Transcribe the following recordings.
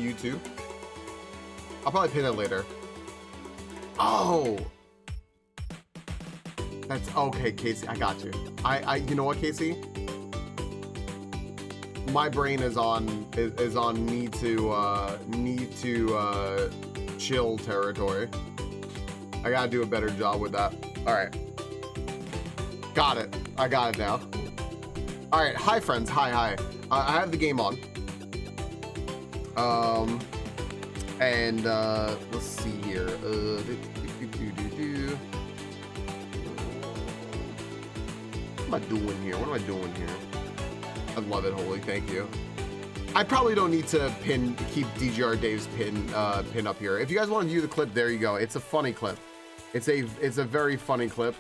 YouTube. I'll probably pin it later. Oh, that's okay, Casey. I got you. You know what, Casey? My brain is on need to chill territory. I gotta do a better job with that. All right, got it. I got it now. All right, hi friends. Hi. I have the game on. And let's see here. What am I doing here? What am I doing here? I love it, Holy. Thank you. I probably don't need to keep DGR Dave's pin up here. If you guys want to view the clip, there you go. It's a funny clip. It's a very funny clip.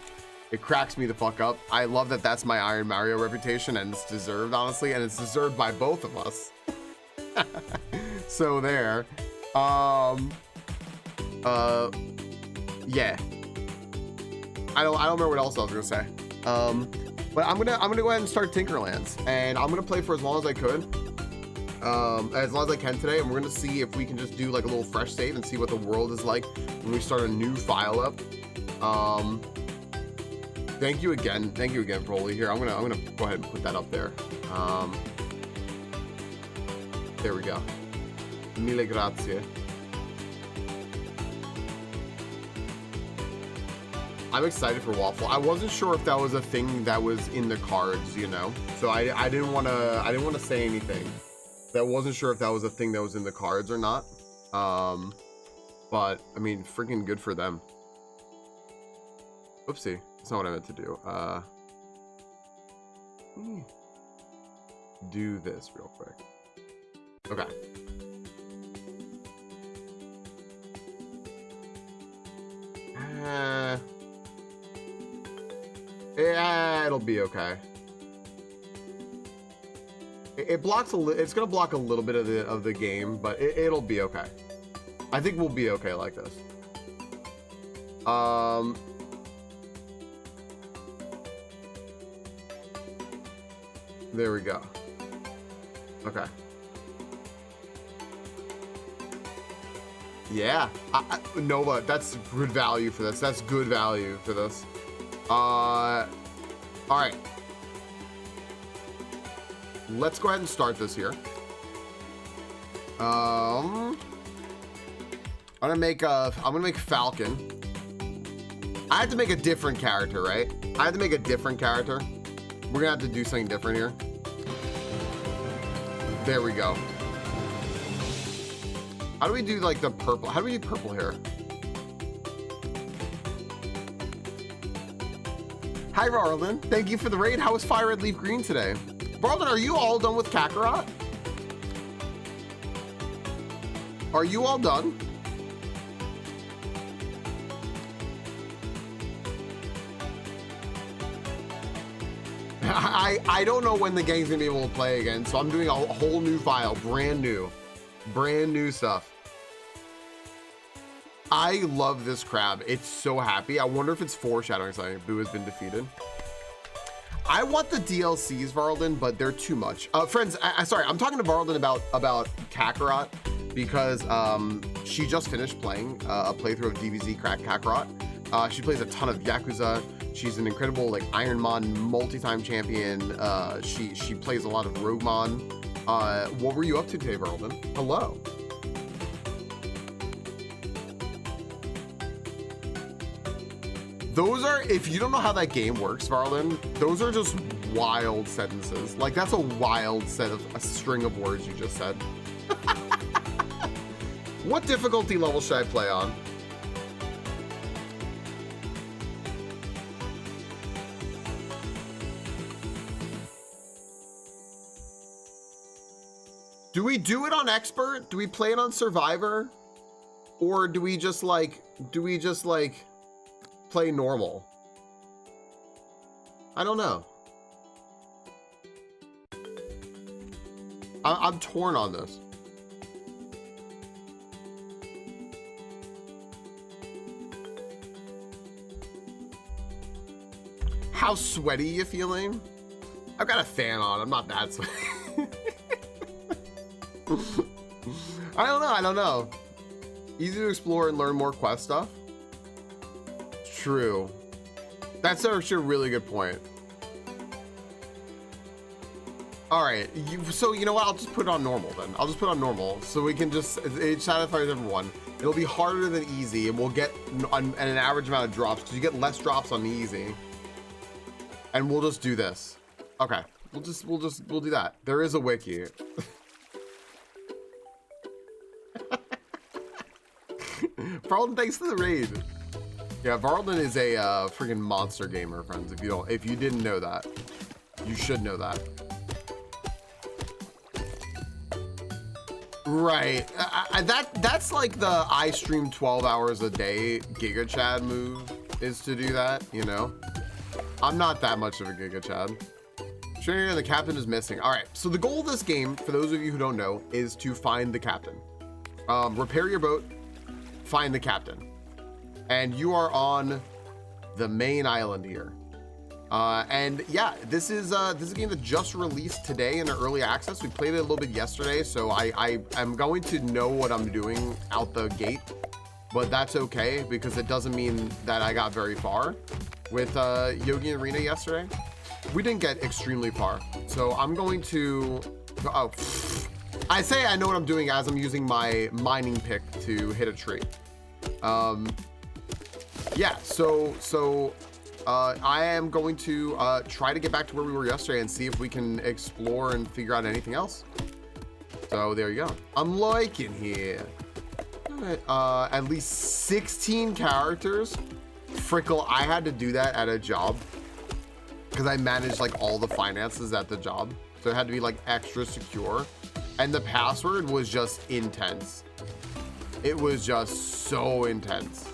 It cracks me the fuck up. I love that that's my Iron Mario reputation, and it's deserved, honestly, and it's deserved by both of us. So there. Yeah. I don't remember what else I was gonna say. But I'm gonna go ahead and start Tinkerlands, and I'm gonna play for as long as I could, as long as I can today, and we're gonna see if we can just do like a little fresh save and see what the world is like when we start a new file up. Thank you again for Holy here. I'm gonna go ahead and put that up there. There we go. Mille grazie. I'm excited for Waffle. I wasn't sure if that was a thing that was in the cards, you know. So I didn't want to say anything. That wasn't sure if that was a thing that was in the cards or not. But I mean, freaking good for them. Oopsie, that's not what I meant to do. Do this real quick. Okay. Yeah, it'll be okay. It blocks it's gonna block a little bit of the game, but it'll be okay. I think we'll be okay like this. There we go. Okay. Yeah, Nova, that's good value for this. That's good value for this. All right. Let's go ahead and start this here. I'm gonna make Falcon. I have to make a different character, right? I have to make a different character. We're gonna have to do something different here. There we go. How do we do like the purple? How do we do purple here? Hi, Varlin. Thank you for the raid. How was Fire Red Leaf Green today? Varlin, are you all done with Kakarot? Are you all done? I don't know when the gang's gonna be able to play again, so I'm doing a whole new file, brand new stuff. I love this crab. It's so happy. I wonder if it's foreshadowing something. Boo has been defeated. I want the DLCs, Varlden, but they're too much. Friends, sorry, I'm talking to Varlden about Kakarot because she just finished playing a playthrough of DBZ Kakarot. She plays a ton of Yakuza. She's an incredible like Ironmon multi-time champion. She plays a lot of Roguemon. What were you up to today, Varlden? Hello. Those are, if you don't know how that game works, Varlin, those are just wild sentences. Like, that's a wild set of a string of words you just said. What difficulty level should I play on? Do we do it on expert? Do we play it on survivor? Or do we just like play normal? I don't know. I'm torn on this. How sweaty you feeling? I've got a fan on. I'm not that sweaty. I don't know. Easy to explore and learn more quest stuff. True. That's actually a really good point. All right, so you know what? I'll just put it on normal then. I'll just put it on normal so we can just, it satisfies everyone. It'll be harder than easy and we'll get an average amount of drops because you get less drops on the easy. And we'll just do this. Okay, we'll do that. There is a wiki. Varlden, thanks for the raid. Yeah, Varlden is a freaking monster gamer, friends. If you didn't know that, you should know that. Right, that's like the I stream 12 hours a day Giga Chad move is to do that, you know? I'm not that much of a Giga Chad. Trainer and the captain is missing. All right, so the goal of this game, for those of you who don't know, is to find the captain. Repair your boat, find the captain. And you are on the main island here. And yeah, this is a game that just released today in early access. We played it a little bit yesterday, so I'm going to know what I'm doing out the gate, but that's okay because it doesn't mean that I got very far. With Yogi Arena yesterday, we didn't get extremely far. So I'm going to, I say I know what I'm doing as I'm using my mining pick to hit a tree. Yeah, so I am going to try to get back to where we were yesterday and see if we can explore and figure out anything else. So there you go. I'm liking here. At least 16 characters. Frickle, I had to do that at a job because I managed like all the finances at the job. So it had to be like extra secure. And the password was just intense. It was just so intense.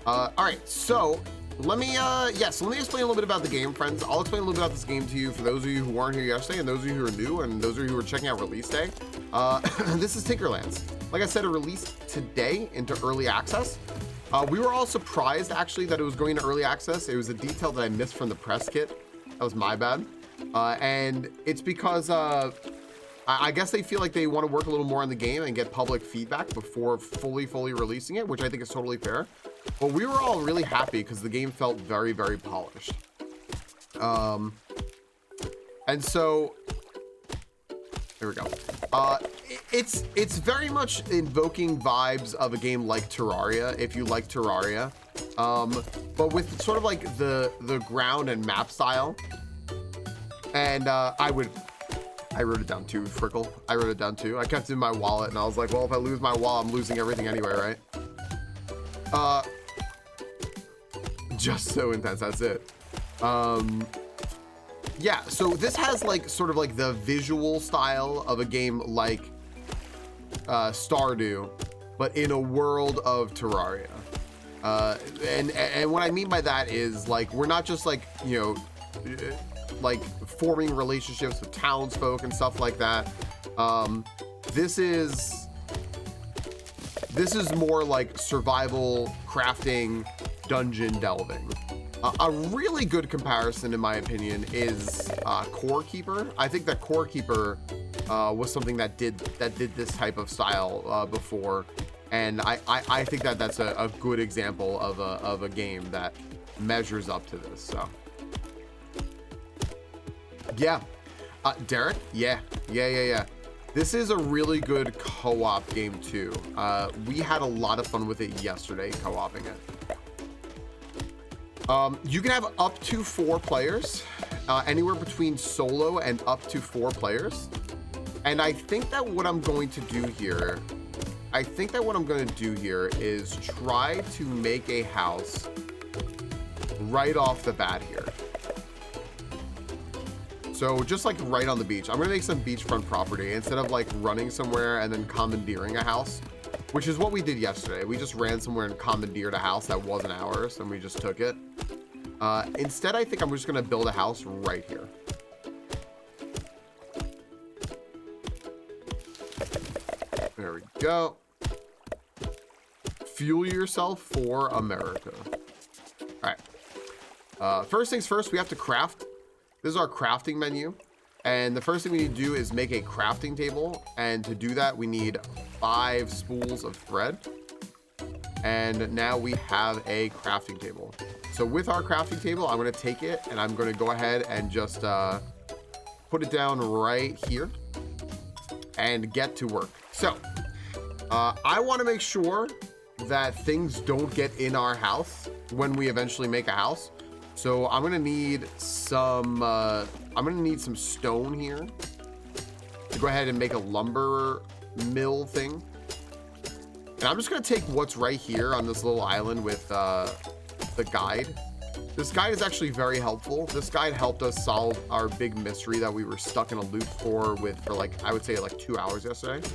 All right, so let me explain a little bit about the game, friends. I'll explain a little bit about this game to you for those of you who weren't here yesterday and those of you who are new and those of you who are checking out release day. This is Tinkerlands. Like I said, it released today into early access. We were all surprised actually that it was going to early access. It was a detail that I missed from the press kit. That was my bad. And it's because I guess they feel like they want to work a little more on the game and get public feedback before fully releasing it, which I think is totally fair. But we were all really happy because the game felt very, very polished. And so there we go. It's very much invoking vibes of a game like Terraria, if you like Terraria, but with sort of like the ground and map style. And I wrote it down too, Frickle. I wrote it down too. I kept it in my wallet and I was like, well, if I lose my wallet, I'm losing everything anyway, right? Just so intense, that's it. Yeah, so this has like sort of like the visual style of a game like Stardew, but in a world of Terraria. And what I mean by that is like, we're not just like, you know, like forming relationships with townsfolk and stuff like that. This is more like survival, crafting, dungeon delving. A really good comparison, in my opinion, is Core Keeper. I think that Core Keeper was something that did this type of style before, and I think that that's a good example of a game that measures up to this. So yeah, Derek, yeah. This is a really good co-op game too. We had a lot of fun with it yesterday, co-oping it. You can have up to 4 players, anywhere between solo and up to 4 players. And I think that what I'm going to do here, is try to make a house right off the bat here. So just like right on the beach, I'm gonna make some beachfront property instead of like running somewhere and then commandeering a house, which is what we did yesterday. We just ran somewhere and commandeered a house that wasn't ours and we just took it. Instead, I think I'm just gonna build a house right here. There we go. Fuel yourself for America. All right. First things first, we have to craft. This is our crafting menu. And the first thing we need to do is make a crafting table. And to do that, we need 5 spools of thread. And now we have a crafting table. So with our crafting table, I'm going to take it and I'm going to go ahead and just put it down right here and get to work. So I want to make sure that things don't get in our house when we eventually make a house. So I'm going to need some stone here to go ahead and make a lumber mill thing. And I'm just going to take what's right here on this little island with the guide. This guide is actually very helpful. This guide helped us solve our big mystery that we were stuck in a loop for like, I would say like 2 hours yesterday.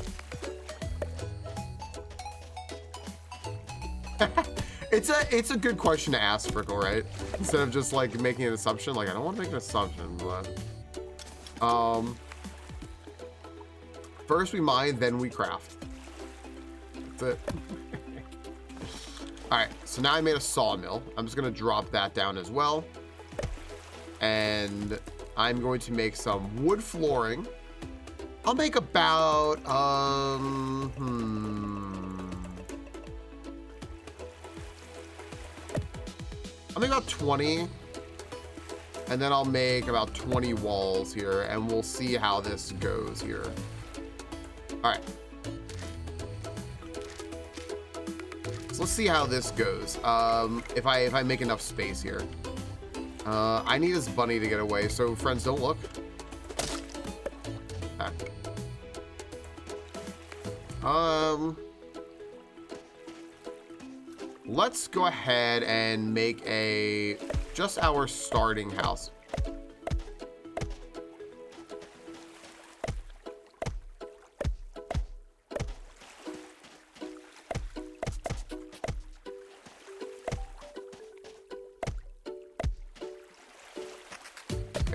It's a good question to ask, Frickle, right? Instead of just like making an assumption. Like, I don't want to make an assumption, but first we mine, then we craft. That's it. All right, so now I made a sawmill. I'm just gonna drop that down as well, and I'm going to make some wood flooring. I'll make about I'll make about 20, and then I'll make about 20 walls here, and we'll see how this goes here. All right. So let's see how this goes. If I make enough space here. I need this bunny to get away, so friends, don't look. Back. Let's go ahead and make just our starting house.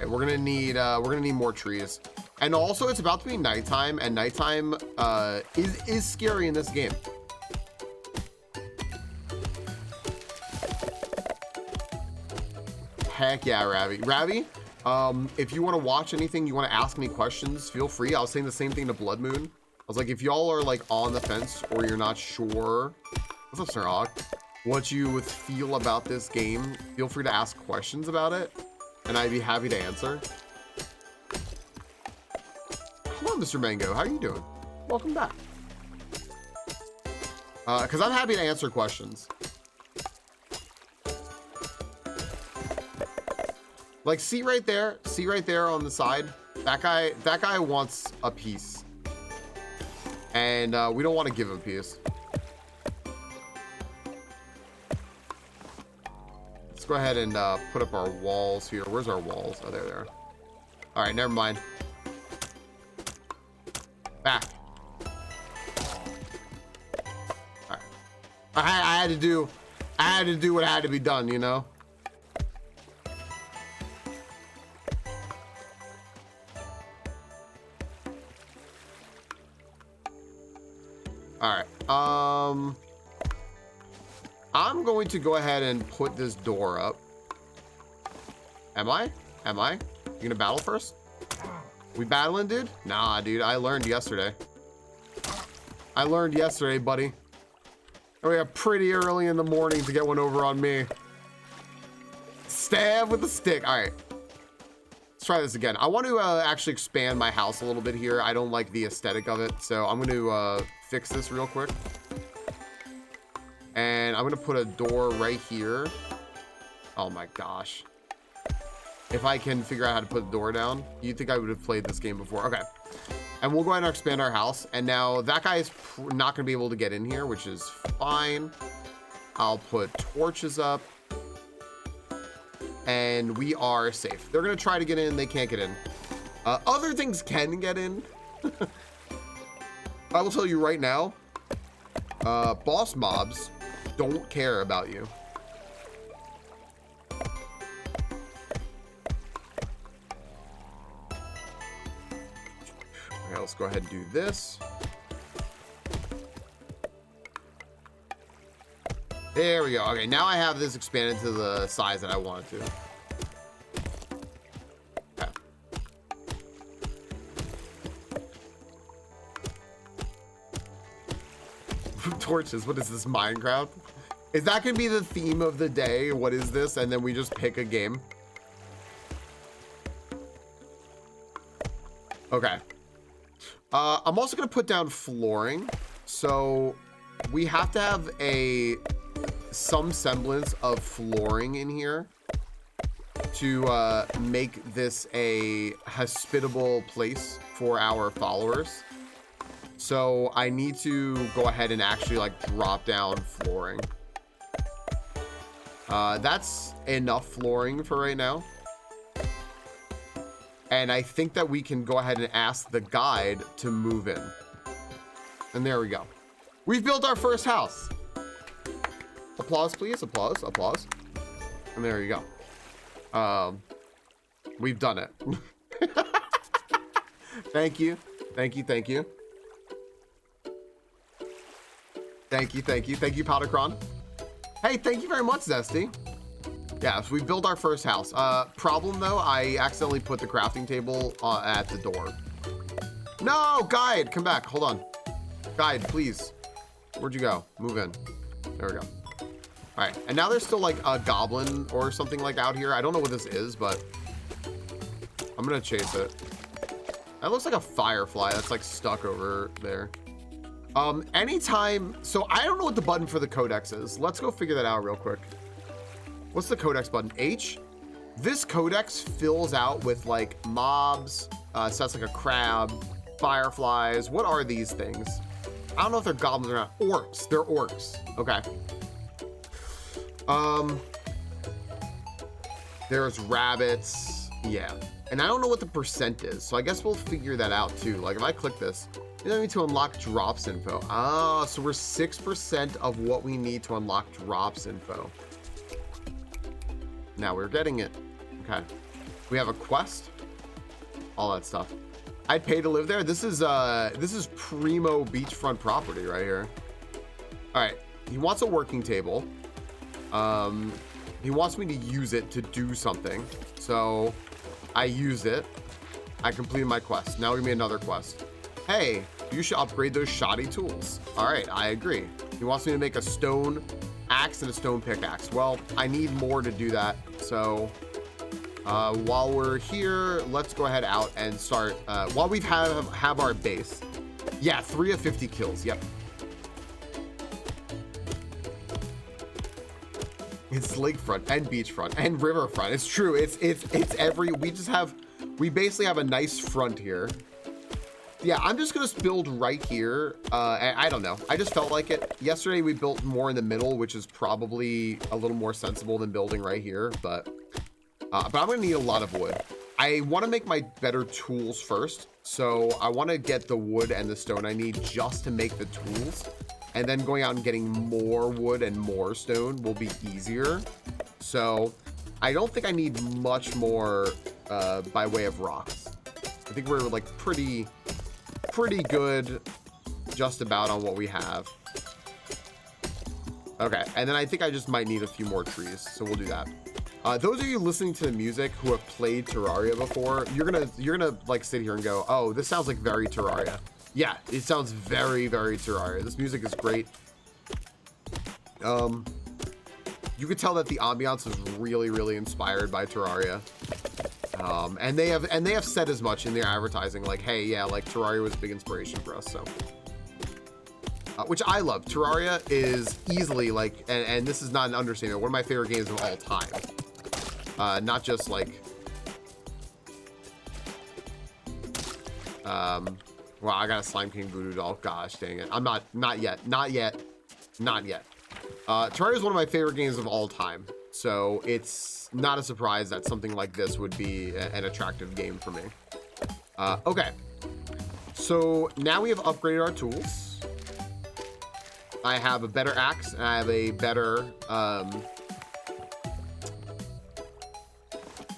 We're gonna need more trees, and also it's about to be nighttime, and nighttime is scary in this game. Heck yeah, Ravi, if you want to watch anything, you want to ask any questions, feel free. I was saying the same thing to Blood Moon. I was like, if y'all are like on the fence or you're not sure, what's up, Sir what you feel about this game, feel free to ask questions about it, and I'd be happy to answer. Hello, Mr. Mango. How are you doing? Welcome back. Because I'm happy to answer questions. Like, see right there on the side. That guy wants a piece, and we don't want to give him a piece. Go ahead and put up our walls here. Where's our walls? Oh, there. All right, never mind. Back. All right. I had to do what had to be done, you know. All right. I'm going to go ahead and put this door up. Am I? You gonna battle first? We battling, dude? Nah, dude. I learned yesterday, buddy. We got pretty early in the morning to get one over on me. Stab with the stick. All right. Let's try this again. I want to actually expand my house a little bit here. I don't like the aesthetic of it, so I'm going to fix this real quick. And I'm going to put a door right here. Oh my gosh. If I can figure out how to put the door down. You'd think I would have played this game before. Okay. And we'll go ahead and expand our house. And now that guy is not going to be able to get in here, which is fine. I'll put torches up. And we are safe. They're going to try to get in. They can't get in. Other things can get in. I will tell you right now. Boss mobs don't care about you. Okay, let's go ahead and do this. There we go. Okay, now I have this expanded to the size that I want it to. Okay. Torches. What is this, Minecraft? Is that gonna be the theme of the day? What is this? And then we just pick a game. Okay. I'm also gonna put down flooring. So we have to have some semblance of flooring in here to make this a hospitable place for our followers. So I need to go ahead and actually like drop down flooring. That's enough flooring for right now. And I think that we can go ahead and ask the guide to move in. And there we go. We've built our first house. Applause, please. Applause, applause. And there you go. We've done it. Thank you. Thank you. Thank you. Thank you. Thank you. Thank you, Powdercron. Hey, thank you very much, Zesty. Yeah, so we built our first house. Problem though, I accidentally put the crafting table at the door. No, guide, come back. Hold on. Guide, please. Where'd you go? Move in. There we go. All right, and now there's still like a goblin or something like out here. I don't know what this is, but I'm gonna chase it. That looks like a firefly that's like stuck over there. Anytime, so I don't know what the button for the codex is. Let's go figure that out real quick. What's the codex button? H? This codex fills out with like mobs, sets like a crab, fireflies. What are these things? I don't know if they're goblins or not. Orcs. They're orcs. Okay. There's rabbits. Yeah. And I don't know what the percent is, so I guess we'll figure that out too. Like if I click this, you need to unlock drops info. Ah, so we're 6% of what we need to unlock drops info. Now we're getting it. Okay. We have a quest. All that stuff. I'd pay to live there. This is primo beachfront property right here. All right. He wants a working table. He wants me to use it to do something. So I used it. I completed my quest. Now we made another quest. Hey, you should upgrade those shoddy tools. All right, I agree. He wants me to make a stone axe and a stone pickaxe. Well, I need more to do that. So while we're here, let's go ahead out and start. While we have our base. Yeah, 3 of 50 kills. Yep. It's lakefront and beachfront and riverfront. It's true. It's every. We basically have a nice front here. Yeah, I'm just gonna build right here. I don't know. I just felt like it. Yesterday we built more in the middle, which is probably a little more sensible than building right here. But I'm gonna need a lot of wood. I want to make my better tools first, so I want to get the wood and the stone I need just to make the tools, and then going out and getting more wood and more stone will be easier. So I don't think I need much more by way of rocks. I think we're like pretty good just about on what we have. Okay, and then I think I just might need a few more trees, so we'll do that. Those of you listening to the music who have played Terraria before, you're gonna like sit here and go, oh, this sounds like very Terraria. Yeah, it sounds very, very Terraria. This music is great. You could tell that the ambiance is really, really inspired by Terraria. And they have said as much in their advertising, like, hey, yeah, like Terraria was a big inspiration for us. So, which I love. Terraria is easily like, and this is not an understatement, one of my favorite games of all time. Not just like, wow, I got a Slime King voodoo doll. Gosh, dang it. I'm not yet. Terraria is one of my favorite games of all time. So it's not a surprise that something like this would be an attractive game for me. Okay. So now we have upgraded our tools. I have a better axe and I have a better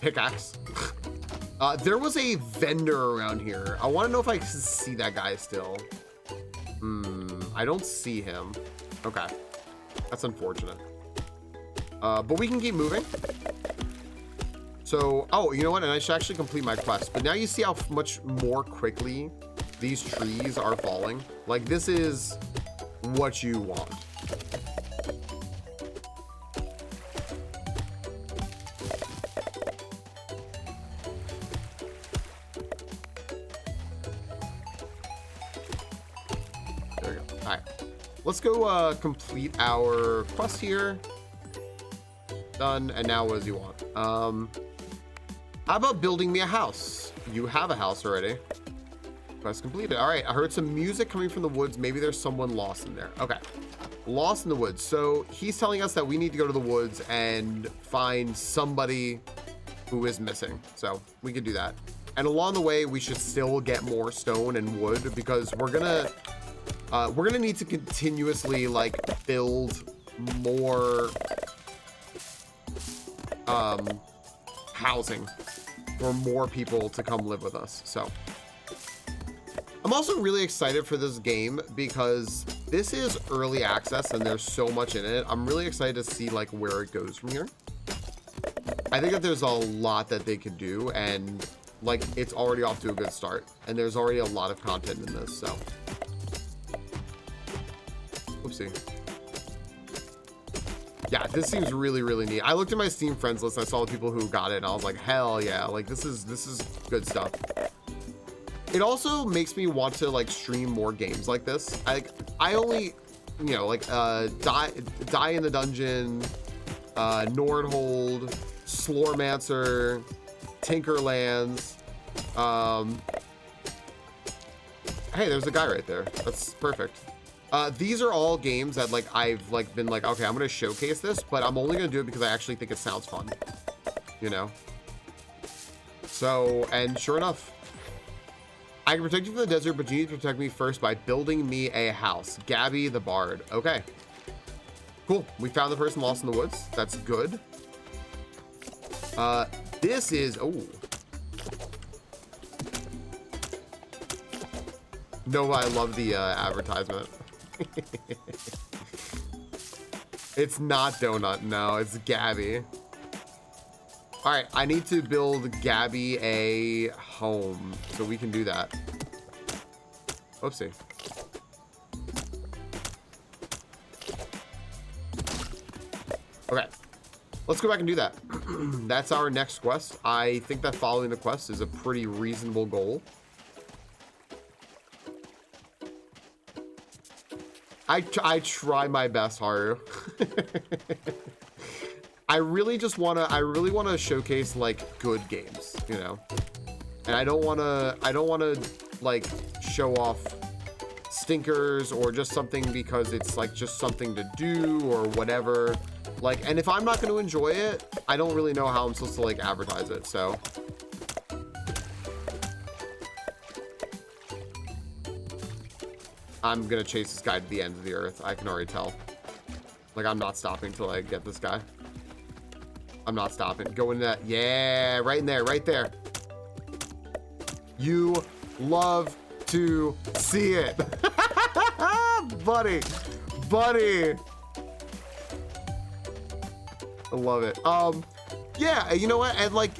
pickaxe. There was a vendor around here. I want to know if I can see that guy still. I don't see him. Okay. That's unfortunate. But we can keep moving. So, oh, you know what? And I should actually complete my quest. But now you see how much more quickly these trees are falling. Like, this is what you want. There we go. All right, let's go complete our quest here. Done. And now what does he want? How about building me a house? You have a house already. Quest completed. All right, I heard some music coming from the woods. Maybe there's someone lost in there. Okay, lost in the woods. So he's telling us that we need to go to the woods and find somebody who is missing. So we could do that. And along the way, we should still get more stone and wood because we're gonna need to continuously like build more housing for more people to come live with us. So I'm also really excited for this game because this is early access and there's so much in it. I'm really excited to see like where it goes from here. I think that there's a lot that they could do, and like it's already off to a good start, and there's already a lot of content in this. So oopsie. Yeah, this seems really, really neat. I looked at my Steam friends list. I saw the people who got it, and I was like, hell yeah! Like this is good stuff. It also makes me want to like stream more games like this. I only, you know, like die in the dungeon, Nordhold, Slormancer, Tinkerlands. Hey, there's a guy right there. That's perfect. These are all games that like I've like been like, okay, I'm gonna showcase this, but I'm only gonna do it because I actually think it sounds fun, you know. So, and sure enough, I can protect you from the desert, but you need to protect me first by building me a house. Gabby the Bard. Okay, cool. We found the person lost in the woods. That's good. This is no, I love the advertisement. It's not Donut. No, it's Gabby. All right, I need to build Gabby a home so we can do that. Oopsie. Okay, let's go back and do that. That's our next quest. I think that following the quest is a pretty reasonable goal. I try my best, Haru. I really want to showcase like good games, you know. And I don't want to like show off stinkers or just something because it's like just something to do or whatever. Like, and if I'm not going to enjoy it, I don't really know how I'm supposed to like advertise it. So I'm gonna chase this guy to the end of the earth. I can already tell. Like, I'm not stopping till I get this guy. I'm not stopping. Go in that. Yeah, right in there, right there. You love to see it. buddy. I love it. Yeah, you know what?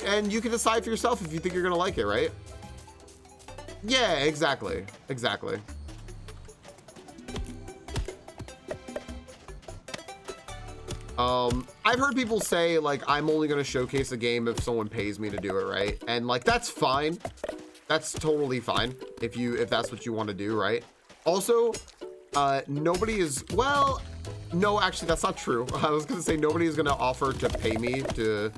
And you can decide for yourself if you think you're gonna like it, right? Yeah, exactly. I've heard people say like I'm only going to showcase a game if someone pays me to do it, right? And like that's fine. That's totally fine if that's what you want to do, right? Also, nobody is, well, no, actually that's not true. I was going to say nobody is going to offer to pay me to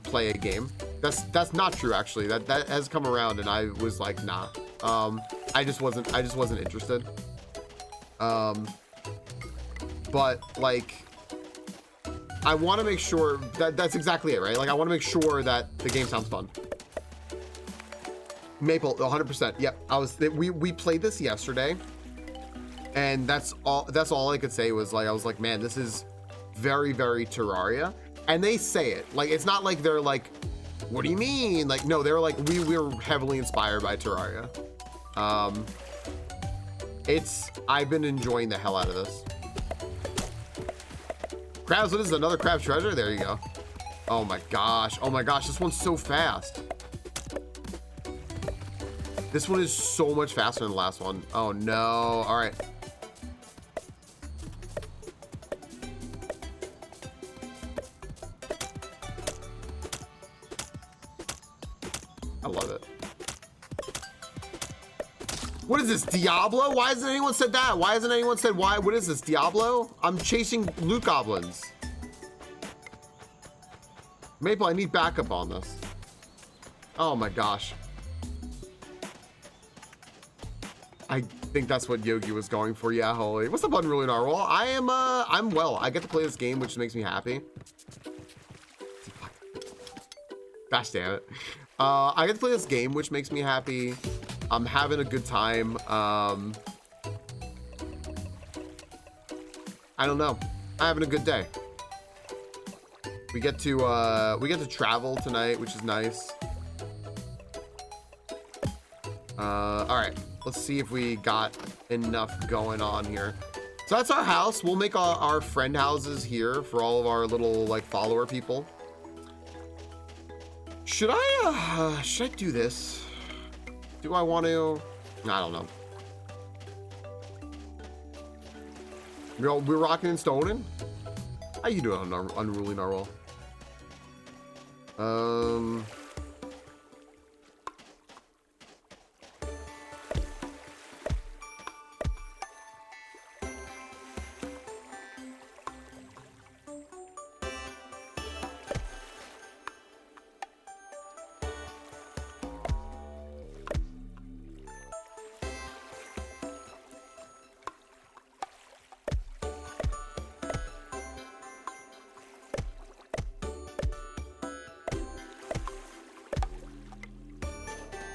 play a game. That's not true, actually. That has come around and I was like, nah. I just wasn't interested. But like I want to make sure that's exactly it, right? Like I want to make sure that the game sounds fun. Maple, 100%. Yep, we played this yesterday, and that's all I could say was like I was like, man, this is very, very Terraria, and they say it like it's not like they're like, what do you mean? Like no, they're like we were heavily inspired by Terraria. I've been enjoying the hell out of this. Crabs, what is it? Another crab treasure? There you go. Oh my gosh, this one's so fast. This one is so much faster than the last one. Oh no. All right, is this, Diablo? Why hasn't anyone said that? Why hasn't anyone said why? What is this, Diablo? I'm chasing loot goblins. Maple, I need backup on this. Oh my gosh. I think that's what Yogi was going for. Yeah, holy. What's up, Unruly Narwhal? I'm well. I get to play this game, which makes me happy. Gosh damn it. I get to play this game, which makes me happy. I'm having a good time. I don't know. I'm having a good day. We get to travel tonight, which is nice. All right. Let's see if we got enough going on here. So that's our house. We'll make our friend houses here for all of our little like follower people. Should I do this? Do I want to? I don't know. We're rocking and stoning. How you doing, Unruly Narwhal?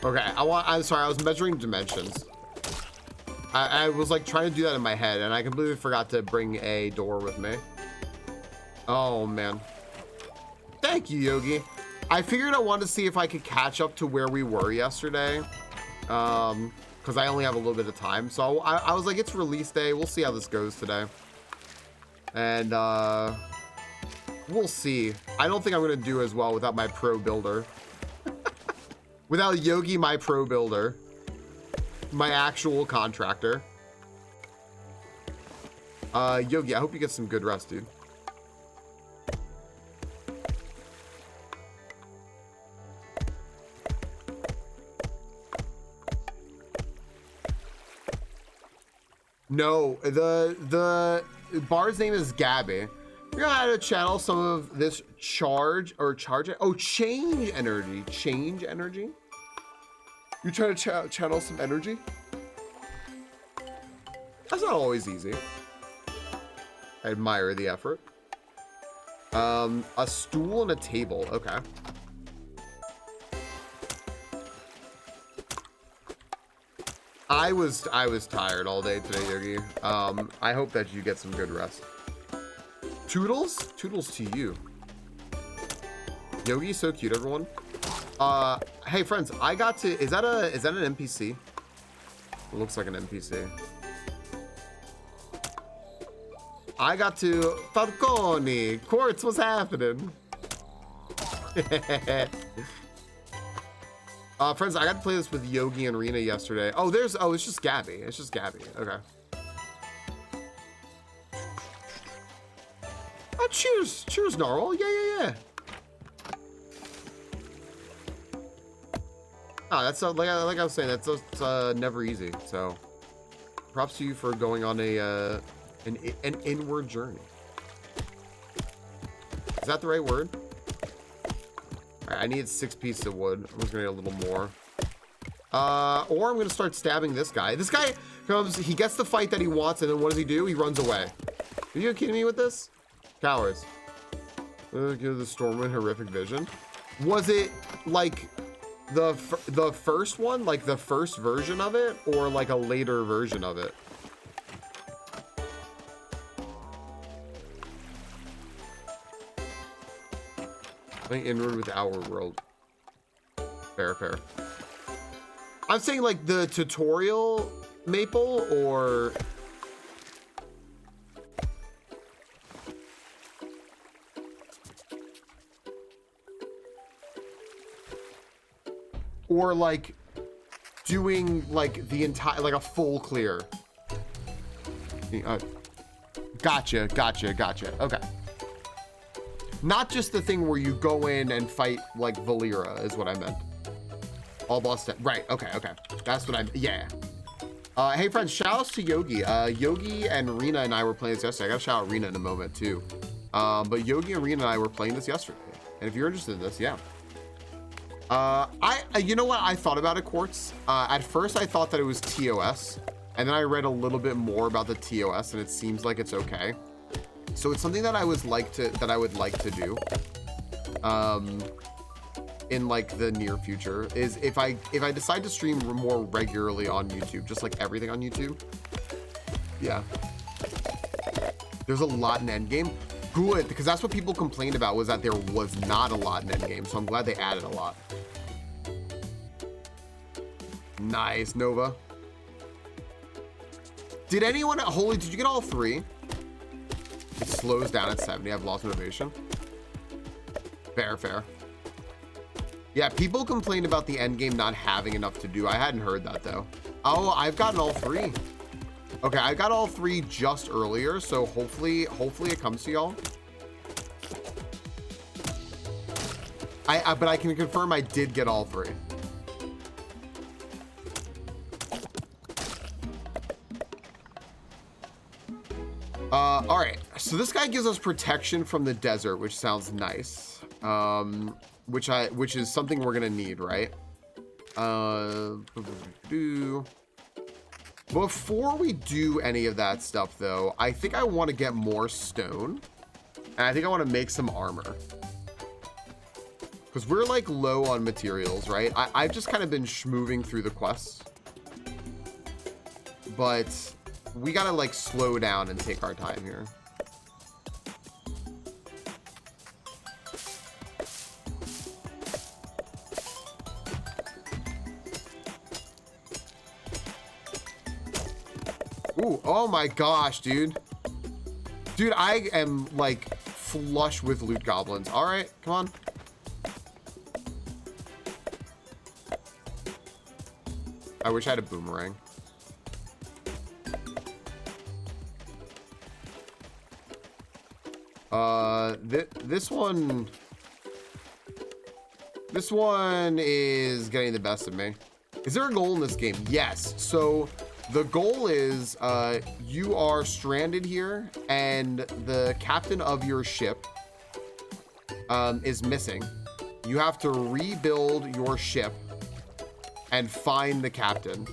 Okay, I'm sorry, I was measuring dimensions. I was like trying to do that in my head and I completely forgot to bring a door with me. Oh man. Thank you, Yogi. I figured I wanted to see if I could catch up to where we were yesterday. Because I only have a little bit of time. So I was like, it's release day. We'll see how this goes today. And we'll see. I don't think I'm gonna do as well without my pro builder. Without Yogi, my pro builder, my actual contractor. Yogi, I hope you get some good rest, dude. No, the bar's name is Gabby. We're gonna add a channel some of this change energy. You trying to channel some energy? That's not always easy. I admire the effort. A stool and a table. Okay. I was tired all day today, Yogi. I hope that you get some good rest. Toodles? Toodles to you. Yogi's so cute, everyone. Hey friends, I got to, is that an NPC? It looks like an NPC. I got to, Falcone, Quartz, what's happening? Friends, I got to play this with Yogi and Rena yesterday. Oh, it's just Gabby. It's just Gabby. Okay. Oh, cheers. Cheers, Gnarl. Yeah. Oh, that's like I was saying, that's never easy. So, props to you for going on an inward journey. Is that the right word? All right, I need 6 pieces of wood. I'm just gonna get a little more. Or I'm gonna start stabbing this guy. This guy comes, he gets the fight that he wants, and then what does he do? He runs away. Are you kidding me with this? Cowards. Give the Stormwind horrific vision. Was it like the first one, like the first version of it, or like a later version of it? I think inward with our world. Fair. I'm saying like the tutorial Maple, or like doing like the entire, like a full clear. Gotcha. Okay. Not just the thing where you go in and fight like Valera is what I meant. All boss step. Right. Okay. That's what yeah. Hey friends, shout outs to Yogi. Yogi and Rena and I were playing this yesterday. I gotta shout out Rena in a moment too. But Yogi and Rena and I were playing this yesterday. And if you're interested in this, yeah. You know what? I thought about it, Quartz. At first I thought that it was TOS. And then I read a little bit more about the TOS and it seems like it's okay. So it's something that I would like to do. In like the near future is if I decide to stream more regularly on YouTube, just like everything on YouTube. Yeah. There's a lot in Endgame. Good, because that's what people complained about, was that there was not a lot in Endgame. So I'm glad they added a lot. Nice, Nova. Did anyone, Holy, did you get all 3? It slows down at 70. I've lost motivation. Fair. Yeah, people complained about the end game not having enough to do. I hadn't heard that though. Oh, I've gotten all 3. Okay, I got all 3 just earlier, so hopefully it comes to y'all. But I can confirm I did get all 3. All right, so this guy gives us protection from the desert, which sounds nice. Which is something we're gonna need, right? Before we do any of that stuff though, I think I want to get more stone, and I think I want to make some armor, because we're like low on materials, right? I've just kind of been schmoving through the quests, but we gotta like slow down and take our time here. Ooh, oh my gosh, dude. Dude, I am like flush with loot goblins. All right, come on. I wish I had a boomerang. This one is getting the best of me. Is there a goal in this game? Yes. So the goal is you are stranded here and the captain of your ship is missing. You have to rebuild your ship and find the captain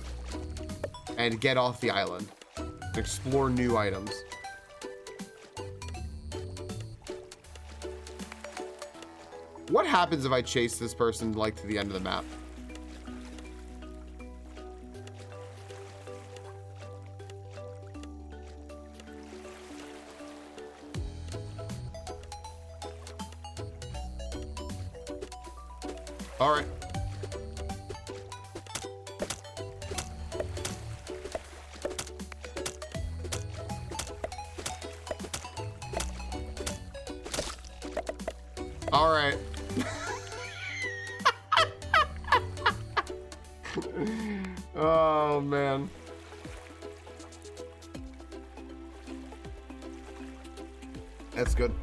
and get off the island and explore new items. What happens if I chase this person like to the end of the map? All right. All right. Oh, man. That's good.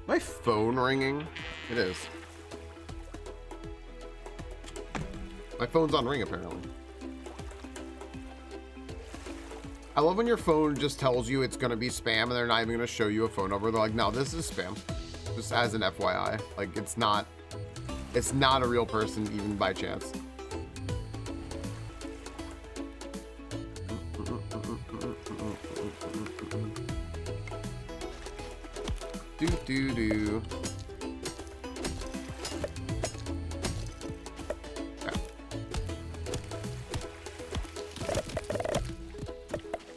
My phone ringing? It is. My phone's on ring, apparently. I love when your phone just tells you it's gonna be spam and they're not even gonna show you a phone number. They're like, no, this is spam. Just as an FYI. Like, it's not a real person even by chance. Do.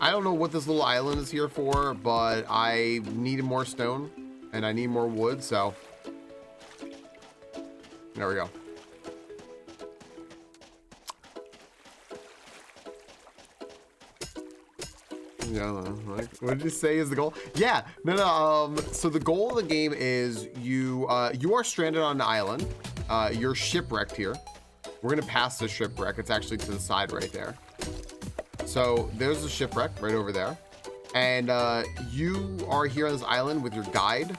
I don't know what this little island is here for, but I needed more stone and I need more wood, so there we go. Yeah, like, what did you say is the goal? Yeah, no. So the goal of the game is you are stranded on an island. You're shipwrecked here. We're gonna pass the shipwreck. It's actually to the side right there. So there's the shipwreck right over there. And you are here on this island with your guide.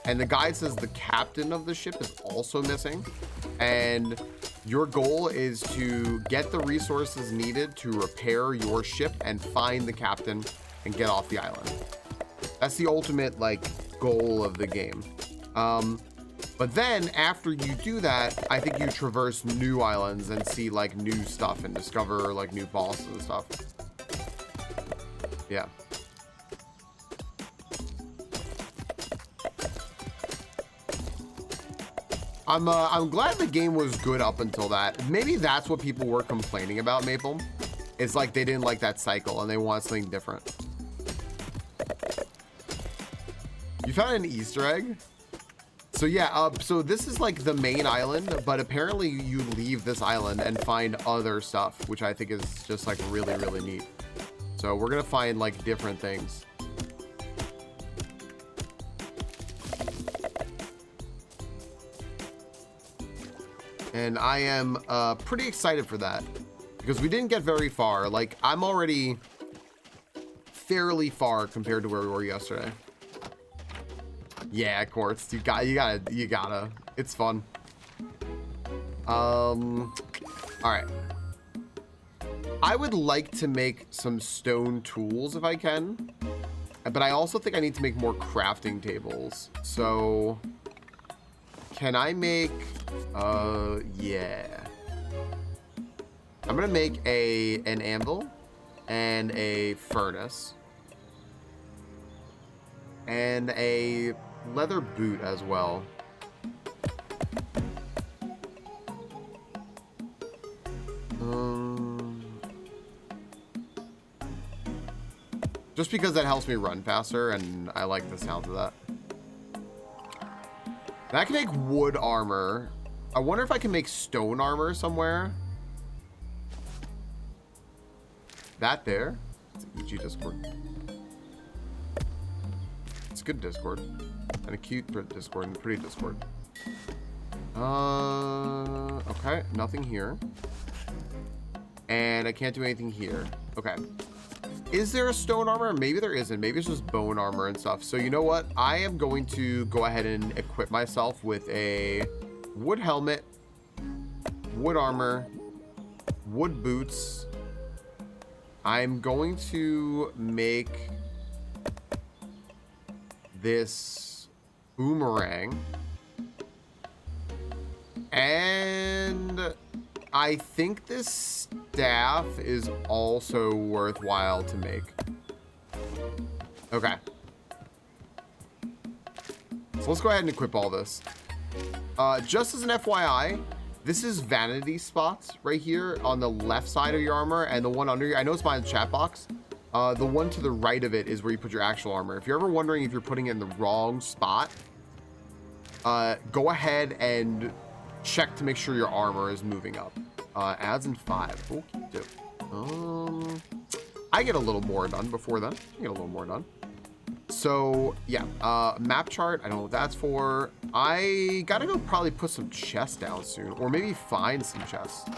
And the guide says the captain of the ship is also missing. And Your goal is to get the resources needed to repair your ship and find the captain and get off the island. That's the ultimate like goal of the game. But then after you do that, I think you traverse new islands and see like new stuff and discover like new bosses and stuff. Yeah. I'm glad the game was good up until that. Maybe that's what people were complaining about, Maple. It's like they didn't like that cycle and they want something different. You found an Easter egg? So yeah, so this is like the main island, but apparently you leave this island and find other stuff, which I think is just like really, really neat. So we're gonna find like different things. And I am pretty excited for that because we didn't get very far. Like I'm already fairly far compared to where we were yesterday. Yeah, Quartz, you gotta. It's fun. All right. I would like to make some stone tools if I can, but I also think I need to make more crafting tables. So can I make, yeah. I'm gonna make an anvil and a furnace and a leather boot as well. Just because that helps me run faster and I like the sound of that. And I can make wood armor. I wonder if I can make stone armor somewhere. That there. It's EG Discord. It's a good Discord. And a cute Discord and a pretty Discord. Okay, nothing here. And I can't do anything here. Okay. Is there a stone armor? Maybe there isn't. Maybe it's just bone armor and stuff. So you know what? I am going to go ahead and equip myself with a wood helmet, wood armor, wood boots. I'm going to make this boomerang, and I think this staff is also worthwhile to make. Okay, so let's go ahead and equip all this. Just as an FYI, this is vanity spots right here on the left side of your armor, and the one under you, I know it's by the chat box. The one to the right of it is where you put your actual armor. If you're ever wondering if you're putting it in the wrong spot, go ahead and check to make sure your armor is moving up. Adds in 5. Okay. I get a little more done before then. I get a little more done. So yeah, map chart. I don't know what that's for. I gotta go probably put some chests down soon, or maybe find some chests.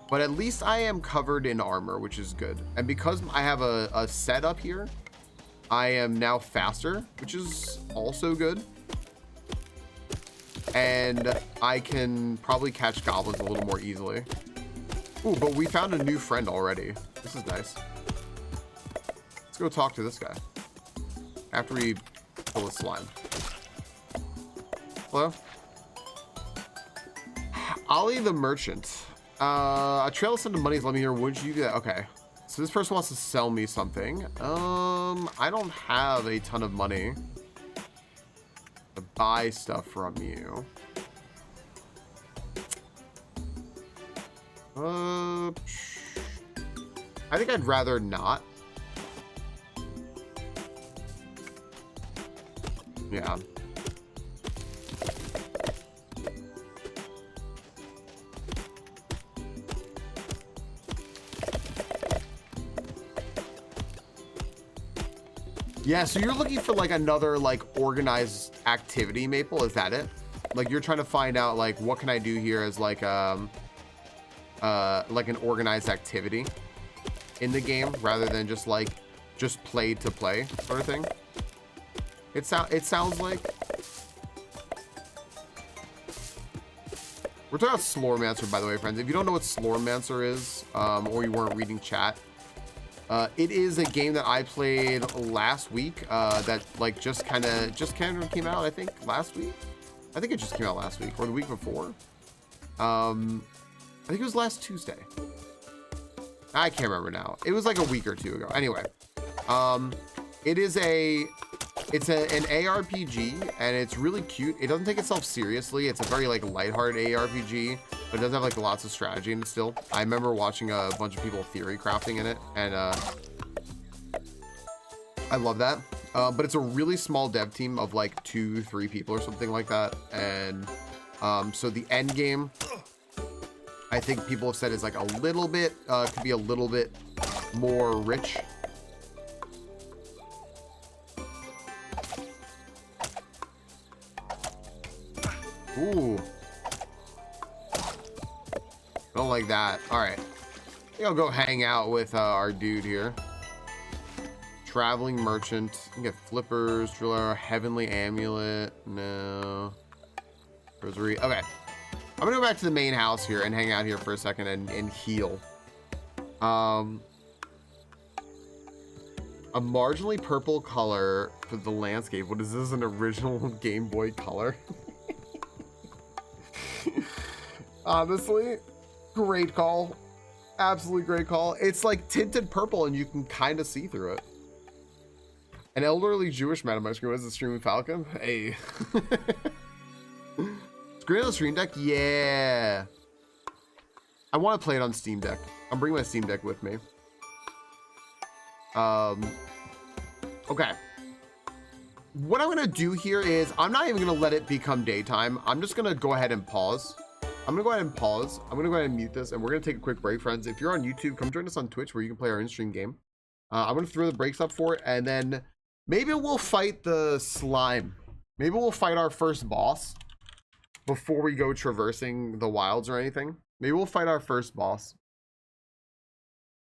But at least I am covered in armor, which is good. And because I have a setup here, I am now faster, which is also good. And I can probably catch goblins a little more easily. Ooh, but we found a new friend already. This is nice. Let's go talk to this guy after we pull the slime. Hello? Ollie the merchant. A trail of some money is let me hear. Would you do that? Okay. So this person wants to sell me something. I don't have a ton of money to buy stuff from you. I think I'd rather not. Yeah. Yeah, so you're looking for like another like organized activity, Maple, is that it? Like you're trying to find out like what can I do here as like an organized activity in the game rather than just play to play sort of thing. It sounds like. We're talking about Slormancer, by the way, friends. If you don't know what Slormancer is, or you weren't reading chat, it is a game that I played last week. That like just kind of came out. I think last week. I think it just came out last week or the week before. I think it was last Tuesday. I can't remember now. It was like a week or two ago. Anyway, it's an ARPG and it's really cute. It doesn't take itself seriously. It's a very like lighthearted ARPG, but it does have like lots of strategy in it still. I remember watching a bunch of people theory crafting in it, and I love that. But it's a really small dev team of like 2-3 people or something like that, and so the end game, I think people have said is like a little bit, could be a little bit more rich. Ooh. Don't like that. All right. I think I'll go hang out with our dude here. Traveling merchant. You can get flippers, driller, heavenly amulet. No. Rosary. Okay. I'm gonna go back to the main house here and hang out here for a second and heal. A marginally purple color for the landscape. What is this? An original Game Boy Color? Honestly, great call. Absolutely great call. It's like tinted purple and you can kind of see through it. An elderly Jewish man on my screen. What is the StreamingFalcon? Hey. Screen on the Stream Deck? Yeah. I want to play it on Steam Deck. I'm bringing my Steam Deck with me. Okay. What I'm going to do here is I'm not even going to let it become daytime. I'm just going to go ahead and pause. I'm going to go ahead and pause. I'm going to go ahead and mute this, and we're going to take a quick break, friends. If you're on YouTube, come join us on Twitch where you can play our in-stream game. I'm going to throw the brakes up for it, and then maybe we'll fight the slime. Maybe we'll fight our first boss before we go traversing the wilds or anything. Maybe we'll fight our first boss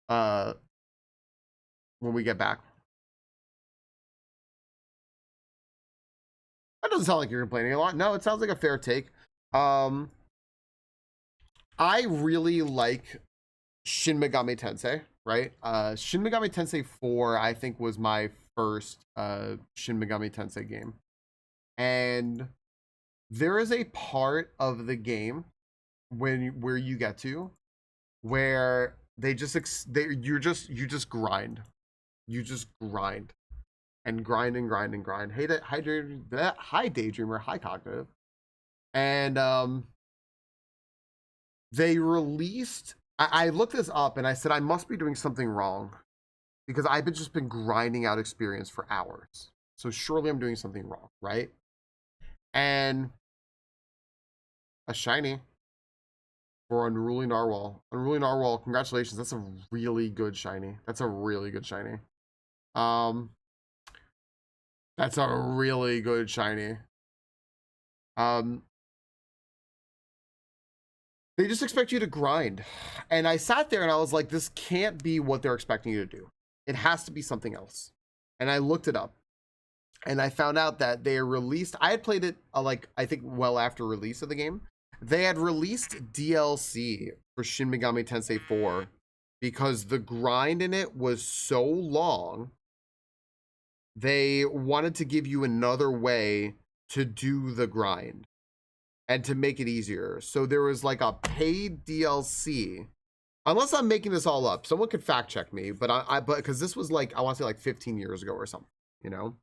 when we get back. That doesn't sound like you're complaining a lot. No, it sounds like a fair take. I really like Shin Megami Tensei, right? Shin Megami Tensei 4, I think, was my first Shin Megami Tensei game. And there is a part of the game where you get to where they just you just grind. You just grind and grind and grind and grind. Hey, hi Daydreamer, hi Cognitive. And they released, I looked this up and I said I must be doing something wrong because I've just been grinding out experience for hours. So surely I'm doing something wrong, right? And a shiny for Unruly Narwhal. Unruly Narwhal, congratulations. That's a really good shiny. That's a really good shiny. That's a really good shiny. They just expect you to grind. And I sat there and I was like, this can't be what they're expecting you to do. It has to be something else. And I looked it up. And I found out that they released, I had played it like, I think well after release of the game. They had released DLC for Shin Megami Tensei 4 because the grind in it was so long. They wanted to give you another way to do the grind and to make it easier. So there was like a paid DLC. Unless I'm making this all up, someone could fact check me, but but because this was like, I want to say like 15 years ago or something, you know,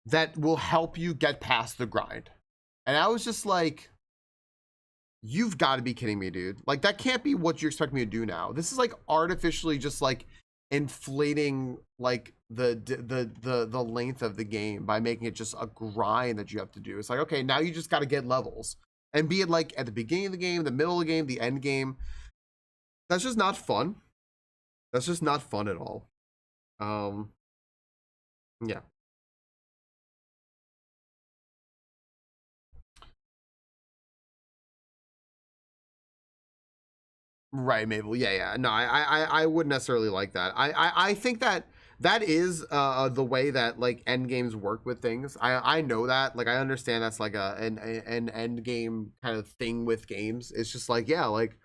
that will help you get past the grind. And I was just like, you've got to be kidding me, dude. Like, that can't be what you expect me to do now. This is like artificially just like inflating like the length of the game by making it just a grind that you have to do. It's like, okay, now you just got to get levels and be it like at the beginning of the game, the middle of the game, the end game. That's just not fun. That's just not fun at all. Yeah. Right, Mabel. Yeah, yeah. No, I wouldn't necessarily like that. I think that That is the way that like end games work with things. I know that. Like I understand that's like an end game kind of thing with games. It's just like, yeah, like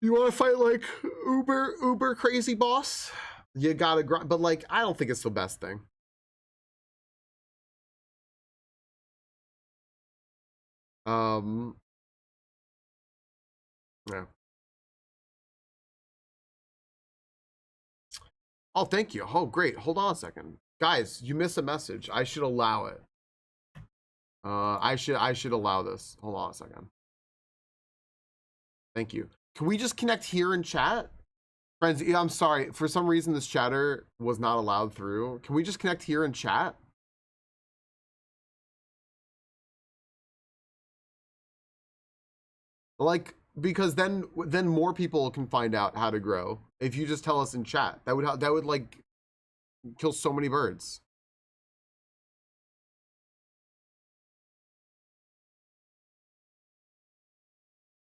you want to fight like uber crazy boss, you gotta grind. But like I don't think it's the best thing. Yeah. Oh, thank you. Oh, great. Hold on a second. Guys, you missed a message. I should allow it. I should allow this. Hold on a second. Thank you. Can we just connect here in chat? Friends, yeah, I'm sorry. For some reason, this chatter was not allowed through. Can we just connect here in chat? Like, because then more people can find out how to grow. If you just tell us in chat, that would like kill so many birds.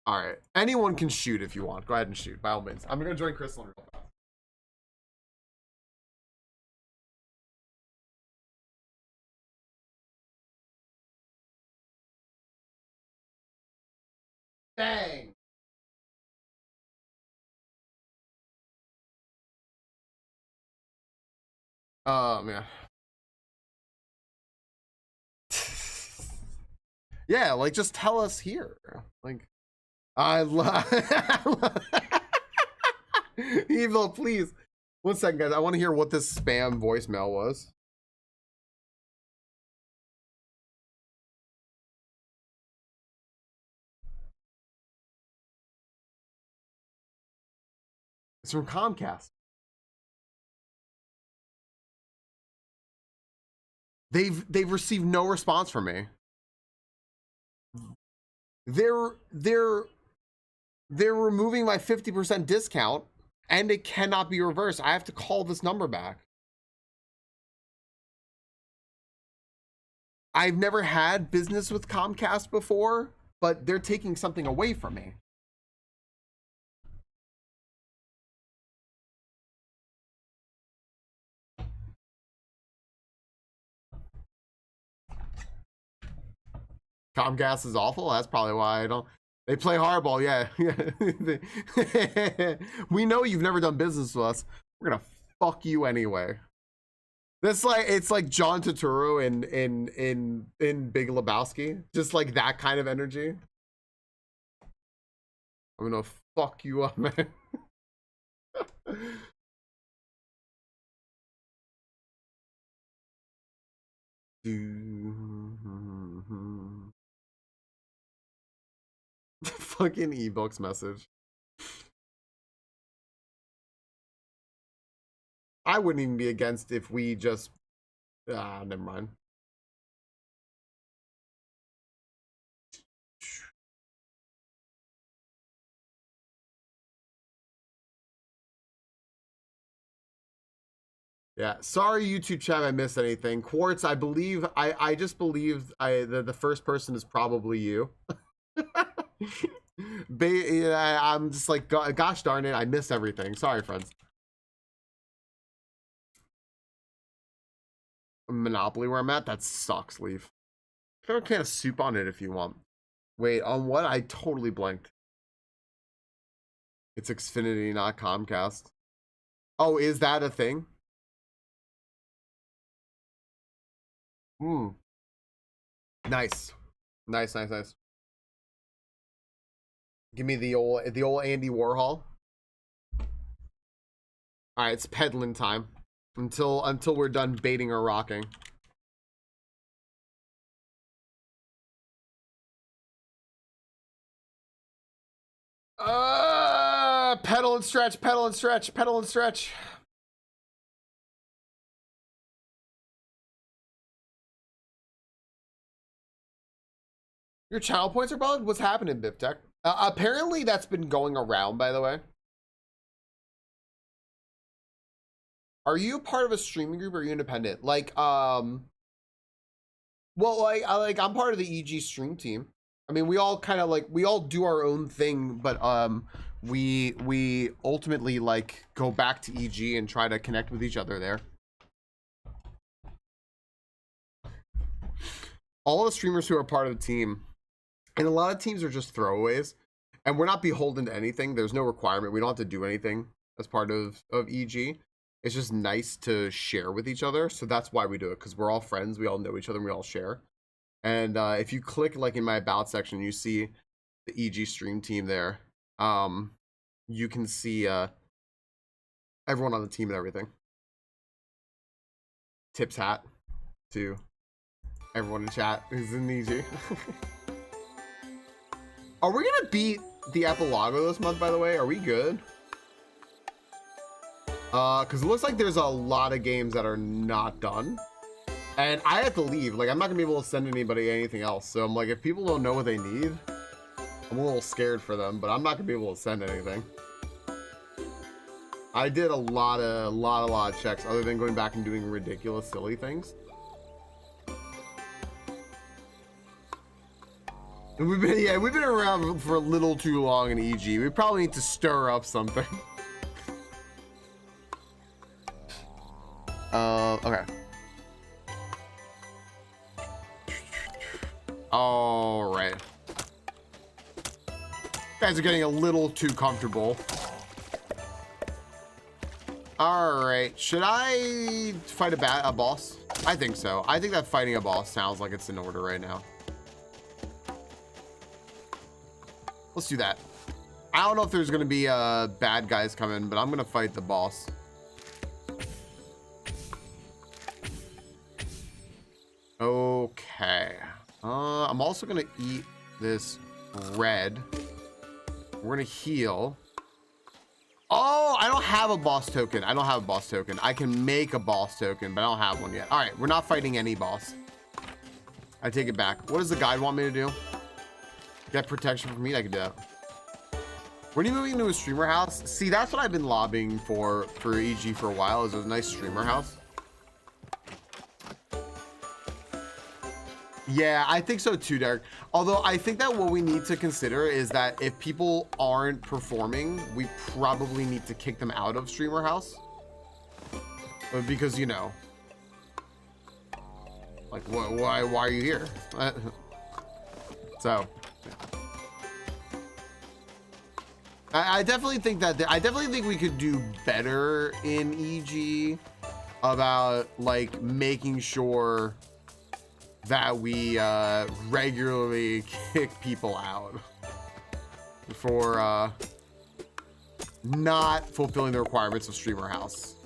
All right. Anyone can shoot if you want. Go ahead and shoot, by all means. I'm gonna join Crystal real fast. Bang! Yeah. Yeah, like just tell us here. Like, I love Evil, please. 1 second, guys. I want to hear what this spam voicemail was. It's from Comcast. They've received no response from me. They're removing my 50% discount and it cannot be reversed. I have to call this number back. I've never had business with Comcast before, but they're taking something away from me. Comcast is awful. That's probably why I don't. They play hardball, yeah. We know you've never done business with us. We're gonna fuck you anyway. That's like it's like John Turturro in Big Lebowski, just like that kind of energy. I'm gonna fuck you up, man. Fucking ebooks message. I wouldn't even be against if we just never mind. Yeah, sorry YouTube chat I missed anything. Quartz, I believe I just believe the first person is probably you. I'm just like, gosh darn it, I missed everything. Sorry, friends. Monopoly where I'm at? That sucks, Leaf. Throw a can of soup on it if you want. Wait, on what? I totally blanked. It's Xfinity, not Comcast. Oh, is that a thing? Hmm. Nice. Nice. Give me the old Andy Warhol. All right, it's peddling time until we're done baiting or rocking. Pedal and stretch, pedal and stretch, pedal and stretch. Your channel points are bugged? What's happening, Biftech? Apparently that's been going around, by the way. Are you part of a streaming group or are you independent? Like, well, I'm part of the EG stream team. I mean, we all kind of like, we all do our own thing, but we ultimately like go back to EG and try to connect with each other there. All the streamers who are part of the team, and a lot of teams are just throwaways, and we're not beholden to anything. There's no requirement. We don't have to do anything as part of EG. It's just nice to share with each other. So that's why we do it, because we're all friends. We all know each other and we all share. And if you click like in my about section, you see the EG stream team there. You can see everyone on the team and everything. Tips hat to everyone in chat who's in EG. Are we gonna beat the Epilogo this month, by the way? Are we good? Because it looks like there's a lot of games that are not done. And I have to leave. Like, I'm not gonna be able to send anybody anything else. So I'm like, if people don't know what they need, I'm a little scared for them, but I'm not gonna be able to send anything. I did a lot of checks other than going back and doing ridiculous, silly things. And we've been around for a little too long in EG. We probably need to stir up something. Okay. All right. Guys are getting a little too comfortable. All right. Should I fight a boss? I think so. I think that fighting a boss sounds like it's in order right now. Let's do that. I don't know if there's going to be bad guys coming, but I'm going to fight the boss. Okay. I'm also going to eat this bread. We're going to heal. Oh, I don't have a boss token. I don't have a boss token. I can make a boss token, but I don't have one yet. All right, we're not fighting any boss. I take it back. What does the guide want me to do? Get protection from me? I can do that. When are you moving into a streamer house? See, that's what I've been lobbying for EG for a while, is a nice streamer house. Yeah, I think so too, Derek. Although I think that what we need to consider is that if people aren't performing, we probably need to kick them out of streamer house. Because, you know, like, why are you here? So I definitely think that I definitely think we could do better in EG about like making sure that we regularly kick people out for not fulfilling the requirements of streamer house.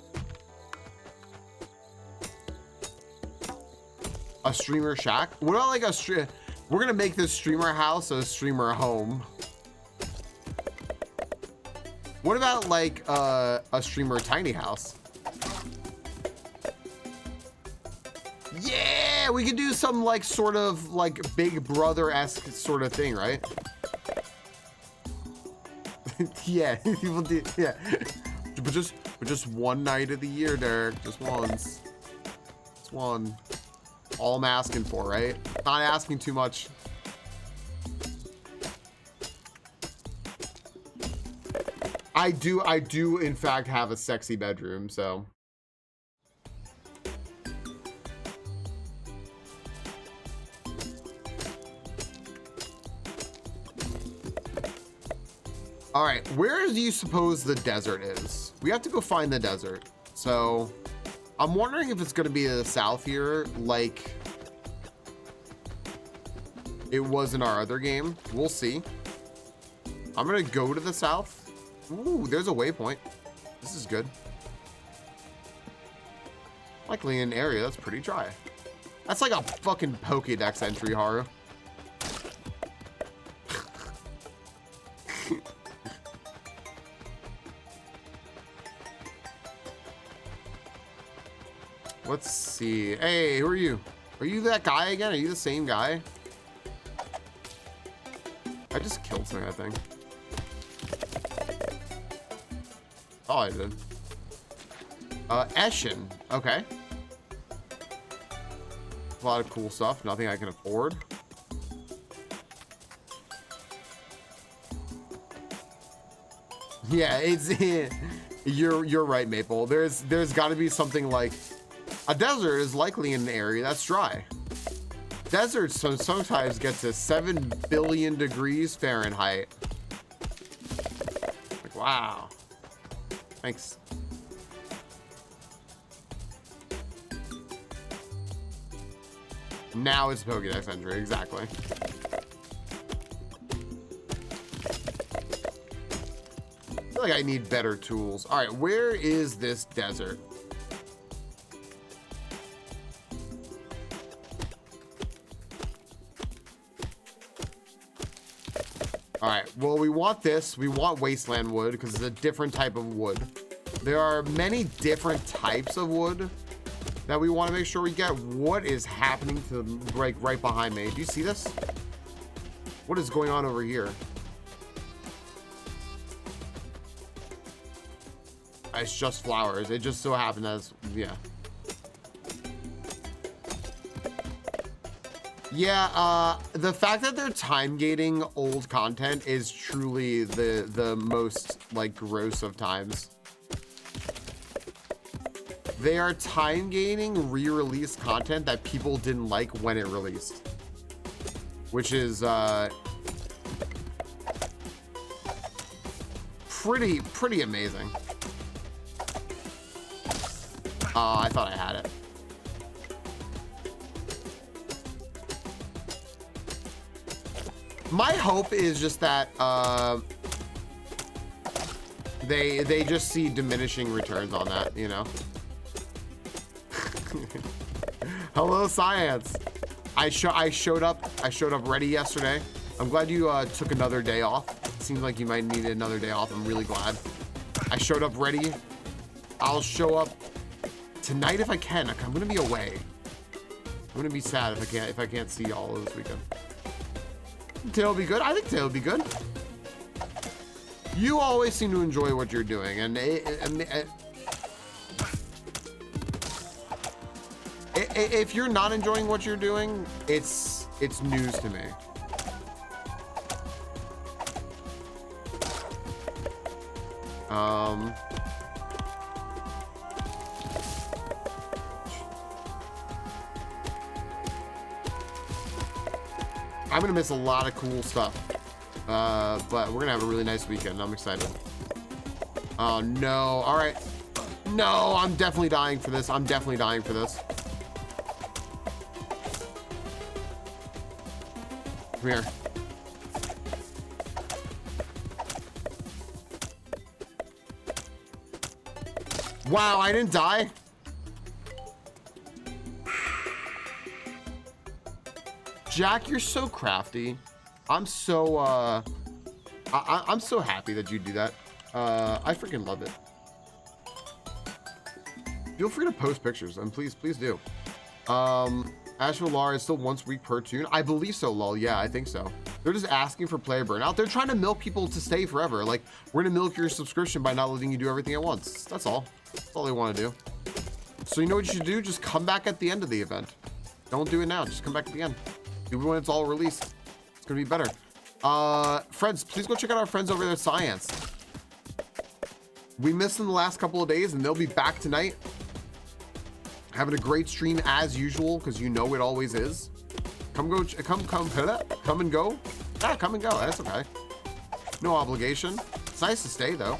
A streamer shack? What about like a stream? We're gonna make this streamer house a streamer home. What about like a streamer tiny house? Yeah, we could do some like sort of like Big Brother-esque sort of thing, right? Yeah, people do. Yeah, but just one night of the year, Derek. Just once. Just one. All I'm asking for, right? Not asking too much. I do in fact have a sexy bedroom, so. All right, where do you suppose the desert is? We have to go find the desert. So I'm wondering if it's gonna be to the south here, like it was in our other game. We'll see. I'm gonna go to the south. Ooh, there's a waypoint. This is good. Likely an area that's pretty dry. That's like a fucking Pokédex entry, Haru. Let's see. Hey, who are you? Are you that guy again? Are you the same guy? I just killed something, I think. Oh, I did. Eshin. Okay. A lot of cool stuff. Nothing I can afford. Yeah, it's you're right, Maple. There's got to be something like a desert is likely in an area that's dry. Deserts sometimes get to 7 billion degrees Fahrenheit. Like, wow. Thanks. Now it's Pokédex entry, exactly. I feel like I need better tools. All right, where is this desert? All right, well, we want this. We want wasteland wood because it's a different type of wood. There are many different types of wood that we want to make sure we get. What is happening to right behind me? Do you see this? What is going on over here? It's just flowers. It just so happened as, yeah. Yeah, the fact that they're time gating old content is truly the most like gross of times. They are time gating re-release content that people didn't like when it released, which is pretty amazing. I thought I had it. My hope is just that they just see diminishing returns on that, you know. Hello, science. I showed up ready yesterday. I'm glad you took another day off. It seems like you might need another day off. I'm really glad. I showed up ready. I'll show up tonight if I can. I'm gonna be away. I'm gonna be sad if I can't see y'all this weekend. Today will be good. I think today will be good. You always seem to enjoy what you're doing, and if you're not enjoying what you're doing, it's news to me. I'm gonna miss a lot of cool stuff, but we're gonna have a really nice weekend. I'm excited. Oh no! All right, no, I'm definitely dying for this. I'm definitely dying for this. Come here. Wow, I didn't die. Jack, you're so crafty. I'm so I'm so happy that you do that. I freaking love it. Feel free to post pictures, and please do. Asheville Lar is still once a week per tune. I believe so, lol. Yeah, I think so. They're just asking for player burnout. They're trying to milk people to stay forever. Like, we're gonna milk your subscription by not letting you do everything at once. That's all. That's all they want to do. So you know what you should do? Just come back at the end of the event. Don't do it now. Just come back at the end. Do it when it's all released. It's gonna be better. Friends, please go check out our friends over there at Science. We missed them the last couple of days, and they'll be back tonight. Having a great stream as usual, because you know it always is. Come and go. Yeah, come and go. That's okay. No obligation. It's nice to stay though.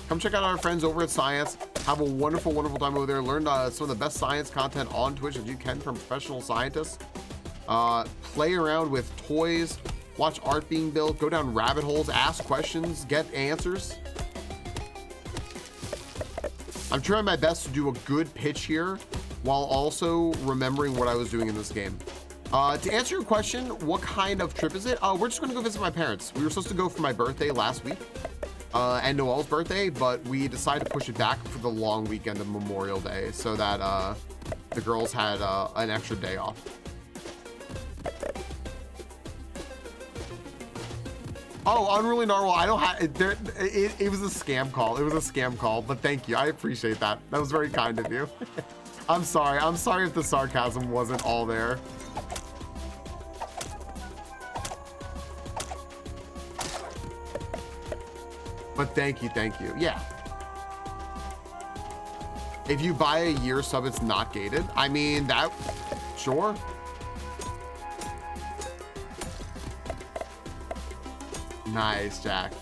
Come check out our friends over at Science. Have a wonderful, wonderful time over there. Learn some of the best science content on Twitch that you can from professional scientists. Play around with toys. Watch art being built. Go down rabbit holes. Ask questions. Get answers. I'm trying my best to do a good pitch here while also remembering what I was doing in this game. To answer your question, what kind of trip is it? We're just gonna go visit my parents. We were supposed to go for my birthday last week, and Noel's birthday, but we decided to push it back for the long weekend of Memorial Day so that the girls had an extra day off. Oh, Unruly Narwhal, I don't have it was a scam call. It was a scam call, but thank you. I appreciate that. That was very kind of you. I'm sorry if the sarcasm wasn't all there. But thank you. Yeah. If you buy a year sub, it's not gated. I mean, that, sure. Nice, Jack.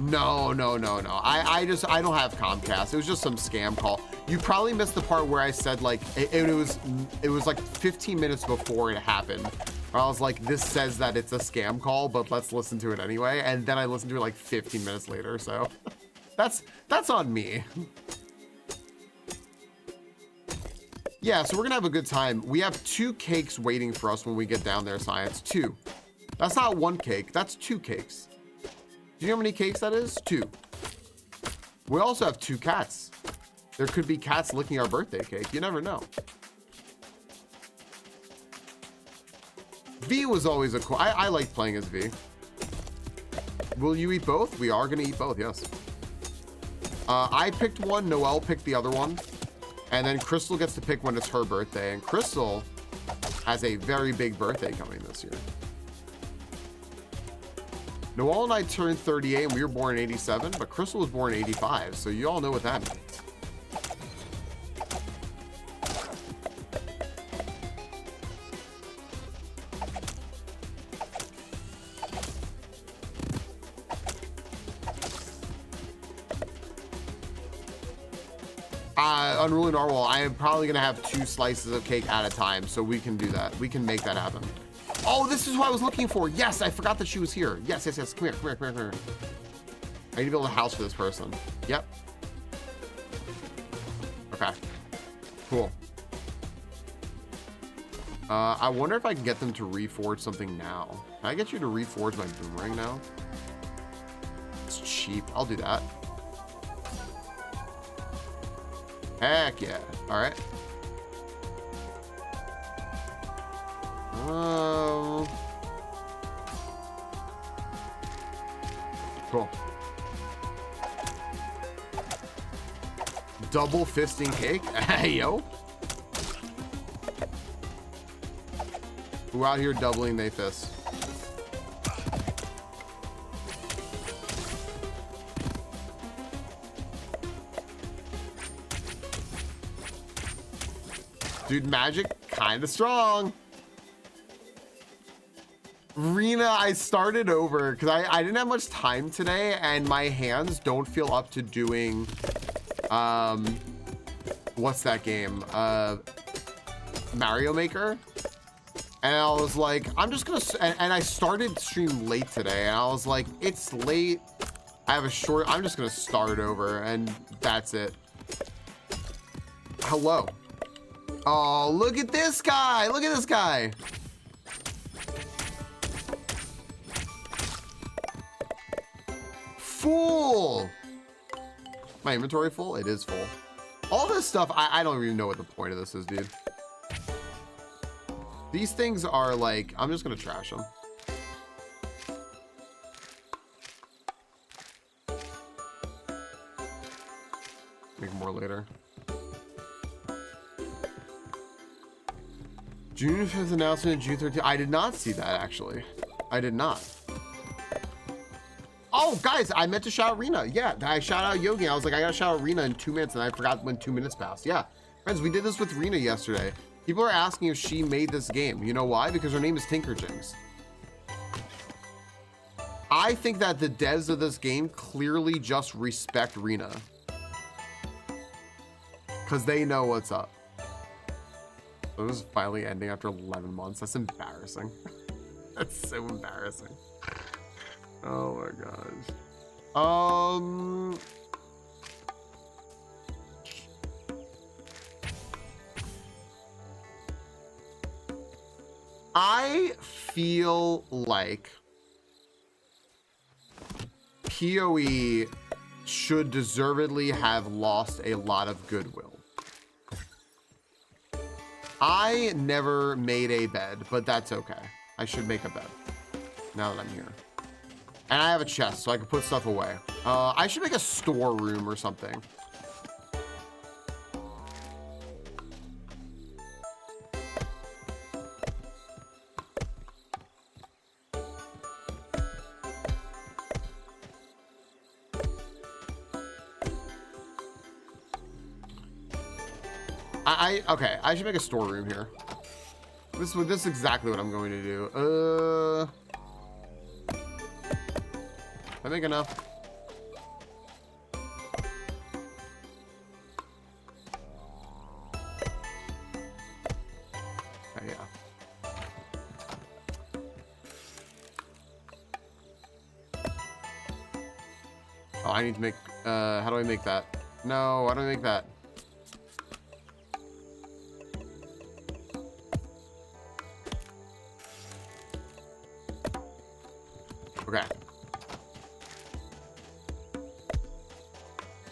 No. I don't have Comcast. It was just some scam call. You probably missed the part where I said like, it was like 15 minutes before it happened. I was like, this says that it's a scam call, but let's listen to it anyway. And then I listened to it like 15 minutes later. So that's on me. Yeah, so we're gonna have a good time. We have 2 cakes waiting for us when we get down there, Science. 2. That's not 1 cake, that's 2 cakes. Do you know how many cakes that is? 2. We also have 2 cats. There could be cats licking our birthday cake. You never know. V was always a cool... I like playing as V. Will you eat both? We are going to eat both, yes. I picked one. Noelle picked the other one. And then Crystal gets to pick when it's her birthday. And Crystal has a very big birthday coming this year. Noelle and I turned 38 and we were born in 87. But Crystal was born in 85. So you all know what that means. Unruly Narwhal, I am probably gonna have 2 slices of cake at a time, so we can do that. We can make that happen. Oh, this is what I was looking for. Yes, I forgot that she was here. Yes. Come here. I need to build a house for this person. Yep. Okay. Cool. I wonder if I can get them to reforge something now. Can I get you to reforge my boomerang now? It's cheap. I'll do that. Heck yeah. All right. Cool. Double fisting cake. Hey, yo. Who out here doubling they fist? Dude, magic kind of strong. Rena, I started over because I didn't have much time today and my hands don't feel up to doing what's that game? Mario Maker. And I was like, I'm just gonna, and I started stream late today and I was like, it's late. I have a short, I'm just gonna start over and that's it. Hello. Oh, look at this guy. Look at this guy. Full. My inventory full? It is full. All this stuff, I don't even know what the point of this is, dude. These things are like, I'm just going to trash them. Make more later. June 5th announcement, June 13th. I did not see that, actually. I did not. Oh, guys, I meant to shout out Rena. Yeah, I shout out Yogi. I was like, I gotta shout out Rena in 2 minutes, and I forgot when 2 minutes passed. Yeah, friends, we did this with Rena yesterday. People are asking if she made this game. You know why? Because her name is Tinkerlands. I think that the devs of this game clearly just respect Rena. Because they know what's up. So this is finally ending after 11 months. That's embarrassing. That's so embarrassing. Oh my gosh. I feel like PoE should deservedly have lost a lot of goodwill. I never made a bed, but that's okay. I should make a bed now that I'm here. And I have a chest, so I can put stuff away. I should make a storeroom or something. Okay, I should make a storeroom here. This is exactly what I'm going to do. I make enough. Oh, yeah. Oh, I need to make, how do I make that? No, how do I make that? Okay.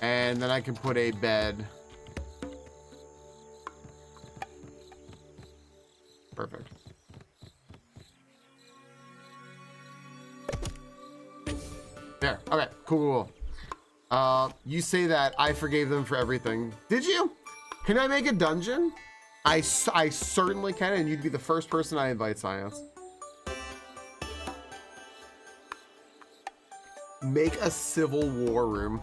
And then I can put a bed. Perfect. There. Okay. Cool. You say that I forgave them for everything. Did you? Can I make a dungeon? I certainly can, and you'd be the first person I invite, Science. Make a civil war room.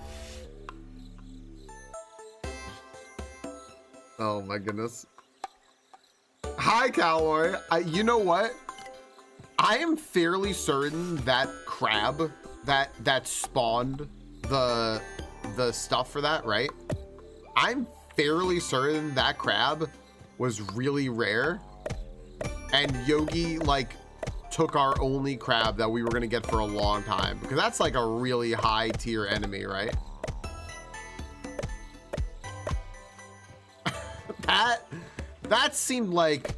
Oh my goodness. Hi, Cowboy. You know what? I am fairly certain that crab that spawned the stuff for that, right? I'm fairly certain that crab was really rare, and Yogi like took our only crab that we were gonna get for a long time, because that's like a really high tier enemy, right? That seemed like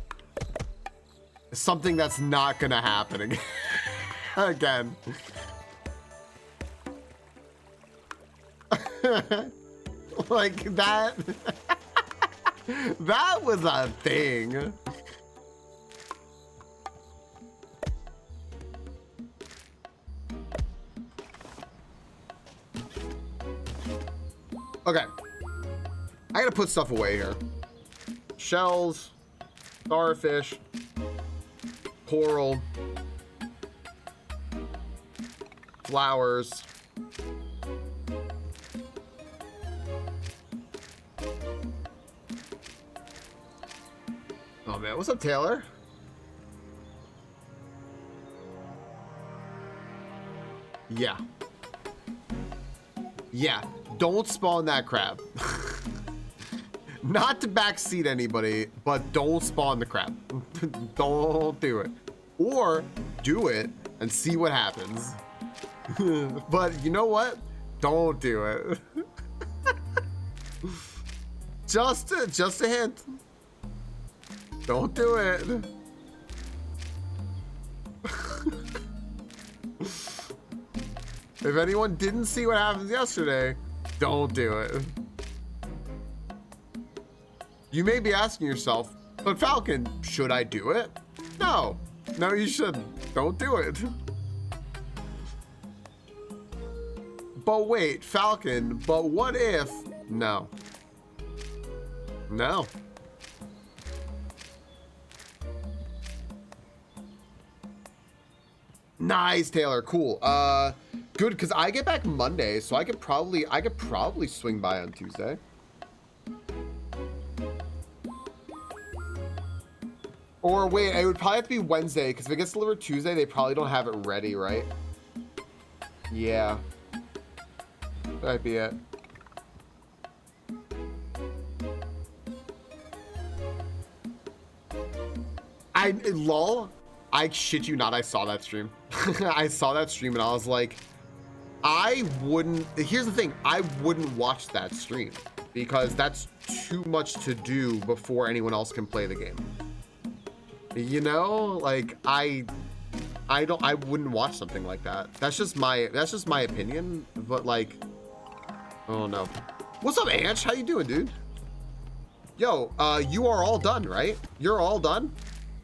something that's not gonna happen again. Like that that was a thing. Okay, I gotta put stuff away here. Shells, starfish, coral, flowers. Oh man, what's up, Taylor? Yeah. Yeah, don't spawn that crab. Not to backseat anybody, but don't spawn the crab. Don't do it. Or do it and see what happens. But you know what? Don't do it. Just a hint. Don't do it. If anyone didn't see what happened yesterday, don't do it. You may be asking yourself, but Falcon, should I do it? No, you shouldn't. Don't do it. But wait, Falcon, but what if? No. Nice, Taylor. Cool. Good, because I get back Monday, so I could probably swing by on Tuesday. Or wait, it would probably have to be Wednesday, because if it gets delivered Tuesday, they probably don't have it ready, right? Yeah. That might be it. Lol, I shit you not, I saw that stream. I saw that stream and I was like, here's the thing, I wouldn't watch that stream because that's too much to do before anyone else can play the game. You know, like I wouldn't watch something like that. That's just my opinion, but like, oh no. What's up, Anch? How you doing, dude? Yo, you are all done, right? You're all done?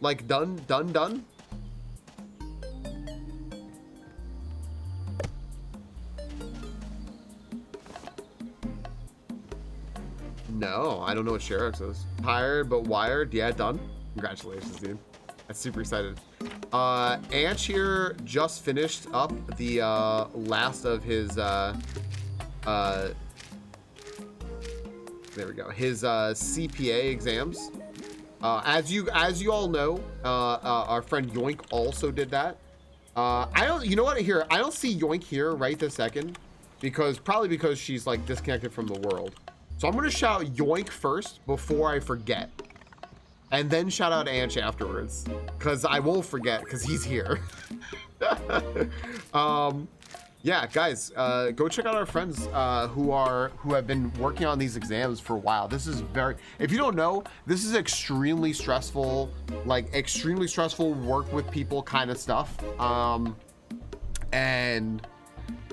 Like done? No, I don't know what Sherex is. Tired but wired. Yeah, done. Congratulations, dude. I'm super excited. Anch here just finished up the last of his there we go. His CPA exams. As you all know, our friend Yoink also did that. You know what? Here, I don't see Yoink here right this second, probably because she's like disconnected from the world. So I'm gonna shout Yoink first before I forget, and then shout out Anch afterwards, because I won't forget because he's here. Yeah, guys, go check out our friends who have been working on these exams for a while. This is if you don't know, this is extremely stressful, work with people kind of stuff.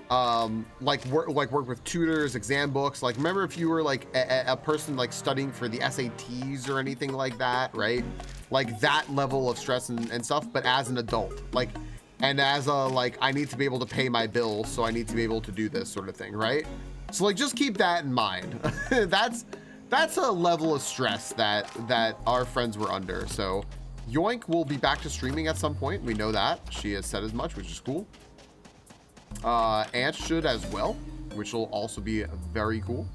Work with tutors, exam books. Like, remember if you were like a person like studying for the SATs or anything like that, right? Like that level of stress and stuff, but as an adult, and as I need to be able to pay my bills, so I need to be able to do this sort of thing, right? So like, just keep that in mind. That's a level of stress that our friends were under. So Yoink will be back to streaming at some point. We know that. She has said as much, which is cool. Ant should as well, which will also be very cool.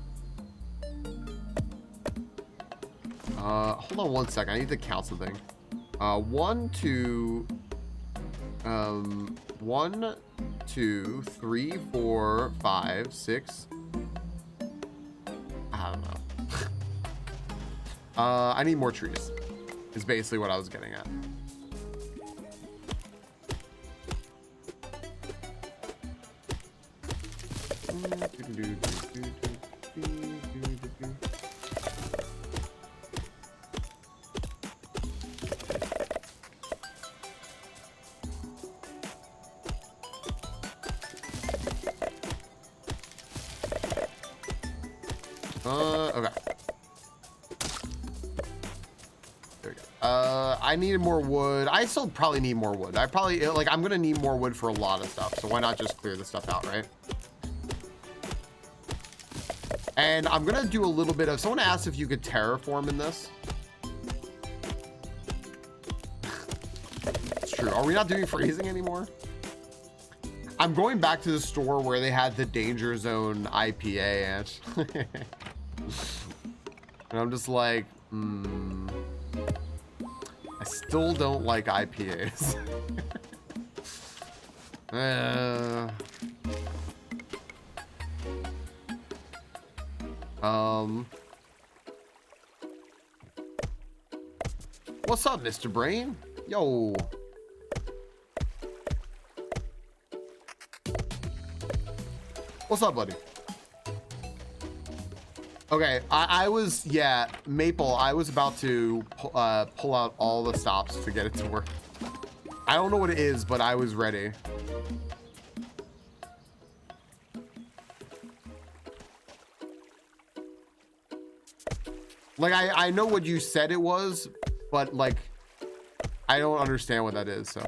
Hold on one second. I need to count something. 1, 2, 3, 4, 5, 6. I don't know. I need more trees, is basically what I was getting at. Okay. There we go. I needed more wood. I still probably need more wood. I'm gonna need more wood for a lot of stuff, so why not just clear this stuff out, right? And I'm gonna do a little bit of, someone asked if you could terraform in this. It's true. Are we not doing freezing anymore? I'm going back to the store where they had the danger zone IPA and I'm just like, I still don't like IPAs. What's up, Mr. Brain? Yo. What's up, buddy? Okay, I was, yeah, Maple, I was about to pull out all the stops to get it to work. I don't know what it is, but I was ready. Like, I know what you said it was, but like, I don't understand what that is, so.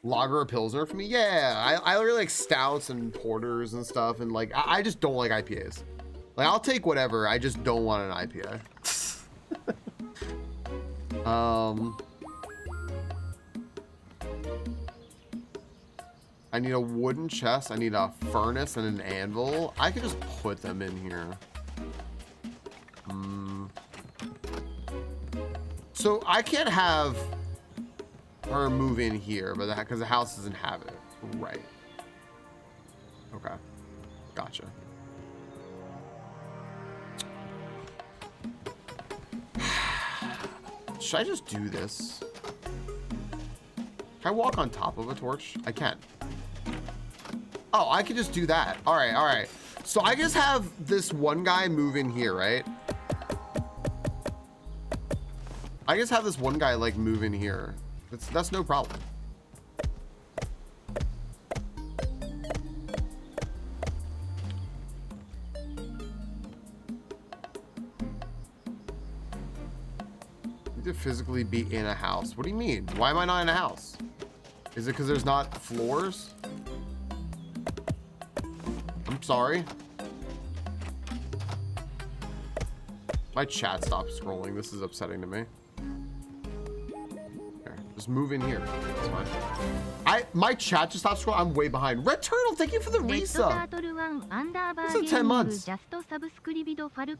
Lager or Pilsner for me? Yeah, I really like stouts and porters and stuff, and like, I just don't like IPAs. Like, I'll take whatever, I just don't want an IPA. I need a wooden chest, I need a furnace and an anvil. I could just put them in here. So I can't have her move in here, but because the house doesn't have it. Right. Okay. Gotcha. Should I just do this? Can I walk on top of a torch? I can. Oh, I could just do that. All right, all right. So I just have this one guy move in here, right? I just have this one guy like move in here. That's no problem. You need to physically be in a house. What do you mean? Why am I not in a house? Is it because there's not floors? I'm sorry. My chat stopped scrolling. This is upsetting to me. Just move in here. That's fine. My chat just stopped scrolling. I'm way behind. Red Turtle, thank you for the resub. This is 10 months. I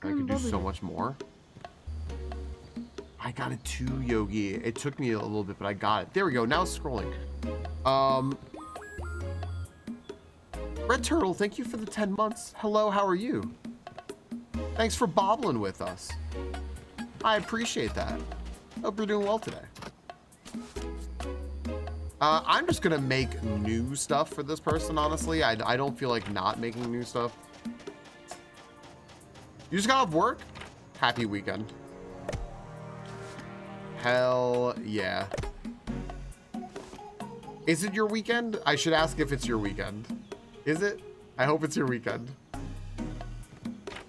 could do so much more. I got it too, Yogi. It took me a little bit, but I got it. There we go. Now it's scrolling. Red Turtle, thank you for the 10 months. Hello, how are you? Thanks for bobbling with us. I appreciate that. Hope you're doing well today. I'm just gonna make new stuff for this person, honestly. I don't feel like not making new stuff. You just got off work? Happy weekend. Hell yeah. Is it your weekend? I should ask if it's your weekend. Is it? I hope it's your weekend.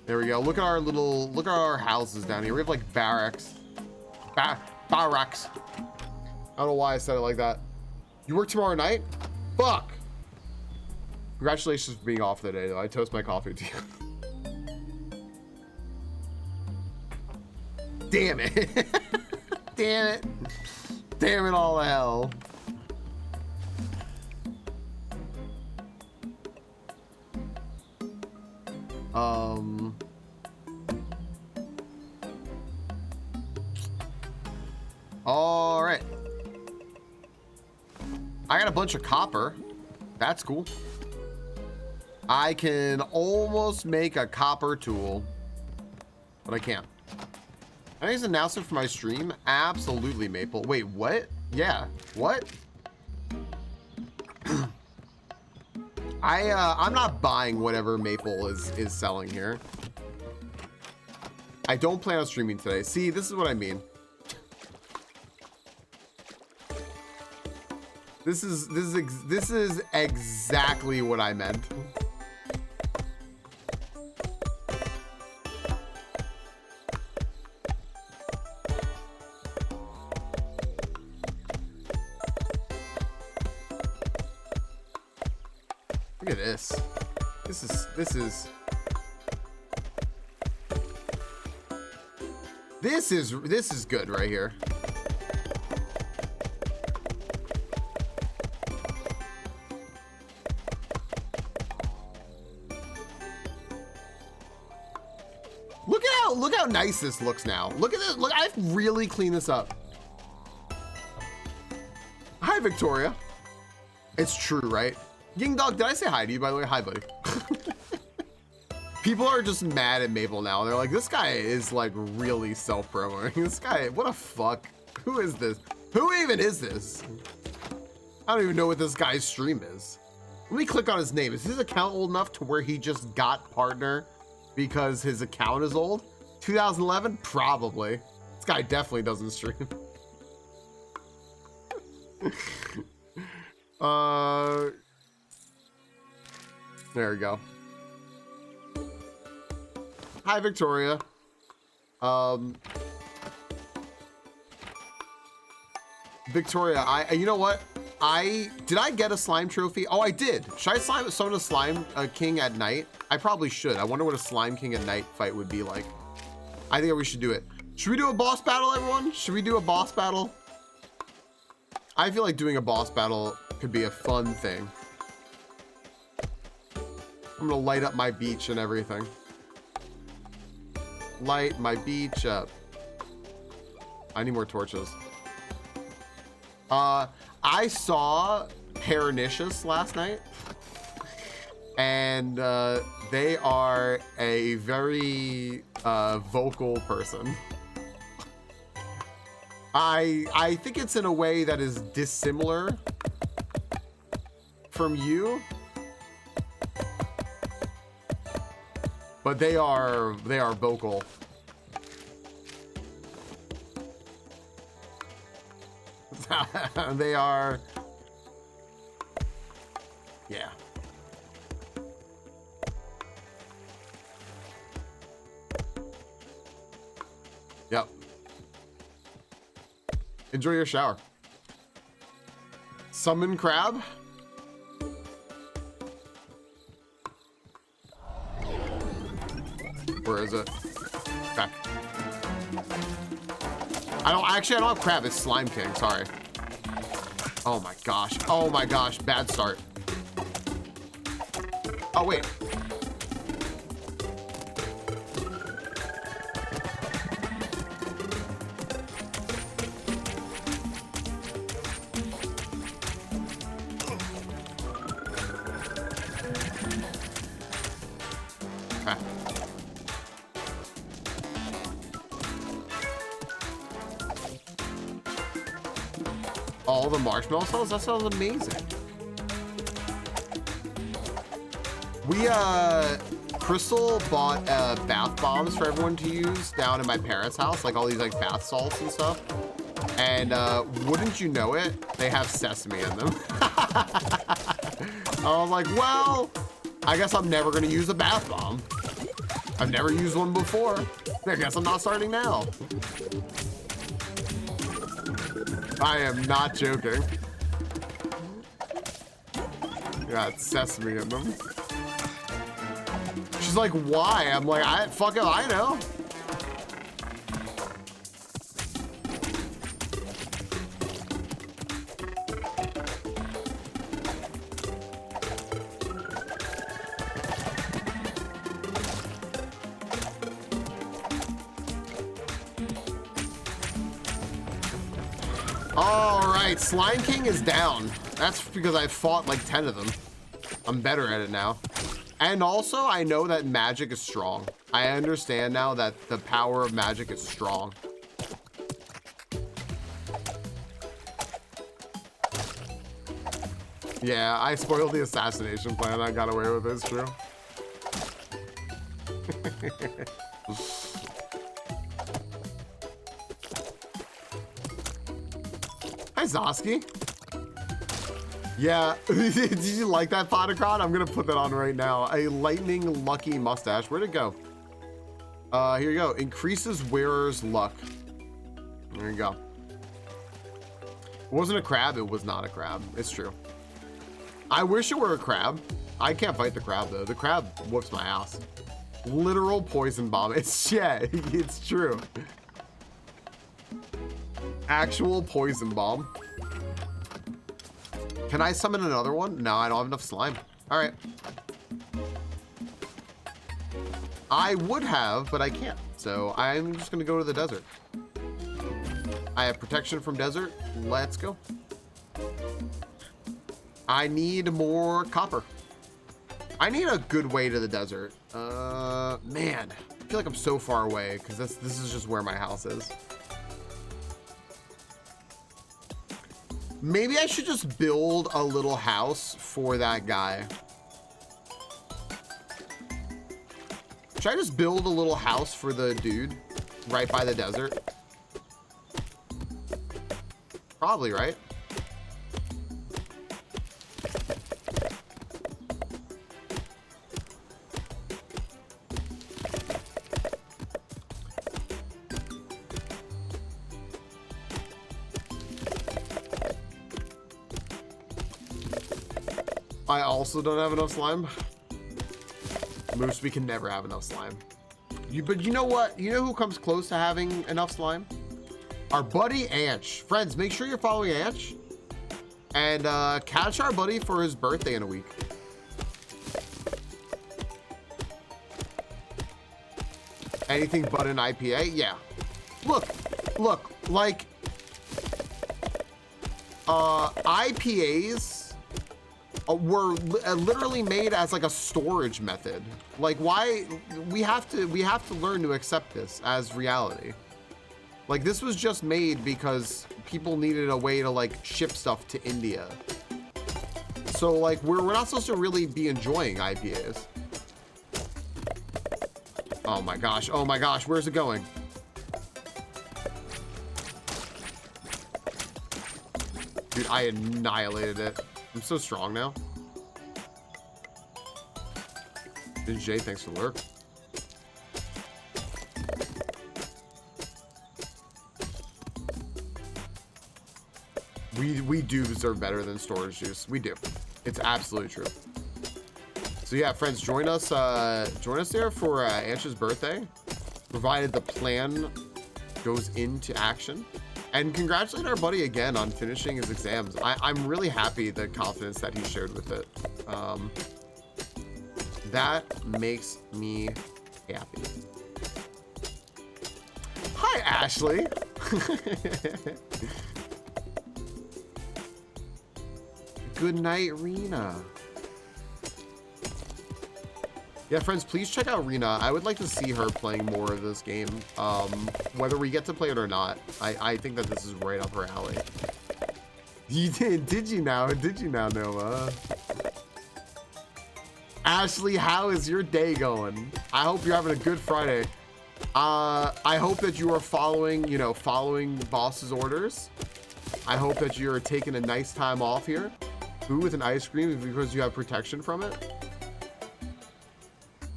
There we go. Look at our houses down here. We have like barracks. Barracks. I don't know why I said it like that. You work tomorrow night? Fuck. Congratulations for being off the day, though. I toast my coffee to you. Damn it. Damn it. Damn it all to hell. All right. I got a bunch of copper. That's cool. I can almost make a copper tool, but I can't. I need an announcement for my stream. Absolutely, Maple. Wait, what? Yeah, what? I'm not buying whatever Maple is selling here. I don't plan on streaming today. See, this is what I mean. This is exactly what I meant. Look at this. This is good right here. Look how nice this looks now. Look at this. Look, I've really cleaned this up. Hi, Victoria. It's true, right? Ying Dog, did I say hi to you, by the way? Hi, buddy. People are just mad at Maple now. They're like, this guy is like really self-promoting. This guy, what a fuck. Who is this? Who even is this? I don't even know what this guy's stream is. Let me click on his name. Is his account old enough to where he just got partner because his account is old? 2011? Probably. This guy definitely doesn't stream. There we go. Hi, Victoria. Victoria, you know what? Did I get a slime trophy? Oh, I did. Should I summon a slime king at night? I probably should. I wonder what a slime king at night fight would be like. I think we should do it. Should we do a boss battle, everyone? Should we do a boss battle? I feel like doing a boss battle could be a fun thing. I'm gonna light up my beach and everything. Light my beach up. I need more torches. I saw Pernicious last night, and they are a very vocal person. I think it's in a way that is dissimilar from you, but they are vocal. They are, yeah. Yep. Enjoy your shower. Summon crab. Where is it? Back. I don't have crab. It's Slime King. Sorry. Oh my gosh. Oh my gosh. Bad start. Oh, wait. Okay. All the marshmallow cells? That sounds amazing. We, Crystal bought bath bombs for everyone to use down in my parents' house, like all these like bath salts and stuff. And wouldn't you know it, they have sesame in them. I was like, well, I guess I'm never gonna use a bath bomb. I've never used one before. I guess I'm not starting now. I am not joking. Got sesame in them. She's like, why? I'm like, fuck it, I know. All right, Slime King is down. That's because I fought like 10 of them. I'm better at it now. And also, I know that magic is strong. I understand now that the power of magic is strong. Yeah, I spoiled the assassination plan. I got away with it, it's true. Hi, Zosky. Yeah, did you like that Potacron? I'm gonna put that on right now. A lightning lucky mustache. Where'd it go? Here you go. Increases wearer's luck. There you go. It wasn't a crab. It was not a crab. It's true. I wish it were a crab. I can't fight the crab though. The crab whoops my ass. Literal poison bomb. It's, yeah, it's true. Actual poison bomb. Can I summon another one? No, I don't have enough slime. All right. I would have, but I can't. So I'm just gonna go to the desert. I have protection from desert. Let's go. I need more copper. I need a good way to the desert. Man, I feel like I'm so far away because this is just where my house is. Maybe I should just build a little house for that guy. Should I just build a little house for the dude right by the desert? Probably, right? I also don't have enough slime. Moose, we can never have enough slime. But you know what? You know who comes close to having enough slime? Our buddy Anch. Friends, make sure you're following Anch. And catch our buddy for his birthday in a week. Anything but an IPA? Yeah. Look, like IPAs were literally made as like a storage method. Like, why we have to learn to accept this as reality. Like, this was just made because people needed a way to like ship stuff to India. So like we're not supposed to really be enjoying IPAs. Oh my gosh, where's it going? Dude, I annihilated it. I'm so strong now. Jay, thanks for the lurk. We do deserve better than storage juice. We do. It's absolutely true. So yeah, friends, join us there for Ansh's birthday, provided the plan goes into action. And congratulate our buddy again on finishing his exams. I'm really happy the confidence that he showed with it. That makes me happy. Hi, Ashley. Good night, Rena. Yeah, friends, please check out Rena. I would like to see her playing more of this game. Whether we get to play it or not, I think that this is right up her alley. You did you now? Did you now, Noah? Ashley, how is your day going? I hope you're having a good Friday. I hope that you are following, you know, following the boss's orders. I hope that you're taking a nice time off here. Ooh, with an ice cream because you have protection from it.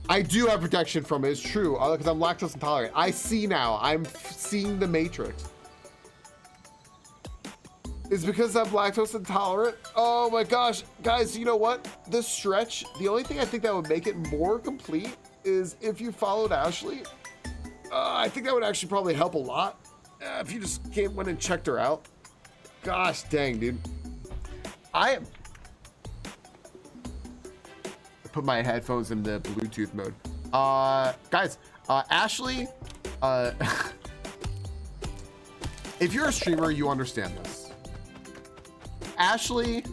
I do have protection from it, it's true, because I'm lactose intolerant. I see now, I'm seeing the matrix. It's because I'm lactose intolerant. Oh my gosh, guys, you know what? This stretch, the only thing I think that would make it more complete is if you followed Ashley. I think that would actually probably help a lot. If you just went and checked her out. Gosh dang, dude. I put my headphones in the Bluetooth mode. Guys, Ashley, if you're a streamer, you understand this. Ashley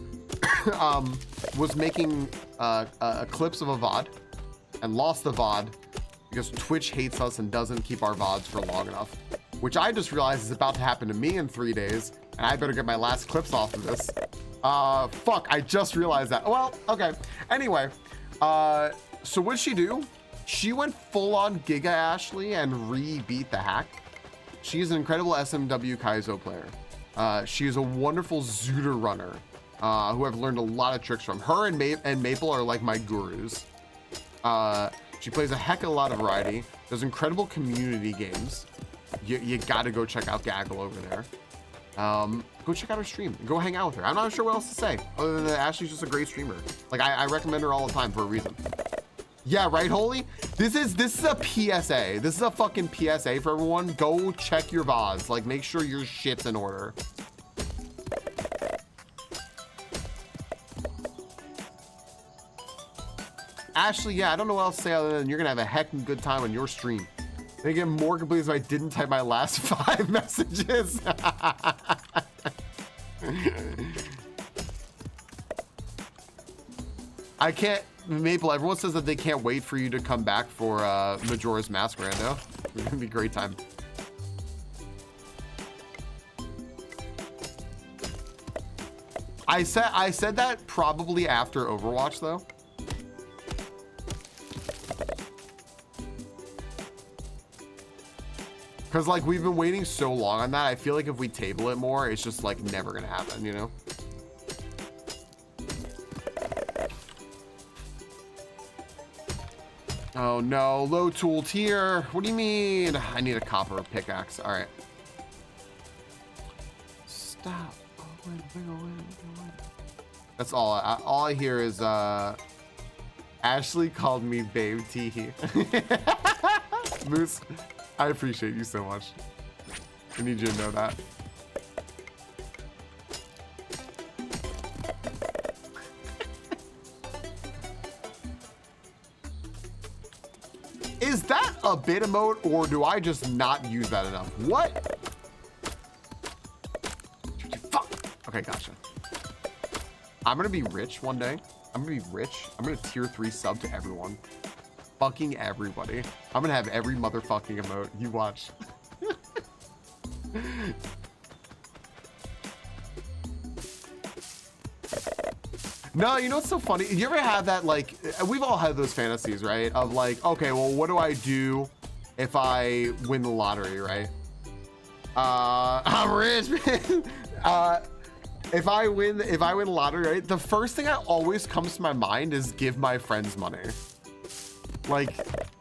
was making clips of a VOD and lost the VOD because Twitch hates us and doesn't keep our VODs for long enough, which I just realized is about to happen to me in 3 days, and I better get my last clips off of this. Fuck, I just realized that. Well, okay. Anyway, so what'd she do? She went full on Giga Ashley and re-beat the hack. She is an incredible SMW Kaizo player. She is a wonderful Zooter runner, who I've learned a lot of tricks from. Her and Maple are like my gurus. She plays a heck of a lot of variety. Does incredible community games. You gotta go check out Gaggle over there. Go check out her stream. Go hang out with her. I'm not sure what else to say other than that Ashley's just a great streamer. Like I recommend her all the time for a reason. Yeah, right, Holy? This is a PSA. This is a fucking PSA for everyone. Go check your VODs. Like, make sure your shit's in order. Ashley, yeah, I don't know what else to say other than you're gonna have a heckin' good time on your stream. They get more complete if I didn't type my last 5 messages. I can't, Maple, everyone says that they can't wait for you to come back for Majora's Mask, Rando. It's gonna be a great time. I said that probably after Overwatch though. Because like we've been waiting so long on that, I feel like if we table it more, it's just like never gonna happen, you know? Oh no, low tool tier. What do you mean? I need a copper pickaxe. All right. Stop. Oh, wait. That's all. All I hear is Ashley called me Babe T. Moose, I appreciate you so much. I need you to know that. Is that a beta mode or do I just not use that enough? What? Fuck. Okay, gotcha. I'm gonna be rich one day. I'm gonna be rich. I'm gonna tier 3 sub to everyone. Fucking everybody. I'm gonna have every motherfucking emote. You watch. No, you know what's so funny? You ever have that, like, we've all had those fantasies, right? Of like, okay, well, what do I do if I win the lottery, right? I'm rich, man. If I win the lottery, right? The first thing that always comes to my mind is give my friends money. Like,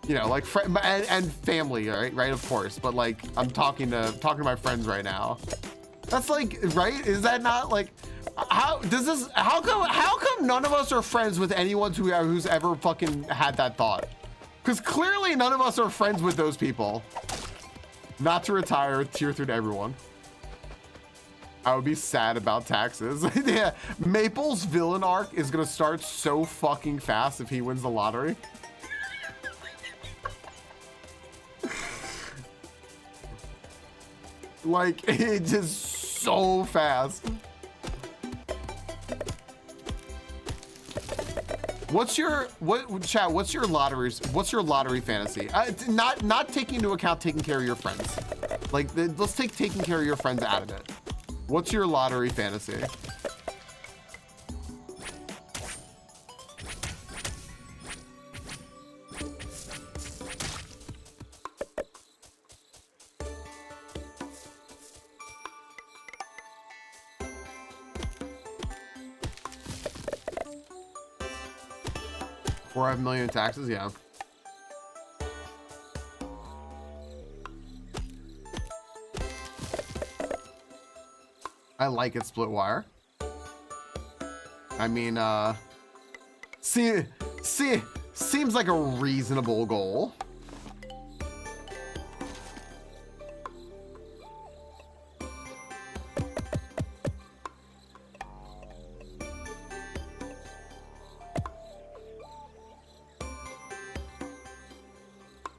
you know, like and family, right? Of course, but like I'm talking to my friends right now. That's like, right? Is that not like, how come none of us are friends with anyone who's ever fucking had that thought? Because clearly none of us are friends with those people. Not to retire, tier 3 to everyone. I would be sad about taxes. Yeah, Maple's villain arc is gonna start so fucking fast if he wins the lottery. Like, it's just so fast. What's your chat? What's your lottery fantasy? Not taking into account taking care of your friends. Like, let's take taking care of your friends out of it. What's your lottery fantasy? $4.5 million in taxes, yeah. I like it, split wire. I mean, seems like a reasonable goal.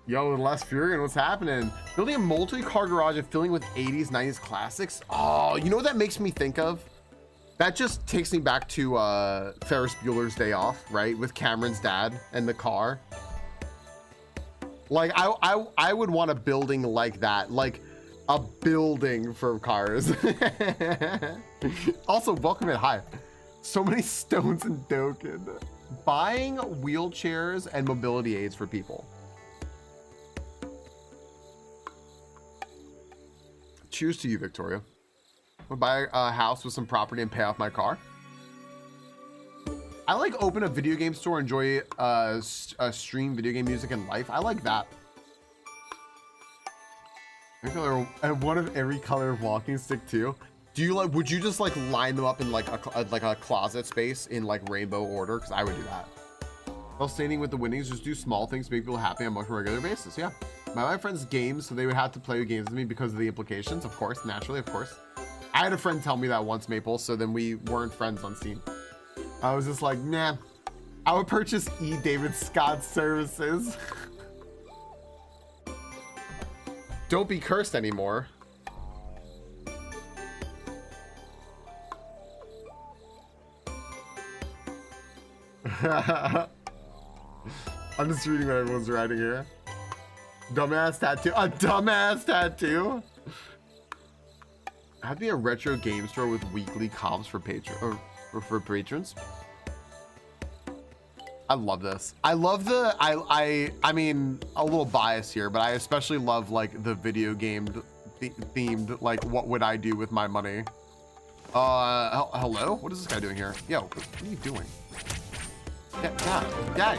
Yo, Les Furion, what's happening? Building a multi-car garage and filling with 80s, 90s classics. Oh, you know what that makes me think of? That just takes me back to Ferris Bueller's Day Off, right? With Cameron's dad and the car. Like, I would want a building like that, like a building for cars. Also, welcome in. Hi. So many stones and token. Buying wheelchairs and mobility aids for people. Cheers to you, Victoria. I'll buy a house with some property and pay off my car. I like open a video game store, enjoy stream video game music and life. I like that. And one of every color of walking stick too. Do you like? Would you just like line them up in like a closet space in like rainbow order? Because I would do that. While standing with the winnings, just do small things to make people happy on a much more regular basis. Yeah. My friends games, so they would have to play games with me because of the implications, of course, naturally, of course. I had a friend tell me that once, Maple, so then we weren't friends on Steam. I was just like, nah, I would purchase E. David Scott services. Don't be cursed anymore. I'm just reading what everyone's writing here. Dumbass tattoo. A dumbass tattoo. Have to be a retro game store with weekly comps for patron or for patrons. I love this. I love the I mean, a little bias here, but I especially love like the video game themed, like what would I do with my money? Hello? What is this guy doing here? Yo, what are you doing? Yeah.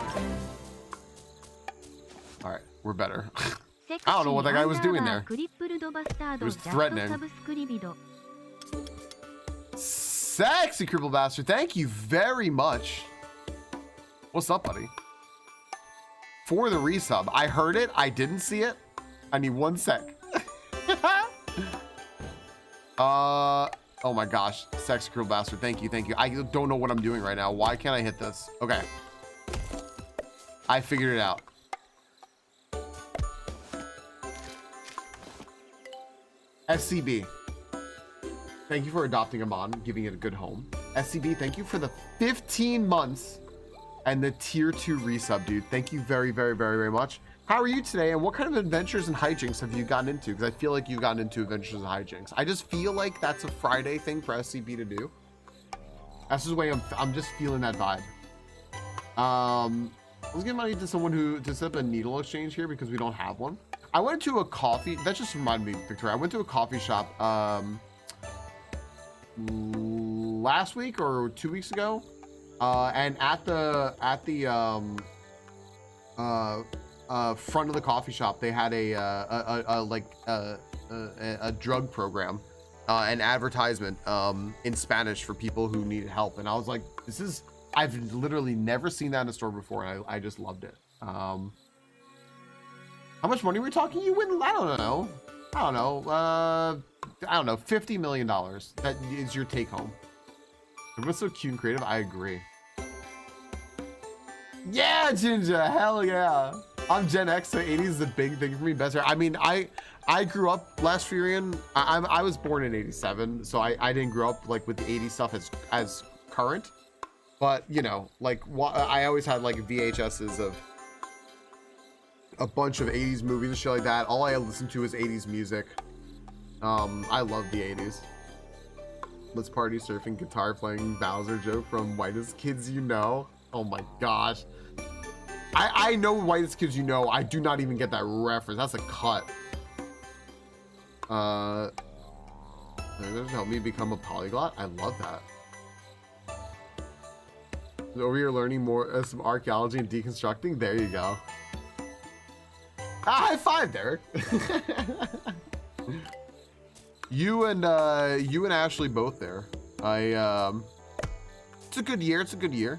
All right, we're better. I don't know what that guy was doing there. He was threatening. Sexy cripple bastard. Thank you very much. What's up, buddy? For the resub. I heard it. I didn't see it. I need 1 sec. Oh my gosh. Sexy cripple bastard. Thank you. Thank you. I don't know what I'm doing right now. Why can't I hit this? Okay. I figured it out. SCB, thank you for adopting a mod, giving it a good home. SCB, thank you for the 15 months and the tier 2 resub, dude. Thank you very, very, very, very much. How are you today? And what kind of adventures and hijinks have you gotten into? Because I feel like you've gotten into adventures and hijinks. I just feel like that's a Friday thing for SCB to do. That's just the way I'm just feeling that vibe. Let's give money to someone to set up a needle exchange here because we don't have one. I went to a coffee, that just reminded me, Victoria. I went to a coffee shop last week or 2 weeks ago, and at the front of the coffee shop, they had a drug program, an advertisement in Spanish for people who needed help, and I was like, I've literally never seen that in a store before, and I just loved it. How much money are we talking? You win? I don't know. I don't know, $50 million. That is your take home. Everyone's so cute and creative. I agree. Yeah, Ginger, hell yeah. I'm Gen X, so 80s is a big thing for me. Best. I mean, I grew up last Furion. I was born in 87, so I didn't grow up like with the 80s stuff as current. But you know, like I always had like VHSs of a bunch of 80s movies and shit like that. All I listened to was 80s music. I love the 80s. Let's party surfing, guitar playing, Bowser joke from Whitest Kids You Know. Oh my gosh. I know Whitest Kids You Know. I do not even get that reference. That's a cut. Help me become a polyglot. I love that. Over here learning more some archaeology and deconstructing. There you go. High five, Derek. you and Ashley both there. It's a good year. It's a good year.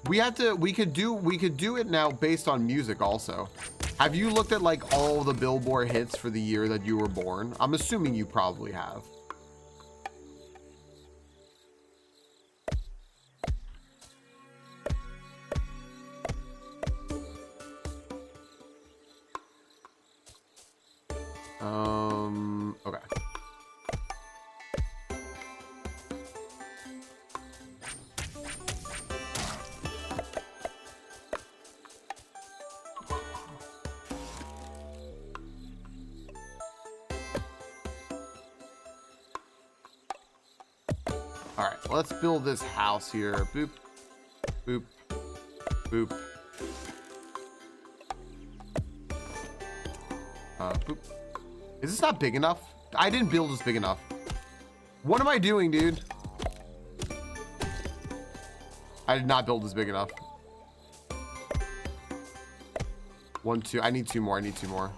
We could do it now based on music also. Have you looked at like all the Billboard hits for the year that you were born? I'm assuming you probably have. Okay. All right, let's build this house here. Boop, boop, boop. Boop. Is this not big enough? I didn't build this big enough. What am I doing, dude? I did not build this big enough. 1, 2. I need 2 more. I need 2 more.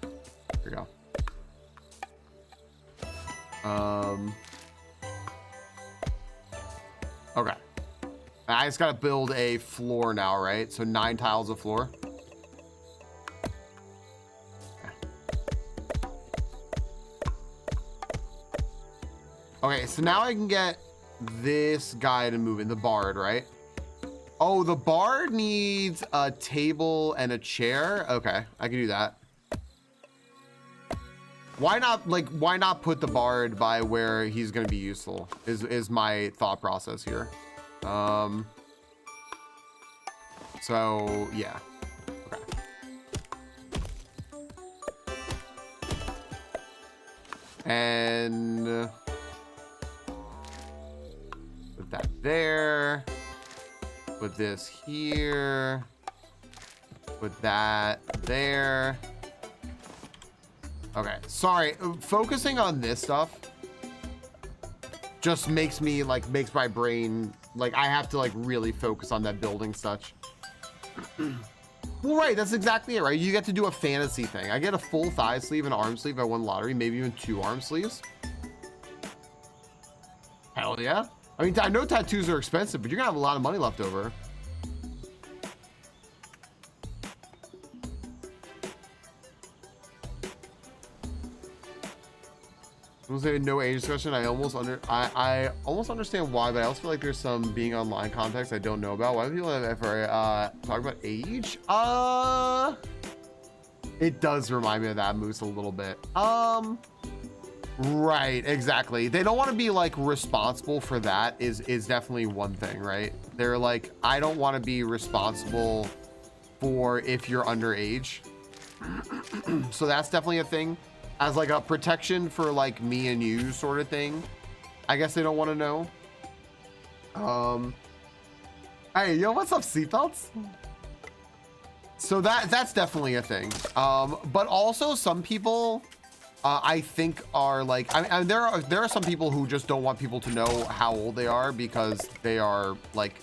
Here we go. Okay. I just gotta build a floor now, right? So 9 tiles of floor. Okay, so now I can get this guy to move in, the bard, right? Oh, the bard needs a table and a chair. Okay, I can do that. Why not put the bard by where he's gonna be useful is my thought process here. So yeah. Okay. And put that there. Put this here. Put that there. Okay, sorry. Focusing on this stuff just makes my brain I have to really focus on that building such. Well, right, that's exactly it, right? You get to do a fantasy thing. I get a full thigh sleeve and arm sleeve. I won lottery, maybe even 2 arm sleeves. Hell yeah. I mean, I know tattoos are expensive, but you're gonna have a lot of money left over. I'm saying no age discussion. I almost understand why, but I also feel like there's some being online context I don't know about. Why do people ever talk about age? It does remind me of that Moose a little bit. Right, exactly. They don't want to be responsible for that is definitely one thing, right? They're like, I don't want to be responsible for if you're underage. So that's definitely a thing. As a protection for me and you sort of thing. I guess they don't want to know. Hey, yo, what's up, seatbelts? So that's definitely a thing. But also some people I think are I mean, there are some people who just don't want people to know how old they are because they are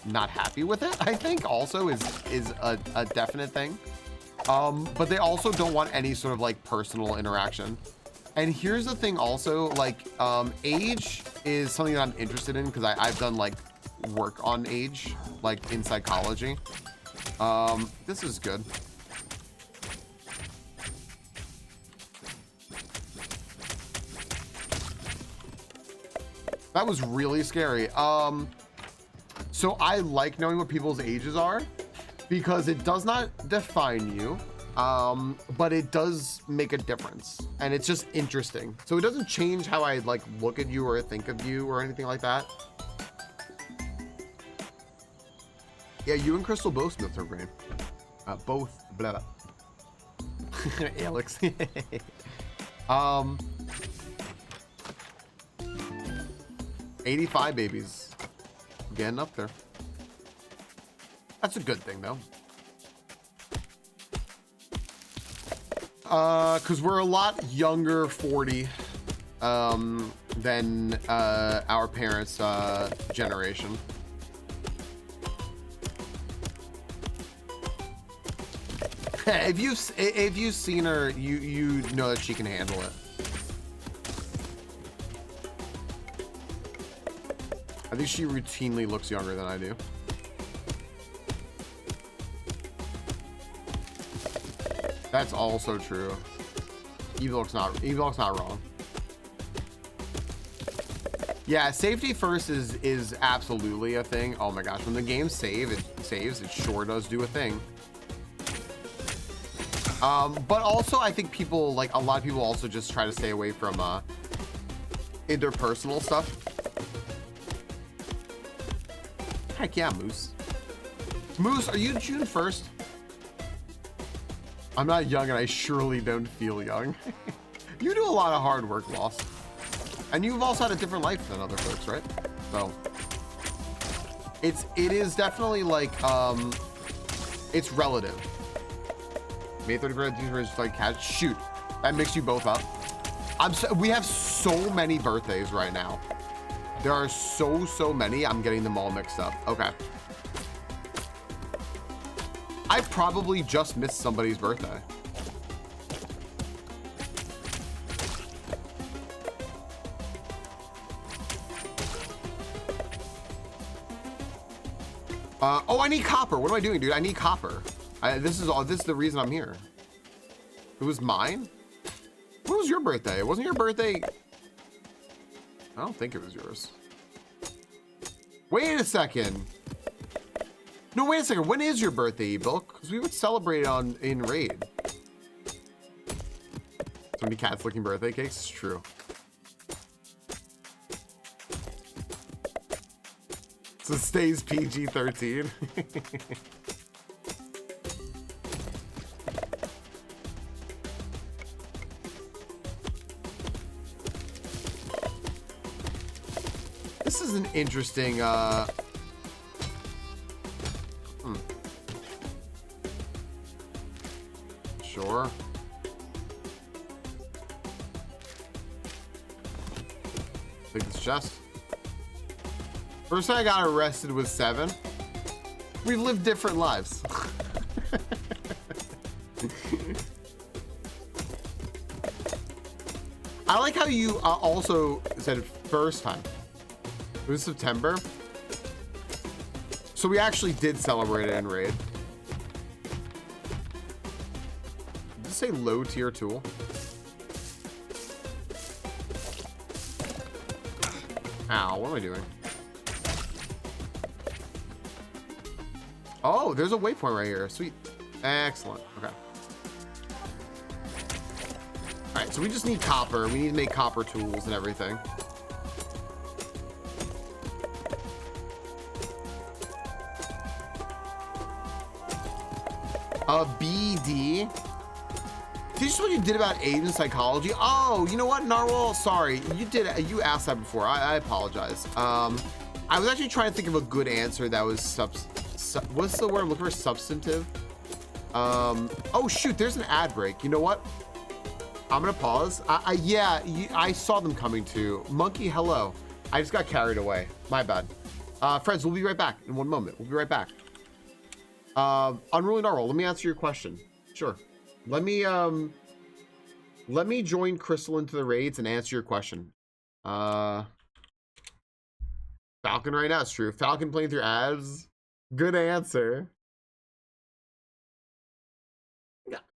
not happy with it. I think also is a definite thing. But they also don't want any sort of personal interaction. And here's the thing also, age is something that I'm interested in because I've done work on age, in psychology. This is good. That was really scary. So I like knowing what people's ages are because it does not define you, but it does make a difference, and it's just interesting. So it doesn't change how I like look at you or think of you or anything like that. Yeah, you and Crystal both smoked her brain. Both. Blah, blah. Alex. 85 babies. Getting up there. That's a good thing, though. Because we're a lot younger 40 than our parents' generation. If you've seen her, you know that she can handle it. I think she routinely looks younger than I do. That's also true. Evolok's not wrong. Yeah, safety first is absolutely a thing. Oh my gosh, when the game saves, it sure does do a thing. But also I think people, like a lot of people also just try to stay away from interpersonal stuff. Heck yeah, Moose. Moose, are you June 1st? I'm not young and I surely don't feel young. You do a lot of hard work, Loss. And you've also had a different life than other folks, right? So it is definitely like it's relative. May 31st is like catch. Shoot, that mixed you both up. We have so many birthdays right now. There are so many. I'm getting them all mixed up. Okay. I probably just missed somebody's birthday. Oh, I need copper. What am I doing, dude? I need copper. This is the reason I'm here. It was mine? When was your birthday? It wasn't your birthday. I don't think it was yours. Wait a second. No, wait a second. When is your birthday, Ebilk? Because we would celebrate in Raid. So many cats licking birthday cakes? It's true. So it stays PG-13. This is an interesting Sure. Take this chest. First time I got arrested was 7. We've lived different lives. I like how you also said first time. It was September. So we actually did celebrate it in Raid. Did it say low tier tool? Ow, what am I doing? Oh, there's a waypoint right here. Sweet. Excellent. Okay. All right, so we just need copper. We need to make copper tools and everything. BD. Did you see what you did about age and psychology? Oh, you know what, Narwhal? Sorry, you asked that before. I apologize. I was actually trying to think of a good answer that was what's the word I'm looking for? Substantive. Oh shoot, there's an ad break. You know what? I'm gonna pause. Yeah, I saw them coming too. Monkey, hello. I just got carried away. My bad. Friends, we'll be right back in one moment. We'll be right back. Unruly Narwhal, let me answer your question. Sure. Let me join Crystal into the raids and answer your question. Falcon right now, it's true. Falcon playing through ads. Good answer.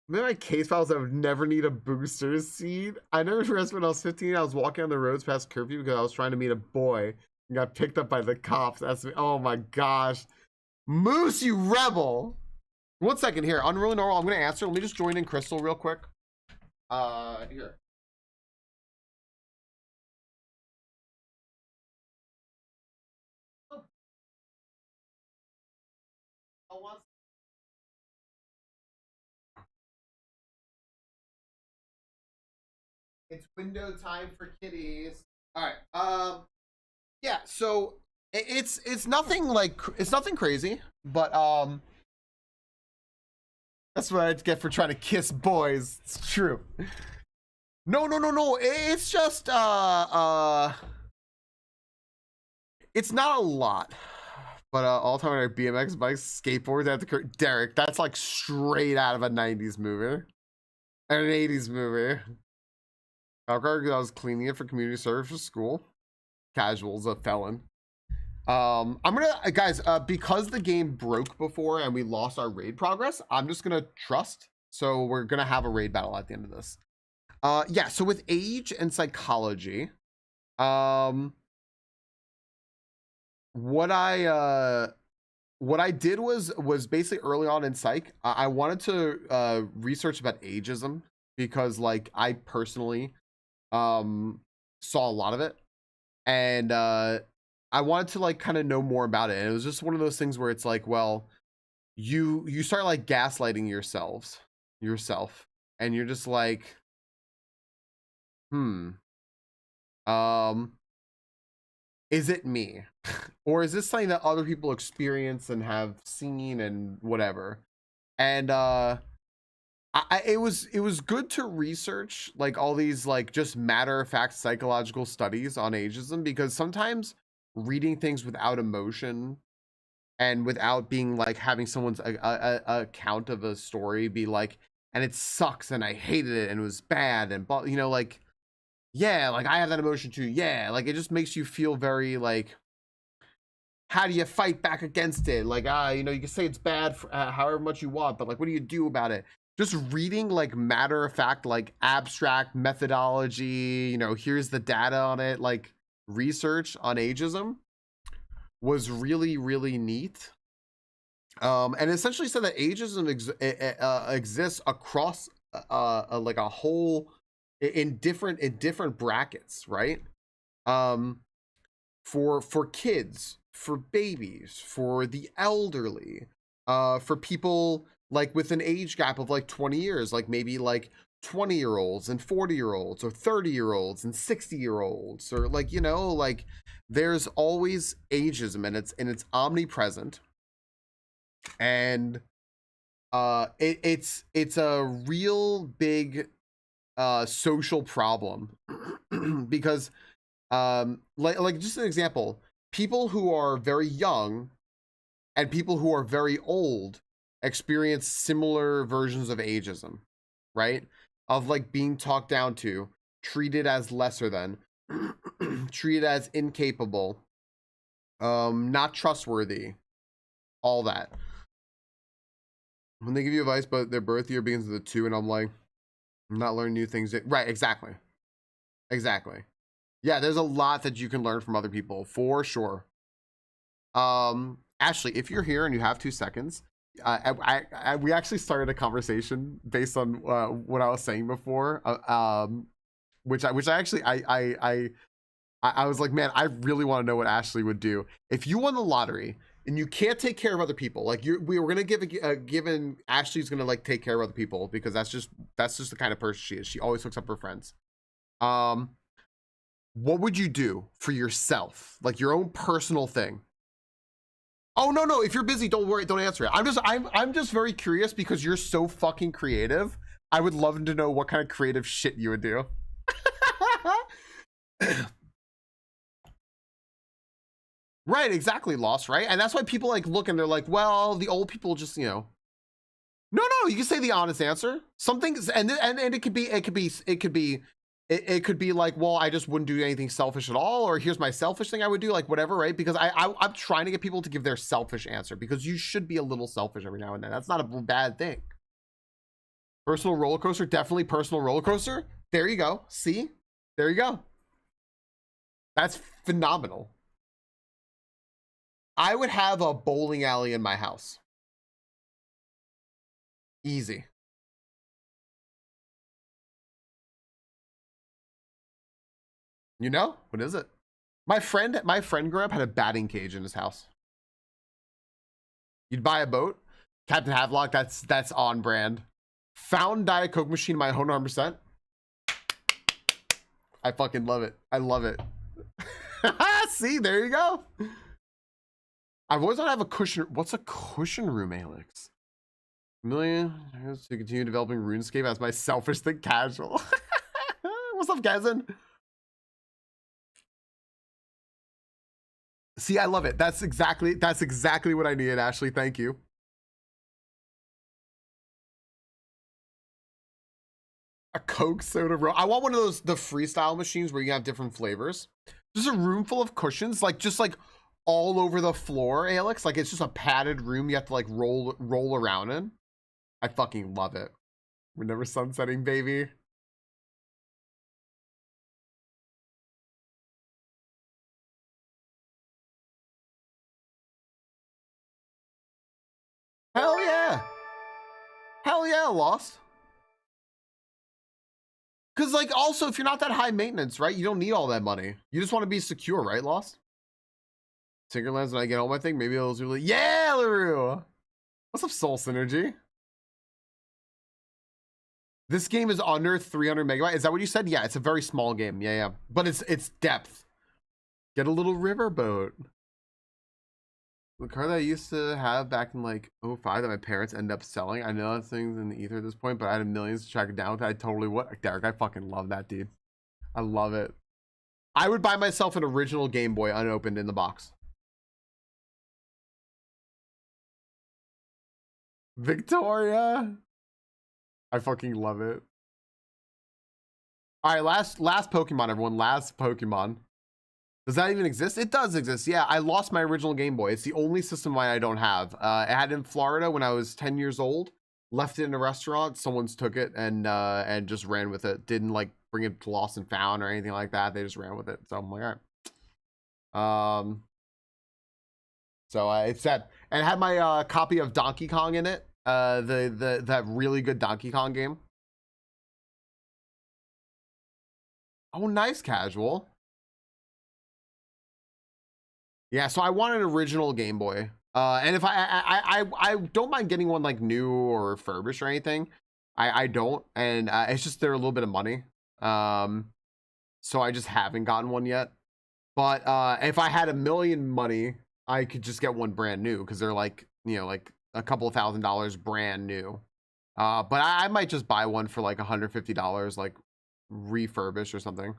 Maybe my case files I would never need a booster seat. I never realized when I was 15, I was walking on the roads past curfew because I was trying to meet a boy and got picked up by the cops. That's me. Oh my gosh. Moose, you rebel. 1 second here. Unruly Normal. I'm going to answer. Let me just join in Crystal real quick. Here. It's window time for kitties. All right. Yeah. So it's nothing like it's nothing crazy, but that's what I get for trying to kiss boys. It's true. No. It's just it's not a lot. But all time like BMX bikes, skateboards at the Derek, that's like straight out of a 90s movie. An 80s movie. I was cleaning it for community service for school. Casual's a felon. I'm gonna guys, because the game broke before and we lost our raid progress, I'm just gonna trust. So we're gonna have a raid battle at the end of this. Yeah, so with age and psychology, what I did was basically early on in psych, I wanted to research about ageism because like I personally saw a lot of it, and I wanted to like kind of know more about it. And it was just one of those things where it's like, well, you start like gaslighting yourself, and you're just like, is it me? Or is this something that other people experience and have seen and whatever? And it was good to research like all these like just matter of fact psychological studies on ageism, because sometimes reading things without emotion and without being like having someone's account of a story be like, and it sucks and I hated it and it was bad and you know, like, yeah, like I have that emotion too. Yeah, like it just makes you feel very like, how do you fight back against it? Like, you know, you can say it's bad for, however much you want, but like, what do you do about it? Just reading like matter of fact, like abstract methodology, you know, here's the data on it, like research on ageism was really, really neat. And essentially said that ageism exists across like a whole in different brackets, right? For kids, for babies, for the elderly, for people like with an age gap of like 20 years, like maybe like 20-year-olds and 40-year-olds or 30-year-olds and 60-year-olds, or like, you know, like there's always ageism and it's omnipresent. And it's a real big social problem because like just an example, people who are very young and people who are very old experience similar versions of ageism, right? Of like being talked down to, treated as lesser than, treated as incapable, not trustworthy, all that. When they give you advice but their birth year begins with a 2, and I'm like, I'm not learning new things. Right, exactly. Yeah, there's a lot that you can learn from other people for sure. Ashley, if you're here and you have 2 seconds, we actually started a conversation based on what I was saying before, which I actually I was like, man, I really want to know what Ashley would do if you won the lottery and you can't take care of other people. Like we were gonna give given Ashley's gonna like take care of other people because that's just the kind of person she is. She always hooks up her friends. What would you do for yourself, like your own personal thing? Oh no, if you're busy, don't worry, don't answer it. I'm just very curious because you're so fucking creative. I would love to know what kind of creative shit you would do. Right, exactly, Lost, right? And that's why people like look and they're like, well, the old people just, you know. No, you can say the honest answer. Something, and it could be like, well, I just wouldn't do anything selfish at all, or here's my selfish thing I would do, like whatever, right? Because I'm trying to get people to give their selfish answer, because you should be a little selfish every now and then. That's not a bad thing. Personal roller coaster, definitely personal roller coaster. There you go. See? There you go. That's phenomenal. I would have a bowling alley in my house. Easy. You know? What is it? My friend growing up had a batting cage in his house. You'd buy a boat. Captain Havelock, that's on brand. Found Diet Coke machine in my own 100%. I fucking love it. I love it. See, there you go. I've always wanted to have a cushion. What's a cushion room, Alex? Million to continue developing RuneScape as my selfish think casual. What's up, Kazan? See, I love it. That's exactly what I needed, Ashley. Thank you. A Coke soda roll. I want one of those, the freestyle machines where you have different flavors. Just a room full of cushions, just like all over the floor, Alex. Like it's just a padded room you have to like roll around in. I fucking love it. We're never sunsetting, baby. Hell yeah. Hell yeah, Lost. Because like also if you're not that high maintenance, right? You don't need all that money. You just want to be secure, right, Lost? Tinkerlands, when I get home, I think maybe it'll really, yeah, LaRue. What's up, Soul Synergy? This game is under 300 megabytes. Is that what you said? Yeah, it's a very small game. Yeah. But it's depth. Get a little riverboat. The car that I used to have back in like '05 that my parents ended up selling. I know that thing's in the ether at this point, but I had millions to track it down with it. I totally would. Derek, I fucking love that, dude. I love it. I would buy myself an original Game Boy unopened in the box. Victoria. I fucking love it. All right, last Pokemon, everyone. Last Pokemon. Does that even exist? It does exist. Yeah, I lost my original Game Boy. It's the only system I don't have. I had it in Florida when I was 10 years old. Left it in a restaurant. Someone's took it and just ran with it. Didn't like bring it to Lost and Found or anything like that. They just ran with it. So I'm like, all right. So it's that, and it had my copy of Donkey Kong in it. That really good Donkey Kong game. Oh, nice, Casual. Yeah, so I want an original Game Boy. And if I don't mind getting one like new or refurbished or anything. I don't, and it's just they're a little bit of money. So I just haven't gotten one yet. But if I had $1 million money, I could just get one brand new because they're like, you know, like a couple of $1,000s brand new. But I might just buy one for like $150, like refurbished or something.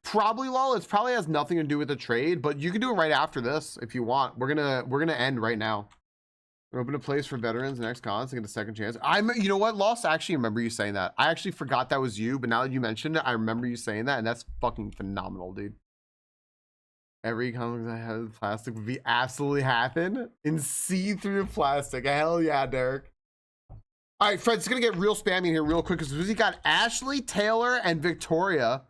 Probably, lol. It probably has nothing to do with the trade, but you can do it right after this if you want. We're gonna end right now. We're open a place for veterans and ex-cons to get a second chance. You know what, Lost? I actually remember you saying that. I actually forgot that was you, but now that you mentioned it, I remember you saying that, and that's fucking phenomenal, dude. Every comic that has plastic would be absolutely happen and see through the plastic. Hell yeah, Derek. All right, Fred, it's gonna get real spammy here real quick because we got Ashley, Taylor, and Victoria.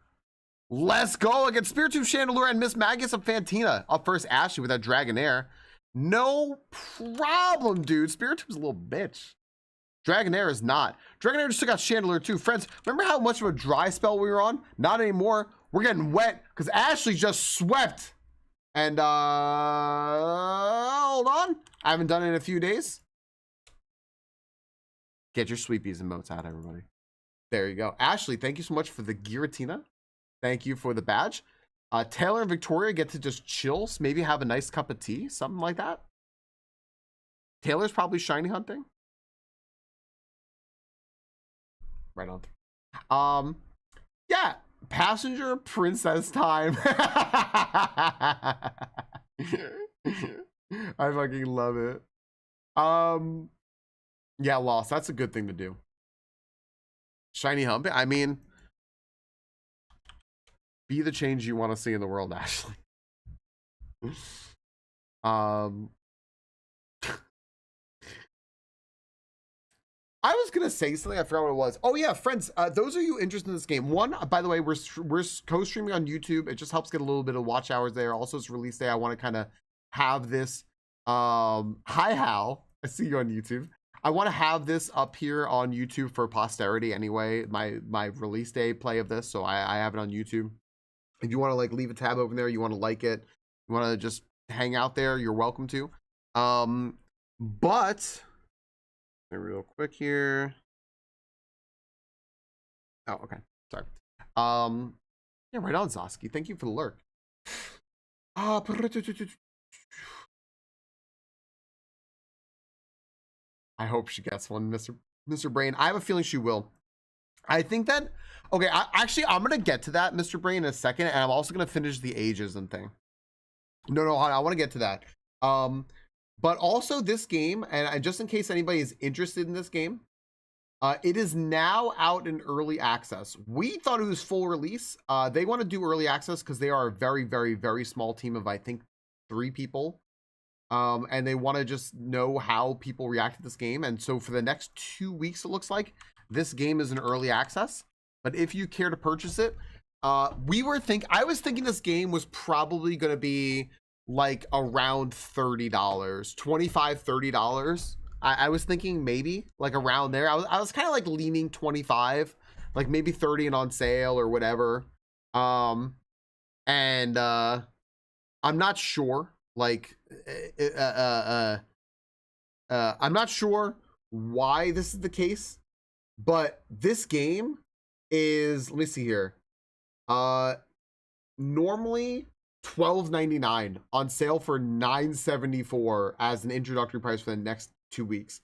Let's go against Spiritomb Chandelier and Miss Magus of Fantina. Up first, Ashley with that Dragonair. No problem, dude. Spiritomb's a little bitch. Dragonair is not. Dragonair just took out Chandelier too. Friends, remember how much of a dry spell we were on? Not anymore. We're getting wet because Ashley just swept. And hold on. I haven't done it in a few days. Get your sweepies and emotes out, everybody. There you go. Ashley, thank you so much for the Giratina. Thank you for the badge. Taylor and Victoria get to just chill, maybe have a nice cup of tea, something like that. Taylor's probably shiny hunting. Right on. Yeah, passenger princess time. I fucking love it. Yeah, Lost. That's a good thing to do. Shiny humping. I mean, be the change you want to see in the world, Ashley. I was gonna say something. I forgot what it was. Oh yeah, friends. Those of you interested in this game, one, by the way, we're co-streaming on YouTube. It just helps get a little bit of watch hours there. Also, it's release day. I want to kind of have this. Hi Hal, I see you on YouTube. I want to have this up here on YouTube for posterity anyway. My release day play of this, so I have it on YouTube. If you want to like leave a tab over there, you want to like it, you want to just hang out there, you're welcome to. But real quick here. Oh, okay. Sorry. Yeah, right on, Zoski. Thank you for the lurk. I hope she gets one, Mr. Brain. I have a feeling she will. I think that, okay, actually, I'm going to get to that, Mr. Brain, in a second, and I'm also going to finish the ageism thing. No, I want to get to that. But also this game, and just in case anybody is interested in this game, it is now out in early access. We thought it was full release. They want to do early access because they are a very, very, very small team of, I think, 3 people. And they want to just know how people react to this game. And so for the next 2 weeks, it looks like this game is in early access. But if you care to purchase it, I was thinking this game was probably going to be like around $30, $25, $30. I was thinking maybe like around there. I was kind of like leaning 25, like maybe 30 and on sale or whatever. I'm not sure. Like, I'm not sure why this is the case, but this game is, let me see here. Normally $12.99 on sale for $9.74 as an introductory price for the next 2 weeks.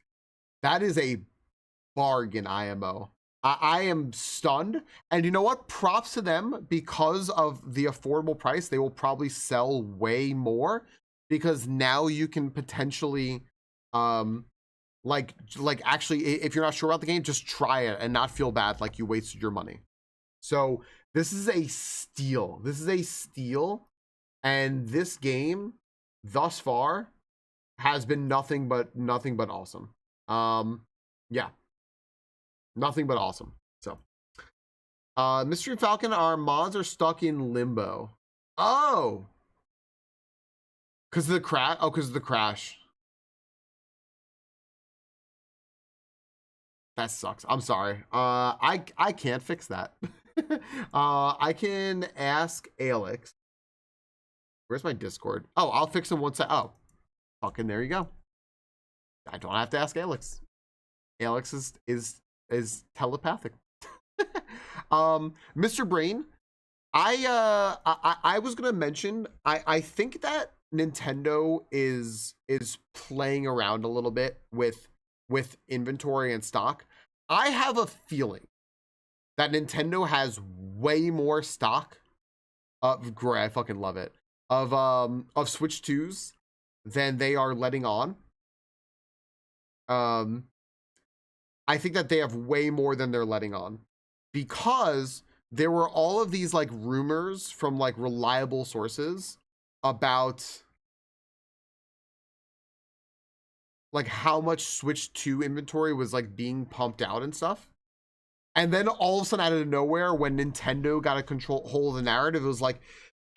That is a bargain, IMO. I am stunned. And you know what? Props to them, because of the affordable price. They will probably sell way more because now you can potentially like actually, if you're not sure about the game, just try it and not feel bad like you wasted your money. So this is a steal. This is a steal. And this game thus far has been nothing but awesome. Yeah, nothing but awesome. So Mystery Falcon, our mods are stuck in limbo. Oh, because of the crash. Oh, because of the crash. That sucks. I'm sorry. I can't fix that. I can ask Alex. Where's my Discord? Oh, I'll fix him once. Oh, fucking there you go. I don't have to ask Alex. Alex is telepathic. Mr. Brain, I was gonna mention, I think that Nintendo is playing around a little bit with inventory and stock. I have a feeling that Nintendo has way more stock of, great, I fucking love it, of Switch 2s than they are letting on. I think that they have way more than they're letting on, because there were all of these like rumors from like reliable sources about like how much Switch 2 inventory was like being pumped out and stuff. And then all of a sudden, out of nowhere, when Nintendo got a hold of the narrative, it was like,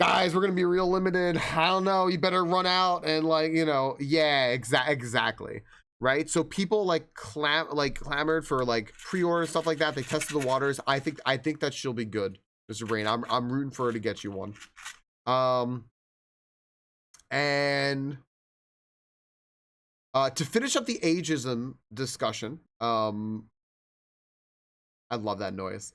guys, we're gonna be real limited. I don't know, you better run out. And like, you know, yeah, exactly. Right. So people like clamored for like pre-order stuff like that. They tested the waters. I think that she'll be good, Mr. Brain. I'm rooting for her to get you one. And to finish up the ageism discussion, I love that noise.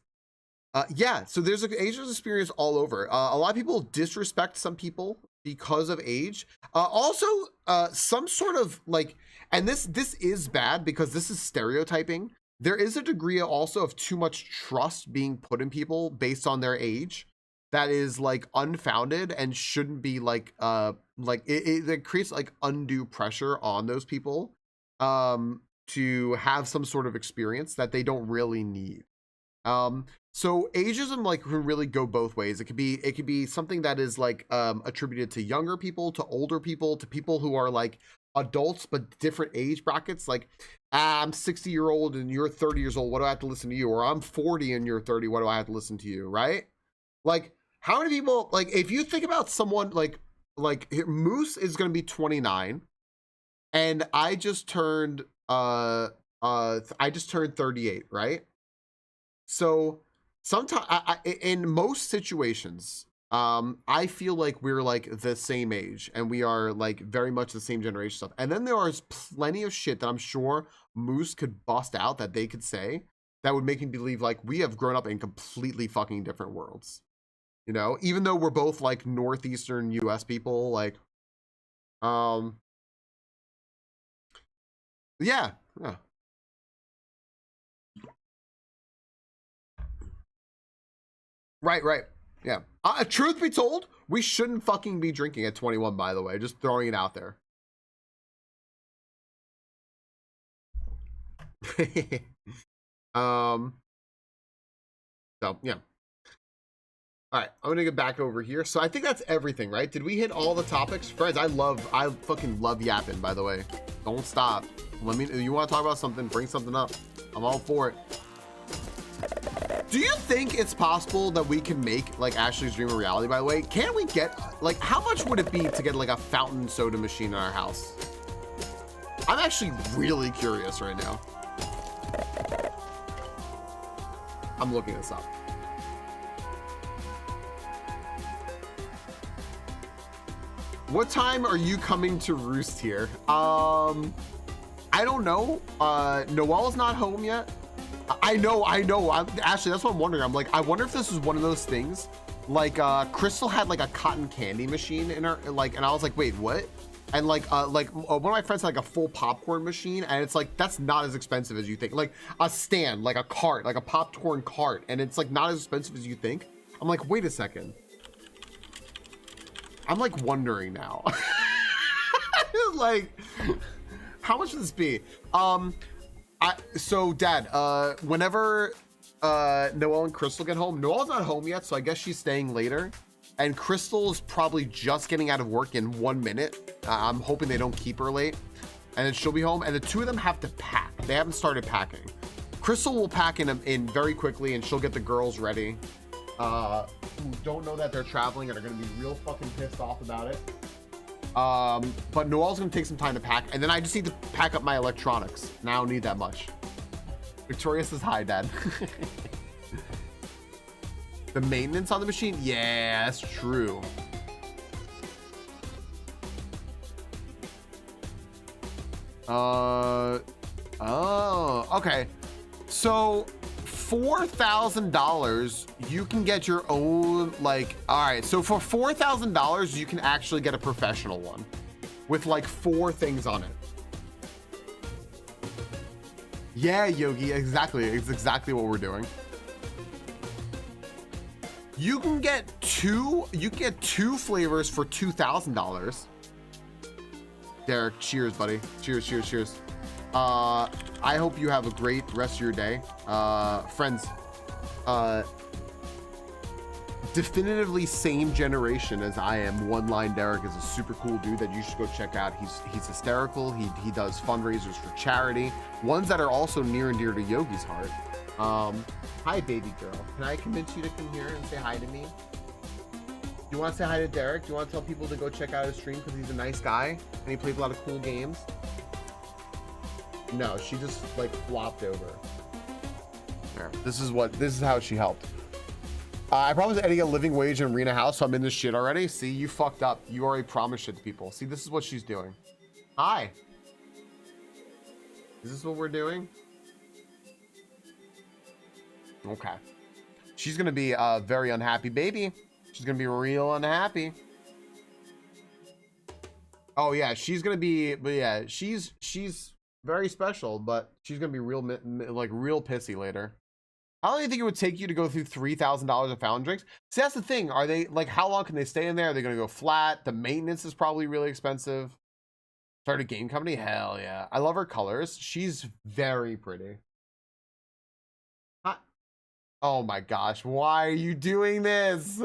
Yeah, so there's an ageism experience all over. A lot of people disrespect some people because of age. Also, some sort of like, and this is bad because this is stereotyping. There is a degree also of too much trust being put in people based on their age that is like unfounded and shouldn't be like it creates like undue pressure on those people to have some sort of experience that they don't really need. So ageism like can really go both ways. It could be something that is like attributed to younger people, to older people, to people who are like adults, but different age brackets. Like, I'm 60-year-old and you're 30 years old. What do I have to listen to you? Or I'm 40 and you're 30. What do I have to listen to you? Right? Like, how many people, like, if you think about someone like Moose is going to be 29 and I just turned 38, right? So sometimes in most situations, I feel like we're like the same age and we are like very much the same generation stuff. And then there is plenty of shit that I'm sure Moose could bust out that they could say that would make me believe like we have grown up in completely fucking different worlds. You know, even though we're both like northeastern US people, like yeah, yeah. Right. Yeah. Truth be told, we shouldn't fucking be drinking at 21, by the way. Just throwing it out there. um, so, yeah. All right, I'm gonna get back over here. So I think that's everything, right? Did we hit all the topics? Friends, I fucking love yapping, by the way. Don't stop. You want to talk about something, bring something up. I'm all for it. Do you think it's possible that we can make like Ashley's dream a reality, by the way? Can we get, like, how much would it be to get like a fountain soda machine in our house? I'm actually really curious right now. I'm looking this up. What time are you coming to roost here? I don't know. Noelle's not home yet. I know. Actually, that's what I'm wondering. I'm like, I wonder if this is one of those things. Like, Crystal had like a cotton candy machine in her, like, and I was like, wait, what? And like one of my friends had like a full popcorn machine, and it's like that's not as expensive as you think. Like a stand, like a cart, like a popcorn cart, and it's like not as expensive as you think. I'm like, wait a second. I'm like wondering now. Like, how much would this be? So Dad, whenever Noelle and Crystal get home, Noelle's not home yet, so I guess she's staying later. And Crystal is probably just getting out of work in 1 minute. I'm hoping they don't keep her late. And then she'll be home, and the two of them have to pack. They haven't started packing. Crystal will pack in very quickly, and she'll get the girls ready. Who don't know that they're traveling and are gonna be real fucking pissed off about it. But Noelle's gonna take some time to pack, and then I just need to pack up my electronics, and I don't need that much. Victoria says hi, Dad. The maintenance on the machine? Yeah, that's true. Oh, okay. So $4,000, you can get your own, like, all right. So for $4,000, you can actually get a professional one with like 4 things on it. Yeah, Yogi, exactly. It's exactly what we're doing. You can get two flavors for $2,000. Derek, cheers, buddy. Cheers. I hope you have a great rest of your day. Friends, definitively same generation as I am. One Line Derek is a super cool dude that you should go check out. He's hysterical. He does fundraisers for charity, ones that are also near and dear to Yogi's heart. Hi, baby girl. Can I convince you to come here and say hi to me? Do you want to say hi to Derek? Do you want to tell people to go check out his stream because he's a nice guy and he plays a lot of cool games? No, she just like flopped over. There. This is how she helped. I promised Eddie a living wage and Rena house, so I'm in this shit already. See, you fucked up. You already promised shit to people. See, this is what she's doing. Hi. Is this what we're doing? Okay. She's gonna be a very unhappy baby. She's gonna be real unhappy. Oh yeah, she's gonna be, but yeah, she's very special, but she's gonna be real pissy later. I don't even think it would take you to go through $3,000 of fountain drinks. See, that's the thing. Are they like, how long can they stay in there? Are they gonna go flat? The maintenance is probably really expensive. Start a game company? Hell yeah. I love her colors. She's very pretty. Oh my gosh, why are you doing this?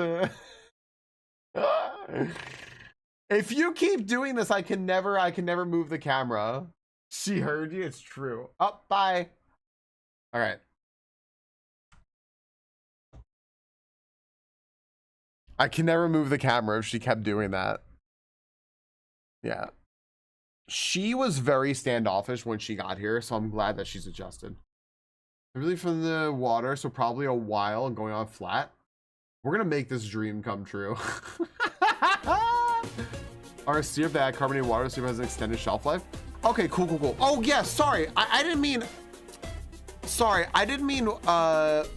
If you keep doing this, I can never move the camera. She heard you. It's true. Oh, bye. All right. I can never move the camera if she kept doing that. Yeah. She was very standoffish when she got here, so I'm glad that she's adjusted. Really from the water, so probably a while and going on flat. We're gonna make this dream come true. Our syrup that carbonated water syrup has an extended shelf life. Okay, cool, cool, cool. Oh yeah, sorry, I didn't mean. Sorry, I didn't mean because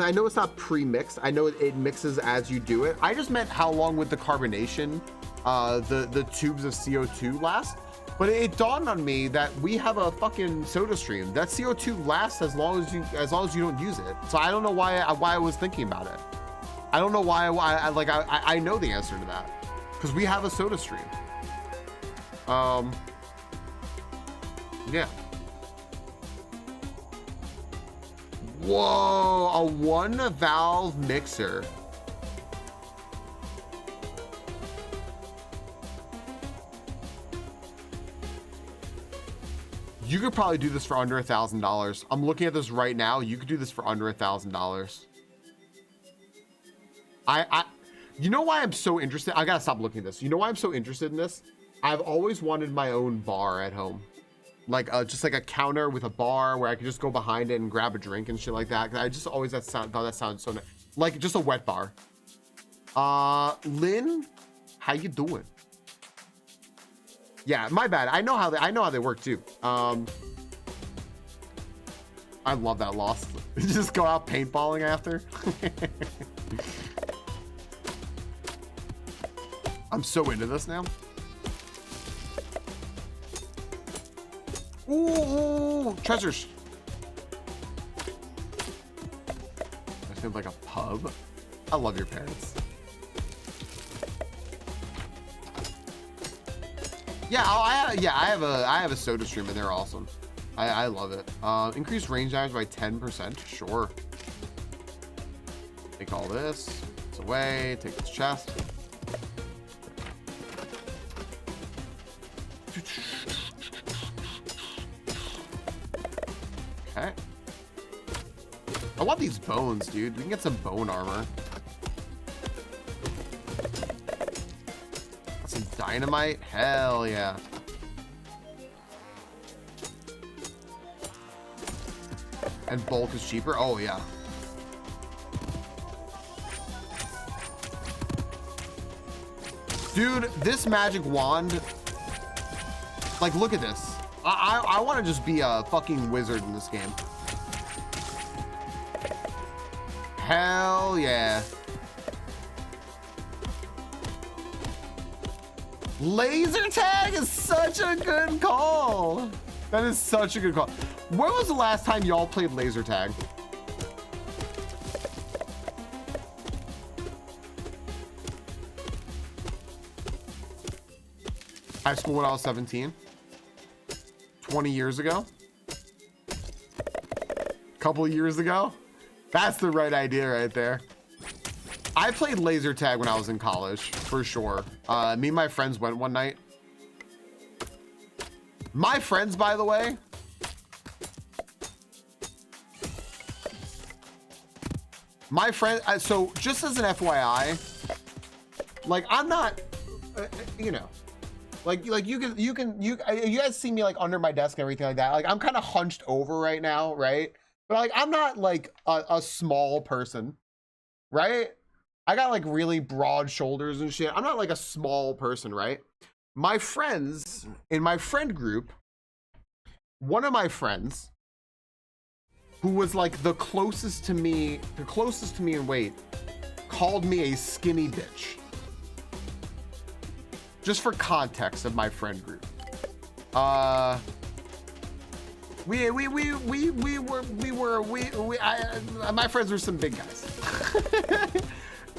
I know it's not pre-mixed. I know it mixes as you do it. I just meant how long would the carbonation, the tubes of CO2 last. But it dawned on me that we have a fucking soda stream. That CO2 lasts as long as you don't use it. So I don't know why I was thinking about it. I don't know why I know the answer to that because we have a soda stream. Yeah. Whoa, a 1-valve mixer. You could probably do this for under $1,000. I'm looking at this right now. You could do this for under $1,000. You know why I'm so interested? I gotta stop looking at this. You know why I'm so interested in this? I've always wanted my own bar at home. Like just like a counter with a bar where I could just go behind it and grab a drink and shit like that. I just always thought that sounded so nice. Like just a wet bar. Lynn, how you doing? Yeah, my bad. I know how they work too. I love that loss. Just go out paintballing after. I'm so into this now. Ooh, treasures. That seems like a pub. I love your parents. Yeah, I have a soda stream and they're awesome. I love it. Increase range damage by 10%. Sure. Take all this. It's away. Take this chest. Okay. I want these bones, dude. We can get some bone armor. Some dynamite. Hell yeah. And bulk is cheaper. Oh yeah. Dude, this magic wand, like, look at this. I want to just be a fucking wizard in this game. Hell yeah. Laser tag is such a good call. That is such a good call. When was the last time y'all played laser tag? High school when I was 17. 20 years ago. Couple of years ago. That's the right idea right there. I played laser tag when I was in college, for sure. Me and my friends went one night. My friends, by the way. My friend, so just as an FYI, like I'm not, you know, like you guys see me like under my desk and everything like that. Like I'm kind of hunched over right now, right? But like I'm not like a small person, right? I got like really broad shoulders and shit. I'm not like a small person, right? My friends in my friend group, one of my friends who was like the closest to me in weight, called me a skinny bitch. Just for context of my friend group. My friends were some big guys.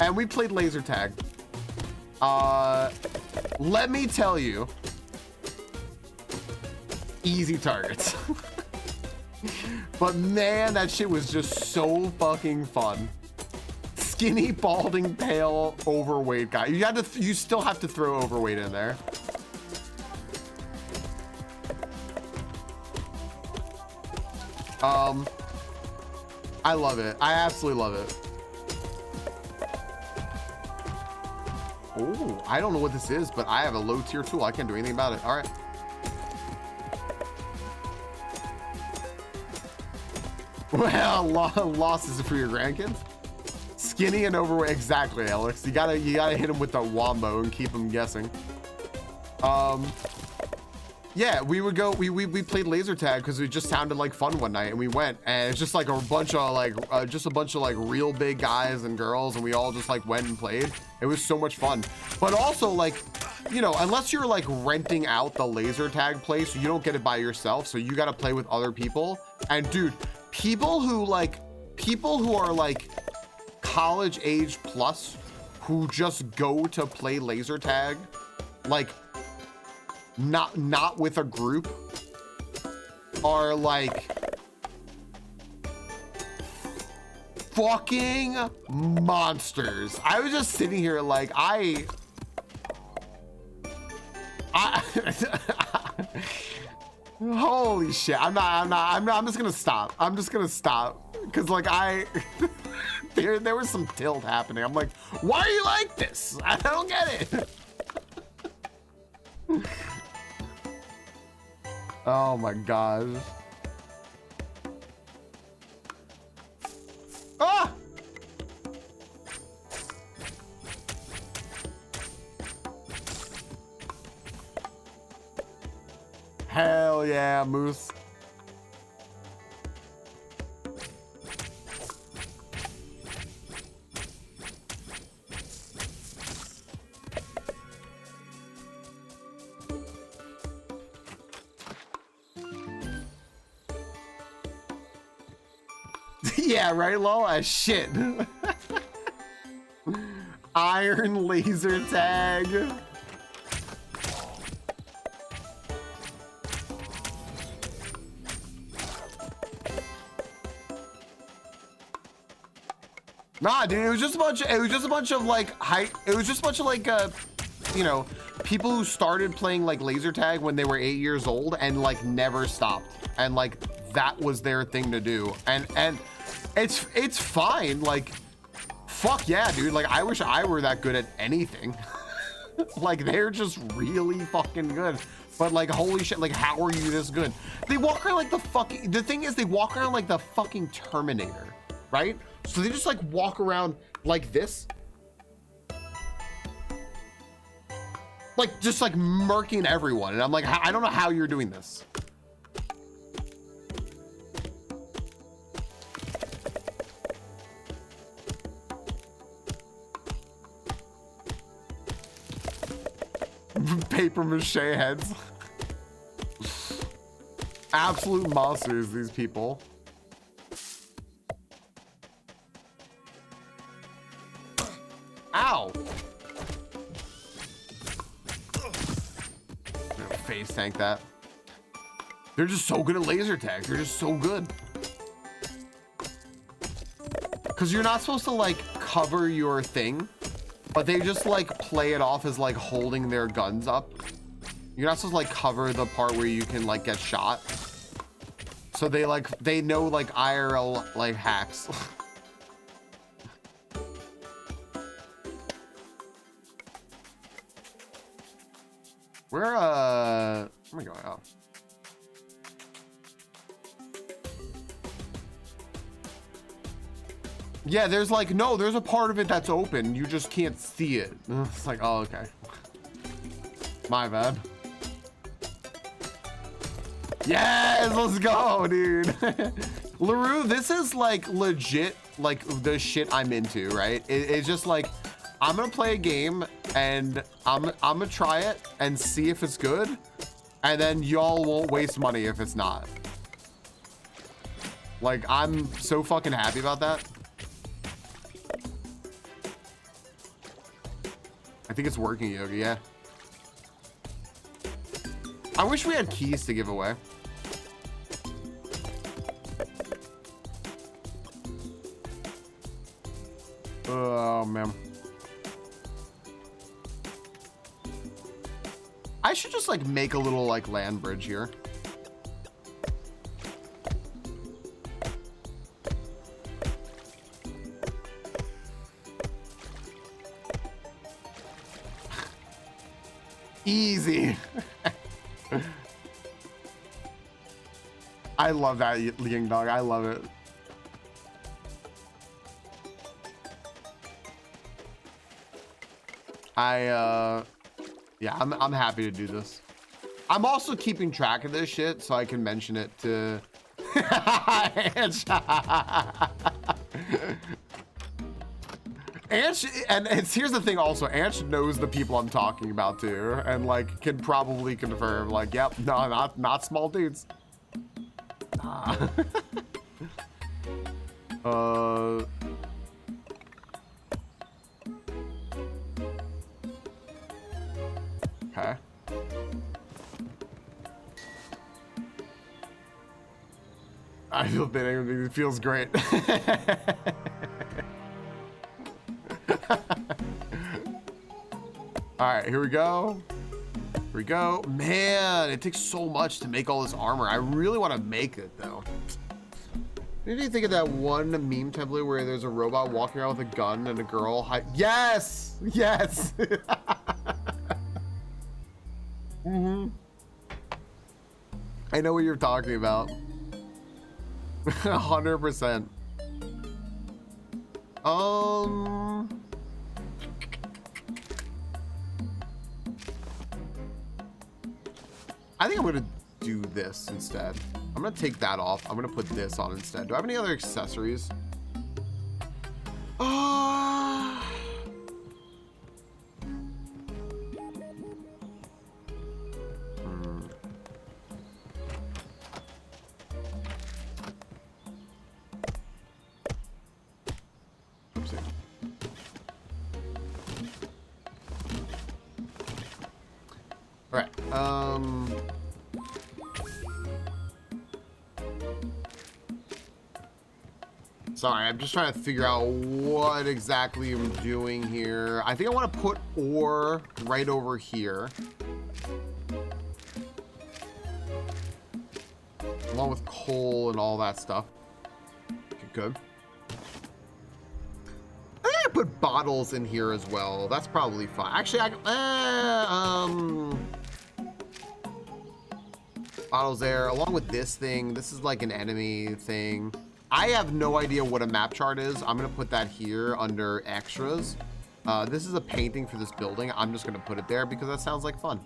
And we played laser tag. Let me tell you, easy targets. But man, that shit was just so fucking fun. Skinny, balding, pale, overweight guy. You still have to throw overweight in there. I love it. I absolutely love it. Oh, I don't know what this is, but I have a low tier tool. I can't do anything about it. All right. Well, losses for your grandkids. Skinny and overweight. Exactly, Alex. You gotta hit him with the wombo and keep him guessing. Yeah, we would go. We played laser tag because it just sounded like fun one night, and we went, and it's just like a bunch of like real big guys and girls, and we all just like went and played. It was so much fun. But also, like, you know, unless you're like renting out the laser tag place, you don't get it by yourself, so you got to play with other people. And dude, people who are like college age plus, who just go to play laser tag, like not with a group, are like fucking monsters. I was just sitting here like I holy shit. I'm just gonna stop. I'm just gonna stop because like there was some tilt happening. I'm like, why are you like this? I don't get it. Oh my gosh. Ah! Hell yeah, Moose. Yeah, right, Lola? Shit. Iron laser tag. Nah, dude, it was just a bunch of like you know, people who started playing like laser tag when they were 8 years old and like never stopped, and like that was their thing to do. And it's fine. Like, fuck yeah, dude. Like, I wish I were that good at anything. Like, they're just really fucking good. But like, holy shit, like, how are you this good? They walk around like the thing is, they walk around like the fucking Terminator, right? So they just like walk around like this. Like, just like murking everyone. And I'm like, I don't know how you're doing this. Paper mache heads. Absolute monsters, these people. Ow. Face tank that. They're just so good at laser tag. They're just so good. Because you're not supposed to like cover your thing, but they just like play it off as like holding their guns up. You're not supposed to like cover the part where you can like get shot. So they know like IRL like hacks. Where am I going? Oh. Yeah, there's like, no, there's a part of it that's open. You just can't see it. It's like, oh, okay. My bad. Yes, let's go, dude. LaRue, this is like legit, like the shit I'm into, right? It's just like, I'm gonna play a game and I'm gonna try it and see if it's good. And then y'all won't waste money if it's not. Like, I'm so fucking happy about that. I think it's working, Yogi, yeah. I wish we had keys to give away. Oh, man. I should just, like, make a little, like, land bridge here. Easy. I love that, Ying Dog. I love it. Yeah, I'm happy to do this. I'm also keeping track of this shit so I can mention it to Anch, and here's the thing also, Anch knows the people I'm talking about too, and like can probably confirm, like, yep, no, not small dudes. Nah. Okay. I feel bitter. It feels great. All right, here we go. Here we go. Man, it takes so much to make all this armor. I really want to make it though. Did you think of that one meme template where there's a robot walking around with a gun and a girl? Yes, yes. I know what you're talking about. 100%. I think I'm gonna do this instead. I'm gonna take that off. I'm gonna put this on instead. Do I have any other accessories? Oopsie. All right. Sorry, I'm just trying to figure out what exactly I'm doing here. I think I want to put ore right over here, along with coal and all that stuff. Okay, good. I think I put bottles in here as well. That's probably fine. Actually, bottles there, along with this thing. This is like an enemy thing. I have no idea what a map chart is. I'm gonna put that here under extras. This is a painting for this building. I'm just gonna put it there because that sounds like fun.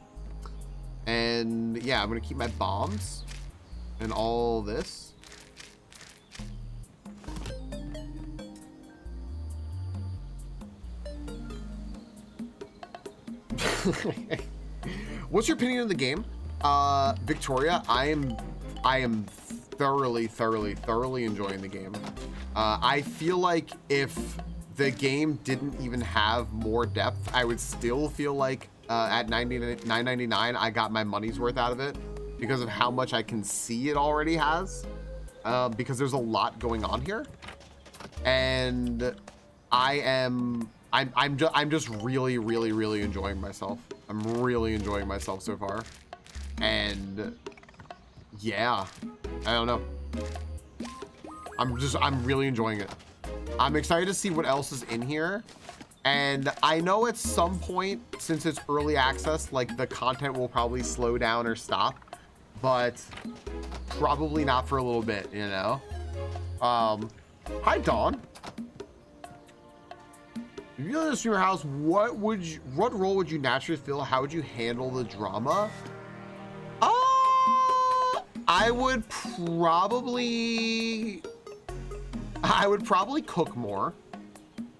And yeah, I'm gonna keep my bombs and all this. What's your opinion of the game? Victoria, I am thoroughly enjoying the game. I feel like if the game didn't even have more depth, I would still feel like at $9.99 I got my money's worth out of it because of how much I can see it already has, because there's a lot going on here, and I'm just really enjoying myself. I'm really enjoying myself so far, and yeah, I don't know. I'm really enjoying it. I'm excited to see what else is in here. And I know at some point, since it's early access, like the content will probably slow down or stop, but probably not for a little bit, you know? Hi, Dawn. If you live in your house, what role would you naturally fill? How would you handle the drama? I would probably cook more.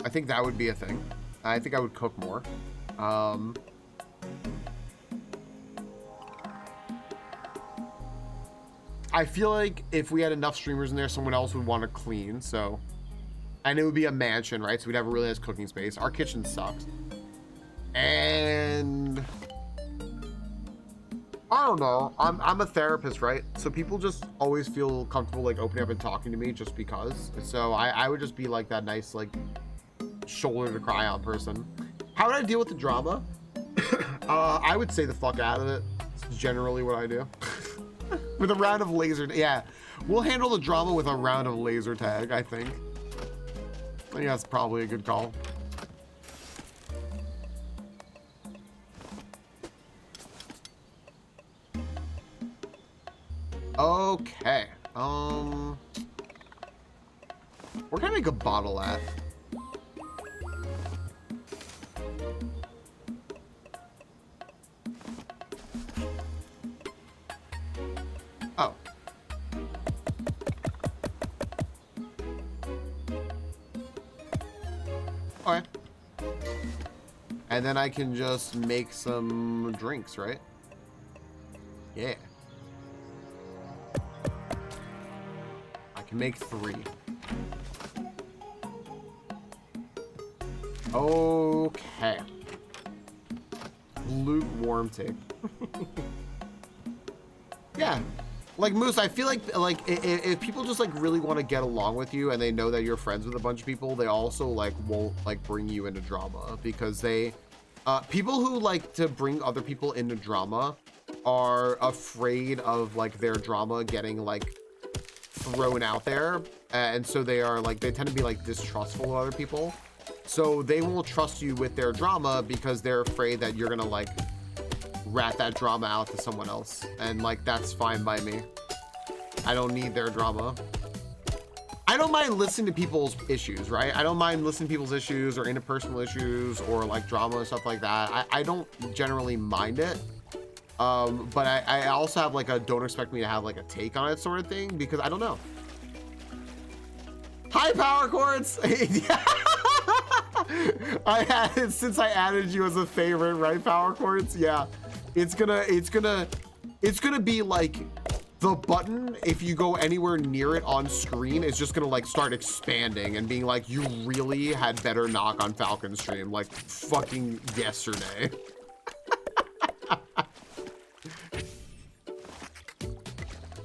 I think that would be a thing. I think I would cook more. I feel like if we had enough streamers in there, someone else would want to clean. So, and it would be a mansion, right? So we'd have a really nice cooking space. Our kitchen sucks. And I don't know. I'm a therapist, right? So people just always feel comfortable like opening up and talking to me just because. So I would just be like that nice like shoulder to cry on person. How would I deal with the drama? I would say the fuck out of it. It's generally what I do. With a round of laser, yeah. We'll handle the drama with a round of laser tag, I think. I think that's probably a good call. Okay. Where can I make a bottle at? Oh. Okay. And then I can just make some drinks, right? Yeah. I can make 3. Okay. Lukewarm take. Yeah. Like Moose, I feel like if people just like really want to get along with you and they know that you're friends with a bunch of people, they also like won't like bring you into drama, because they people who like to bring other people into drama are afraid of like their drama getting like thrown out there, and so they tend to be like distrustful of other people, so they won't trust you with their drama because they're afraid that you're gonna like rat that drama out to someone else, and like that's fine by me. I don't need their drama. I don't mind listening to people's issues, right? I don't mind listening to people's issues or interpersonal issues or like drama and stuff like that. I don't generally mind it. But I also have like a don't expect me to have like a take on it sort of thing, because I don't know. Hi, Power Quartz. I had it since I added you as a favorite, right, Power Quartz? Yeah, it's gonna be like the button, if you go anywhere near it on screen, is just gonna like start expanding and being like, you really had better knock on Falcon stream like fucking yesterday.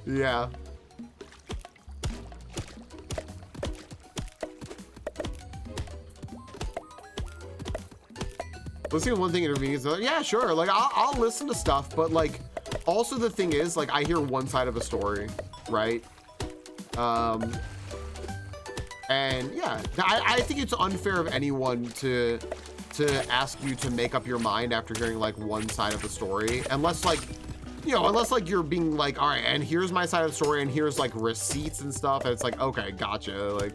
Yeah. Listening to one thing intervenes, yeah, sure. Like I'll listen to stuff, but like also the thing is, like I hear one side of a story, right? And yeah, I think it's unfair of anyone to ask you to make up your mind after hearing like one side of the story, unless like, you know, unless like you're being like, all right, and here's my side of the story, and here's like receipts and stuff, and it's like, okay, gotcha. Like,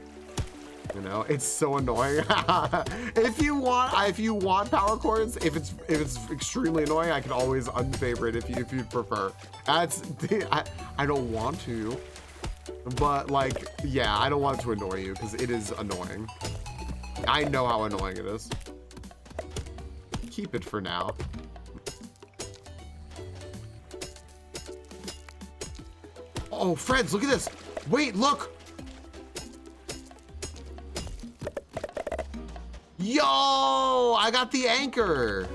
you know, it's so annoying. If you want power chords, if it's extremely annoying, I can always unfavorite if you prefer. That's I don't want to, but like, yeah, I don't want it to annoy you because it is annoying. I know how annoying it is. Keep it for now. Oh, Freds, look at this. Wait, look. Yo, I got the anchor.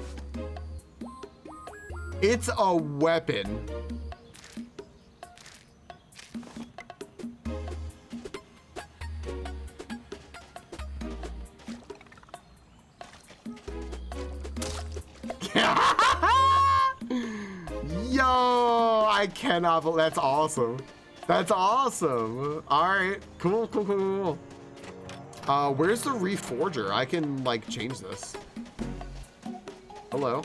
It's a weapon. Yo, I cannot believe that's awesome. That's awesome. All right, cool. Where's the reforger? I can like change this. Hello.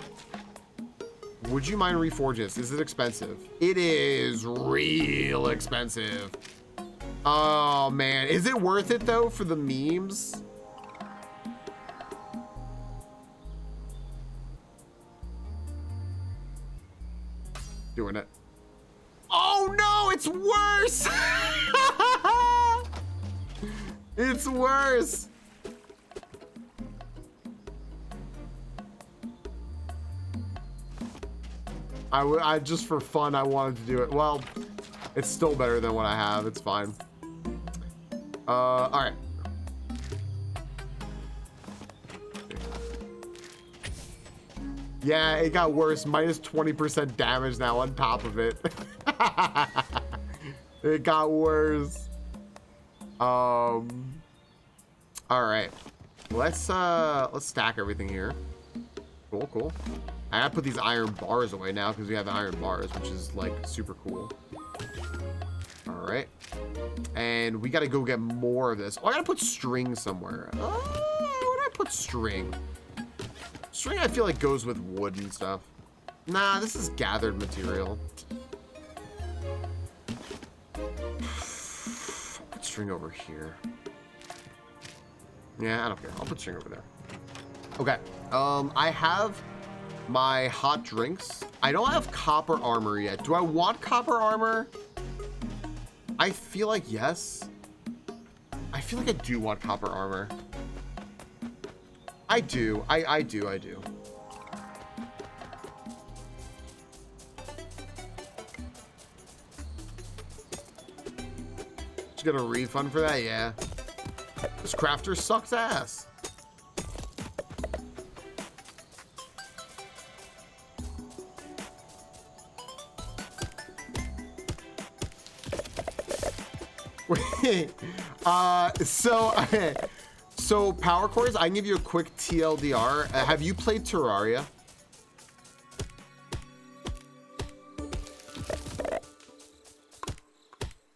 Would you mind reforging this? Is it expensive? It is real expensive. Oh man, is it worth it though for the memes? Doing it. Oh no, it's worse. It's worse. I just for fun, I wanted to do it. Well, it's still better than what I have. It's fine. All right. Yeah, it got worse. Minus 20% damage now on top of it. It got worse. All right. let's stack everything here. Cool, cool. I gotta put these iron bars away now because we have iron bars, which is like super cool. All right. And we gotta go get more of this. Oh, I gotta put string somewhere. Where do I put string? String I feel like goes with wood and stuff. Nah, this is gathered material. Put string over here. Yeah, I don't care. I'll put string over there. Okay. I have my hot drinks. I don't have copper armor yet. Do I want copper armor? I feel like yes. I feel like I do want copper armor. I do. I do. Did you get a refund for that? Yeah. This crafter sucks ass. So power cores, I can give you a quick TLDR. Have you played Terraria?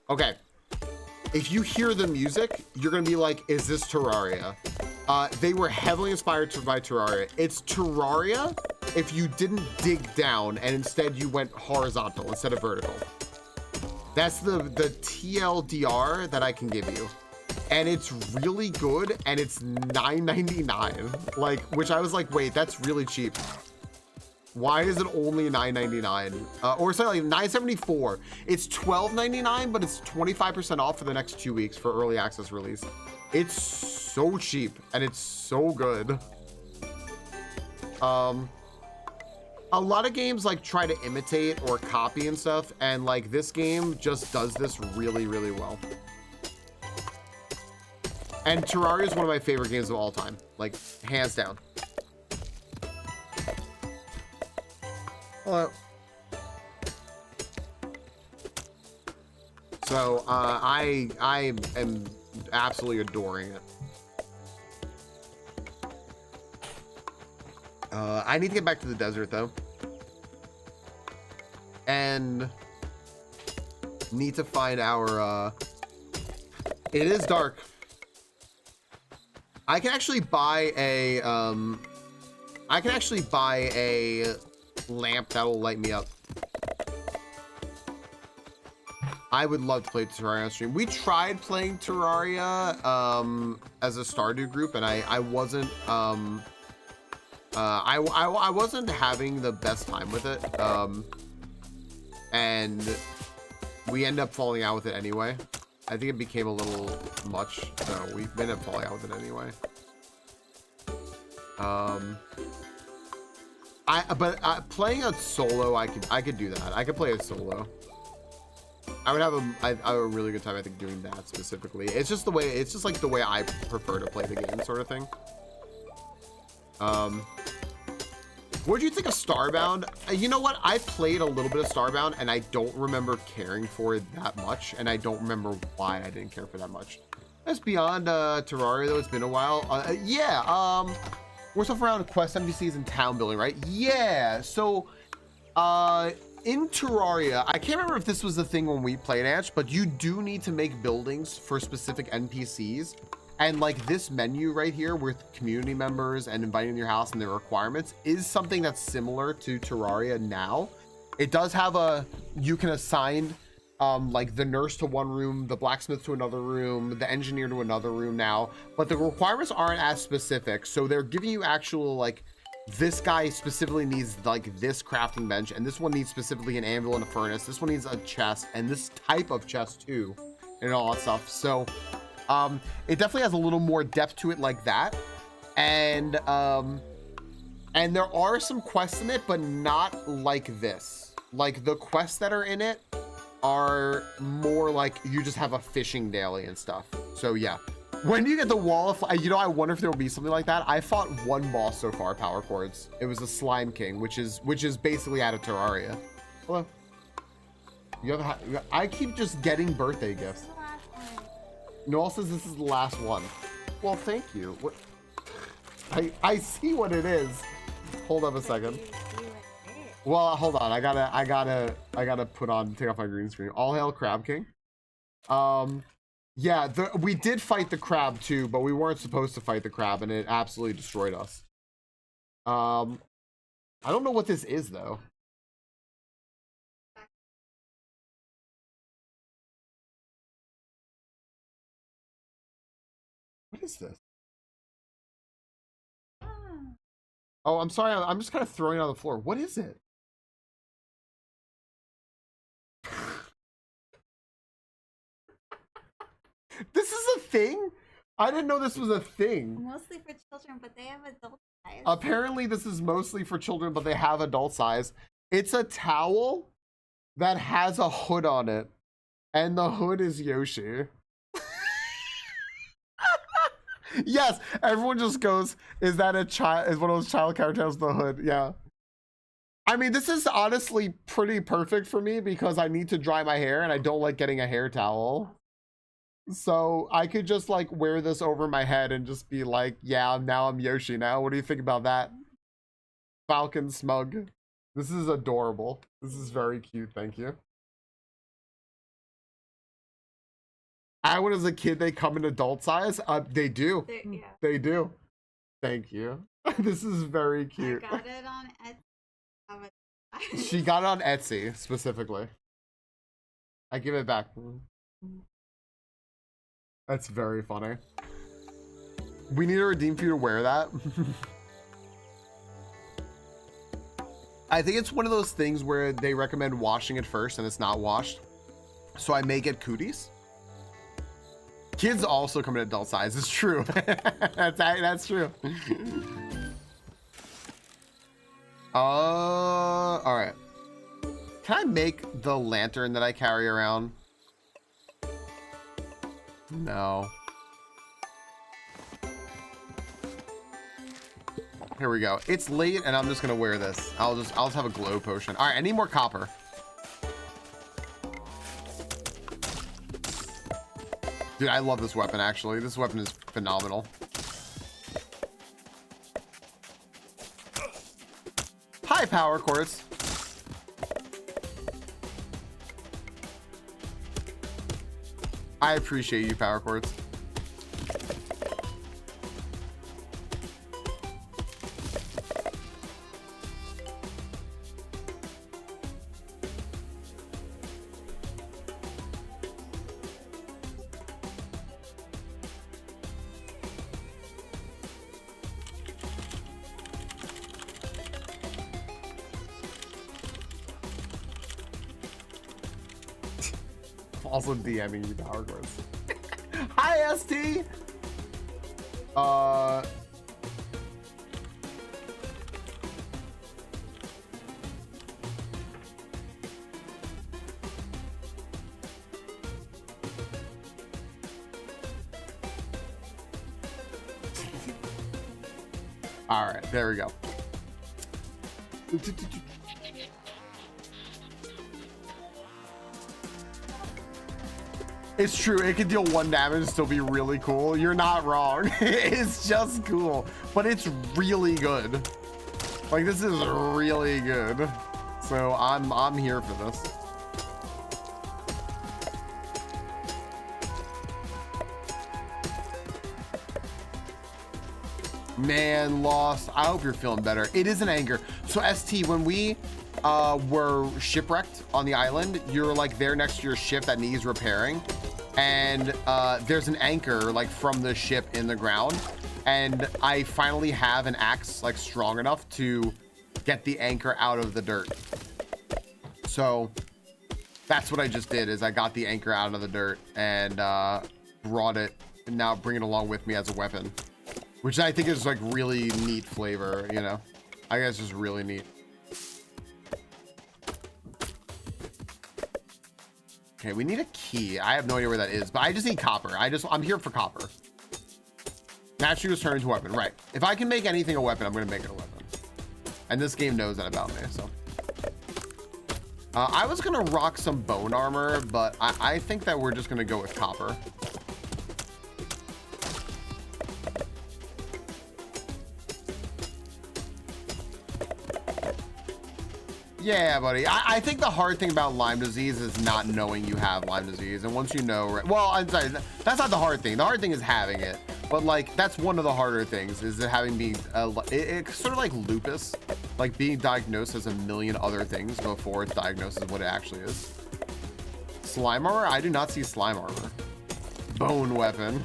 Okay. If you hear the music, you're gonna be like, is this Terraria? They were heavily inspired by Terraria. It's Terraria if you didn't dig down and instead you went horizontal instead of vertical. That's the TLDR that I can give you. And it's really good, and it's $9.99. Like, which I was like, wait, that's really cheap. Why is it only $9.99? Or sorry, like $9.74. It's $12.99, but it's 25% off for the next 2 weeks for early access release. It's so cheap, and it's so good. A lot of games like try to imitate or copy and stuff, and like this game just does this really, really well. And Terraria is one of my favorite games of all time, like hands down. Hello. So I am absolutely adoring it. I need to get back to the desert though, and need to find our it is dark. I can actually buy a lamp that will light me up. I would love to play Terraria on stream. We tried playing Terraria as a Stardew group, and I wasn't I wasn't having the best time with it, and we ended up falling out with it anyway. I think it became a little much, so we ended up falling out with it anyway. Playing a solo, I could do that. I could play a solo. I would have a really good time, I think, doing that specifically. It's just like the way I prefer to play the game, sort of thing. What did you think of Starbound? You know what? I played a little bit of Starbound, and I don't remember caring for it that much, and I don't remember why I didn't care for that much. That's beyond Terraria, though. It's been a while. Yeah. We're stuff around quest NPCs and town building, right? Yeah. So, in Terraria, I can't remember if this was the thing when we played Anch, but you do need to make buildings for specific NPCs. And like this menu right here with community members and inviting to your house and their requirements is something that's similar to Terraria now. It does have you can assign like the nurse to one room, the blacksmith to another room, the engineer to another room now, but the requirements aren't as specific. So they're giving you actual, like, this guy specifically needs like this crafting bench, and this one needs specifically an anvil and a furnace. This one needs a chest, and this type of chest too, and all that stuff. So it definitely has a little more depth to it like that. And there are some quests in it, but not like this. Like the quests that are in it are more like you just have a fishing daily and stuff. So yeah, when do you get the wall of, you know, I wonder if there will be something like that. I fought one boss so far, power chords. It was the Slime King, which is basically out of Terraria. Hello. You have I keep just getting birthday gifts. Noel says this is the last one. Well, thank you. What? I see what it is. Hold up a second. Well, hold on. I gotta take off my green screen. All hail Crab King. Yeah, we did fight the crab too, but we weren't supposed to fight the crab, and it absolutely destroyed us. I don't know what this is though. What is this? Oh, I'm sorry. I'm just kind of throwing it on the floor. What is it? This is a thing? I didn't know this was a thing. Mostly for children, but they have adult size. Apparently, this is mostly for children, but they have adult size. It's a towel that has a hood on it, and the hood is Yoshi. Yes, everyone just goes, is that a child? Is one of those child characters the hood? Yeah. I mean, this is honestly pretty perfect for me because I need to dry my hair and I don't like getting a hair towel. So I could just like wear this over my head and just be like, yeah, now I'm Yoshi now. What do you think about that? Falcon Smug. This is adorable. This is very cute. Thank you. When as a kid, they come in adult size. They do. Yeah. They do. Thank you. This is very cute. I got it on Etsy. She got it on Etsy specifically. I give it back. That's very funny. We need a redeem for you to wear that. I think it's one of those things where they recommend washing it first and it's not washed. So I may get cooties. Kids also come in adult size. It's true. That's true. All right. Can I make the lantern that I carry around? No. Here we go. It's late and I'm just gonna wear this. I'll just have a glow potion. All right, I need more copper. Dude, I love this weapon actually. This weapon is phenomenal. Hi, power quartz. I appreciate you, power quartz. Also DMing you, power quartz. Hi, ST. All right, there we go. It's true, it can deal 1 damage and still be really cool. You're not wrong. It's just cool, but it's really good. Like, this is really good. So I'm here for this. Man, Lost, I hope you're feeling better. It is an anger. So ST, when we were shipwrecked on the island, you're like there next to your ship that needs repairing, and there's an anchor like from the ship in the ground, and I finally have an axe like strong enough to get the anchor out of the dirt. So that's what I just did, is I got the anchor out of the dirt and brought it, and now bring it along with me as a weapon, which I think is like really neat flavor, you know. I guess it's just really neat. Okay, we need a key. I have no idea where that is, but I just need copper. I'm here for copper. Naturally was turned into a weapon, right? If I can make anything a weapon, I'm gonna make it a weapon. And this game knows that about me, so. I was gonna rock some bone armor, but I think that we're just gonna go with copper. Yeah, buddy. I think the hard thing about Lyme disease is not knowing you have Lyme disease. And once you know, right, well, I'm sorry, that's not the hard thing. The hard thing is having it. But like, that's one of the harder things is that having being, it's sort of like lupus, like being diagnosed as a million other things before it's diagnosed as what it actually is. Slime armor? I do not see slime armor. Bone weapon.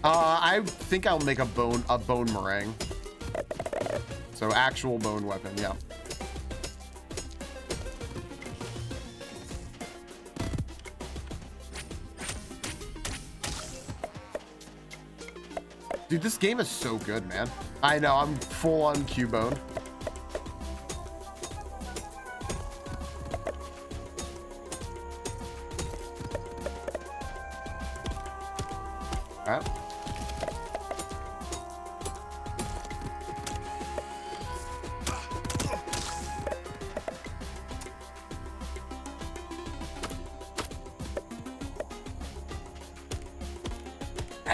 I think I'll make a bone meringue. So actual bone weapon, yeah. Dude, this game is so good, man. I know, I'm full on Cubone. All right.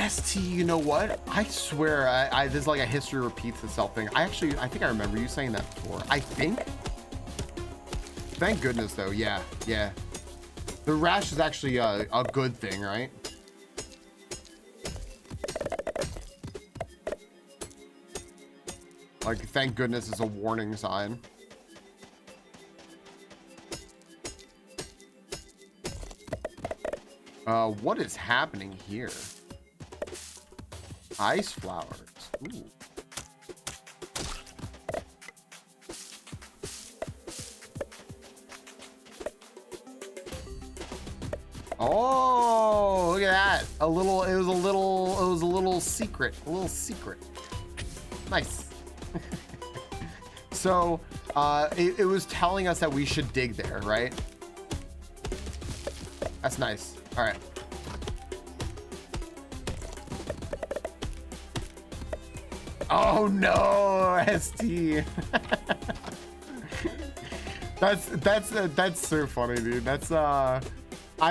ST, you know what? I swear, this is like a history repeats itself thing. I think I remember you saying that before. I think. Thank goodness, though. Yeah, yeah. The rash is actually a good thing, right? Like, thank goodness it's a warning sign. What is happening here? Ice flowers. Ooh. Oh, look at that. It was a little secret. Nice. So, it was telling us that we should dig there, right? That's nice. All right. Oh no, ST. that's so funny, dude. That's I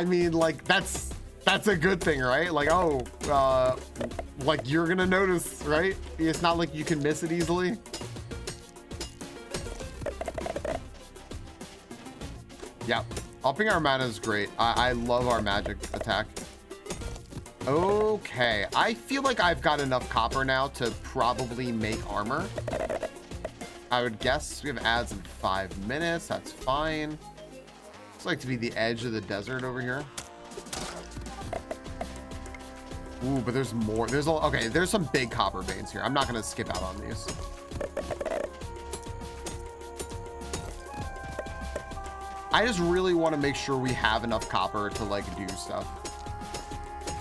mean, like that's a good thing, right? Like, oh, like you're gonna notice, right? It's not like you can miss it easily. Yeah, upping our mana is great. I love our magic attack. Okay, I feel like I've got enough copper now to probably make armor. I would guess we have ads in 5 minutes. That's fine. It's like to be the edge of the desert over here. Ooh, but there's more. Okay, there's some big copper veins here. I'm not gonna skip out on these. I just really want to make sure we have enough copper to like do stuff.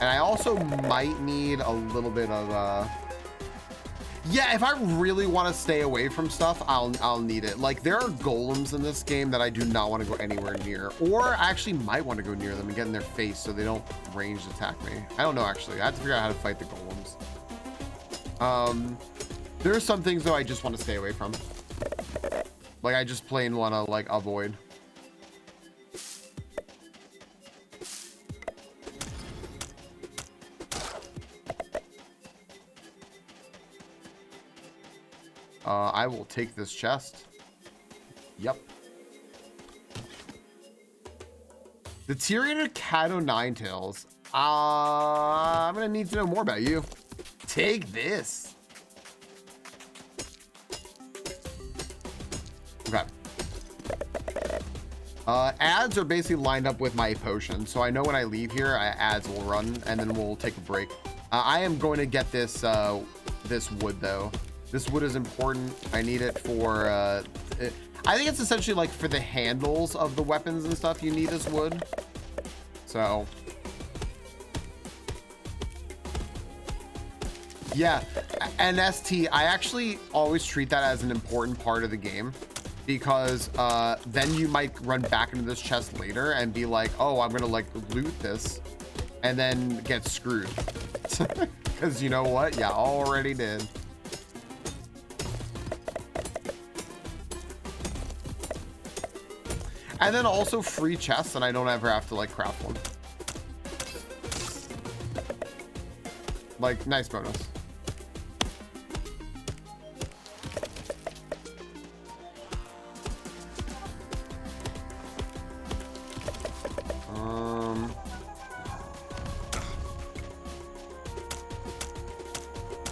And I also might need a little bit of yeah, if I really want to stay away from stuff, I'll need it. Like there are golems in this game that I do not want to go anywhere near, or I actually might want to go near them and get in their face so they don't ranged attack me. I don't know, actually. I have to figure out how to fight the golems. There are some things though I just want to stay away from. Like I just plain want to like avoid. I will take this chest. Yep. The Tyrion Cato Ninetails. I'm gonna need to know more about you. Take this. Okay. Ads are basically lined up with my potion, so I know when I leave here, ads will run, and then we'll take a break. I am going to get this this wood though. This wood is important. I need it for, I think it's essentially like for the handles of the weapons and stuff, you need this wood. So. Yeah, and ST, I actually always treat that as an important part of the game because then you might run back into this chest later and be like, oh, I'm gonna like loot this and then get screwed. Because you know what? Yeah, already did. And then also free chests, and I don't ever have to like craft one. Like, nice bonus.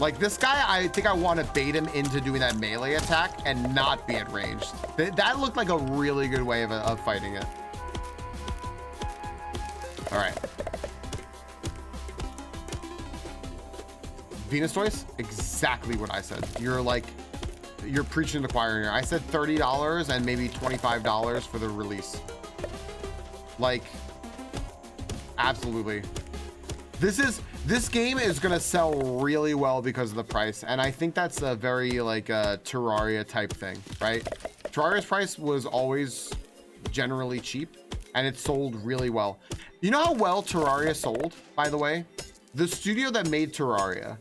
Like this guy, I think I want to bait him into doing that melee attack and not be at range. That looked like a really good way of fighting it. All right. Venus toys, exactly what I said. You're preaching to the choir here. I said $30 and maybe $25 for the release. Like, absolutely. This game is gonna sell really well because of the price, and I think that's a very like a Terraria type thing, right? Terraria's price was always generally cheap, and it sold really well. You know how well Terraria sold, by the way? The studio that made Terraria,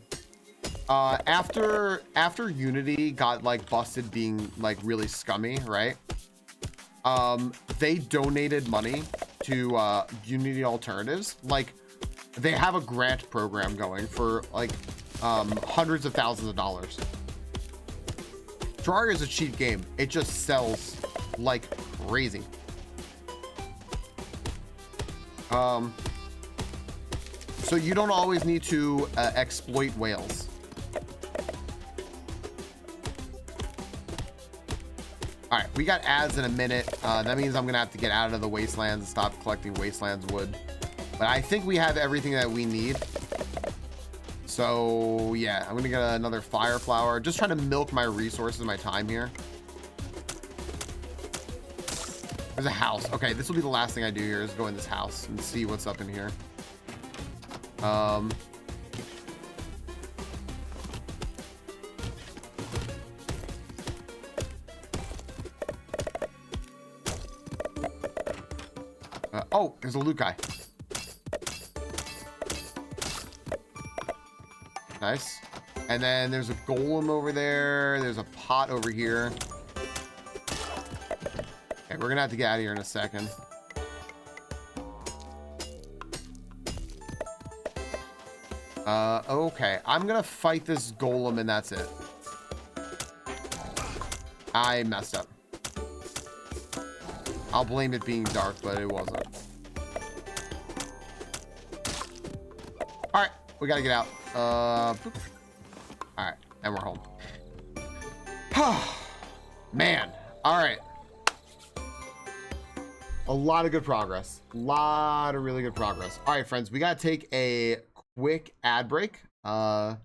after Unity got like busted being like really scummy, right? They donated money to Unity alternatives. Like, they have a grant program going for like hundreds of thousands of dollars. Terraria is a cheap game. It just sells like crazy. So you don't always need to exploit whales. All right, we got ads in a minute. That means I'm gonna have to get out of the wastelands and stop collecting wastelands wood. But I think we have everything that we need. So yeah, I'm gonna get another fire flower. Just trying to milk my resources, my time here. There's a house. Okay, this will be the last thing I do here is go in this house and see what's up in here. Oh, there's a loot guy. Nice. And then there's a golem over there. There's a pot over here. Okay, we're gonna have to get out of here in a second. Okay. I'm gonna fight this golem and that's it. I messed up. I'll blame it being dark, but it wasn't. All right, we gotta get out. All right, and we're home. Man, all right. A lot of good progress. A lot of really good progress. All right, friends, we gotta take a quick ad break. We'll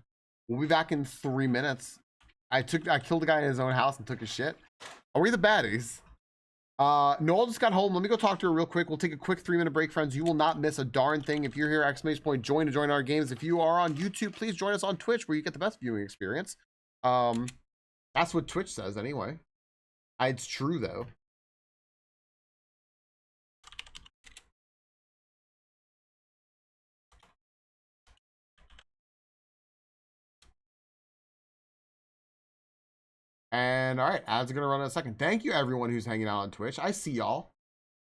be back in 3 minutes. I killed a guy in his own house and took his shit. Are we the baddies? Noel just got home. Let me go talk to her real quick. We'll take a quick 3-minute break, friends. You will not miss a darn thing. If you're here, exclamation point, join to join our games. If you are on YouTube, please join us on Twitch where you get the best viewing experience. That's what Twitch says anyway. It's true though. And all right, ads are gonna run in a second. Thank you everyone who's hanging out on Twitch. I see y'all.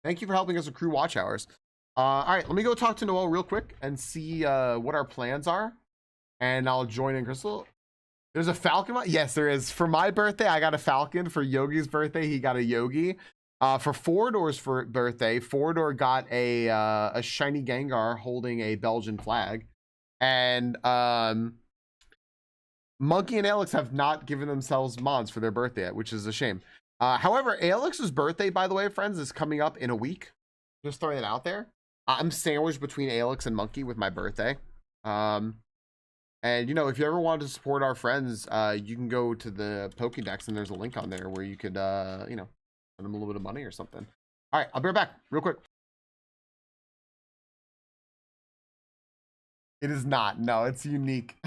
Thank you for helping us accrue watch hours. All right, let me go talk to Noel real quick and see what our plans are. And I'll join in. Crystal, there's a falcon. Yes, there is. For my birthday, I got a falcon. For Yogi's birthday, he got a Yogi. For Foridor's birthday, Foridor got a shiny Gengar holding a Belgian flag. And Monkey and Alex have not given themselves mods for their birthday yet, which is a shame. However, Alex's birthday, by the way, friends, is coming up in a week. Just throwing it out there. I'm sandwiched between Alex and Monkey with my birthday. And, you know, if you ever want to support our friends, you can go to the Pokédex and there's a link on there where you could, you know, send them a little bit of money or something. All right, I'll be right back real quick. It is not. No, it's unique.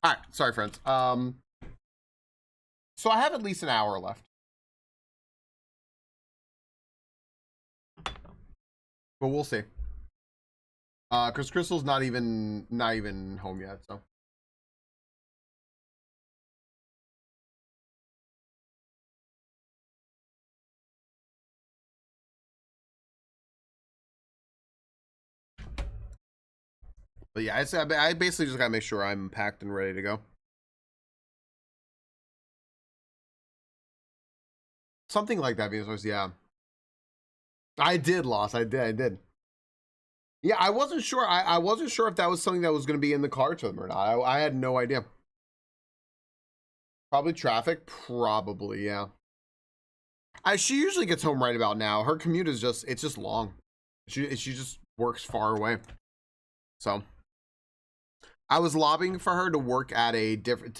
All right, sorry, friends. So I have at least an hour left. But we'll see. Because Crystal's not even home yet, so. But yeah, I basically just gotta make sure I'm packed and ready to go. Something like that, because yeah. I did, Lost. I did. Yeah, I wasn't sure. I wasn't sure if that was something that was going to be in the cards for them or not. I had no idea. Probably traffic. Probably, yeah. She usually gets home right about now. Her commute is it's just long. She just works far away. So I was lobbying for her to work at a different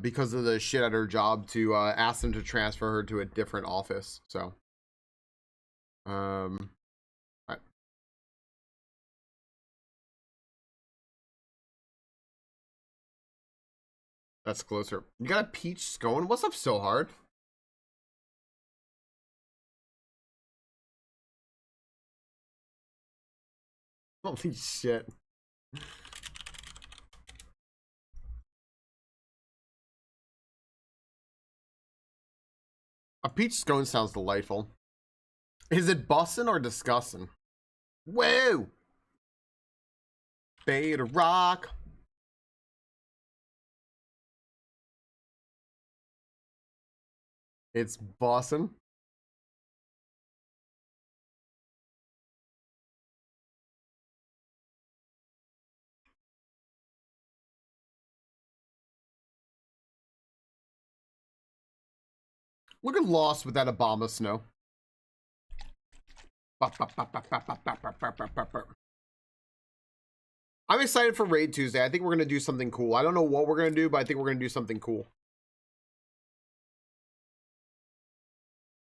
because of the shit at her job to ask them to transfer her to a different office. So right. That's closer. You got a peach scone? What's up so hard? Holy shit. A peach scone sounds delightful. Is it bussin' or disgusting? Whoa! Beta rock. It's bussin'. Look at Lost with that Obama snow. I'm excited for Raid Tuesday. I think we're going to do something cool. I don't know what we're going to do, but I think we're going to do something cool.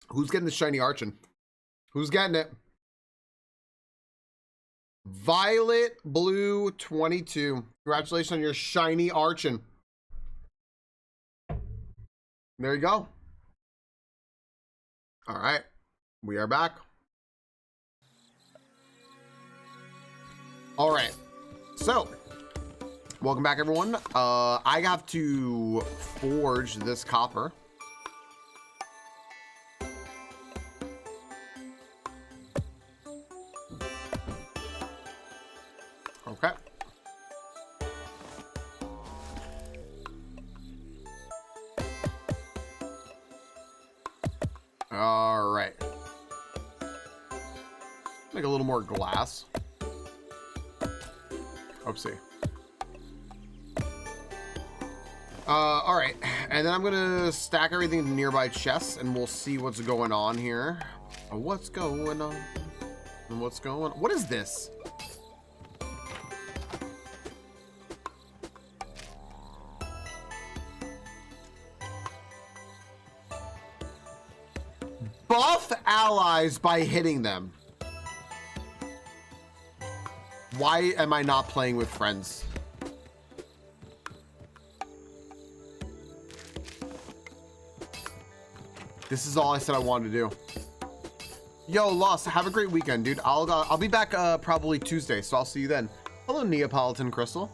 Who's getting the shiny Archon? Who's getting it? Violet Blue 22. Congratulations on your shiny Archon. There you go. All right. We are back. All right. So, welcome back, everyone. I have to forge this copper. Okay. All right. Make a little more glass. Oopsie. All right, and then I'm gonna stack everything in nearby chests, and we'll see what's going on here. What's going on? And what's going on? What is this? Buff allies by hitting them. Why am I not playing with friends? This is all I said I wanted to do. Yo, Lost, have a great weekend, dude. I'll be back probably Tuesday, so I'll see you then. Hello, Neapolitan Crystal.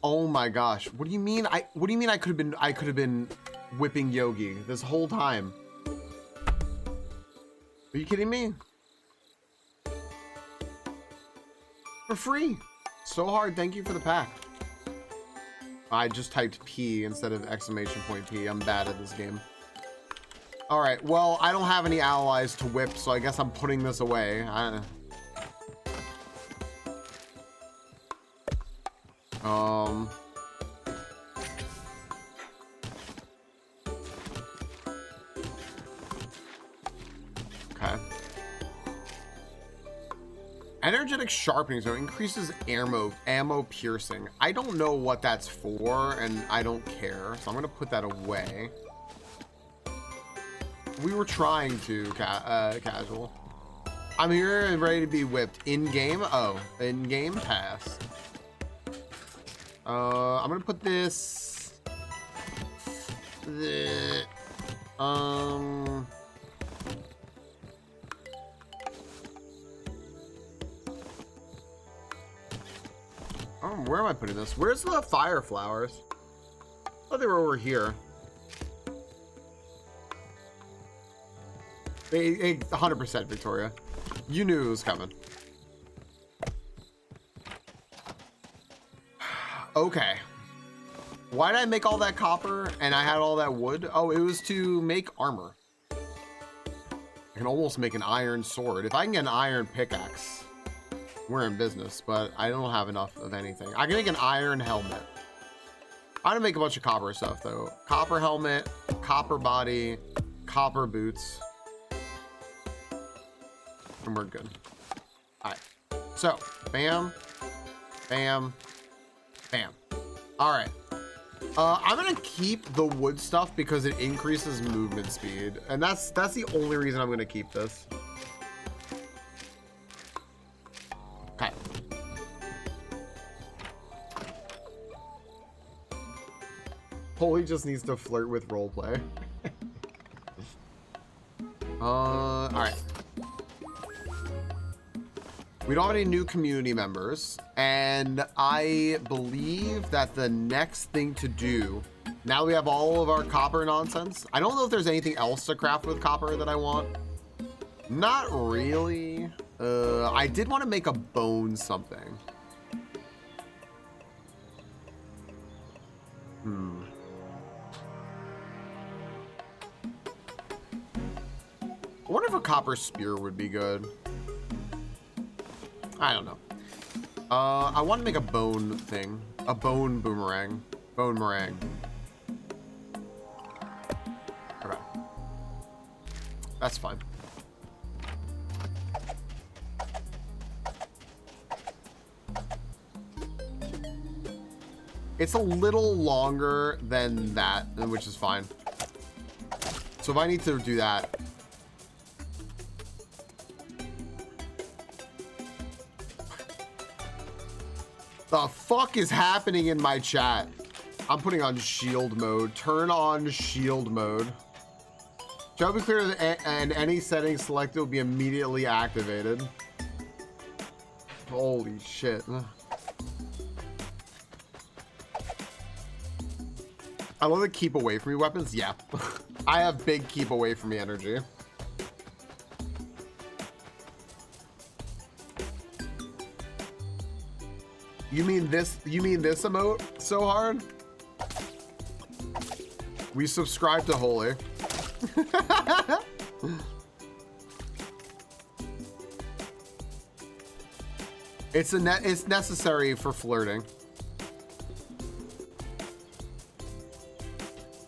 Oh my gosh. What do you mean? What do you mean I could have been whipping Yogi this whole time? Are you kidding me? For free. So hard. Thank you for the pack. I just typed P instead of exclamation point P. I'm bad at this game. All right. Well, I don't have any allies to whip, so I guess I'm putting this away. Okay. Energetic sharpening zone increases ammo piercing. I don't know what that's for, and I don't care, so I'm gonna put that away. We were trying to casual. I'm here and ready to be whipped. In-game? Oh, in-game pass. I'm gonna put this... where am I putting this? Where's the fire flowers? Oh, they were over here. 100% Victoria. You knew it was coming. Okay. Why did I make all that copper and I had all that wood? Oh, it was to make armor. I can almost make an iron sword. If I can get an iron pickaxe, we're in business, but I don't have enough of anything. I can make an iron helmet. I'm gonna make a bunch of copper stuff though. Copper helmet, copper body, copper boots. And we're good. All right. So, bam, bam, bam. All right. I'm gonna keep the wood stuff because it increases movement speed, and that's the only reason I'm gonna keep this. Okay. Holy just needs to flirt with roleplay. All right. We don't have any new community members, and I believe that the next thing to do, now that we have all of our copper nonsense, I don't know if there's anything else to craft with copper that I want. Not really. I did want to make a bone something. I wonder if a copper spear would be good. I don't know. I want to make a bone thing. A bone boomerang. Bone meringue. Okay. That's fine. It's a little longer than that, which is fine. So if I need to do that... The fuck is happening in my chat? I'm putting on shield mode. Turn on shield mode. Shall be clear that and any settings selected will be immediately activated. Holy shit. I love the keep away from me weapons. Yeah. I have big keep away from me energy. You mean this emote so hard? We subscribe to Holy. It's necessary for flirting.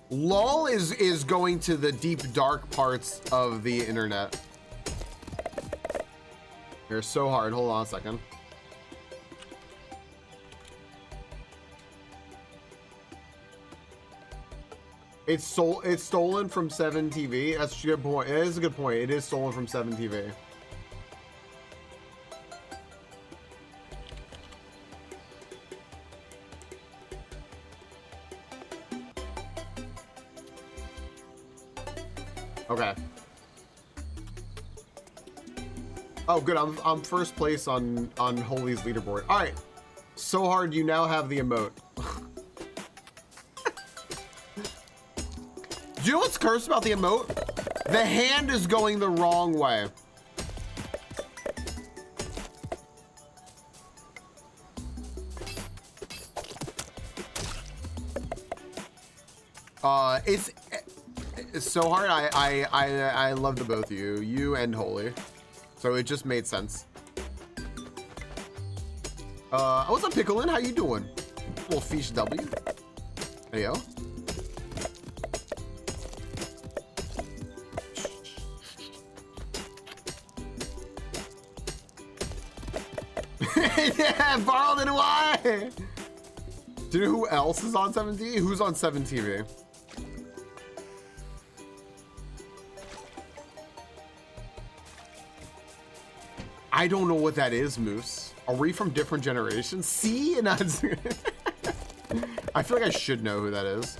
LOL is going to the deep dark parts of the internet. They're so hard. Hold on a second. It's stolen from 7 TV. That's a good point. It is a good point. It is stolen from 7 TV. Okay. Oh, good. I'm first place on Holy's leaderboard. All right. So hard. You now have the emote. Do you know what's cursed about the emote? The hand is going the wrong way. It's so hard. I love the both of you and Holy. So it just made sense. What's up, Picklin? How you doing? Little fish W. There you go. Yeah, borrowed it away. Do you know who else is on 7 TV? Who's on 7 TV? I don't know what that is, Moose. Are we from different generations? See? And I feel like I should know who that is.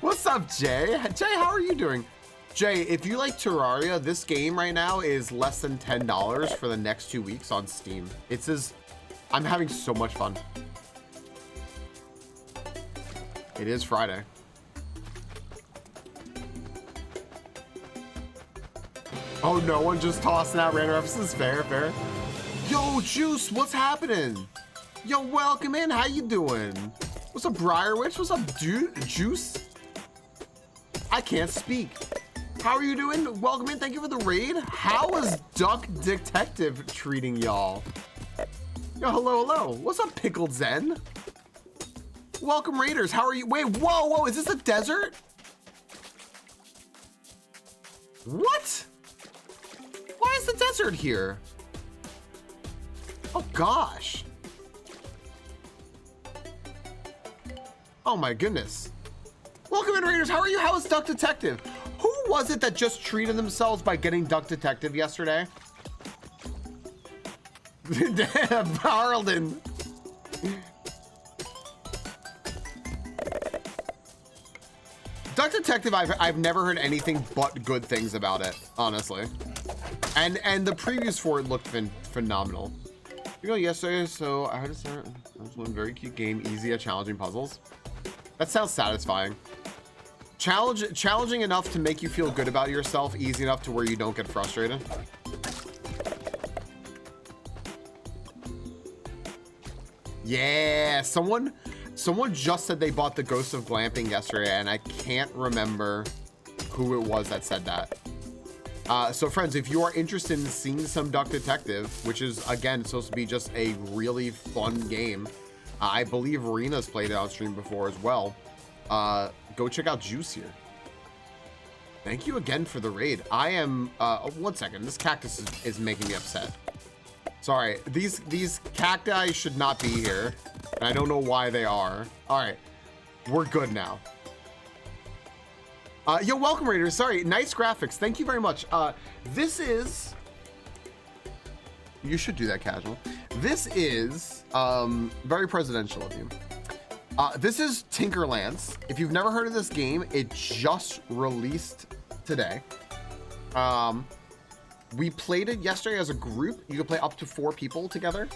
What's up, Jay? Jay, how are you doing? Jay, if you like Terraria, this game right now is less than $10 for the next 2 weeks on Steam. I'm having so much fun. It is Friday. Oh, no one just tossing out random references. Fair, fair. Yo, Juice, what's happening? Yo, welcome in. How you doing? What's up, Briarwitch? What's up, Juice? I can't speak. How are you doing? Welcome in. Thank you for the raid. How is Duck Detective treating y'all? Yo, hello, hello. What's up, Pickled Zen? Welcome, Raiders. How are you? Wait, whoa. Is this a desert? What? Why is the desert here? Oh, gosh. Oh, my goodness. Welcome in, Raiders. How are you? How is Duck Detective? Who was it that just treated themselves by getting Duck Detective yesterday? Arlen. Duck Detective, I've never heard anything but good things about it, honestly. And the previews for it looked phenomenal. You know, yesterday, so I had to start one very cute game, easy at challenging puzzles. That sounds satisfying. Challenging enough to make you feel good about yourself, easy enough to where you don't get frustrated. Yeah, someone just said they bought the Ghost of Glamping yesterday, and I can't remember who it was that said that. So friends, if you are interested in seeing some Duck Detective, which is again supposed to be just a really fun game, I believe Rena's played it on stream before as well. Go check out Juice here. Thank you again for the raid. I am, oh, 1 second. This cactus is making me upset. Sorry, these cacti should not be here. And I don't know why they are. All right, we're good now. Yo, welcome, Raiders. Sorry, nice graphics. Thank you very much. This is, you should do that, Casual. This is very presidential of you. This is Tinkerlands. If you've never heard of this game, it just released today. We played it yesterday as a group. You can play up to 4 people together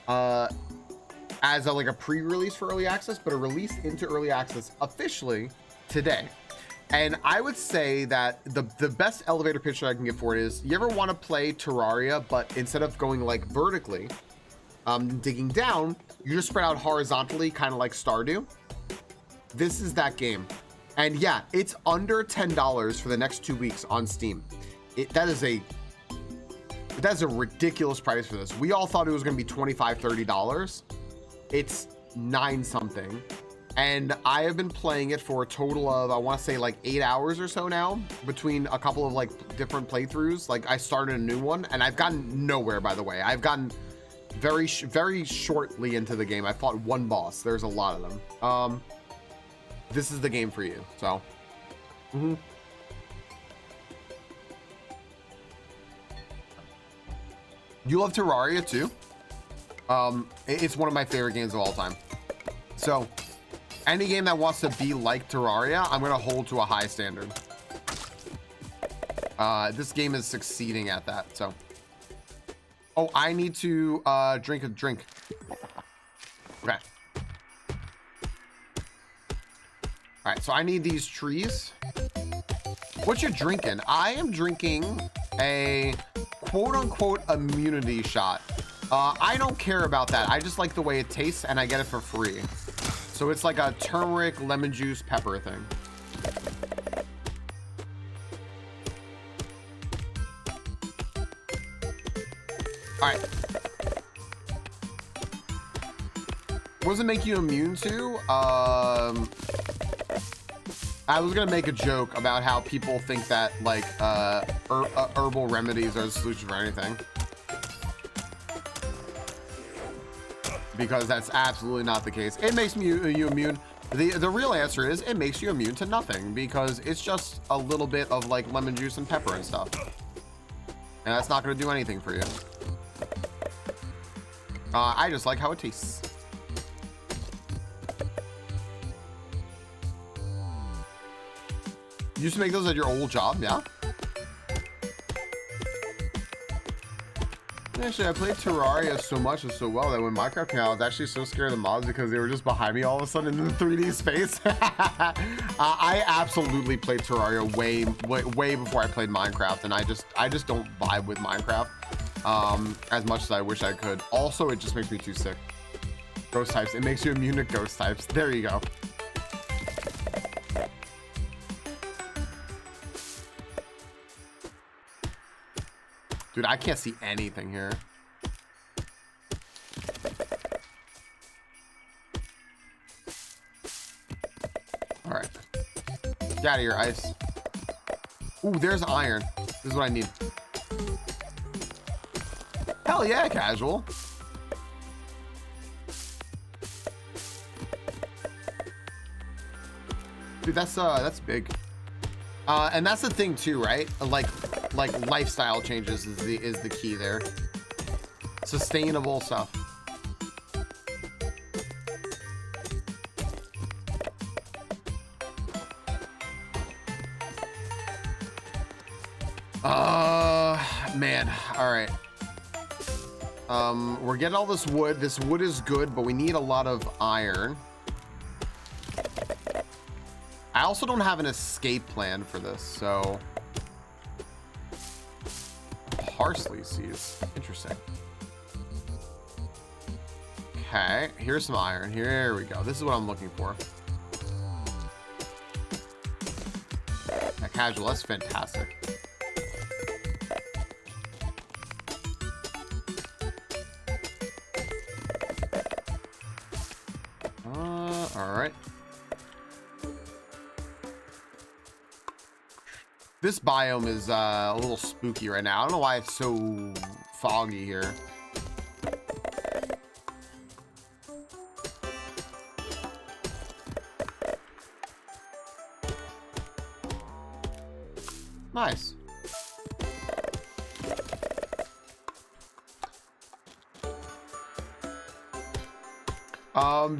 as like a pre-release for early access, but a release into early access officially today. And I would say that the best elevator pitch that I can give for it is, you ever want to play Terraria, but instead of going like vertically, digging down, you just spread out horizontally, kind of like Stardew. This is that game. And yeah, it's under $10 for the next 2 weeks on Steam. That is a ridiculous price for this. We all thought it was going to be $25, $30. It's 9 something. And I have been playing it for a total of, I want to say like 8 hours or so now, between a couple of like different playthroughs. Like I started a new one and I've gotten nowhere, by the way. I've gotten very shortly into the game. I fought 1 boss. There's a lot of them. This is the game for you. So, You love Terraria too? It's one of my favorite games of all time. So, any game that wants to be like Terraria, I'm gonna hold to a high standard. This game is succeeding at that. So, oh, I need to drink a drink. Okay. All right, so I need these trees. What you drinking? I am drinking a quote-unquote immunity shot. I don't care about that. I just like the way it tastes, and I get it for free. So it's like a turmeric, lemon juice, pepper thing. All right. What does it make you immune to? I was gonna make a joke about how people think that like herbal remedies are the solution for anything, because that's absolutely not the case. It makes you immune The real answer is it makes you immune to nothing because it's just a little bit of like lemon juice and pepper and stuff. And that's not going to do anything for you. I just like how it tastes. You used to make those at your old job, yeah? Actually, I played Terraria so much and so well that when Minecraft came out, I was actually so scared of the mods because they were just behind me all of a sudden in the 3D space. I absolutely played Terraria way before I played Minecraft, and I just don't vibe with Minecraft as much as I wish I could. Also, it just makes me too sick. Ghost types. It makes you immune to ghost types. There you go. Dude, I can't see anything here. All right. Get out of here, ice. Ooh, there's iron. This is what I need. Hell yeah, casual. Dude, that's big. And that's the thing too, right? Like lifestyle changes is the key there. Sustainable stuff. Man, all right. We're getting all this wood. This wood is good, but we need a lot of iron. I also don't have an escape plan for this, so parsley seeds. Interesting. Okay, here's some iron. Here we go. This is what I'm looking for. That casual, that's fantastic. All right. This biome is a little spooky right now. I don't know why it's so foggy here. Nice.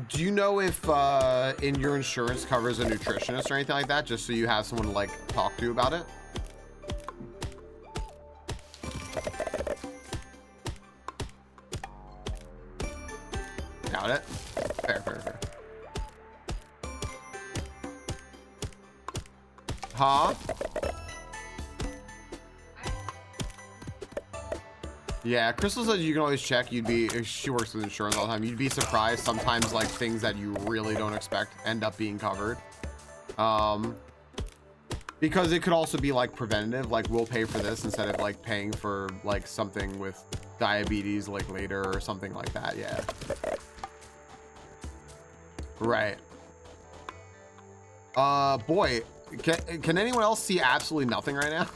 Do you know if in your insurance covers a nutritionist or anything like that, just so you have someone to like talk to about it? Got it. Fair, fair, fair. Huh? Yeah, Crystal says you can always check. She works with insurance all the time. You'd be surprised sometimes, like things that you really don't expect end up being covered. Because it could also be like preventative, like we'll pay for this instead of like paying for like something with diabetes like later or something like that. Yeah. Right. Boy, can anyone else see absolutely nothing right now?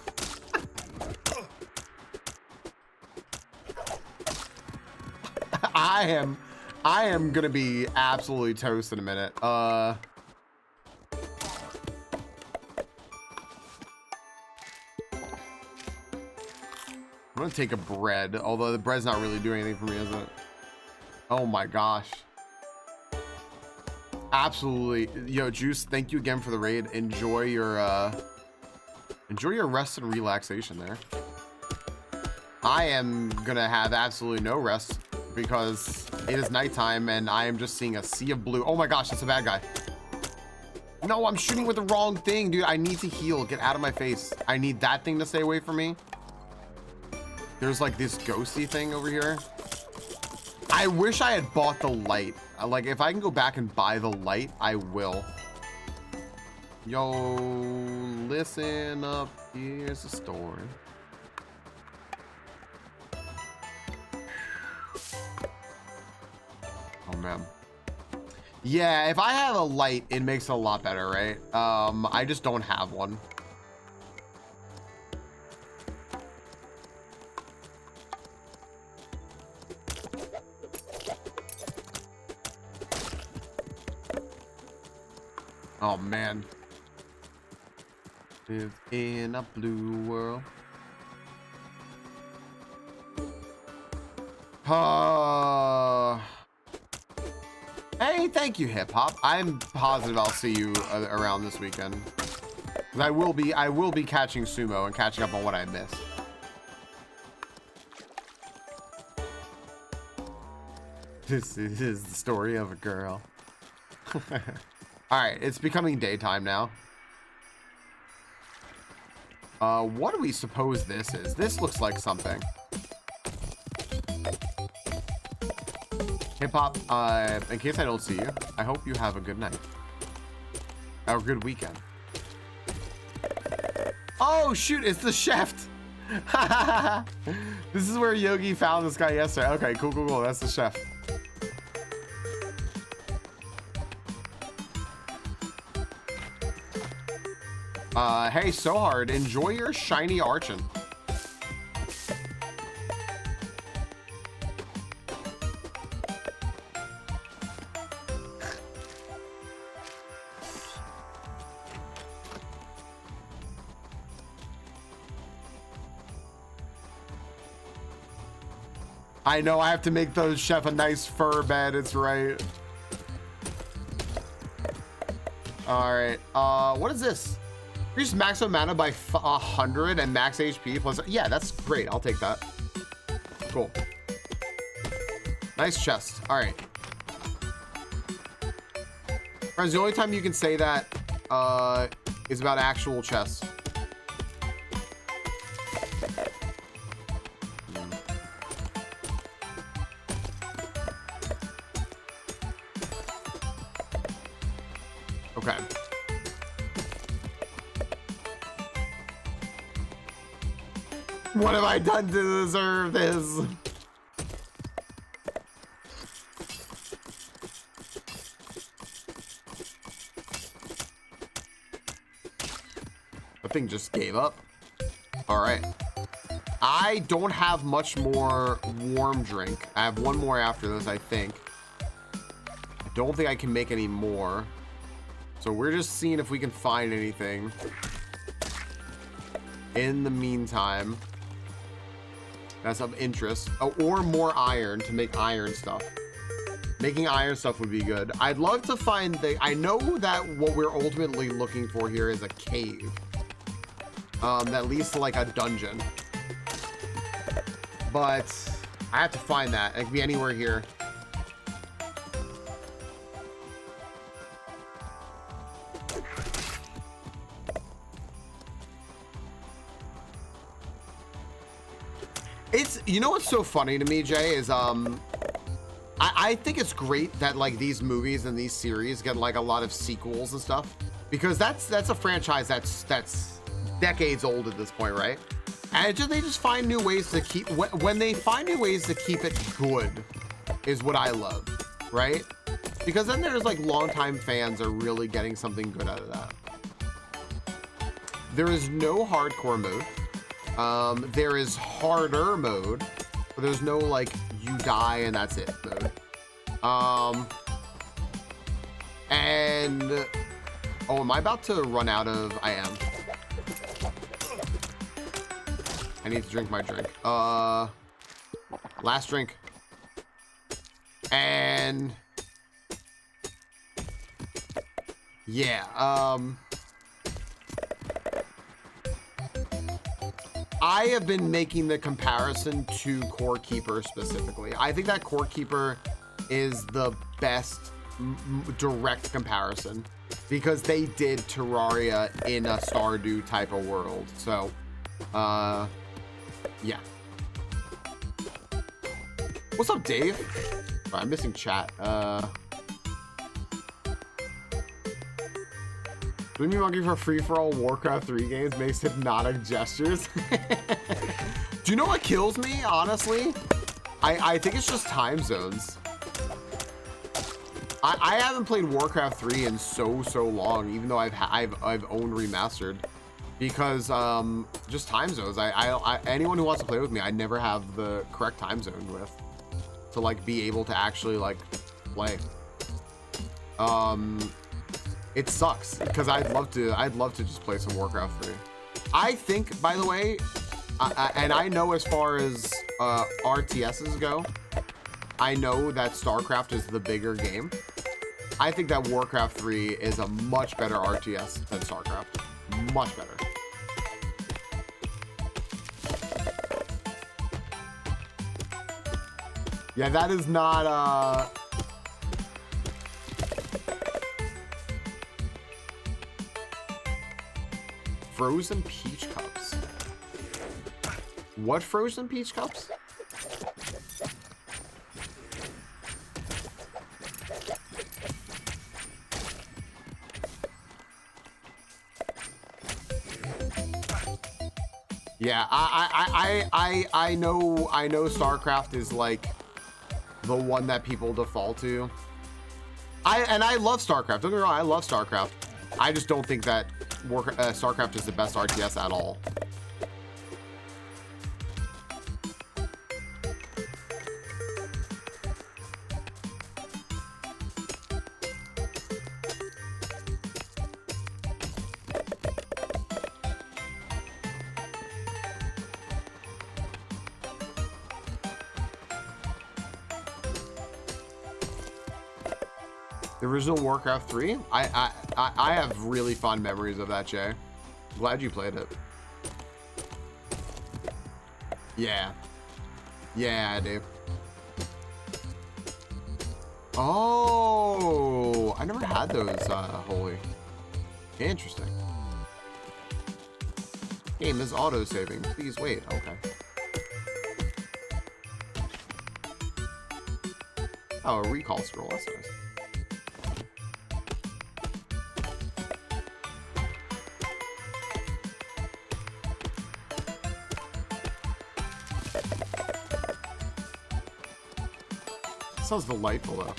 I am gonna be absolutely toast in a minute. I'm gonna take a bread, although the bread's not really doing anything for me, is it? Oh my gosh. Absolutely. Yo, Juice, thank you again for the raid. Enjoy your rest and relaxation there. I am gonna have absolutely no rest because it is nighttime and I am just seeing a sea of blue. Oh my gosh, that's a bad guy. No, I'm shooting with the wrong thing, dude. I need to heal. Get out of my face. I need that thing to stay away from me. There's like this ghosty thing over here. I wish I had bought the light. Like if I can go back and buy the light, I will. Yo, listen up. Here's the story. Oh man. Yeah, if I have a light, it makes it a lot better, right? I just don't have one. Oh man. Live in a blue world. Hey, thank you, hip hop. I'm positive I'll see you around this weekend. 'Cause I will be catching sumo and catching up on what I missed. This is the story of a girl. All right, it's becoming daytime now. What do we suppose this is? This looks like something. Hip hop, in case I don't see you, I hope you have a good night. Or a good weekend. Oh shoot, it's the chef. This is where Yogi found this guy yesterday. Okay, cool, cool, cool. That's the chef. Hey, so hard. Enjoy your shiny Archon. I know I have to make those chef a nice fur bed. It's right. All right. What is this? Increase maximum mana by 100 and max HP plus. Yeah, that's great. I'll take that. Cool. Nice chest. All right. Friends, the only time you can say that is about actual chests. Okay. What have I done to deserve this? The thing just gave up. All right. I don't have much more warm drink. I have one more after this, I think. I don't think I can make any more. So we're just seeing if we can find anything. In the meantime, that's of interest. Oh, or more iron to make iron stuff. Making iron stuff would be good. I'd love to find I know that what we're ultimately looking for here is a cave. That leads to like a dungeon. But I have to find that. It could be anywhere here. You know what's so funny to me, Jay, is I think it's great that like these movies and these series get like a lot of sequels and stuff, because that's a franchise that's decades old at this point, right? And they just find new ways to keep when they find new ways to keep it good is what I love, right? Because then there's like longtime fans are really getting something good out of that. There is no hardcore mode. There is harder mode, but there's no like you die and that's it mode. And oh, am I about to run out of? I am. I need to drink my drink. Last drink. And yeah, I have been making the comparison to Core Keeper specifically. I think that Core Keeper is the best direct comparison because they did Terraria in a Stardew type of world. So, yeah. What's up, Dave? Oh, I'm missing chat. Dreamy Monkey for free-for-all Warcraft 3 games makes hypnotic gestures. Do you know what kills me, honestly? I think it's just time zones. I haven't played Warcraft 3 in so long, even though I've owned remastered, because just time zones. Anyone who wants to play with me, I never have the correct time zone with to like be able to actually like play. It sucks because I'd love to just play some Warcraft 3. I think, by the way, and I know as far as RTSs go, I know that StarCraft is the bigger game. I think that Warcraft 3 is a much better RTS than StarCraft. Much better. Yeah, that is not frozen peach cups. What frozen peach cups? Yeah, I know StarCraft is like the one that people default to. I love StarCraft. Don't get me wrong, I love StarCraft. I just don't think that StarCraft is the best RTS at all. The original Warcraft 3? I have really fond memories of that, Jay. Glad you played it. Yeah. Yeah, dude. Oh, I never had those, Holy. Interesting. Game is auto-saving. Please wait. Okay. Oh, a recall scroll. That's nice. Sounds delightful though.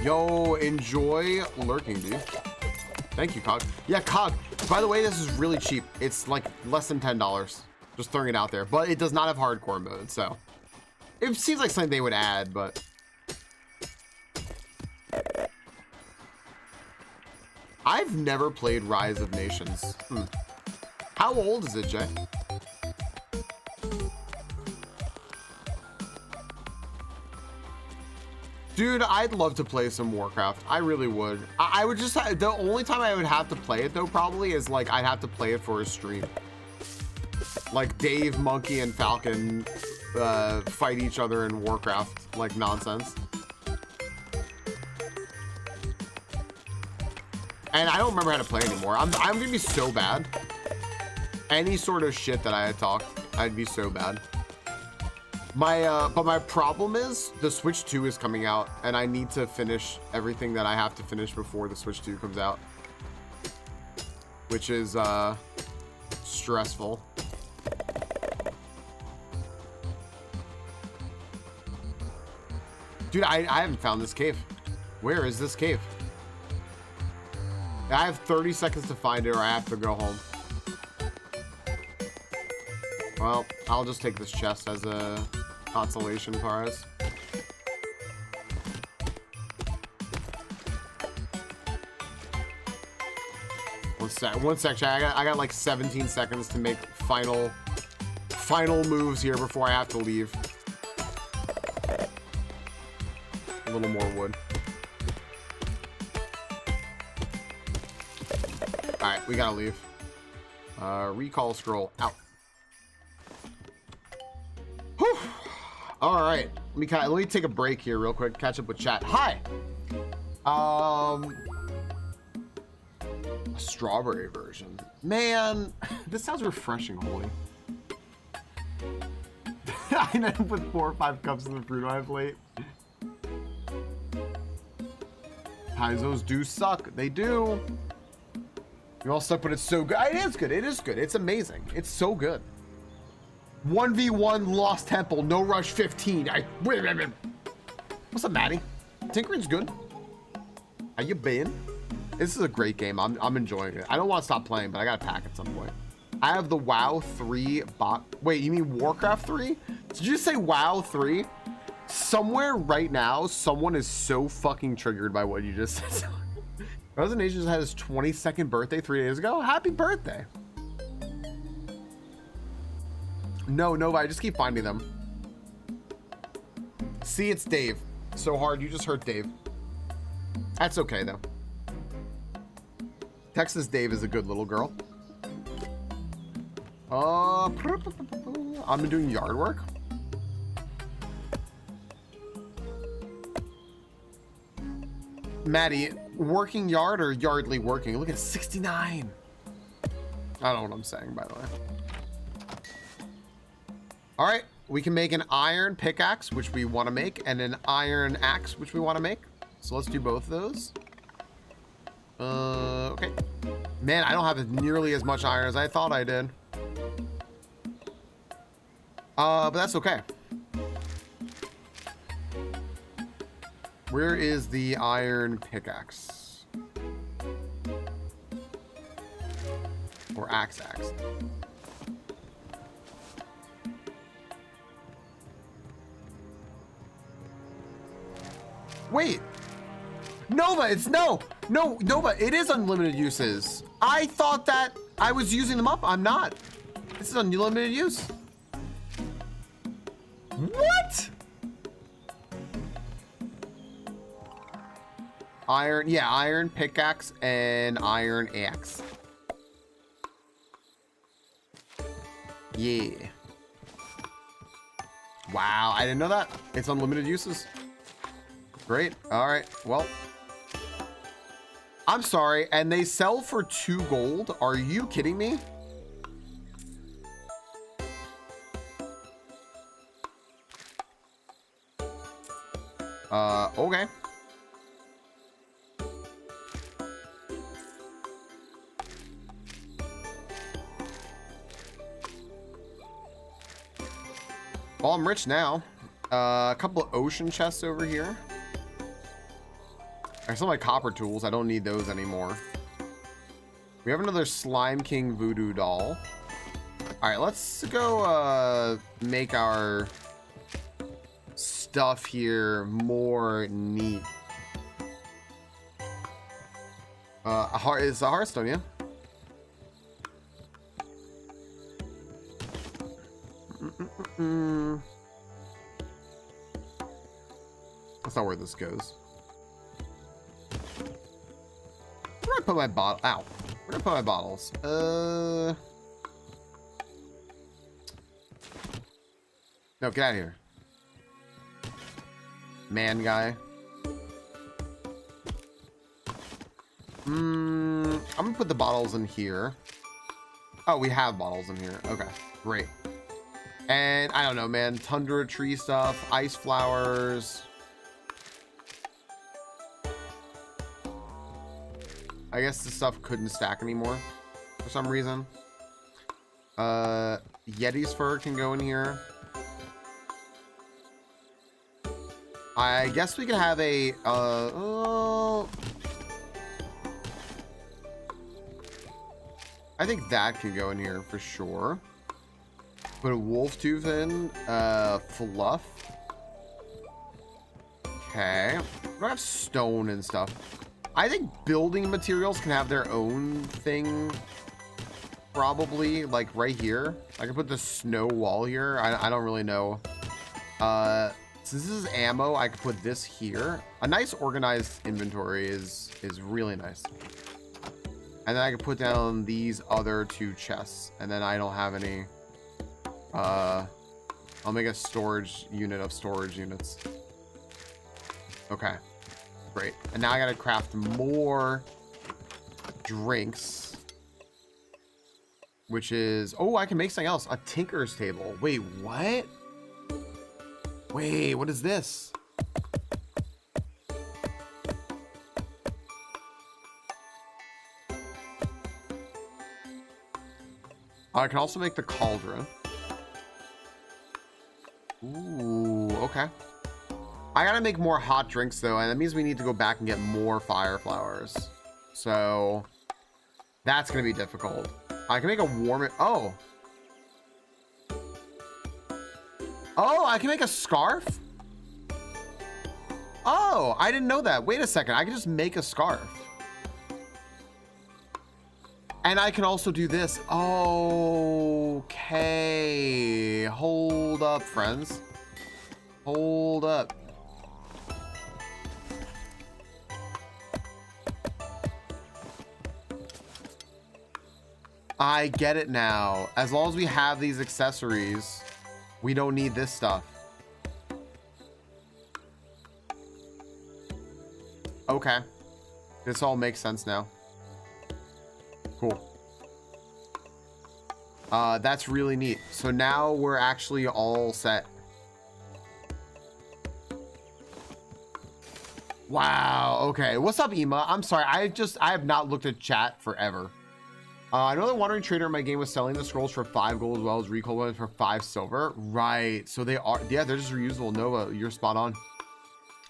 Yo, enjoy lurking, dude. Thank you, Cog. Yeah, Cog. By the way, this is really cheap. It's like less than $10. Just throwing it out there, but it does not have hardcore mode, so it seems like something they would add, but I've never played Rise of Nations. How old is it, Jay? Dude, I'd love to play some Warcraft. I really would. I would just, the only time I would have to play it though probably is like I'd have to play it for a stream. Like Dave, Monkey, and Falcon fight each other in Warcraft like nonsense. And I don't remember how to play anymore. I'm gonna be so bad. Any sort of shit that I had talked, I'd be so bad. But my problem is the Switch 2 is coming out and I need to finish everything that I have to finish before the Switch 2 comes out, which is stressful. Dude, I haven't found this cave. Where is this cave? I have 30 seconds to find it or I have to go home. Well, I'll just take this chest as a consolation prize. One sec, I got like 17 seconds to make final moves here before I have to leave. A little more wood. All right, we gotta leave. Recall scroll out. Whew. All right, let me take a break here real quick. Catch up with chat. Hi. A strawberry version. Man, this sounds refreshing, Holy. I ended up with 4 or 5 cups of the fruit on my plate. Paizos do suck. They do. You all suck, but it's so good. It is good. It is good. It's amazing. It's so good. 1v1 Lost Temple, no rush 15. What's up, Maddie? Tinkering's good. How you been? This is a great game. I'm enjoying it. I don't want to stop playing, but I gotta pack at some point. I have the WoW 3 bot. Wait, you mean Warcraft 3? Did you say WoW 3? Somewhere right now, someone is so fucking triggered by what you just said. President just had his 22nd birthday 3 days ago. Happy birthday. No, Nova, I just keep finding them. See, it's Dave. So hard, you just hurt Dave. That's okay, though. Texas Dave is a good little girl. I'm doing yard work. Maddie, working yard or yardly working? Look at 69. I don't know what I'm saying, by the way. All right, we can make an iron pickaxe, which we want to make, and an iron axe, which we want to make. So let's do both of those. Okay. Man, I don't have nearly as much iron as I thought I did. But that's okay. Where is the iron pickaxe? Or axe. Wait. Nova, it's no, Nova, it is unlimited uses. I thought that I was using them up. I'm not. This is unlimited use. What? Iron, yeah, iron pickaxe and iron axe. Yeah. Wow, I didn't know that. It's unlimited uses. Great. All right. Well, I'm sorry. And they sell for 2 gold. Are you kidding me? Okay. Well, I'm rich now. A couple of ocean chests over here. I still have my copper tools. I don't need those anymore. We have another Slime King voodoo doll. All right, let's go make our stuff here more neat. It's a Hearthstone, yeah. That's not where this goes. Where do I put my bottle? Ow. Where do I put my bottles? No, get out of here. Man guy. I'm gonna put the bottles in here. Oh, we have bottles in here. Okay, great. And I don't know, man. Tundra tree stuff, ice flowers. I guess this stuff couldn't stack anymore for some reason. Yeti's fur can go in here. I guess we could have a I think that can go in here for sure. Put a wolf tooth in, fluff. Okay. We don't have stone and stuff. I think building materials can have their own thing. Probably, like right here. I could put the snow wall here. I don't really know. Since this is ammo, I could put this here. A nice organized inventory is really nice. And then I could put down these other 2 chests. And then I don't have any. I'll make a storage unit of storage units. Okay. Great. And now I gotta craft more drinks. Which is... Oh, I can make something else. A tinker's table. Wait, what? Wait, what is this? I can also make the cauldron. Ooh, okay. I gotta make more hot drinks though, and that means we need to go back and get more fire flowers. So that's gonna be difficult. I can make a warm... Oh, I can make a scarf? Oh, I didn't know that. Wait a second. I can just make a scarf. And I can also do this. Okay. Hold up, friends. Hold up. I get it now. As long as we have these accessories, we don't need this stuff. Okay. This all makes sense now. Cool. That's really neat. So now we're actually all set. Wow. Okay. What's up, Ema? I'm sorry. I have not looked at chat forever. I know the Wandering Trader in my game was selling the scrolls for 5 gold as well as recall ones for 5 silver. Right. So they are, yeah, they're just reusable. Nova, you're spot on.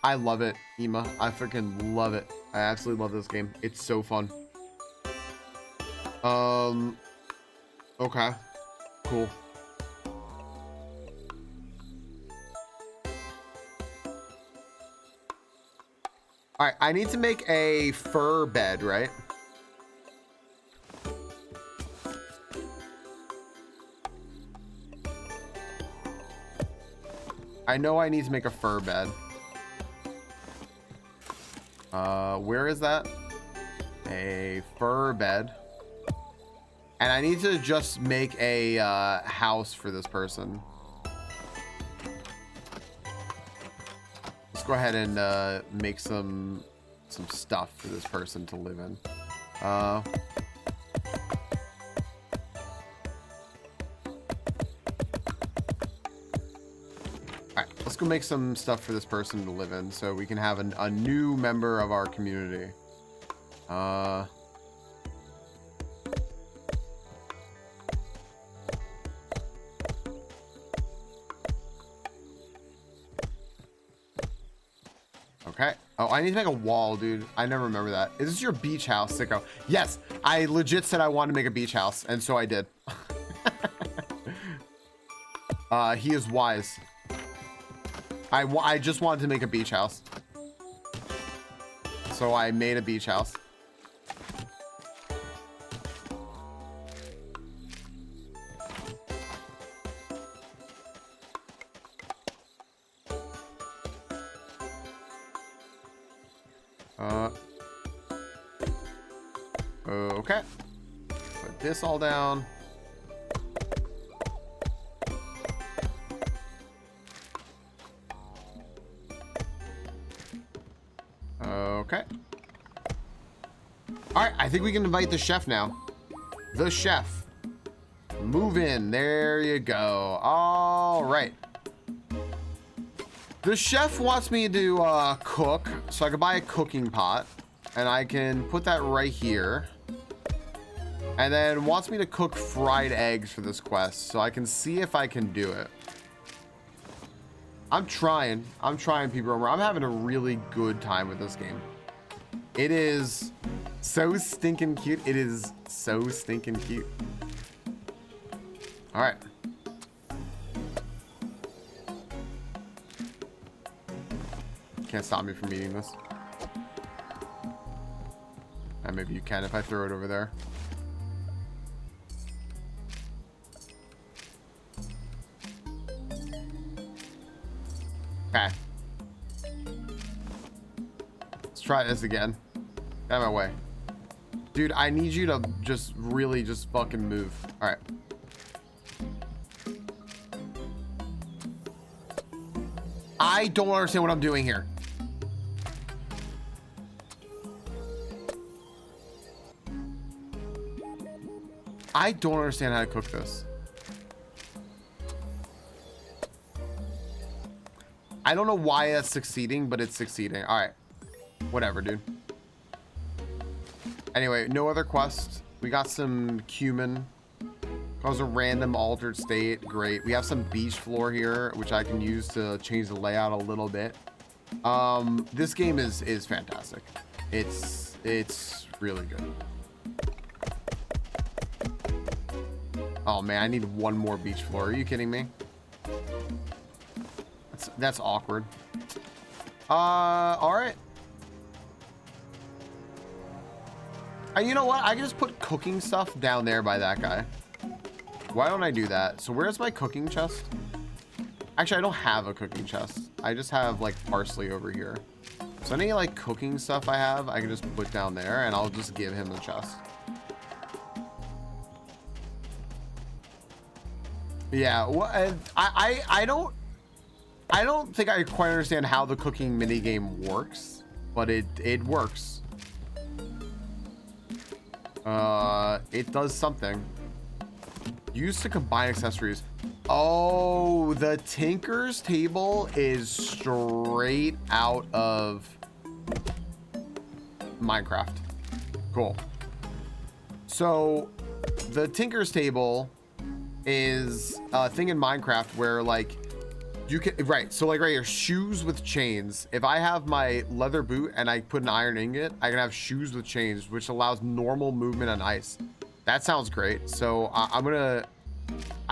I love it, Ema. I freaking love it. I absolutely love this game. It's so fun. Okay. Cool. All right, I need to make a fur bed, right? I know I need to make a fur bed. Where is that? A fur bed. And I need to just make a house for this person. Let's go ahead and make some stuff for this person to live in. All right, let's go make some stuff for this person to live in so we can have a new member of our community. Okay. Oh, I need to make a wall, dude. I never remember that. Is this your beach house, sicko? Yes, I legit said I wanted to make a beach house, and so I did. He is wise. I just wanted to make a beach house. So I made a beach house. Okay. Put this all down. Okay. All right, I think we can invite the chef now. The chef. Move in. There you go. All right. The chef wants me to cook, so I can buy a cooking pot, and I can put that right here. And then wants me to cook fried eggs for this quest, so I can see if I can do it. I'm trying, people. I'm having a really good time with this game. It is so stinking cute. It is so stinking cute. All right. Can't stop me from eating this. And maybe you can if I throw it over there. Okay. Let's try this again. Get out of my way. Dude, I need you to just really just fucking move. All right. I don't understand what I'm doing here. I don't understand how to cook this. I don't know why that's succeeding, but it's succeeding. All right. Whatever, dude. Anyway, no other quest. We got some cumin. Cause a random altered state. Great. We have some beach floor here, which I can use to change the layout a little bit. This game is fantastic. It's really good. Oh man, I need one more beach floor. Are you kidding me? That's awkward. All right. You know what? I can just put cooking stuff down there by that guy. Why don't I do that? So where's my cooking chest? Actually, I don't have a cooking chest. I just have like parsley over here. So any like cooking stuff I have, I can just put down there and I'll just give him the chest. Yeah, well, I don't think I quite understand how the cooking mini game works, but it works. It does something. Used to combine accessories. Oh, the Tinker's table is straight out of Minecraft. Cool. So the Tinker's table is a thing in Minecraft where like you can, right, so like right here, shoes with chains. If I have my leather boot and I put an iron ingot, I can have shoes with chains, which allows normal movement on ice. That sounds great. So I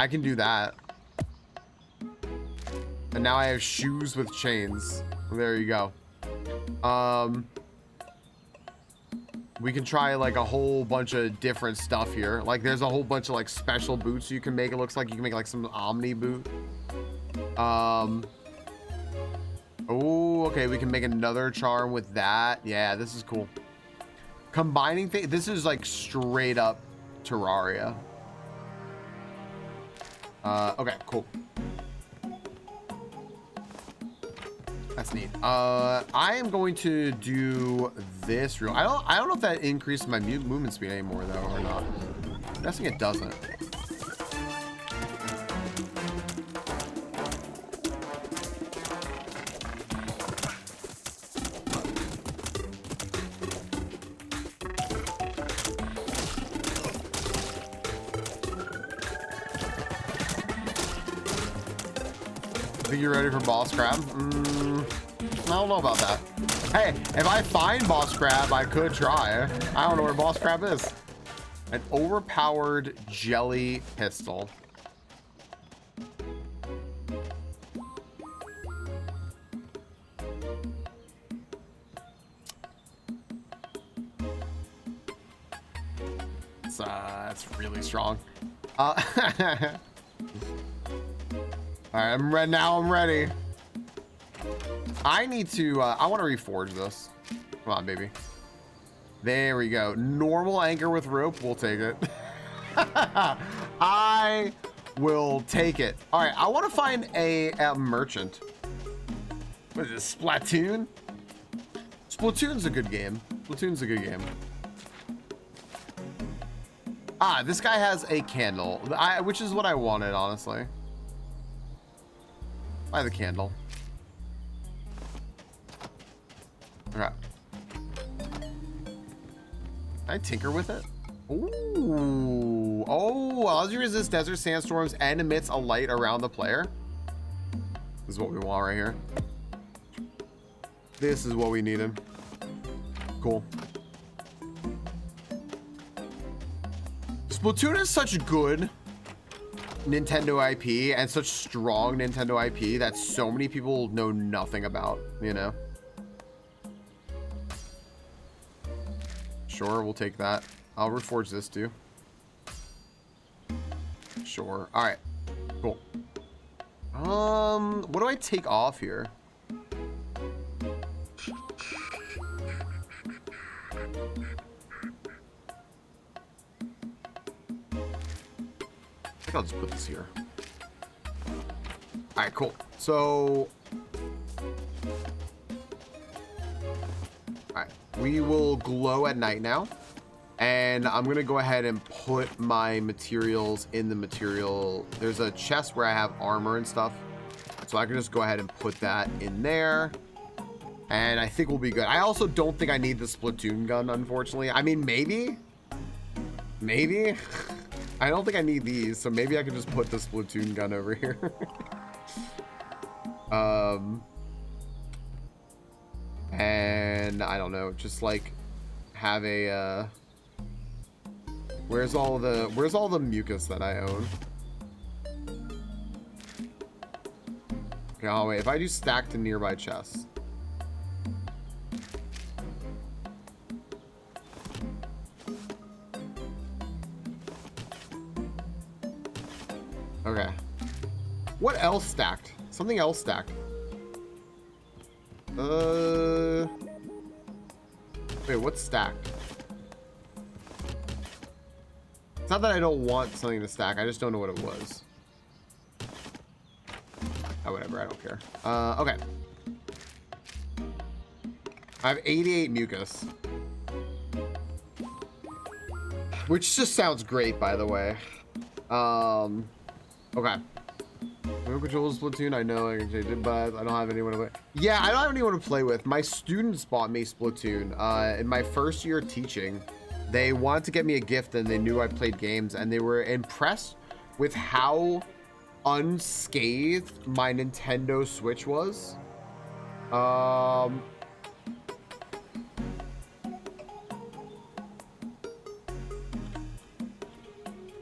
can do that. And now I have shoes with chains. There you go. We can try like a whole bunch of different stuff here. Like there's a whole bunch of like special boots you can make. It looks like you can make like some Omni boot. Oh, okay. We can make another charm with that. Yeah, this is cool. Combining things. This is like straight up Terraria. Okay, cool. That's neat. I am going to do this real. I don't know if that increased my movement speed anymore though or not. I'm guessing it doesn't. Think you're ready for boss crab? I don't know about that. Hey, if I find boss crab, I could try. I don't know where boss crab is. An overpowered jelly pistol. That's really strong. All right, I'm ready now. I'm ready. I need to, I want to reforge this. Come on, baby. There we go. Normal anchor with rope. We'll take it. I will take it. All right, I want to find a merchant. What is this, Splatoon? Splatoon's a good game. Splatoon's a good game. Ah, this guy has a candle, which is what I wanted, honestly. Buy the candle. Okay. Can I tinker with it? Ooh. Oh, allows you to resist desert sandstorms and emits a light around the player. This is what we want right here. This is what we needed. Cool. Splatoon is such good Nintendo IP and such strong Nintendo IP that so many people know nothing about, you know? Sure, we'll take that. I'll reforge this too. Sure. All right. Cool. What do I take off here? I think I'll just put this here. All right, cool. So, all right, we will glow at night now. And I'm gonna go ahead and put my materials in the material. There's a chest where I have armor and stuff. So I can just go ahead and put that in there. And I think we'll be good. I also don't think I need the Splatoon gun, unfortunately. I mean, maybe. Maybe. I don't think I need these, so maybe I can just put the Splatoon gun over here. And I don't know, just like have a where's all the mucus that I own? Okay, oh wait, if I do stack to nearby chests. else stacked. Something else stacked. Wait, what's stacked? It's not that I don't want something to stack. I just don't know what it was. Oh, whatever. I don't care. Okay. I have 88 mucus. Which just sounds great, by the way. Okay. Remote control Splatoon, I know I can change it, but I don't have anyone to play. Yeah, I don't have anyone to play with. My students bought me Splatoon. In my first year teaching, they wanted to get me a gift and they knew I played games and they were impressed with how unscathed my Nintendo Switch was.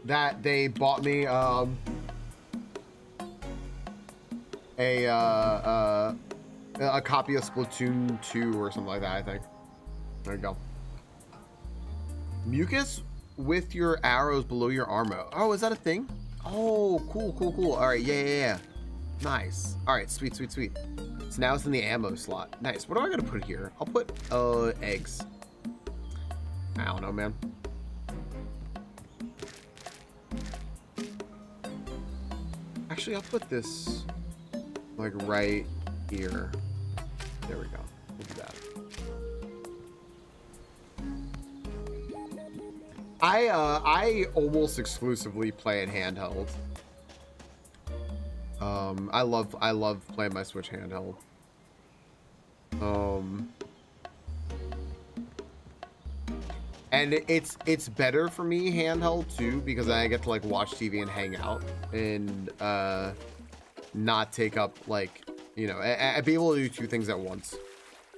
That they bought me a copy of Splatoon 2 or something like that, I think. There you go. Mucus with your arrows below your armor. Oh, is that a thing? Oh, cool, cool, cool. All right, yeah. Nice. All right, sweet, sweet, sweet. So now it's in the ammo slot. Nice. What am I gonna put here? I'll put eggs. I don't know, man. Actually, I'll put this like right here. There we go. We'll do that. I almost exclusively play in handheld. I love playing my Switch handheld. And it's better for me handheld too, because I get to like watch TV and hang out and not take up, like, you know, I be able to do two things at once,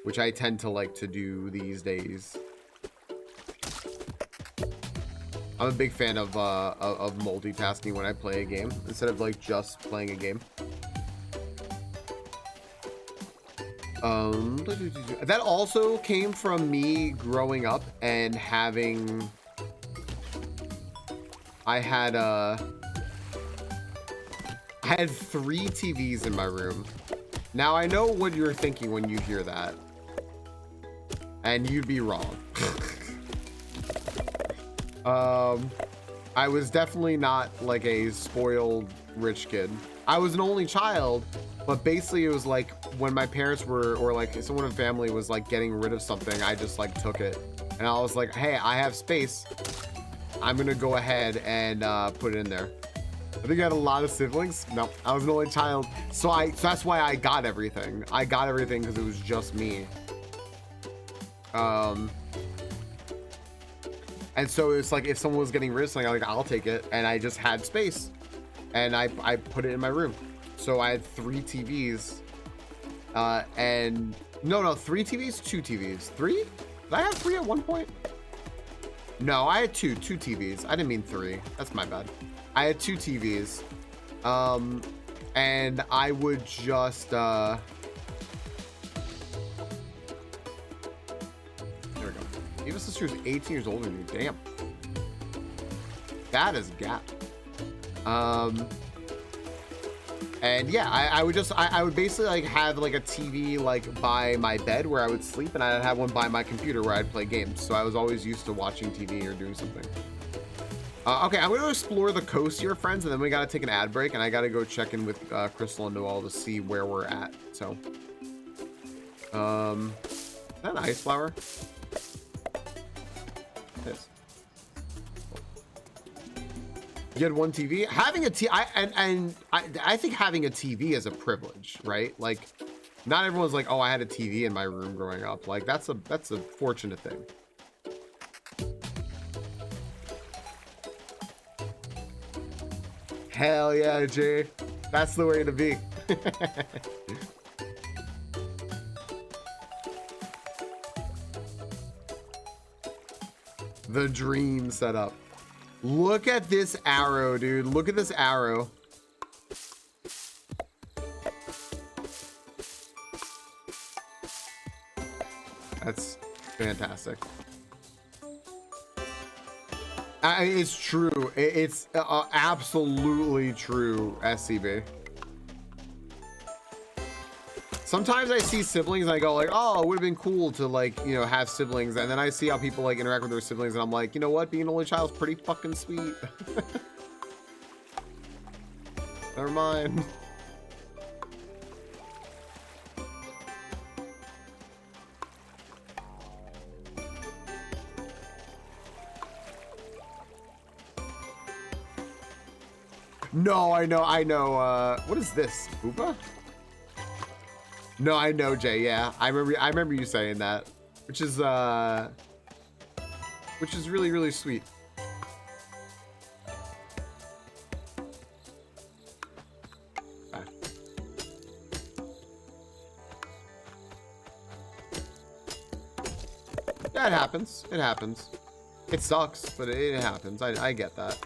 which I tend to like to do these days. I'm a big fan of multitasking when I play a game instead of like just playing a game. That also came from me growing up and having, I had 3 TVs in my room. Now I know what you're thinking when you hear that, and you'd be wrong. I was definitely not like a spoiled rich kid. I was an only child, but basically it was like when my parents were, or like someone in family was like getting rid of something, I just like took it. And I was like, hey, I have space. I'm gonna go ahead and put it in there. I think I had a lot of siblings. No, I was an only child. So that's why I got everything. I got everything because it was just me. And so it's like if someone was getting rid of something, I'm like, I'll take it. And I just had space. And I put it in my room. So I had 3 TVs. And no, 3 TVs, 2 TVs. 3? Did I have 3 at one point? No, I had 2 TVs. I didn't mean 3. That's my bad. I had 2 TVs. And I would just there we go. Even sister was 18 years older than me. Damn. That is a gap. And yeah, I would just, I would basically like have like a TV like by my bed where I would sleep, and I'd have one by my computer where I'd play games. So I was always used to watching TV or doing something. Okay, I'm going to explore the coast here, friends, and then we got to take an ad break, and I got to go check in with Crystal and Noel to see where we're at. So, is that an ice flower? It is. You had 1 TV. Having a I think having a TV is a privilege, right? Like, not everyone's like, oh, I had a TV in my room growing up. Like, that's a fortunate thing. Hell yeah, Jay. That's the way to be. The dream setup. Look at this arrow, dude. Look at this arrow. That's fantastic. It's true. It's absolutely true, SCB. Sometimes I see siblings and I go like, oh, it would have been cool to like, you know, have siblings. And then I see how people like interact with their siblings and I'm like, you know what? Being an only child is pretty fucking sweet. Never mind. No, I know. What is this? Booba? No, I know, Jay. Yeah, I remember you saying that, which is really, really sweet. Okay. Yeah, it happens. It happens. It sucks, but it happens. I get that.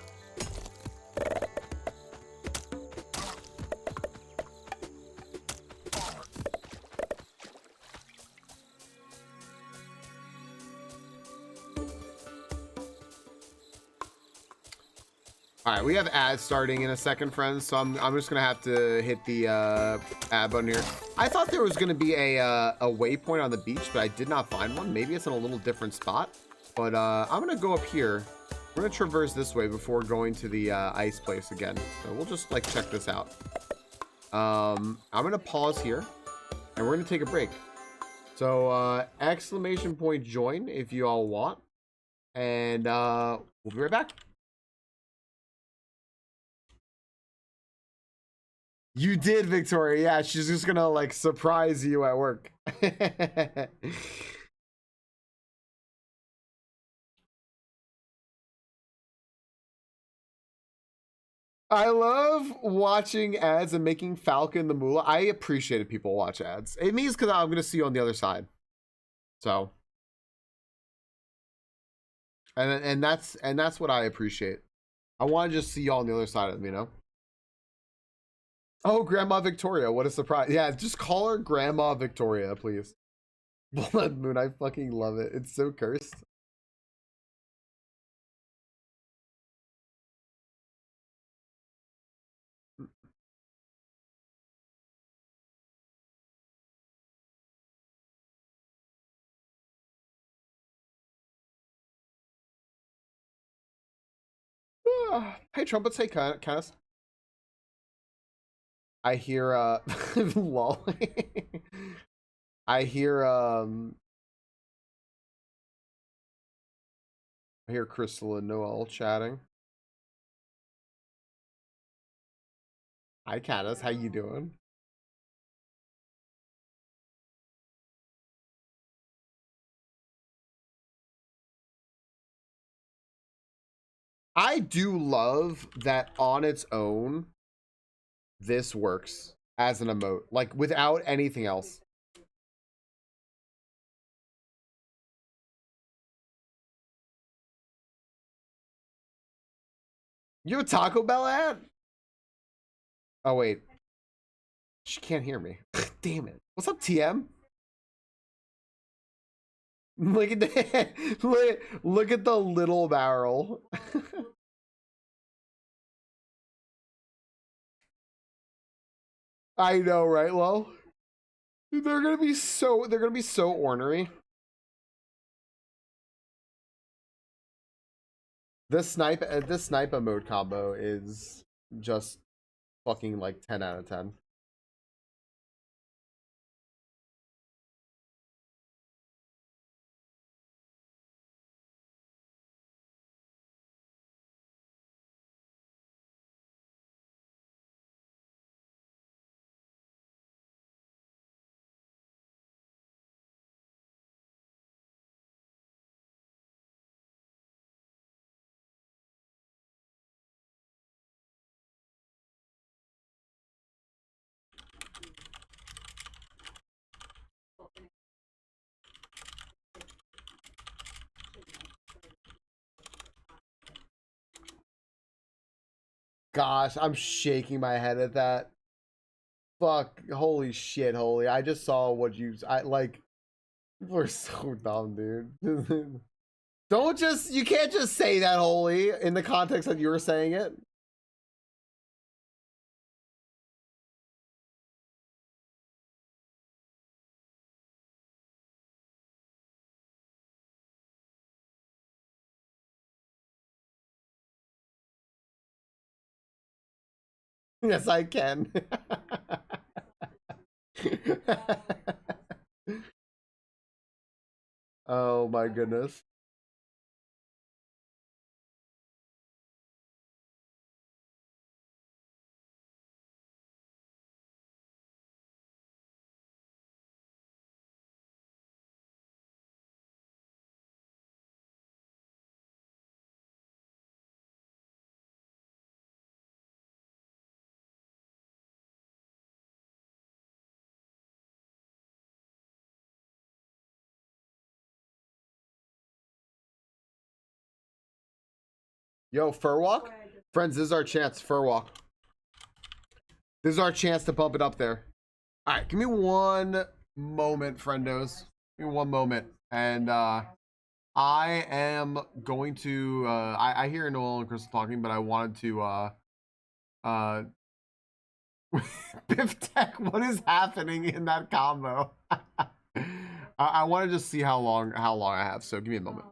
All right, we have ads starting in a second, friends. So I'm just gonna have to hit the ad button here. I thought there was gonna be a waypoint on the beach, but I did not find one. Maybe it's in a little different spot. But I'm gonna go up here. We're gonna traverse this way before going to the ice place again. So we'll just like check this out. I'm gonna pause here, and we're gonna take a break. So exclamation point join if you all want, and we'll be right back. You did, Victoria. Yeah, she's just gonna like surprise you at work. I love watching ads and making Falcon the moolah. I appreciate it. People watch ads. It means because I'm gonna see you on the other side. So, and that's what I appreciate. I want to just see y'all on the other side of them, you know. Oh, Grandma Victoria, what a surprise. Yeah, just call her Grandma Victoria, please. Blood Moon, I fucking love it. It's so cursed. Hey, Trumpets, hey, Cass. I hear, lol. I hear, I hear Crystal and Noel chatting. Hi, Caddis. How you doing? I do love that on its own, this works as an emote, like without anything else. You have a Taco Bell ad? Oh, wait. She can't hear me. Damn it. What's up, TM? Look at that. Look at the little barrel. I know, right, Lo? They're gonna be so ornery. This snipe mode combo is just fucking like 10 out of 10. Gosh, I'm shaking my head at that. Fuck, holy shit, holy. I just saw what I like. People are so dumb, dude. You can't just say that, holy, in the context that you were saying it. Yes, I can. Oh my goodness. Yo, fur walk? Friends, this is our chance. Fur walk. This is our chance to bump it up there. All right, give me one moment, friendos. Give me one moment. And I am going to I hear Noel and Crystal talking, but I wanted to uh Biff Tech, what is happening in that combo? I want to just see how long I have, so give me a moment.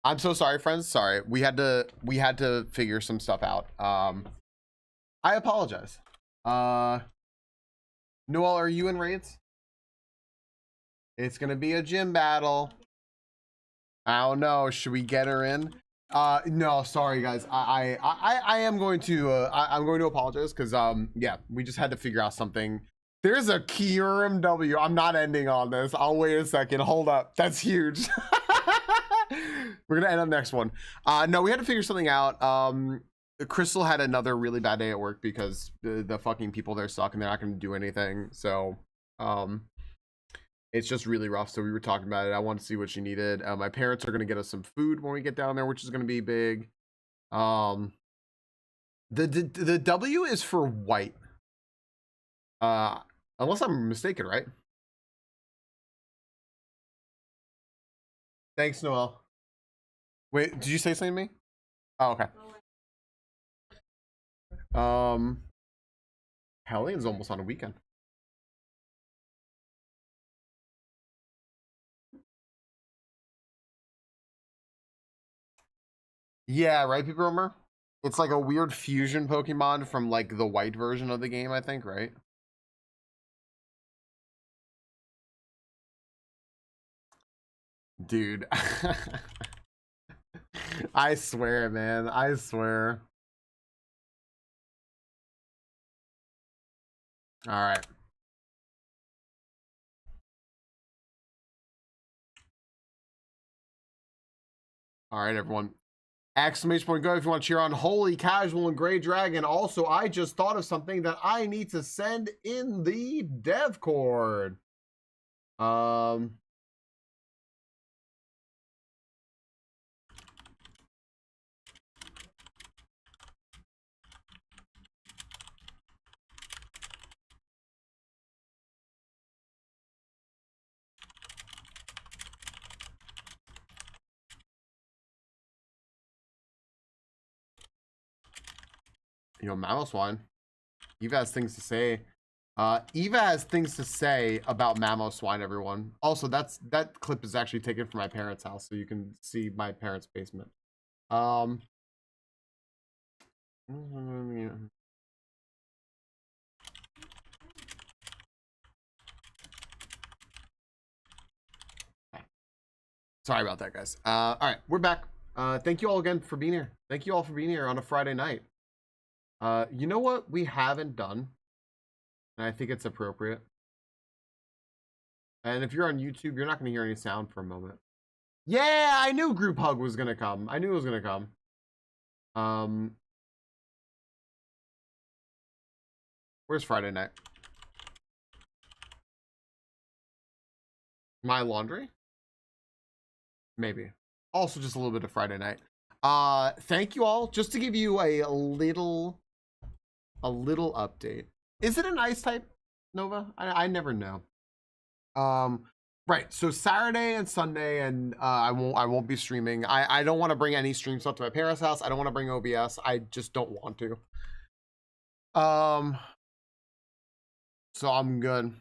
I'm so sorry, friends. Sorry. We had to figure some stuff out. I apologize. Noel, are you in raids? It's gonna be a gym battle. I don't know. Should we get her in? No, sorry guys. I am going to I'm going to apologize because yeah, we just had to figure out something. There's a Kierum W. I'm not ending on this. I'll wait a second. Hold up. That's huge. We're gonna end on the next one. No, we had to figure something out. Crystal had another really bad day at work because the fucking people there suck and they're not gonna do anything. So it's just really rough. So we were talking about it. I wanted to see what she needed. My parents are gonna get us some food when we get down there, which is gonna be big. The W is for white. Unless I'm mistaken, right? Thanks, Noel. Wait, did you say something to me? Oh, okay. Hellions almost on a weekend. Yeah, right, people remember? It's like a weird fusion Pokemon from like the white version of the game, I think, right? Dude. I swear, man. I swear. All right. All right, everyone. Exclamation point go if you want to cheer on Holy Casual and Gray Dragon. Also, I just thought of something that I need to send in the dev cord. You know, Mamoswine. Eva has things to say. Eva has things to say about Mamoswine, everyone. Also, that clip is actually taken from my parents' house, so you can see my parents' basement. Sorry about that, guys. All right, we're back. Thank you all again for being here. Thank you all for being here on a Friday night. You know what we haven't done? And I think it's appropriate. And if you're on YouTube, you're not going to hear any sound for a moment. Yeah, I knew group hug was going to come. I knew it was going to come. Where's Friday night? My laundry? Maybe. Also just a little bit of Friday night. Thank you all. Just to give you a little update. Is it an ice type, Nova? I never know. Right. So Saturday and Sunday, and I won't be streaming. I don't want to bring any stream stuff to my parents' house. I don't want to bring OBS. I just don't want to. So I'm good.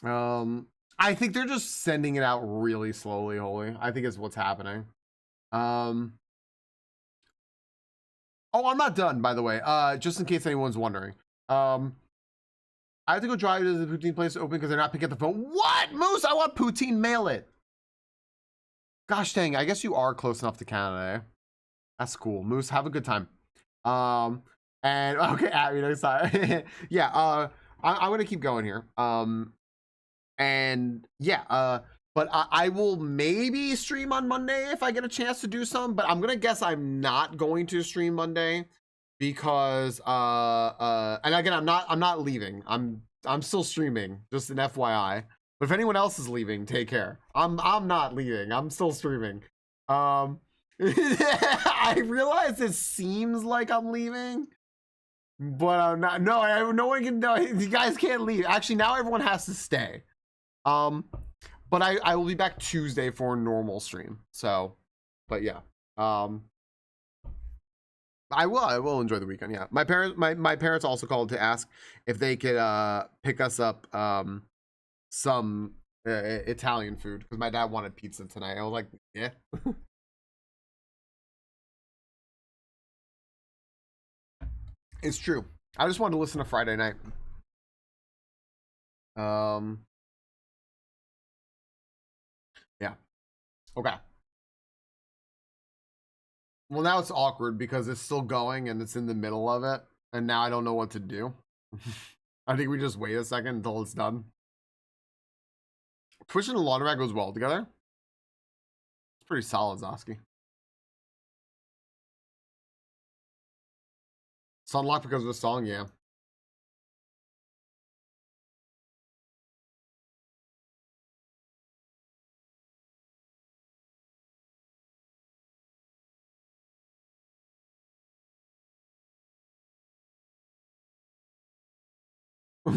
I think they're just sending it out really slowly, Holy. I think is what's happening. Oh, I'm not done, by the way. Just in case anyone's wondering. I have to go drive to the poutine place to open because they're not picking up the phone. What? Moose, I want poutine, mail it. Gosh dang, I guess you are close enough to Canada, eh? That's cool. Moose, have a good time. And okay, Abby, no, sorry. Yeah, I'm gonna keep going here. And yeah, but I will maybe stream on Monday if I get a chance to do some, but I'm gonna guess I'm not going to stream Monday because and again, I'm not leaving. I'm still streaming, just an FYI. But if anyone else is leaving, take care. I'm not leaving. I'm still streaming. I realize it seems like I'm leaving, but I'm not. No, no one can. No, you guys can't leave. Actually, now everyone has to stay. But I will be back Tuesday for a normal stream. So, but yeah. I will enjoy the weekend. Yeah. My parents also called to ask if they could pick us up some Italian food because my dad wanted pizza tonight. I was like, yeah. It's true. I just wanted to listen to Friday night. Yeah. Okay. Well, now it's awkward because it's still going and it's in the middle of it, and now I don't know what to do. I think we just wait a second until it's done. Twitch and the laundromat goes well together. It's pretty solid, Zosky. It's unlocked because of the song, yeah.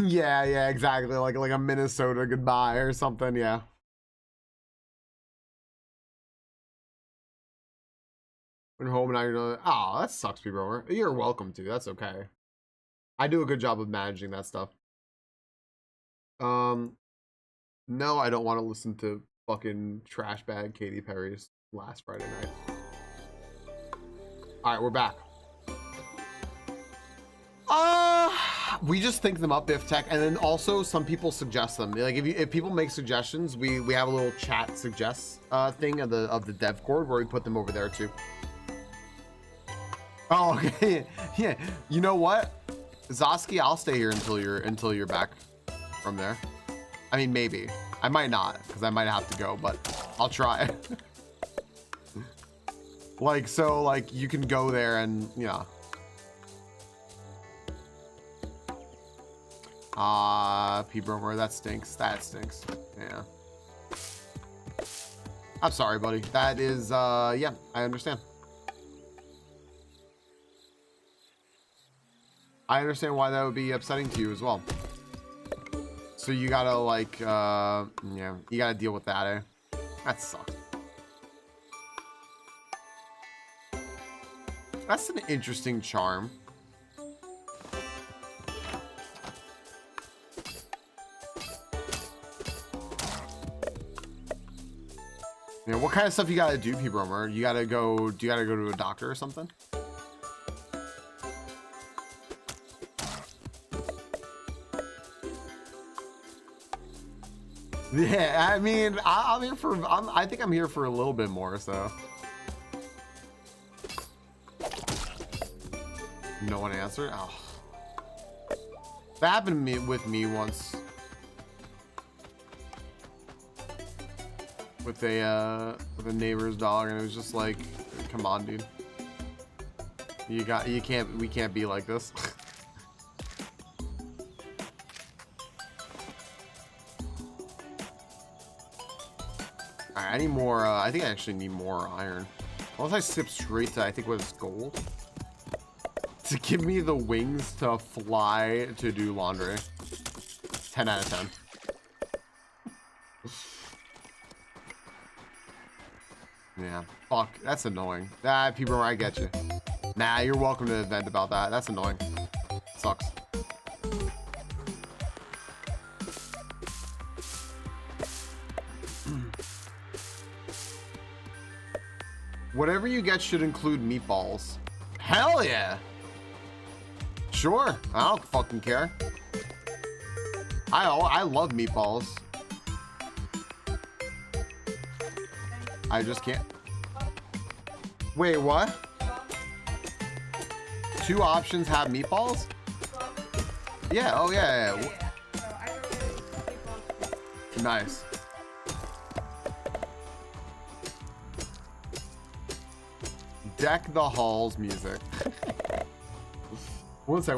Yeah, exactly. Like a Minnesota goodbye or something, yeah. When home now you're oh, that sucks, people. You're welcome to. That's okay. I do a good job of managing that stuff. No, I don't want to listen to fucking trash bag Katy Perry's last Friday night. All right, we're back. We just think them up, Biff Tech, and then also some people suggest them. Like if people make suggestions, we have a little chat suggests thing of the dev cord where we put them over there too. Oh, okay. Yeah. You know what, Zosky, I'll stay here until you're back from there. I mean, maybe I might not because I might have to go, but I'll try. Like so, like you can go there and you know. P-Bromer, that stinks. That stinks. Yeah. I'm sorry, buddy. That is, yeah, I understand. I understand why that would be upsetting to you as well. So you gotta, like, yeah, you gotta deal with that, eh? That sucks. That's an interesting charm. Yeah, what kind of stuff you gotta do, P-Bromer? Do you gotta go to a doctor or something? Yeah, I mean, I'm here for, I think I'm here for a little bit more, so. No one answered? Oh. That happened to me, with me once. With a neighbor's dog, and it was just like, come on, dude. We can't be like this. Alright, I need more, I think I actually need more iron. Unless I skip straight to, I think what it's gold. To give me the wings to fly to do laundry. 10 out of 10. Yeah, fuck, that's annoying. Ah, people, I get you. Nah, you're welcome to vent about that. That's annoying. Sucks. Whatever you get should include meatballs. Hell yeah. Sure, I don't fucking care. I love meatballs. I just can't. Wait, what? 2 options have meatballs? Yeah, oh yeah. Nice. Deck the halls music. One sec.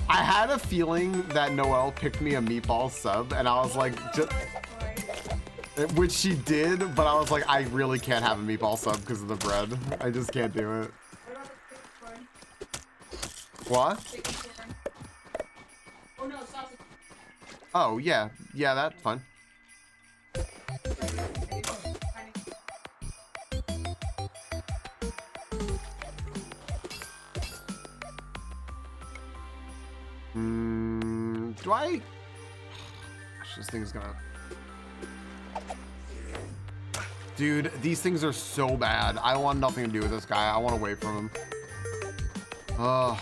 I had a feeling that Noelle picked me a meatball sub, and I was like, which she did, but I was like, I really can't have a meatball sub because of the bread. I just can't do it. What? Oh no, sausage. Oh yeah, yeah, that's fine. Do I? Gosh, this thing's gonna. Dude, these things are so bad. I want nothing to do with this guy. I want away from him. Ugh.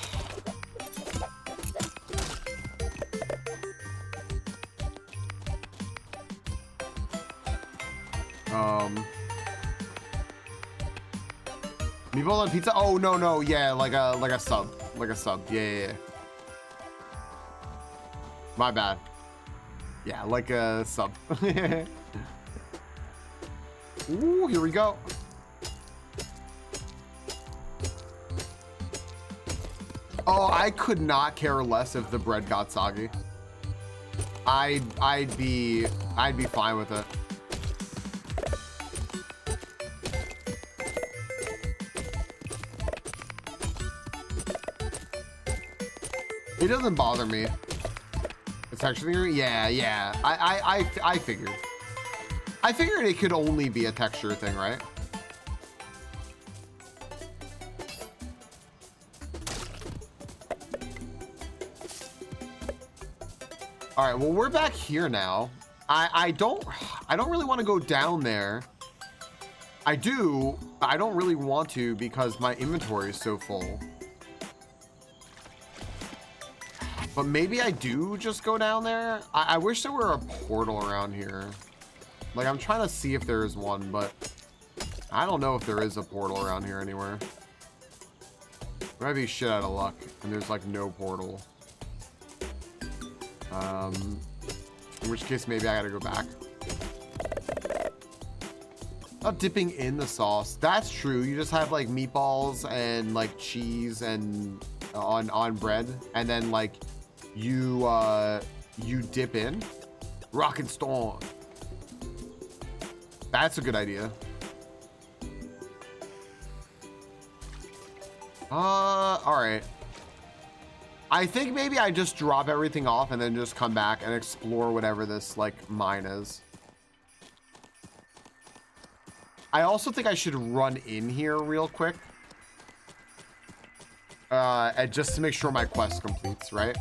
Meatball on pizza? Oh no no, yeah, like a sub. Like a sub. Yeah. My bad. Yeah, like a sub. Ooh, here we go. Oh, I could not care less if the bread got soggy. I'd be fine with it. It doesn't bother me. It's texture, yeah. I figured. I figured it could only be a texture thing, right? All right, well, we're back here now. I don't really want to go down there. I do, but I don't really want to because my inventory is so full. But maybe I do just go down there. I wish there were a portal around here. Like, I'm trying to see if there is one, but I don't know if there is a portal around here anywhere. I might be shit out of luck, and there's like no portal. In which case, maybe I gotta go back. Not dipping in the sauce. That's true. You just have like meatballs and like cheese and on bread, and then like you dip in. Rock and Stone. That's a good idea. All right. I think maybe I just drop everything off and then just come back and explore whatever this like mine is. I also think I should run in here real quick. And just to make sure my quest completes, right?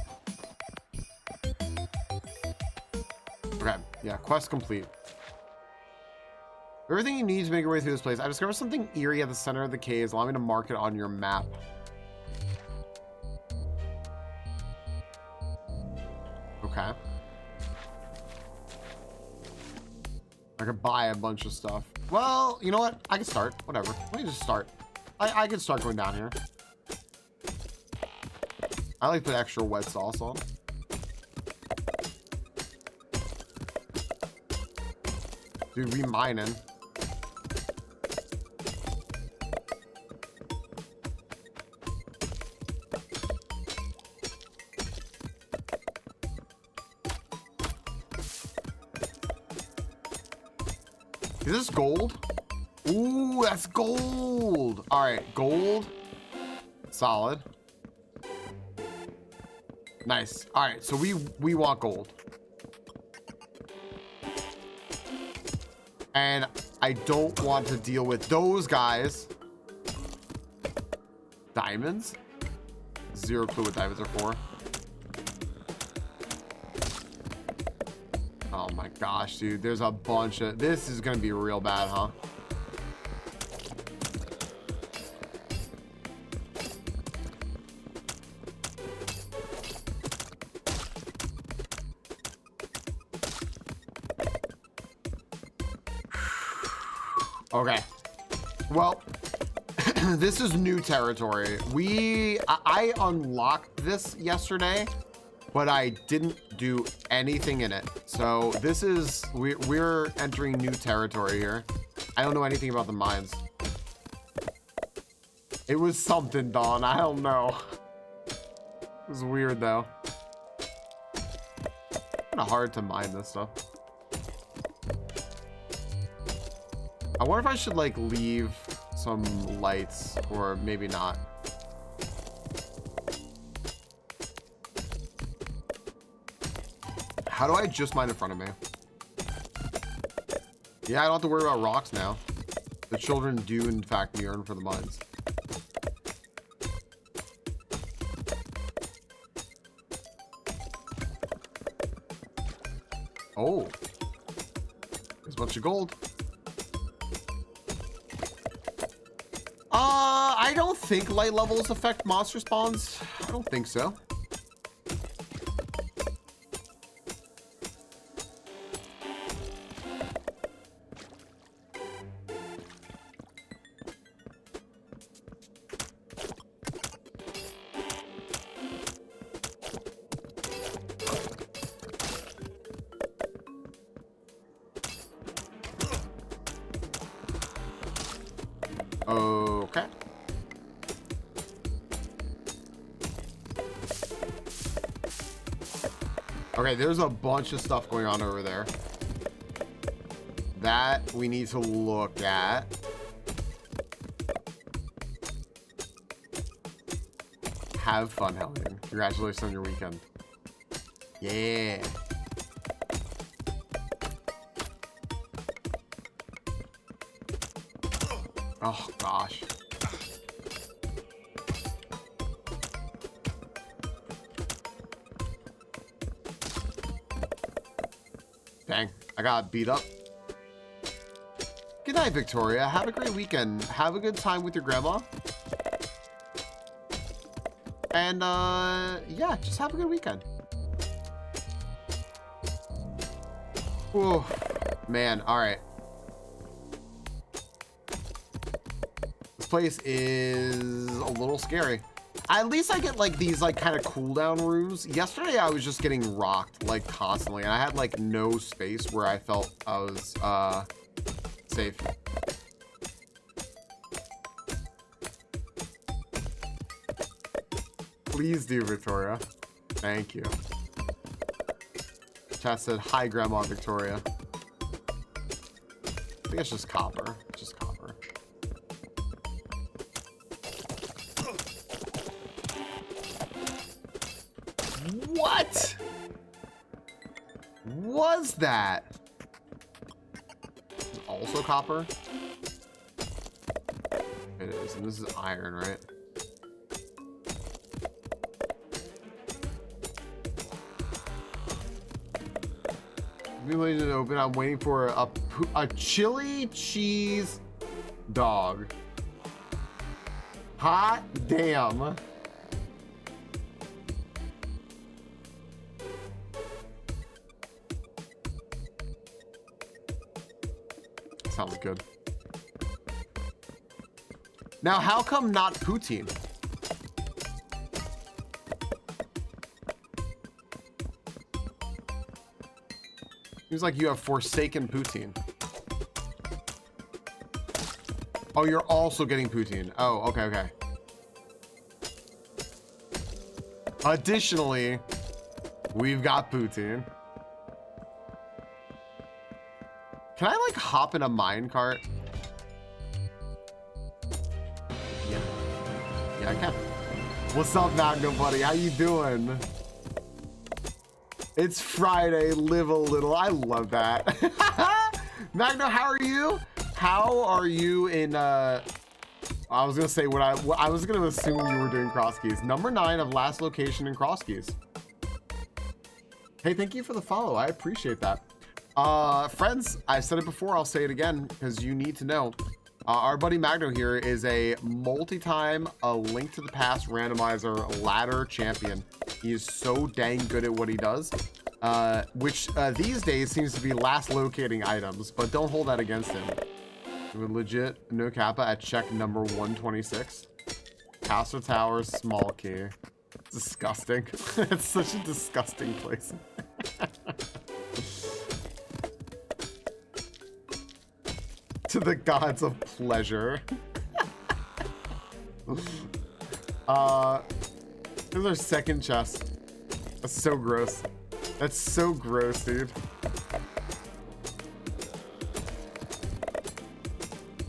Okay, yeah, quest complete. Everything you need to make your way through this place. I discovered something eerie at the center of the caves. Allow me to mark it on your map. Okay. I could buy a bunch of stuff. Well, you know what? I can start. Whatever. Let me just start. I can start going down here. I like to put extra wet sauce on. Dude, we mining. Is this gold? Ooh, that's gold. All right, gold. Solid. Nice. All right, so we want gold. And I don't want to deal with those guys. Diamonds? Zero clue what diamonds are for. Oh my gosh, dude. There's a bunch of... This is going to be real bad, huh? Okay. Well, this is new territory. I unlocked this yesterday, but I didn't do anything in it. So this is, we're entering new territory here. I don't know anything about the mines. It was something, Dawn. I don't know. It's weird though. Kind of hard to mine this stuff. I wonder if I should like leave some lights or maybe not. How do I just mine in front of me? Yeah, I don't have to worry about rocks now. The children do in fact yearn for the mines. Oh, there's a bunch of gold. I don't think light levels affect monster spawns. I don't think so. Okay. Okay, there's a bunch of stuff going on over there that we need to look at. Have fun, Hellion. Congratulations on your weekend. Yeah. Oh, gosh. Dang, I got beat up. Good night, Victoria. Have a great weekend. Have a good time with your grandma. And, yeah, just have a good weekend. Whoa, man, all right. This place is a little scary. At least I get like these like kind of cooldown rooms. Yesterday I was just getting rocked like constantly and I had like no space where I felt I was safe. Please do, Victoria. Thank you. Chat said, hi, Grandma Victoria. I think it's just copper. Just copper. What was that? Also copper? It is, and this is iron, right? We waited to open. I'm waiting for a chili cheese dog. Hot damn. Sounds good. Now, how come not poutine? Seems like you have forsaken poutine. Oh, you're also getting poutine. Oh, okay, okay. Additionally, we've got poutine. Can I like hop in a minecart? Yeah. Yeah, I can. What's up, Magnum buddy? How you doing? It's Friday, live a little. I love that. Magno, how are you? How are you in, I was gonna say I was gonna assume you were doing cross keys. Number 9 of last location in cross keys. Hey, thank you for the follow. I appreciate that. Friends, I said it before, I'll say it again because you need to know. Our buddy Magno here is a multi-time A Link to the Past randomizer ladder champion. He is so dang good at what he does, which these days seems to be last locating items, but don't hold that against him. We're legit no kappa at check number 126. Castle Tower, small key. Disgusting. It's such a disgusting place. To the gods of pleasure. There's our second chest. That's so gross. That's so gross, dude.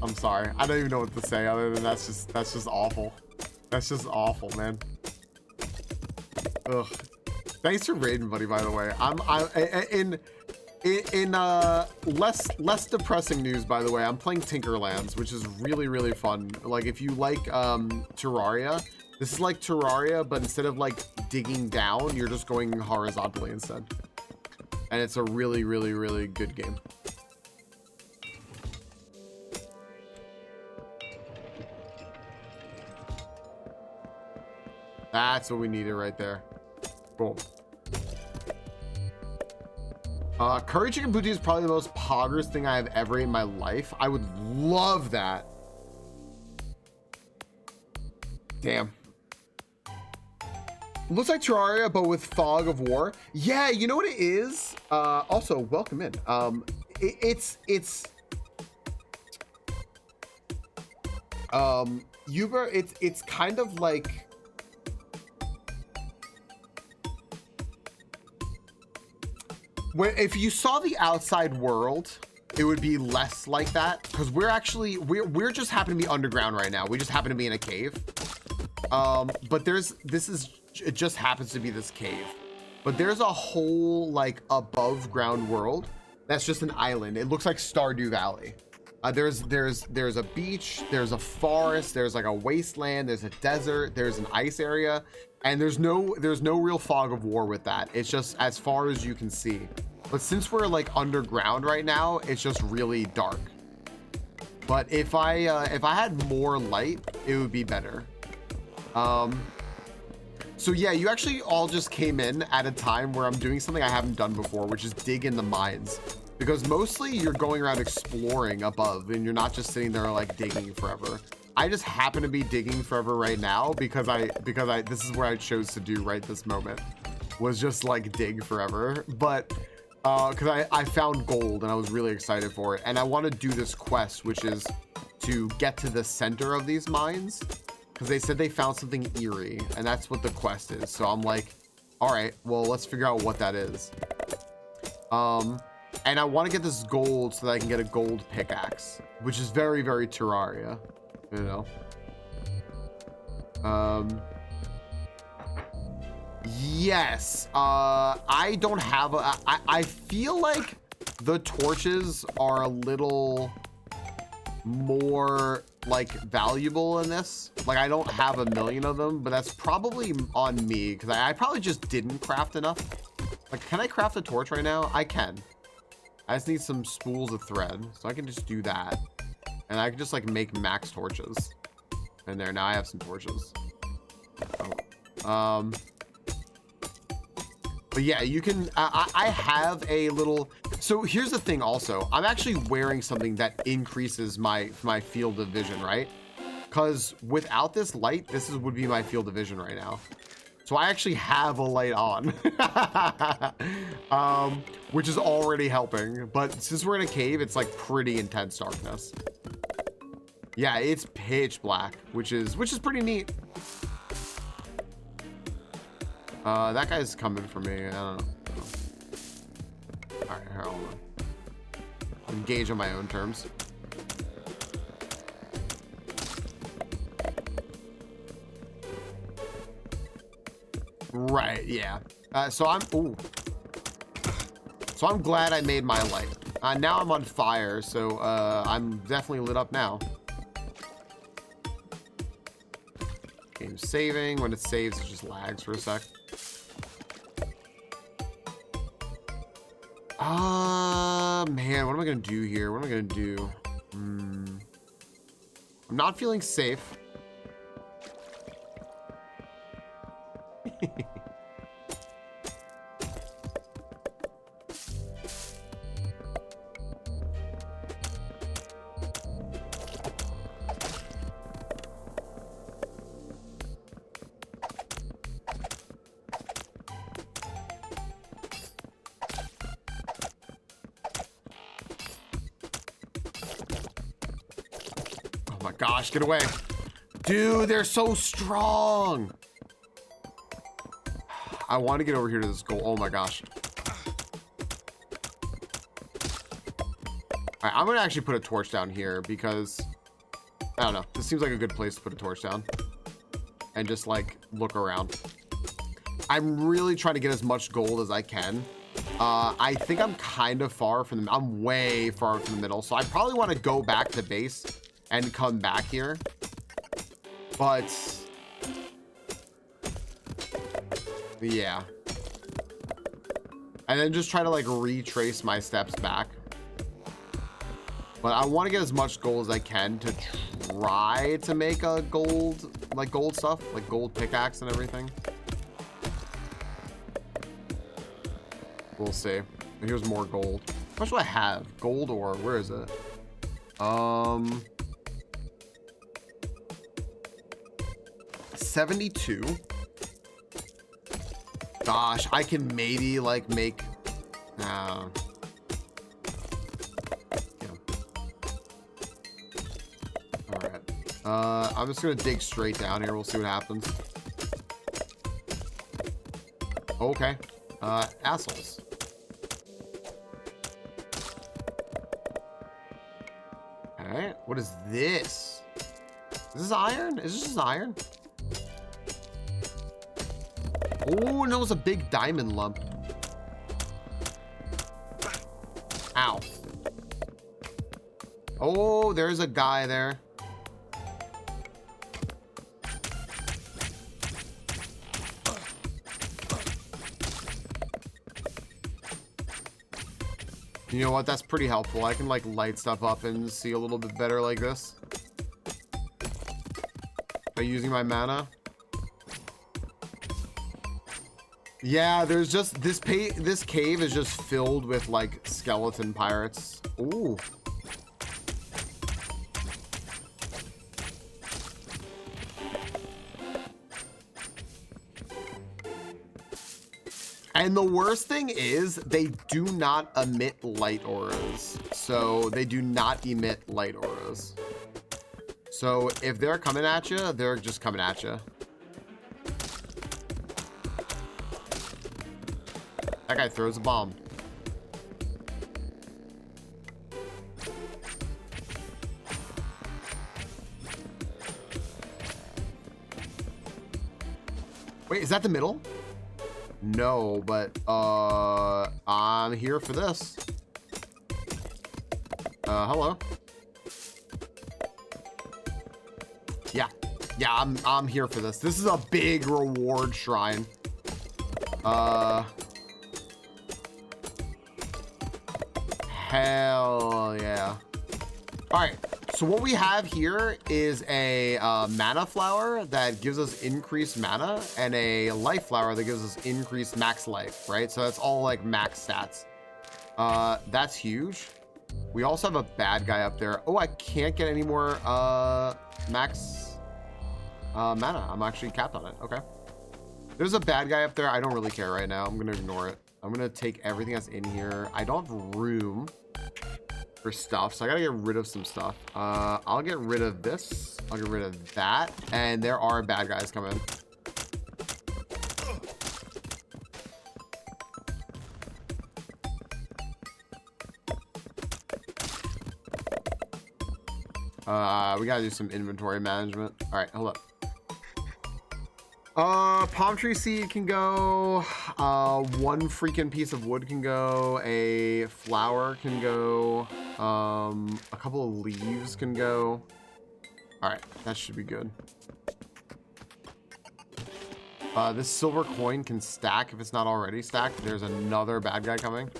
I'm sorry. I don't even know what to say other than that's just awful. That's just awful, man. Ugh. Thanks for raiding, buddy, by the way. In less depressing news, by the way, I'm playing Tinkerlands, which is really, really fun. Like, if you like Terraria, this is like Terraria, but instead of like digging down, you're just going horizontally instead. And it's a really, really, really good game. That's what we needed right there. Cool. Curry chicken boutique is probably the most poggers thing I have ever ate in my life. I would love that. Damn. Looks like Terraria, but with fog of war. Yeah, you know what it is? Also, welcome in. Uber, it's kind of like, where if you saw the outside world, it would be less like that, because we're just happen to be underground right now. We just happen to be in a cave. But it just happens to be this cave. But there's a whole like above ground world that's just an island. It looks like Stardew Valley. There's a beach, there's a forest, there's like a wasteland, there's a desert, there's an ice area, and there's no real fog of war with that. It's just as far as you can see. But since we're like underground right now, it's just really dark. But if I had more light, it would be better. So yeah, you actually all just came in at a time where I'm doing something I haven't done before, which is dig in the mines. Because mostly you're going around exploring above and you're not just sitting there like digging forever. I just happen to be digging forever right now because this is where I chose to do right this moment, was just like dig forever. But because I found gold and I was really excited for it, and I want to do this quest, which is to get to the center of these mines, because they said they found something eerie, and that's what the quest is. So I'm like, all right, well, let's figure out what that is. And I want to get this gold so that I can get a gold pickaxe, which is very, very Terraria, you know. Yes, I don't have I feel like the torches are a little more like valuable in this. Like, I don't have a million of them, but that's probably on me because I probably just didn't craft enough. Like, can I craft a torch right now? I can. I just need some spools of thread, so I can just do that, and I can just like make max torches. And there, now I have some torches. Oh. But yeah, you can, I have a little, so here's the thing also, I'm actually wearing something that increases my field of vision, right? Because without this light, would be my field of vision right now. So I actually have a light on, which is already helping. But since we're in a cave, it's like pretty intense darkness. Yeah, it's pitch black, which is pretty neat. That guy's coming for me. I don't know. All right, here, hold on. I'll engage on my own terms. Right, yeah. So I'm glad I made my light. Now I'm on fire, so I'm definitely lit up now. Game saving. When it saves, it just lags for a sec. Man, what am I gonna do here? What am I gonna do? I'm not feeling safe. Oh my gosh, get away. Dude, they're so strong. I want to get over here to this goal. Oh my gosh. All right, I'm gonna actually put a torch down here because I don't know. This seems like a good place to put a torch down and just like look around. I'm really trying to get as much gold as I can. I think I'm kind of far from the, I'm way far from the middle. So I probably want to go back to base and come back here. But yeah. And then just try to like retrace my steps back. But I want to get as much gold as I can to try to make a gold stuff, like gold pickaxe and everything. We'll see. And here's more gold. How much do I have? Gold ore, where is it? 72. Gosh, I can maybe like make yeah. All right. I'm just gonna dig straight down here. We'll see what happens. Okay. Assholes. All right. What is this? Is this iron? Is this just iron? Oh, no, it's a big diamond lump. Ow. Oh, there's a guy there. You know what? That's pretty helpful. I can like light stuff up and see a little bit better like this by using my mana. Yeah, there's just this cave is just filled with like skeleton pirates. Ooh. And the worst thing is they do not emit light auras. So they do not emit light auras. So if they're coming at you, they're just coming at you. That guy throws a bomb. Wait, is that the middle? No, but I'm here for this. Hello. Yeah, I'm here for this. This is a big reward shrine. Hell yeah. All right, so what we have here is a mana flower that gives us increased mana and a life flower that gives us increased max life, right? So that's all like max stats. That's huge. We also have a bad guy up there. Oh, I can't get any more max mana. I'm actually capped on it. Okay. There's a bad guy up there. I don't really care right now. I'm gonna ignore it. I'm gonna take everything that's in here. I don't have room for stuff, so I gotta get rid of some stuff. I'll get rid of this. I'll get rid of that. And there are bad guys coming. We gotta do some inventory management. All right, hold up. Palm tree seed can go. One freaking piece of wood can go. A flower can go. A couple of leaves can go. All right, that should be good. This silver coin can stack if it's not already stacked. There's another bad guy coming.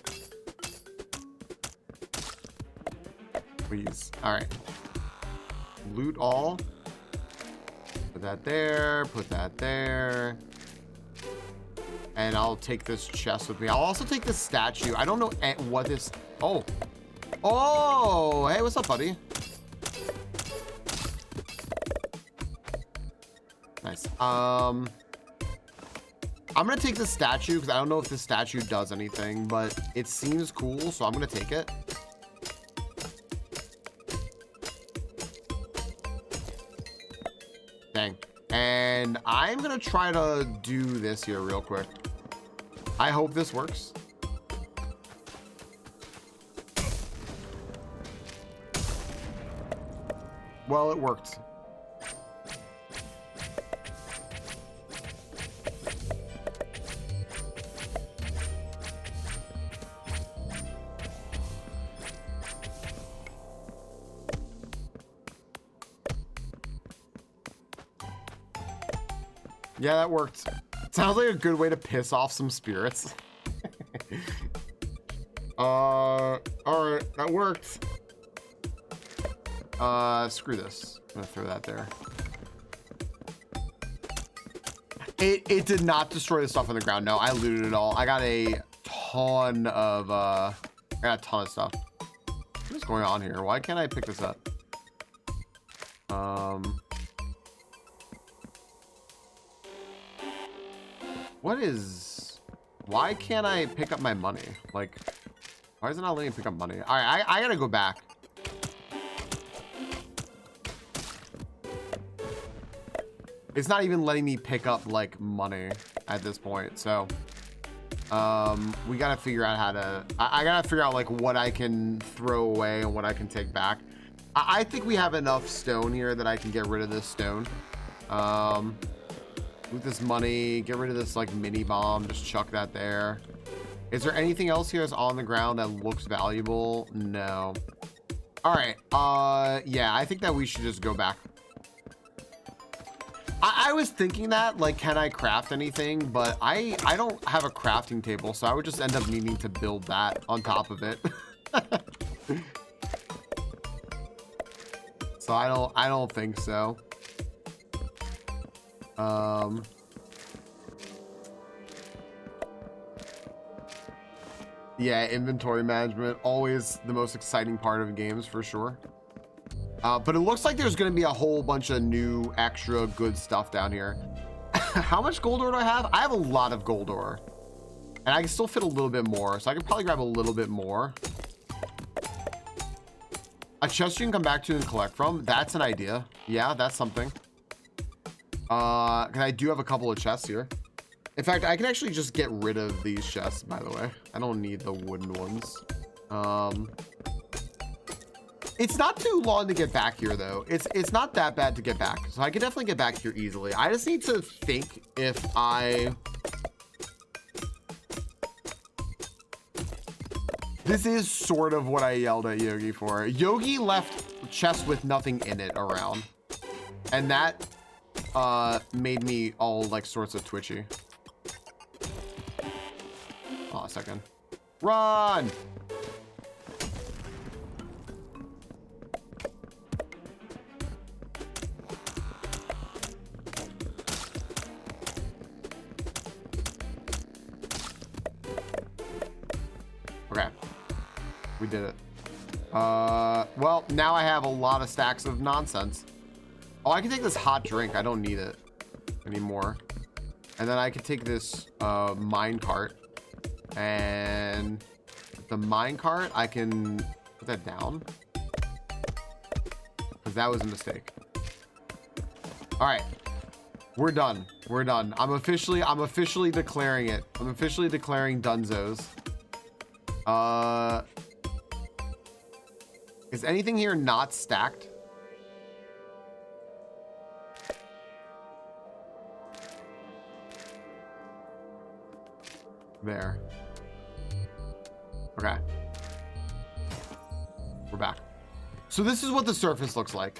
Please. All right. Loot all. Put that there. Put that there. And I'll take this chest with me. I'll also take this statue. I don't know what this... Oh. Oh, hey, what's up, buddy? Nice. I'm gonna take the statue because I don't know if the statue does anything, but it seems cool, so I'm gonna take it. Dang. And I'm gonna try to do this here real quick. I hope this works. Well, it worked. Yeah, that worked. Sounds like a good way to piss off some spirits. All right, that worked. Screw this. I'm gonna throw that there. It did not destroy the stuff on the ground. No, I looted it all. I got a ton of stuff. What's going on here? Why can't I pick this up? Why can't I pick up my money? Like, why is it not letting me pick up money? All right, I gotta go back. It's not even letting me pick up like money at this point. So, we gotta figure out how to, I gotta figure out like what I can throw away and what I can take back. I think we have enough stone here that I can get rid of this stone. With this money, get rid of this like mini bomb, just chuck that there. Is there anything else here that's on the ground that looks valuable? No. All right, yeah, I think that we should just go back. I was thinking that, like, can I craft anything? But I don't have a crafting table, so I would just end up needing to build that on top of it. So I don't think so. Yeah, inventory management, always the most exciting part of games for sure. But it looks like there's going to be a whole bunch of new extra good stuff down here. How much gold ore do I have? I have a lot of gold ore. And I can still fit a little bit more. So I could probably grab a little bit more. A chest you can come back to and collect from. That's an idea. Yeah, that's something. 'Cause I do have a couple of chests here. In fact, I can actually just get rid of these chests, by the way. I don't need the wooden ones. It's not too long to get back here, though. It's not that bad to get back. So I could definitely get back here easily. I just need to think if I... This is sort of what I yelled at Yogi for. Yogi left chests with nothing in it around. And that made me all like sorts of twitchy. Oh, a second. Run! Okay. We did it. Well, now I have a lot of stacks of nonsense. Oh, I can take this hot drink. I don't need it anymore. And then I can take this mine cart. And the mine cart, I can put that down. Because that was a mistake. All right. We're done. We're done. I'm officially declaring it. I'm officially declaring Dunzos. Is anything here not stacked? There. Okay. We're back. So this is what the surface looks like.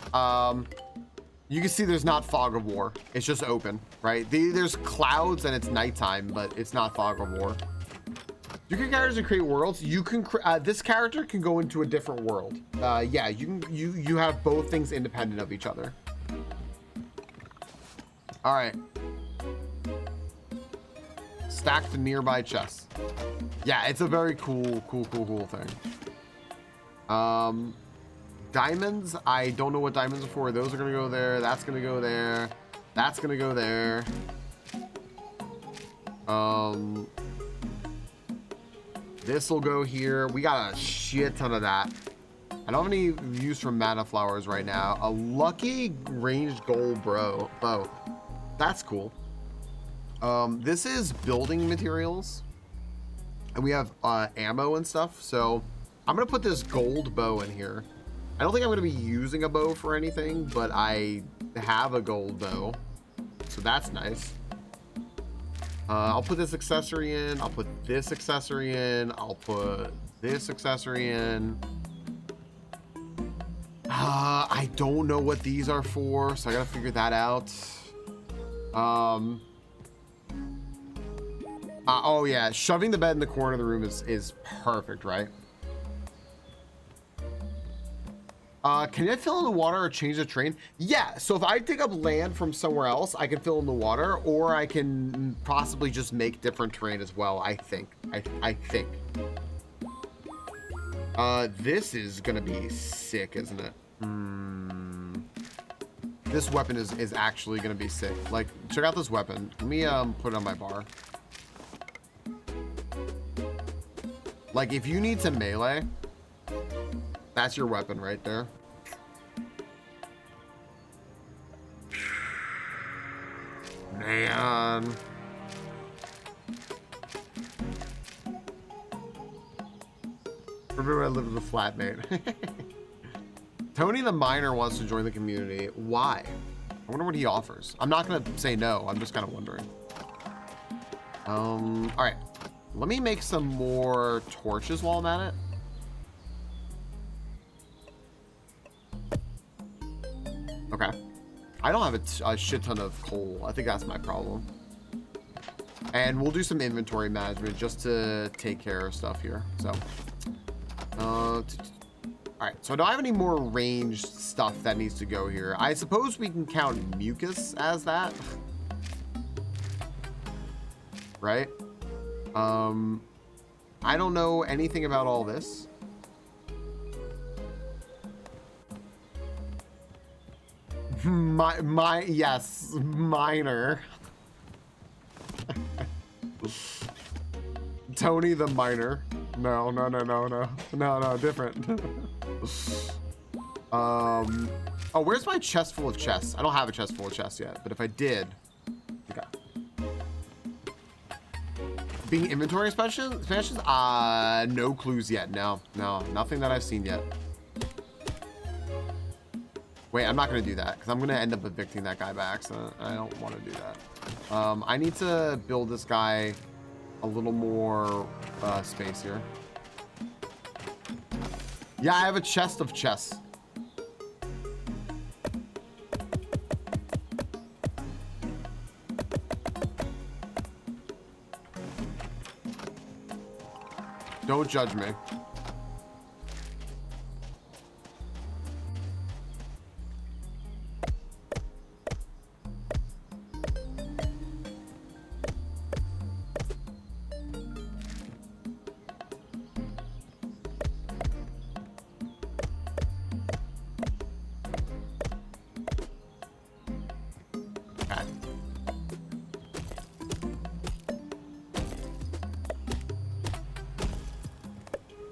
You can see there's not fog of war. It's just open, right? There's clouds and it's nighttime, but it's not fog of war. You can characters and create worlds. You can this character can go into a different world. Yeah, you have both things independent of each other. All right. Stack the nearby chests. Yeah, it's a very cool thing. Diamonds. I don't know what diamonds are for. Those are gonna go there. That's gonna go there. That's gonna go there. This will go here. We got a shit ton of that. I don't have any use for mana flowers right now. A lucky ranged gold bow. That's cool. This is building materials. And we have ammo and stuff. So I'm going to put this gold bow in here. I don't think I'm going to be using a bow for anything, but I have a gold bow. So that's nice. I'll put this accessory in. I'll put this accessory in. I'll put this accessory in. I don't know what these are for, so I gotta figure that out. Oh yeah, shoving the bed in the corner of the room is perfect, right? Can I fill in the water or change the terrain? Yeah, so if I dig up land from somewhere else, I can fill in the water, or I can possibly just make different terrain as well, I think. I think. This is gonna be sick, isn't it? This weapon is actually gonna be sick. Like, check out this weapon. Let me put it on my bar. Like, if you need to melee, that's your weapon right there. Man. Remember I lived with a flatmate. Tony the Miner wants to join the community. Why? I wonder what he offers. I'm not gonna say no. I'm just kind of wondering. All right. Let me make some more torches while I'm at it. Okay. I don't have a shit ton of coal. I think that's my problem. And we'll do some inventory management just to take care of stuff here. So, all right. So I don't have any more ranged stuff that needs to go here. I suppose we can count mucus as that. Right? I don't know anything about all this. Yes, miner. Tony the Miner. No, different. Oh, where's my chest full of chests? I don't have a chest full of chests yet, but if I did, okay. Being inventory expansions? No clues yet. No, nothing that I've seen yet. Wait, I'm not gonna do that because I'm gonna end up evicting that guy by accident. I don't want to do that. I need to build this guy a little more space here. Yeah, I have a chest of chests. Don't judge me.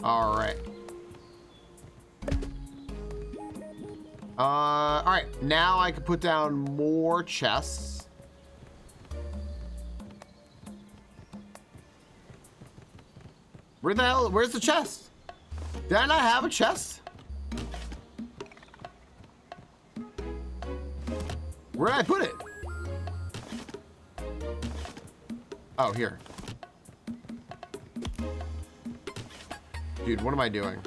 All right. All right. Now I can put down more chests. Where the hell? Where's the chest? Did I not have a chest? Where did I put it? Oh, here. Dude, what am I doing?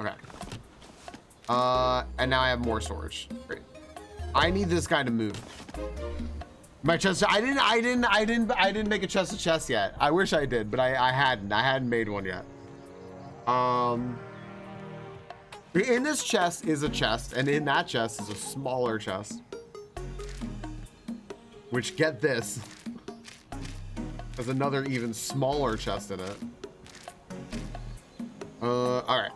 Okay. And now I have more storage. Great. I need this guy to move. My chest. I didn't make a chest of chests yet. I wish I did, but I hadn't. I hadn't made one yet. In this chest is a chest, and in that chest is a smaller chest. Which, get this, has another even smaller chest in it. All right.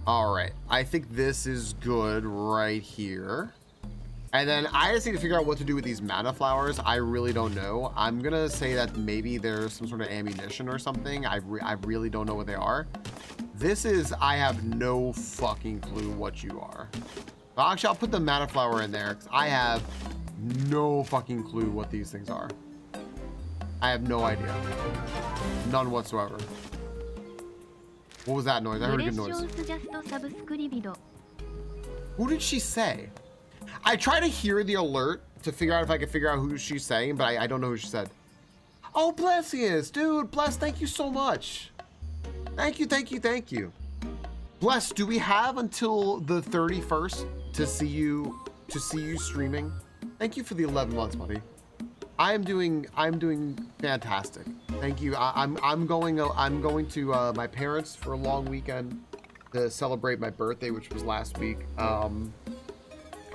All right. I think this is good right here. And then I just need to figure out what to do with these mana flowers. I really don't know. I'm going to say that maybe there's some sort of ammunition or something. I really don't know what they are. This is, I have no fucking clue what you are. Well, actually, I'll put the mana flower in there because I have no fucking clue what these things are. I have no idea. None whatsoever. What was that noise? I heard a good noise. Who did she say? I try to hear the alert to figure out if I can figure out who she's saying, but I don't know who she said. Oh, Blessius, dude, Bless, thank you so much. Thank you, thank you, thank you. Bless, do we have until the 31st to see you streaming? Thank you for the 11 months, buddy. I'm doing fantastic. Thank you. I'm going to my parents for a long weekend to celebrate my birthday, which was last week. Yeah,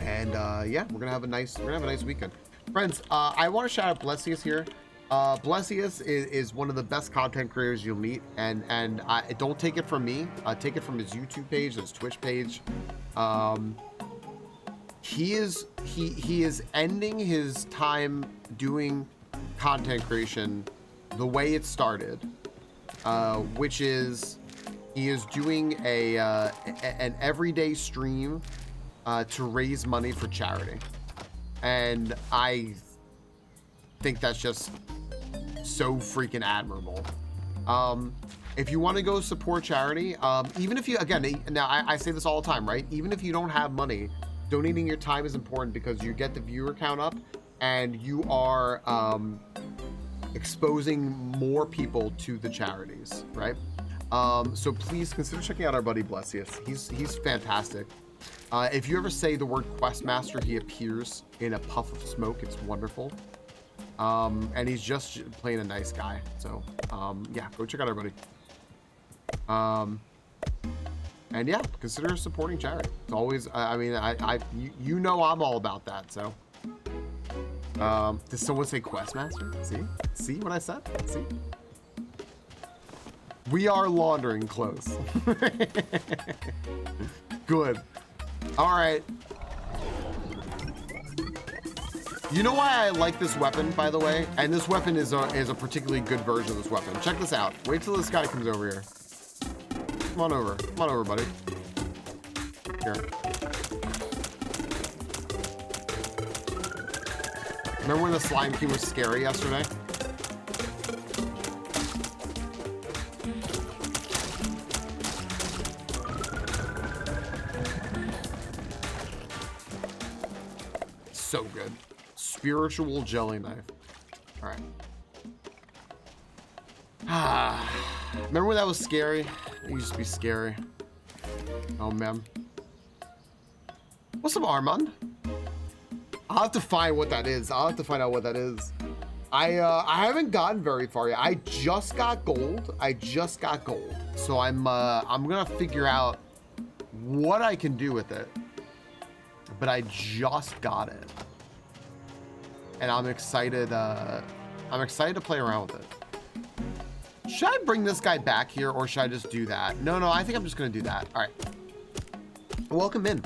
we're gonna have a nice weekend. Friends, I want to shout out Blessius here. Blessius is one of the best content creators you'll meet, and don't take it from me. Take it from his YouTube page, his Twitch page. He is ending his time doing content creation the way it started, which is he is doing an everyday stream to raise money for charity, and I think that's just so freaking admirable. If you want to go support charity, even if you, again, now I say this all the time, right? Even if you don't have money, donating your time is important because you get the viewer count up and you are exposing more people to the charities, right? So please consider checking out our buddy Blessius. He's fantastic. If you ever say the word Questmaster, he appears in a puff of smoke. It's wonderful. And he's just plain a nice guy. So yeah, go check out our buddy. And yeah, consider supporting charity. It's always, I mean, you know I'm all about that. So did someone say Questmaster? See what I said? See, we are laundering clothes. Good. All right. You know why I like this weapon, by the way? And this weapon is a particularly good version of this weapon. Check this out. Wait till this guy comes over here. Come on over. Come on over, buddy. Here. Remember when the Slime King was scary yesterday? So good. Spiritual jelly knife. All right. Remember when that was scary? It used to be scary. Oh man. What's up, Armand? I'll have to find what that is. I'll have to find out what that is. I haven't gotten very far yet. I just got gold. So I'm gonna figure out what I can do with it. But I just got it. And I'm excited to play around with it. Should I bring this guy back here or should I just do that? No, I think I'm just gonna do that. All right. Welcome in.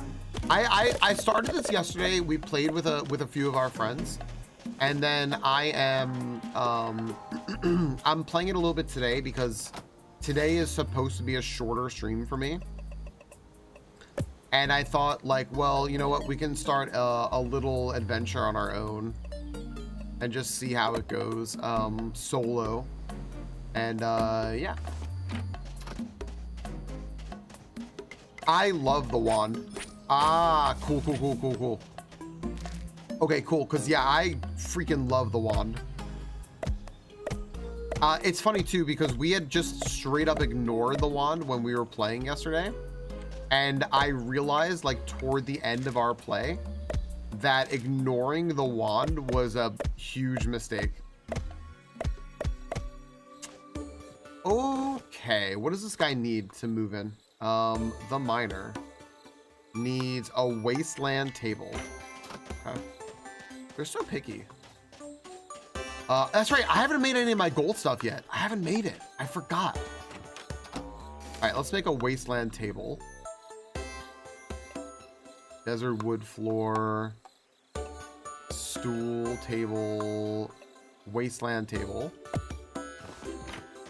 I started this yesterday. We played with a few of our friends. And then I am I'm playing it a little bit today because today is supposed to be a shorter stream for me. And I thought, like, well, you know what? We can start a little adventure on our own and just see how it goes solo. And yeah. I love the wand. Ah, cool. Okay, cool, because yeah, I freaking love the wand. It's funny too, because we had just straight up ignored the wand when we were playing yesterday. And I realized, like, toward the end of our play that ignoring the wand was a huge mistake. Okay, what does this guy need to move in? The miner needs a wasteland table. Okay. They're so picky. That's right, I haven't made any of my gold stuff yet. I haven't made it. I forgot. All right, let's make a wasteland table. Desert wood floor, stool table, wasteland table.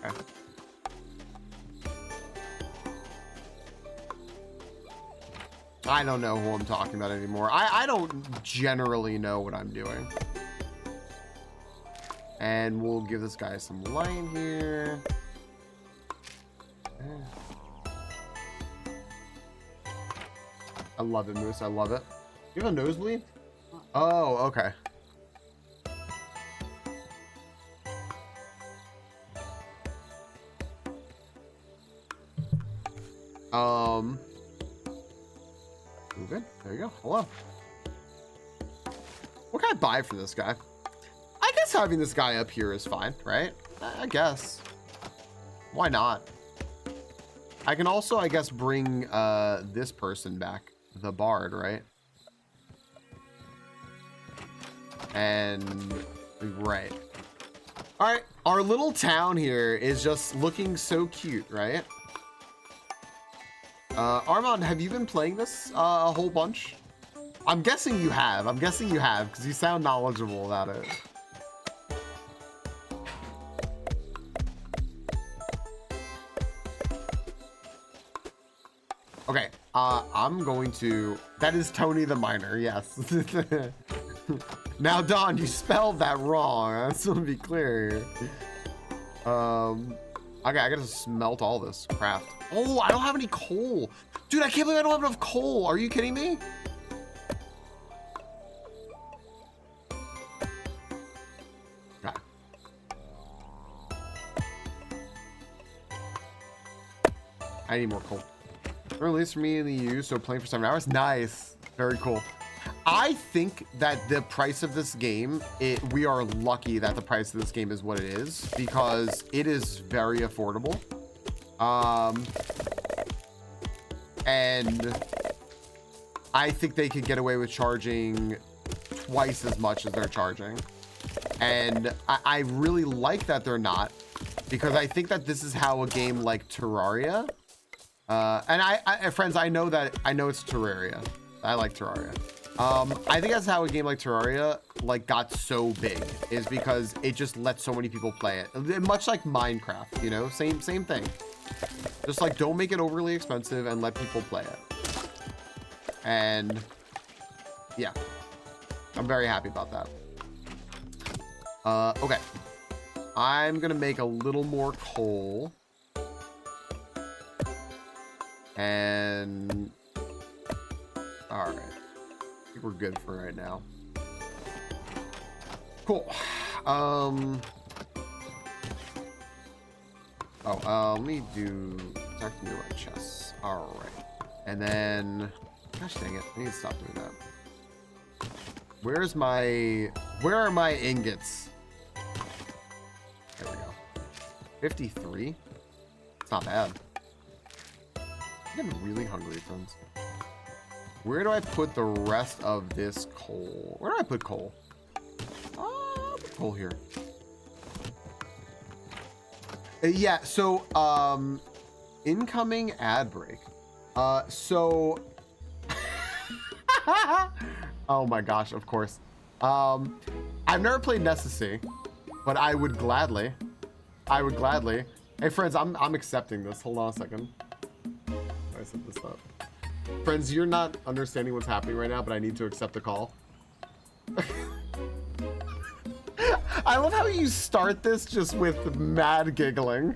Okay. I don't know who I'm talking about anymore. I don't generally know what I'm doing. And we'll give this guy some light here. I love it, Moose. I love it. You have a nosebleed? Oh, okay. Move it. There you go. Hello. What can I buy for this guy? I guess having this guy up here is fine, right? I guess. Why not? I can also, I guess, bring this person back, the bard, right? And right. All right, our little town here is just looking so cute, right? Armand, have you been playing this a whole bunch? I'm guessing you have. I'm guessing you have because you sound knowledgeable about it. Okay, I'm going to... That is Tony the Miner, yes. Now, Don, you spelled that wrong. I just want to be clear here. Okay, I gotta smelt all this craft. Oh, I don't have any coal. Dude, I can't believe I don't have enough coal. Are you kidding me? Okay. I need more coal. Release for me in the EU, so playing for 7 hours. Nice. Very cool. I think that the price of this game, we are lucky that the price of this game is what it is because it is very affordable. And I think they could get away with charging twice as much as they're charging. And I really like that they're not, because I think that this is how a game like Terraria, and friends, I know it's Terraria. I like Terraria. I think that's how a game like Terraria got so big, is because it just lets so many people play it. Much like Minecraft, you know, same thing. Just don't make it overly expensive and let people play it. And yeah, I'm very happy about that. Okay, I'm gonna make a little more coal. And all right. I think we're good for right now. Cool. Let me do protect nearby chests. All right. And then, gosh dang it, I need to stop doing that. Where are my ingots? There we go. 53. It's not bad. I'm getting really hungry, friends. Where do I put the rest of this coal? Where do I put coal? I'll put coal here. Yeah, so, incoming ad break. So, oh my gosh, of course. I've never played Necessary, but I would gladly. Hey friends, I'm accepting this. Hold on a second. I set this up. Friends, you're not understanding what's happening right now, but I need to accept the call. I love how you start this just with mad giggling.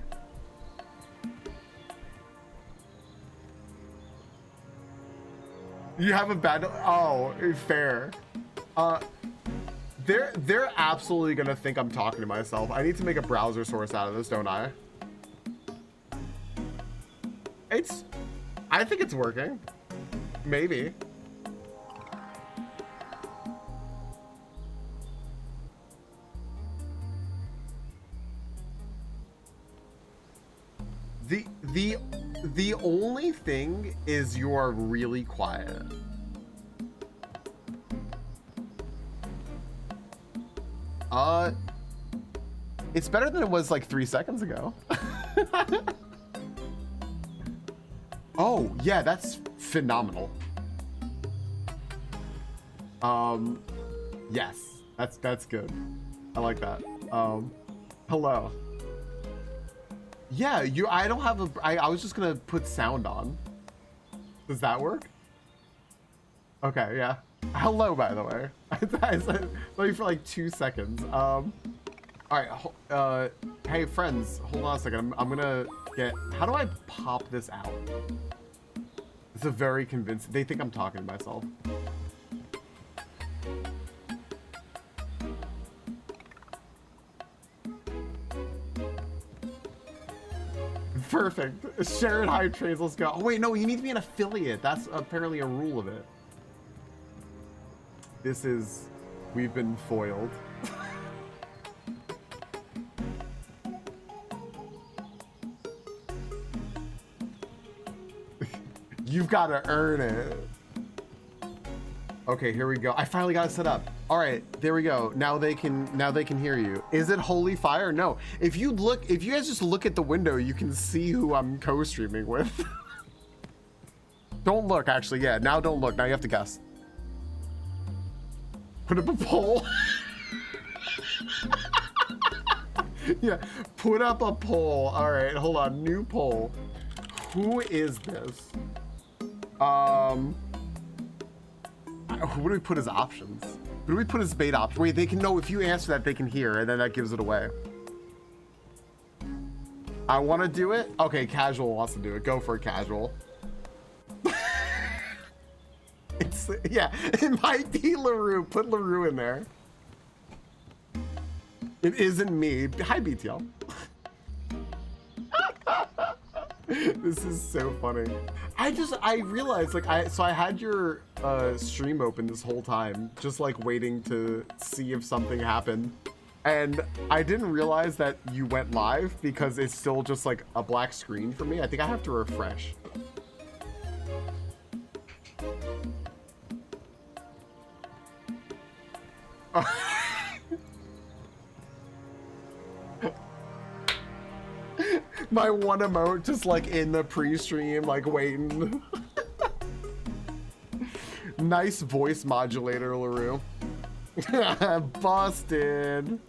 You have a bad... Oh, fair. They're absolutely gonna think I'm talking to myself. I need to make a browser source out of this, don't I? I think it's working. Maybe. The only thing is you're really quiet. It's better than it was 3 seconds ago. Oh, yeah, that's phenomenal. Yes, that's good. I like that. Hello. Yeah, I don't have I was just gonna put sound on. Does that work? Okay, yeah. Hello, by the way. I said let me for like 2 seconds. All right. Hey, friends, hold on a second. I'm gonna get. How do I pop this out? It's a very convincing. They think I'm talking to myself. Perfect. Sharon High Trades, let's go. Oh, wait, no, you need to be an affiliate. That's apparently a rule of it. This is... We've been foiled. You've got to earn it. Okay, here we go. I finally got it set up. All right, there we go. Now they can hear you. Is it Holy Fire? No. If you guys just look at the window, you can see who I'm co-streaming with. Don't look, actually. Yeah, now don't look. Now you have to guess. Put up a poll. Yeah, put up a poll. All right, hold on. New poll. Who is this? Who do we put as options? Who do we put as bait option? Wait, they can know if you answer that, they can hear, and then that gives it away. I want to do it. Okay, casual wants to do it. Go for it, casual. It's yeah. It might be LaRue. Put LaRue in there. It isn't me. Hi, BTL. This is so funny. I realized like I had your stream open this whole time, just like waiting to see if something happened, and I didn't realize that you went live because it's still just like a black screen for me. I think I have to refresh. My one emote just like in the pre-stream, like waiting. Nice voice modulator, LaRue. Busted.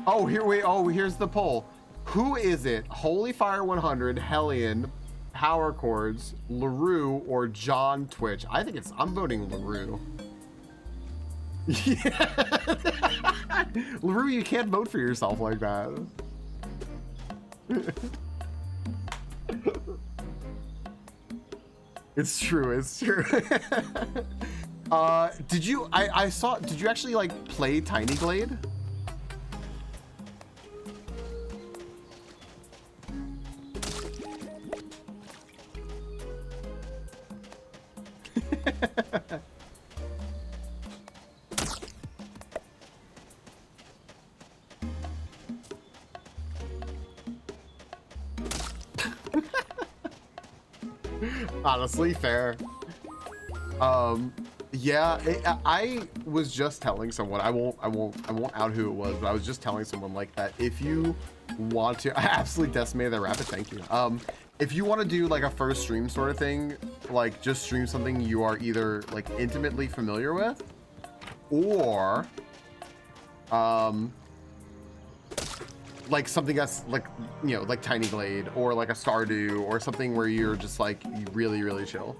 Oh, here's the poll. Who is it? Holy Fire 100, Hellion, Power Chords, LaRue, or John Twitch? I'm voting LaRue. Yeah. LaRue, you can't vote for yourself like that. It's true, it's true. Did you actually like play Tiny Glade? Honestly, fair. Yeah, I was just telling someone, I won't out who it was, but I was just telling someone like that if you want to, I absolutely decimated that rabbit, thank you. If you want to do like a first stream sort of thing, like just stream something you are either like intimately familiar with, or like something that's like, you know, like Tiny Glade or like a Stardew or something where you're just like really, really chill.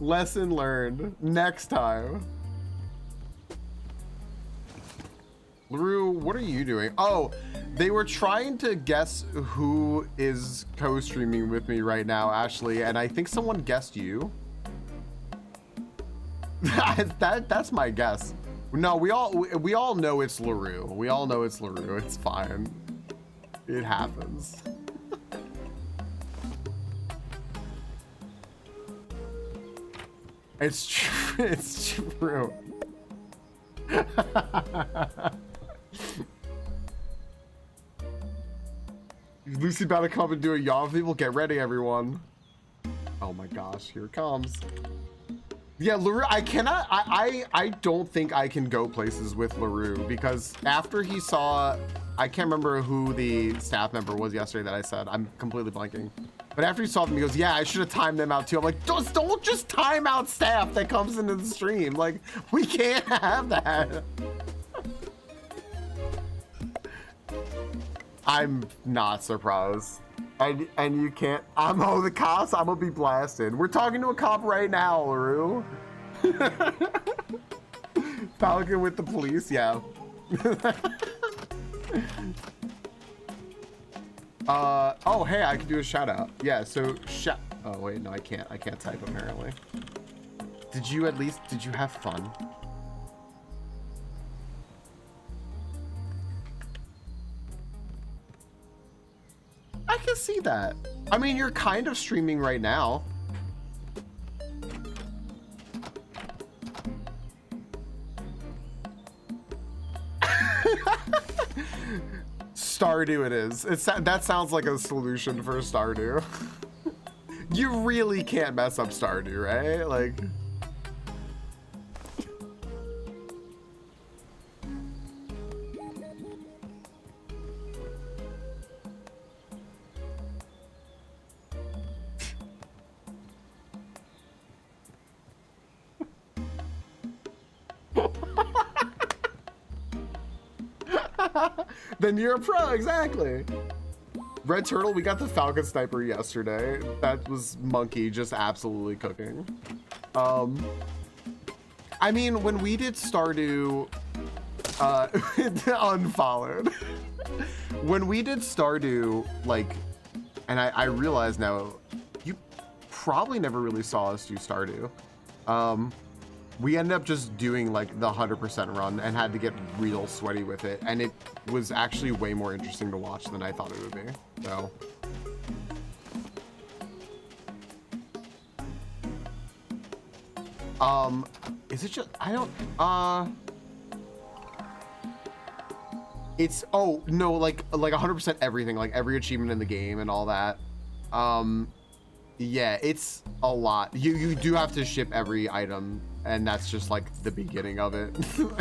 Lesson learned. Next time. LaRue, what are you doing? Oh, they were trying to guess who is co-streaming with me right now, Ashley, and I think someone guessed you. That's my guess. No, we all know it's LaRue. We all know it's LaRue. It's fine. It happens. It's true. It's true. Lucy about to come and do a yawn. People get ready, everyone. Oh my gosh, here it comes. Yeah, LaRue, I don't think I can go places with LaRue because after he saw, I can't remember who the staff member was yesterday that I said, I'm completely blanking. But after he saw them, he goes, yeah, I should have timed them out too. I'm like, don't just time out staff that comes into the stream. Like, we can't have that. I'm not surprised. And you can't, the cops, I'm gonna be blasted. We're talking to a cop right now, LaRue. Falcon with the police, yeah. Oh, hey, I can do a shout out. Yeah, so oh wait, no, I can't type apparently. Did you have fun? I can see that. I mean, you're kind of streaming right now. Stardew it is. That sounds like a solution for Stardew. You really can't mess up Stardew, right? Like... Then you're a pro, exactly. Red Turtle, we got the Falcon Sniper yesterday. That was Monkey just absolutely cooking. I mean, when we did Stardew, unfollowed. When we did Stardew, like, and I realize now, you probably never really saw us do Stardew. We ended up just doing like the 100% run and had to get real sweaty with it. And it was actually way more interesting to watch than I thought it would be. So. Is it just, I don't, it's, oh, no, like 100% everything, like every achievement in the game and all that. Yeah, it's a lot. You do have to ship every item, and that's just like the beginning of it.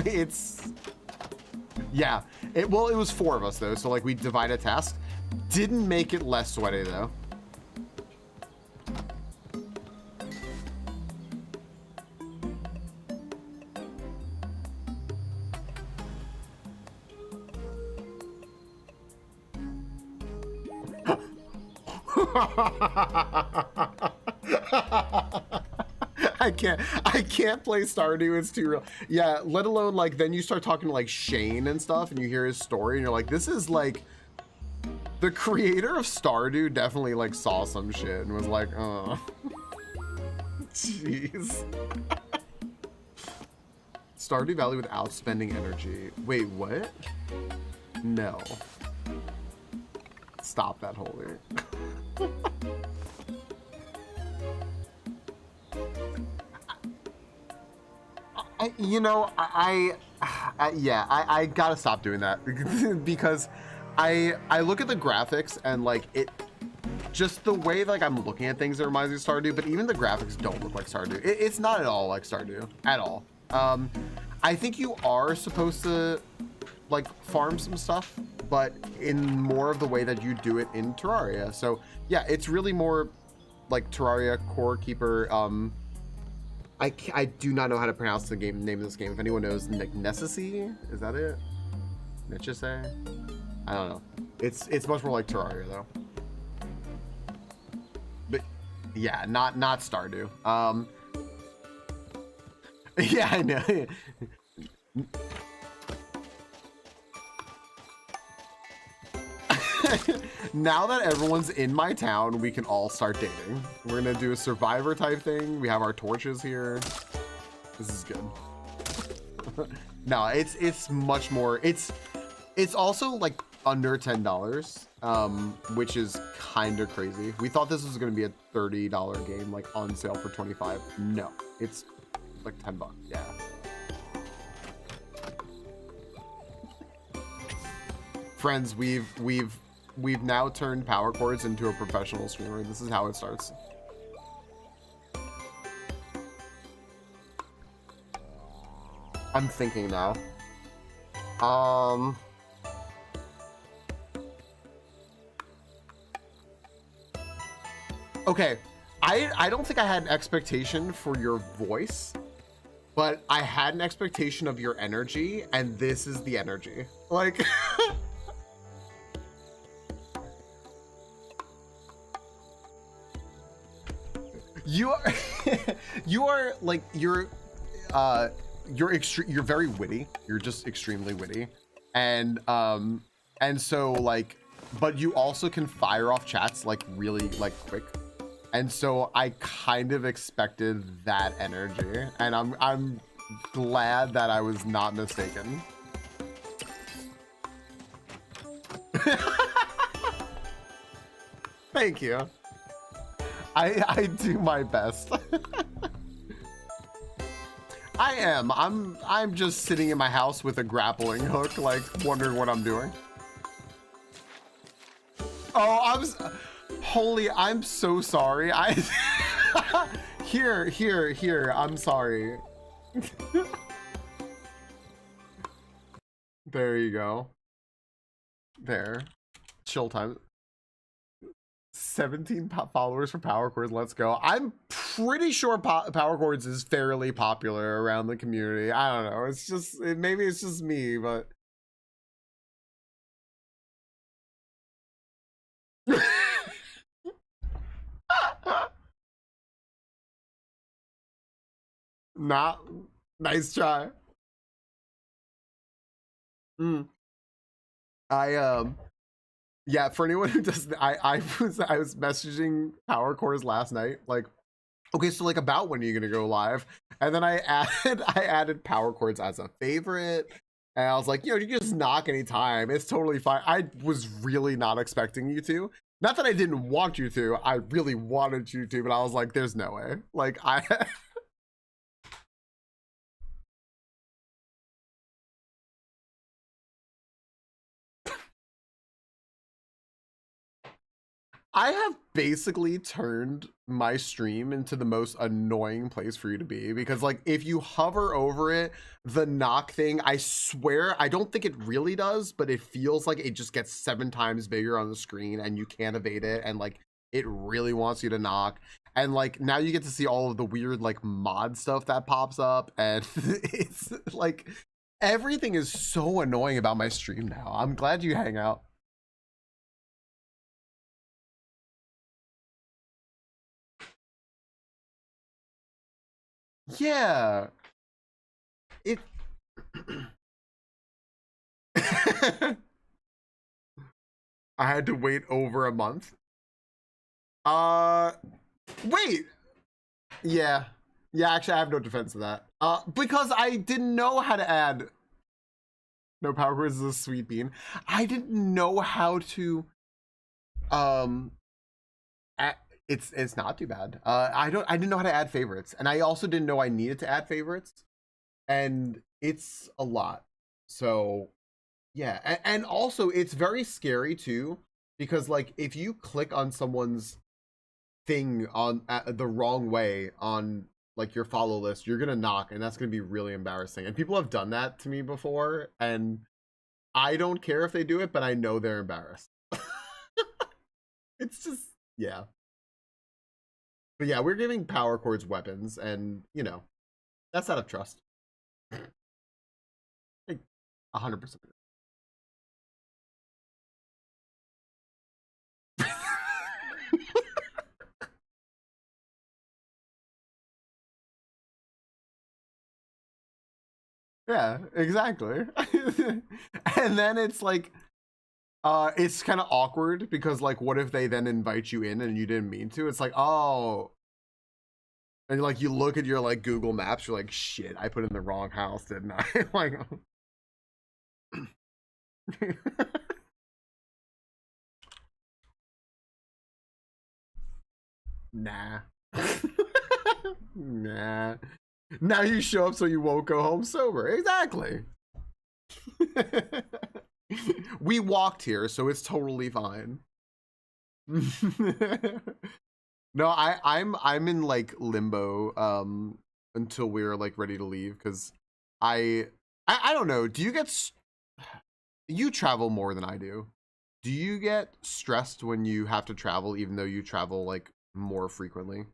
It's, yeah. Well, it was 4 of us though, so like we divided tasks. Didn't make it less sweaty though. I can't play Stardew, it's too real. Yeah, let alone like then you start talking to like Shane and stuff and you hear his story and you're like, this is like, the creator of Stardew definitely like saw some shit and was like, oh. Jeez. Stardew Valley without spending energy. Wait, what? No. Stop that, Holy. I gotta stop doing that because I look at the graphics and like it, just the way like I'm looking at things, it reminds me of Stardew, but even the graphics don't look like Stardew. It's not at all like Stardew at all. I think you are supposed to like farm some stuff, but in more of the way that you do it in Terraria. So yeah, it's really more like Terraria Core Keeper. I do not know how to pronounce the name of this game. If anyone knows, Necessity, is that it? Necessity? I don't know. It's much more like Terraria though. But yeah, not Stardew. Yeah, I know. Now that everyone's in my town, we can all start dating. We're gonna do a survivor type thing. We have our torches here. This is good. No, it's much more. It's also like under $10, which is kind of crazy. We thought this was gonna be a $30 game, like on sale for 25. No, it's like 10 bucks. Yeah. Friends, we've now turned power chords into a professional streamer. This is how it starts. I'm thinking now. Okay, I don't think I had an expectation for your voice, but I had an expectation of your energy, and this is the energy. Like, you are, you are like you're very witty. You're just extremely witty, and so like, but you also can fire off chats like really like quick. And so I kind of expected that energy, and I'm glad that I was not mistaken. Thank you. I do my best. I am. I'm just sitting in my house with a grappling hook, like wondering what I'm doing. Oh, I'm so sorry. Here, I'm sorry. There you go. There. Chill time. 17 followers for Power Chords. Let's go. I'm pretty sure Power Chords is fairly popular around the community. I don't know. It's just, maybe it's just me, but. Not nice try. Yeah, for anyone who doesn't, I was messaging Power Cores last night, like, okay, so like about when are you gonna go live? And then I added Power Chords as a favorite, and I was like, you know, you can just knock anytime. It's totally fine. I was really not expecting you to. Not that I didn't want you to, I really wanted you to, but I was like, there's no way. Like I have basically turned my stream into the most annoying place for you to be, because like if you hover over it, the knock thing, I swear, I don't think it really does, but it feels like it just gets 7 times bigger on the screen and you can't evade it, and like it really wants you to knock. And like now you get to see all of the weird like mod stuff that pops up, and it's like everything is so annoying about my stream now. I'm glad you hang out. Yeah, it I had to wait over a month. Wait. Yeah. Yeah, actually I have no defense of that. Because I didn't know how to add no power chords is a sweet bean. I didn't know how to it's not too bad. I didn't know how to add favorites, and I also didn't know I needed to add favorites, and it's a lot. So yeah, and also it's very scary too, because like if you click on someone's thing on the wrong way on like your follow list, you're gonna knock, and that's gonna be really embarrassing. And people have done that to me before, and I don't care if they do it, but I know they're embarrassed. It's just, yeah. But yeah, we're giving power chords weapons, and you know, that's out of trust. Like 100%. Yeah, exactly. And then it's like it's kind of awkward, because like what if they then invite you in and you didn't mean to? It's like, oh, and like you look at your like Google Maps, you're like, shit, I put in the wrong house, didn't I? Like nah. Nah. Now you show up so you won't go home sober. Exactly. We walked here, so it's totally fine. No, I'm in like limbo until we're like ready to leave, because I don't know. Do you get you travel more than I do? Do you get stressed when you have to travel, even though you travel like more frequently.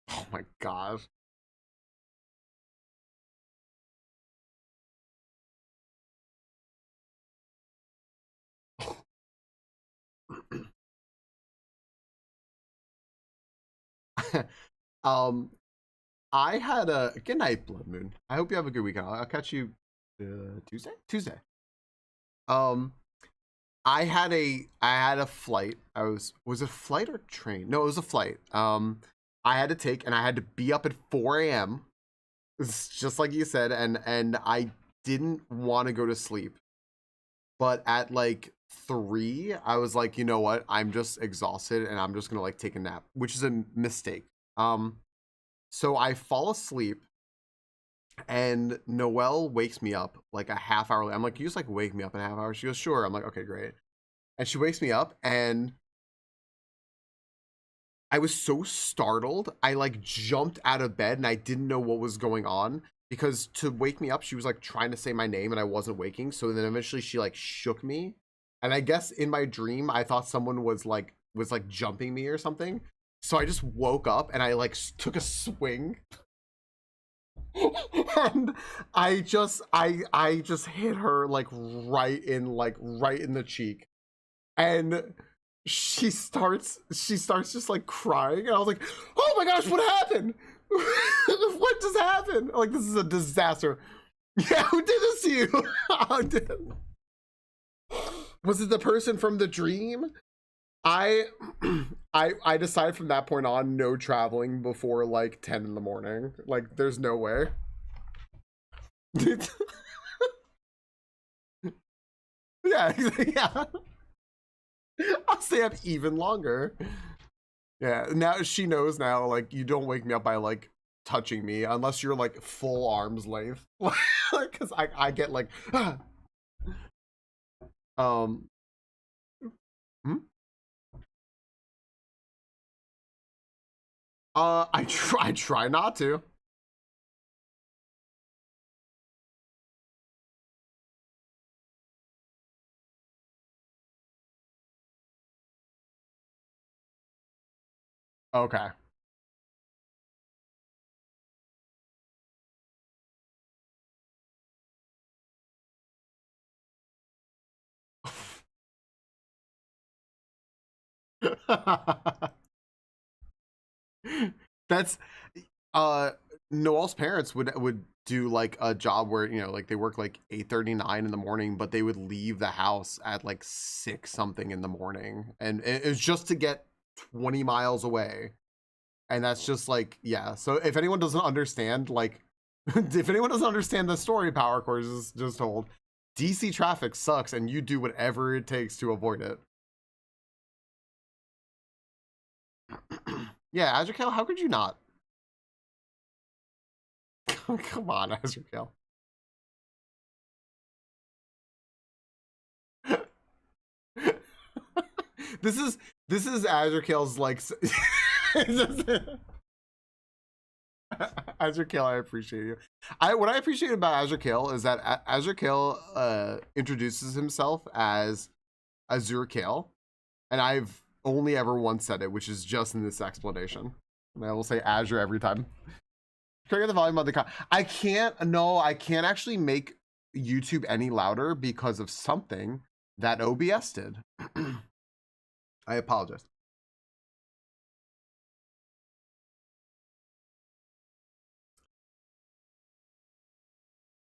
Oh my gosh. um, I had a good night, Blood Moon. I hope you have a good weekend. I'll catch you Tuesday. Tuesday. Um, I had a flight. Was it a flight or train? No, it was a flight. I had to take, and I had to be up at 4 a.m. It's just like you said, and I didn't want to go to sleep. But at like 3, I was like, you know what? I'm just exhausted and I'm just gonna like take a nap, which is a mistake. So I fall asleep and Noelle wakes me up like a half hour. I'm like, can you just like wake me up in a half hour? She goes, sure. I'm like, okay, great. And she wakes me up and I was so startled. I like jumped out of bed and I didn't know what was going on because to wake me up, she was like trying to say my name and I wasn't waking. So then eventually she like shook me. And I guess in my dream, I thought someone was like jumping me or something. So I just woke up and I like took a swing and I just hit her like right in the cheek. And she starts just like crying and I was like, oh my gosh, what happened? What just happened? Like, this is a disaster. Yeah, who did this to you? Was it the person from the dream? I I decided from that point on no traveling before like 10 in the morning. Like, there's no way. Yeah, yeah. I'll stay up even longer. Yeah, now she knows now, like, you don't wake me up by like touching me unless you're like full arm's length. Because I get like um hmm? I try not to. Okay. That's Noel's parents would do like a job where, you know, like they work like 8:39 in the morning, but they would leave the house at like 6 something in the morning, and it was just to get 20 miles away. And that's just like, yeah. So if anyone doesn't understand, like, if anyone doesn't understand the story Power Core is just told, DC traffic sucks, and you do whatever it takes to avoid it. Yeah, Azure Kale, how could you not? Come on, Azure Kale. this is Azure Kale's like Azure Kale, I appreciate you. What I appreciate about Azure Kale is that Azure Kale introduces himself as Azure Kale, and I've only ever once said it, which is just in this explanation. And I will say Azure every time. Can I get the volume on the I can't. No, I can't actually make YouTube any louder because of something that OBS did. I apologize.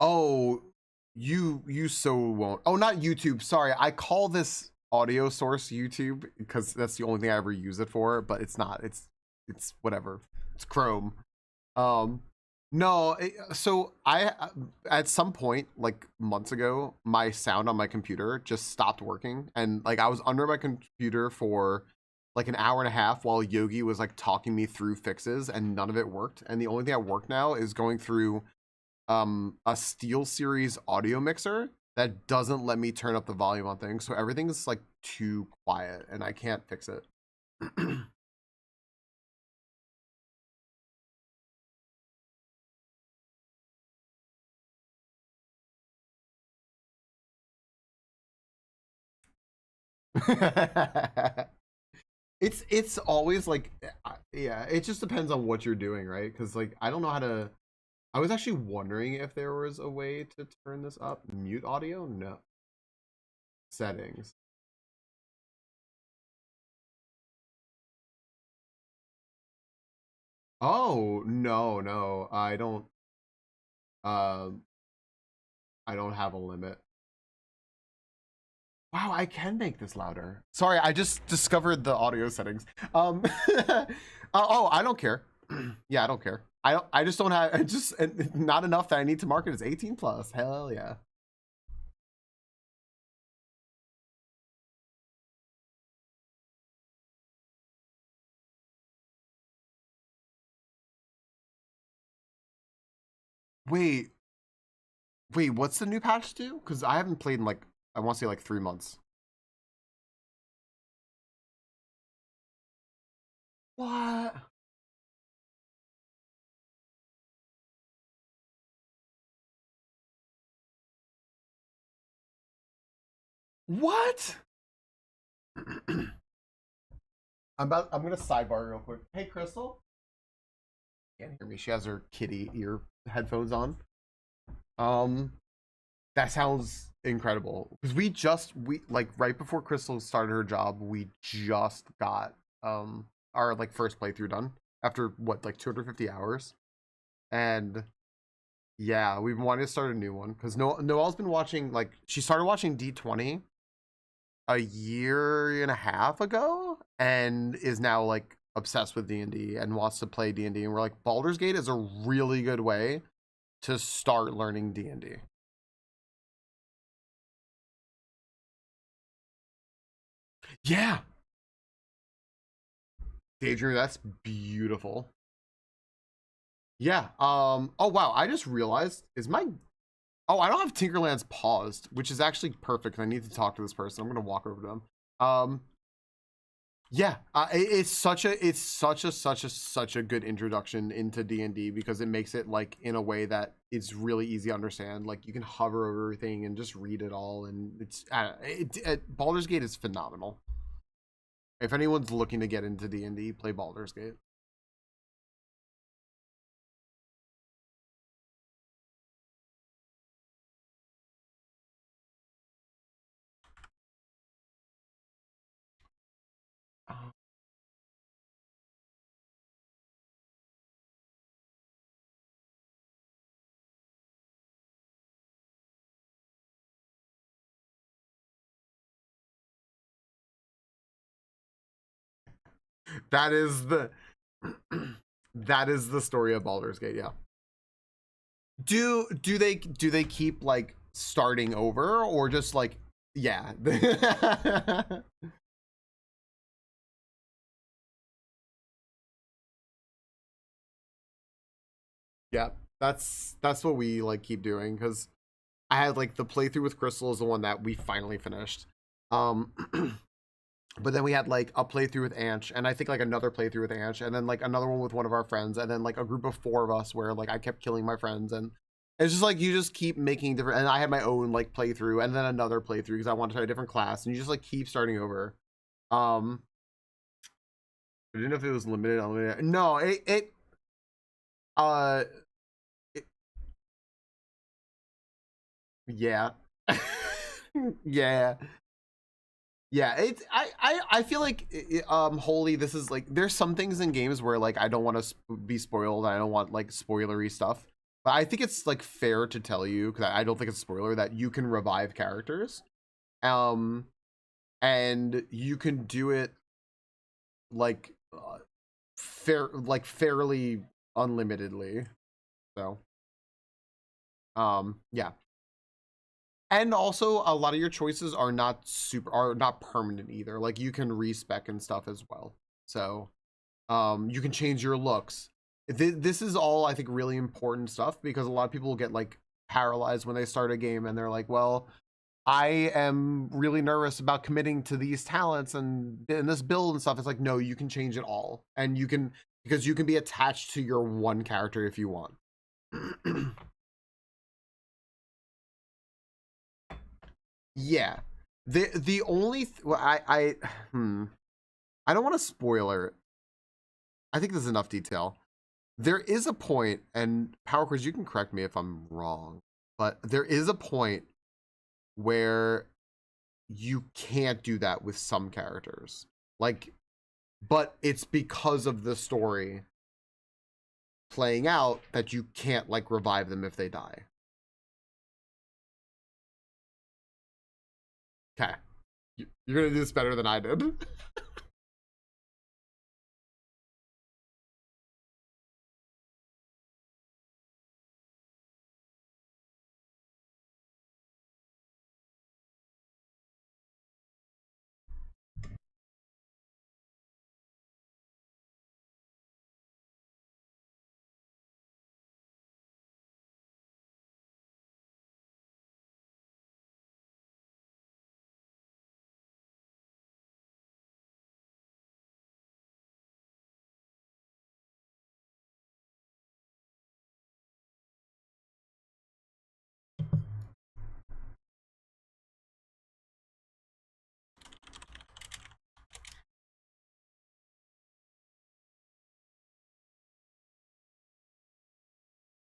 Oh, you so won't. Oh, not YouTube. Sorry, I call this audio source YouTube because that's the only thing I ever use it for. But it's not. It's whatever. It's Chrome. Um, no. So I at some point like months ago, my sound on my computer just stopped working, and like I was under my computer for like an hour and a half while Yogi was like talking me through fixes, and none of it worked. And the only thing that worked now is going through a Steel Series audio mixer, that doesn't let me turn up the volume on things, so everything is like too quiet and I can't fix it. It's always like yeah, it just depends on what you're doing, right? Because like I don't know how to. I was actually wondering if there was a way to turn this up. Mute audio? No. Settings. Oh no, no, um I don't have a limit. Wow, I can make this louder. Sorry, I just discovered the audio settings. Oh, I don't care. Yeah, I don't care. I just don't have. I just not enough that I need to mark it as 18 plus. Hell yeah. Wait, wait. What's the new patch do? Because I haven't played in like I want to say like 3 months. What? What? I'm gonna sidebar real quick. Hey, Crystal. Can't hear me. She has her kitty ear headphones on. Um, that sounds incredible because we like right before Crystal started her job, we just got our like first playthrough done after what like 250 hours, and yeah, we've been wanting to start a new one because Noelle's been watching like she started watching D20 a year and a half ago and is now like obsessed with D&D and wants to play D&D, and we're like Baldur's Gate is a really good way to start learning D&D. Yeah, Daydream, that's beautiful. Yeah. Oh wow, I just realized is my oh I don't have Tinkerlands paused, which is actually perfect. I need to talk to this person. I'm gonna walk over to them. Yeah, it's such a good introduction into D&D because it makes it like in a way that it's really easy to understand. Like you can hover over everything and just read it all, and Baldur's Gate is phenomenal. If anyone's looking to get into D&D, play Baldur's Gate. That is the that is the story of Baldur's Gate. Yeah. Do they keep like starting over or just like yeah? Yeah, that's what we like keep doing because I had like the playthrough with Crystal is the one that we finally finished. Um, but then we had like a playthrough with Anch, and I think like another playthrough with Anch, and then like another one with one of our friends, and then like a group of four of us where like I kept killing my friends, and it's just like you just keep making different. And I had my own like playthrough, and then another playthrough because I wanted to try a different class, and you just like keep starting over. Um, I didn't know if it was limited, unlimited. No, it uh, it, yeah, yeah. Yeah, it's I feel like holy this is like there's some things in games where like I don't want to be spoiled. I don't want like spoilery stuff. But I think it's like fair to tell you because I don't think it's a spoiler that you can revive characters. Um and you can do it like fairly unlimitedly. So, yeah. And also a lot of your choices are not permanent either. Like you can respec and stuff as well. So you can change your looks. This is all I think really important stuff because a lot of people get like paralyzed when they start a game and they're like, well I am really nervous about committing to these talents and in this build and stuff. It's like, no, you can change it all. And you can, because you can be attached to your one character if you want. Yeah. The only, well, I don't want to spoiler it. I think there's enough detail. There is a point, and Power Quiz, you can correct me if I'm wrong, but there is a point where you can't do that with some characters. Like, but it's because of the story playing out that you can't like revive them if they die. Okay. You're gonna do this better than I did.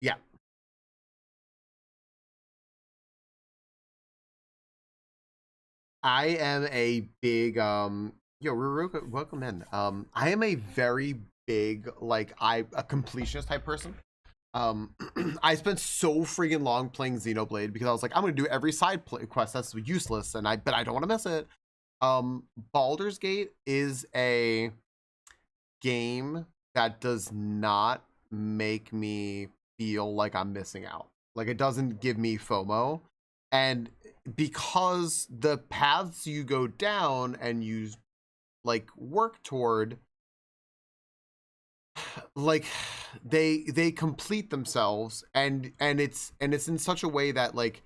Yeah. I am a big yo, welcome in. I am a very big like a completionist type person. I spent so freaking long playing Xenoblade because I was like, I'm gonna do every quest that's useless, and but I don't want to miss it. Baldur's Gate is a game that does not make me feel like I'm missing out. Like it doesn't give me FOMO. And because the paths you go down and you like work toward, like they complete themselves, and it's in such a way that like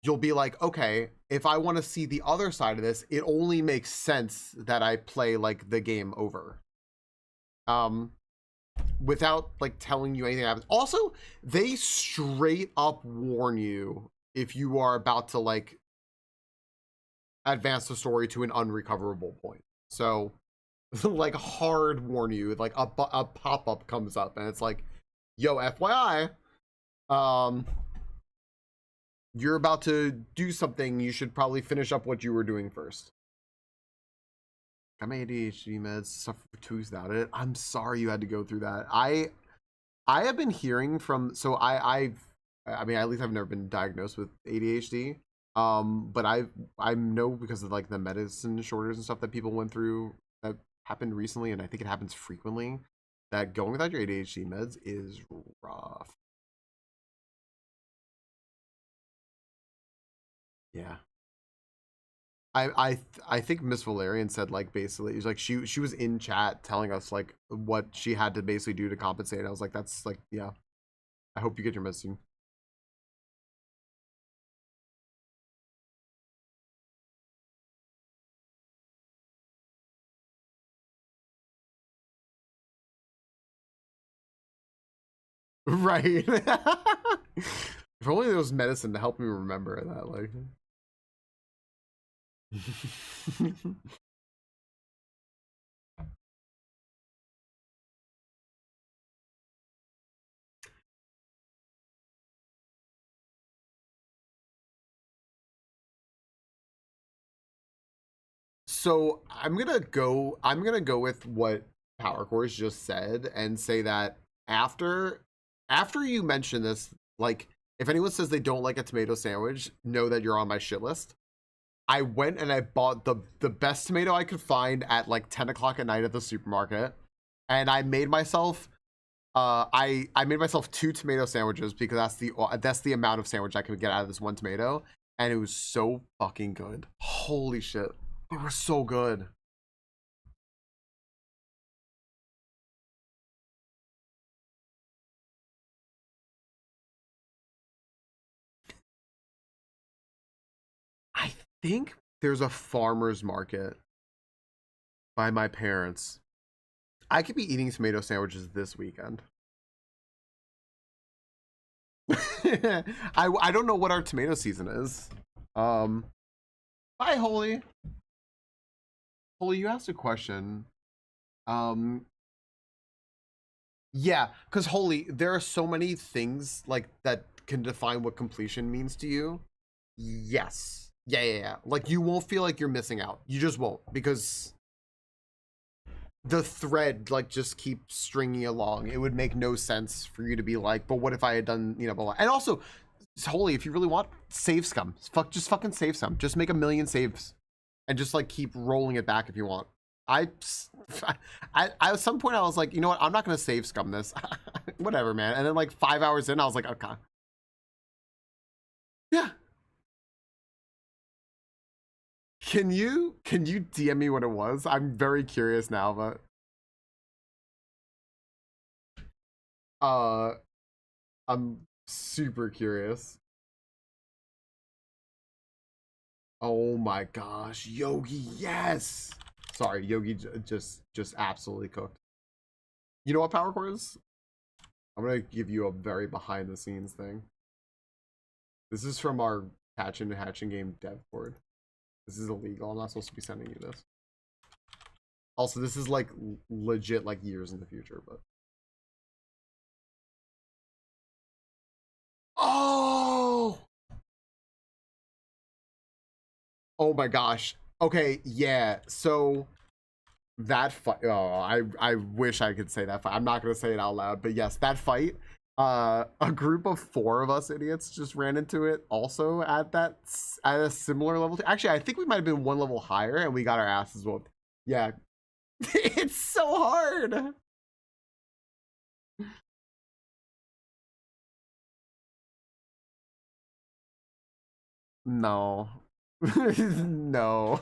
you'll be like, okay, if I want to see the other side of this, it only makes sense that I play like the game over. Um without like telling you anything happens. Also, they straight up warn you if you are about to like advance the story to an unrecoverable point. So like hard warn you, like a pop-up comes up and it's like, yo, FYI, um you're about to do something, you should probably finish up what you were doing first. Got my ADHD meds, suffer for 2 weeks without it. I'm sorry you had to go through that. I have been hearing from, so I mean, at least I've never been diagnosed with ADHD. But I know because of like the medicine shortages and stuff that people went through that happened recently, and I think it happens frequently, that going without your ADHD meds is rough. Yeah. I think Miss Valerian said like basically it was like she was in chat telling us like what she had to basically do to compensate. I was like, that's like, yeah. I hope you get your medicine. Right. If only there was medicine to help me remember that, like. So I'm gonna go with what Power Course just said and say that after you mention this, like if anyone says they don't like a tomato sandwich, know that you're on my shit list. I went and I bought the best tomato I could find at like 10 o'clock at night at the supermarket, and I made myself I made myself 2 tomato sandwiches because that's the amount of sandwich I could get out of this one tomato, and it was so fucking good. Holy shit, they were so good. think there's a farmer's market by my parents. I could be eating tomato sandwiches this weekend. I don't know what our tomato season is. Bye, Holy. Holy, you asked a question. Yeah, because Holy, there are so many things like that can define what completion means to you. Yes. Yeah. Like you won't feel like you're missing out. You just won't, because the thread like just keeps stringing along. It would make no sense for you to be like, but what if I had done, you know, blah, blah. And also, Holy, if you really want, save scum. Just fucking save some. Just make 1,000,000 saves and just like keep rolling it back if you want. I at some point I was like, you know what, I'm not gonna save scum this. Whatever, man. And then like 5 hours in, I was like, okay. Yeah. Can you DM me what it was? I'm very curious now, but I'm super curious. Oh my gosh, Yogi, yes. Sorry, Yogi just absolutely cooked. You know what Power Core is? I'm gonna give you a very behind the scenes thing. This is from our Hatching and Hatching game dev board. This is illegal. I'm not supposed to be sending you this. Also, this is like legit like years in the future, but oh my gosh. Okay, yeah. So that fight, oh, I wish I could say that fight. I'm not gonna say it out loud, but yes, that fight, a group of 4 of us idiots just ran into it also at a similar level. Actually, I think we might have been 1 level higher and we got our asses whooped. Yeah. It's so hard. No. No.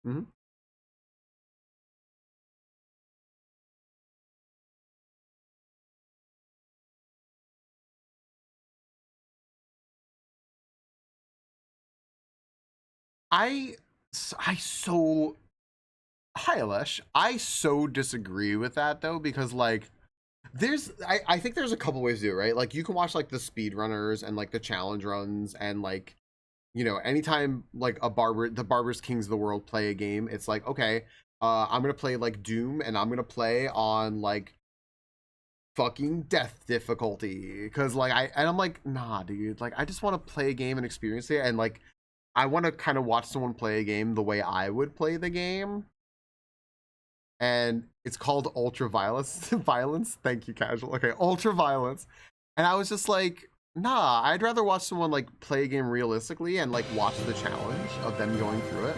Mhm. I I so Hi Alesh. I so disagree with that though, because like I think there's a couple ways to do it, right? Like you can watch like the speed runners and like the challenge runs, and like, you know, anytime like the Barbers Kings of the world play a game, it's like, okay, I'm gonna play like Doom and I'm gonna play on like fucking death difficulty, because like I'm like, nah dude, like I just want to play a game and experience it, and like I want to kind of watch someone play a game the way I would play the game. And it's called ultra violence. Thank you, casual. Okay, ultra violence. And I was just like, nah, I'd rather watch someone like play a game realistically and like watch the challenge of them going through it.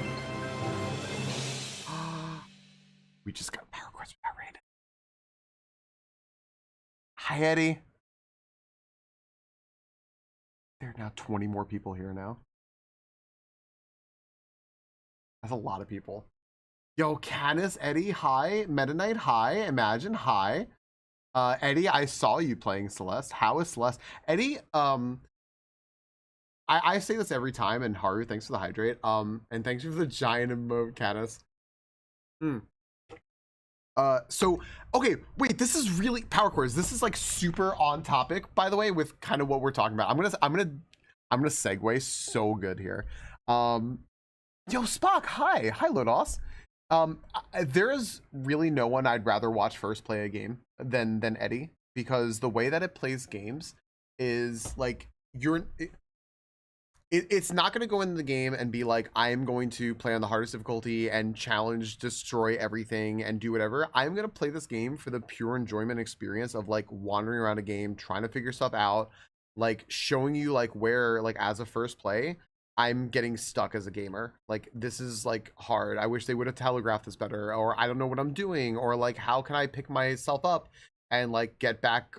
We just got power quests without raid. Hi, Eddie. There are now 20 more people here now. That's a lot of people. Yo, Canis, Eddie, hi. Meta Knight, hi. Imagine, hi. Eddie, I saw you playing Celeste. How is Celeste? Eddie, I say this every time, and Haru, thanks for the hydrate. And thanks for the giant emote, Canis. So okay, wait, this is really Power Cores. This is like super on topic, by the way, with kind of what we're talking about. I'm gonna segue so good here. Yo, Spock, hi Lodos. There is really no one I'd rather watch first play a game than Eddie, because the way that it plays games is like it's not going to go into the game and be like, I'm going to play on the hardest difficulty and challenge, destroy everything and do whatever. I'm going to play this game for the pure enjoyment experience of like wandering around a game, trying to figure stuff out, like showing you like where, like as a first play, I'm getting stuck as a gamer. Like this is like hard. I wish they would have telegraphed this better, or I don't know what I'm doing, or like how can I pick myself up and like get back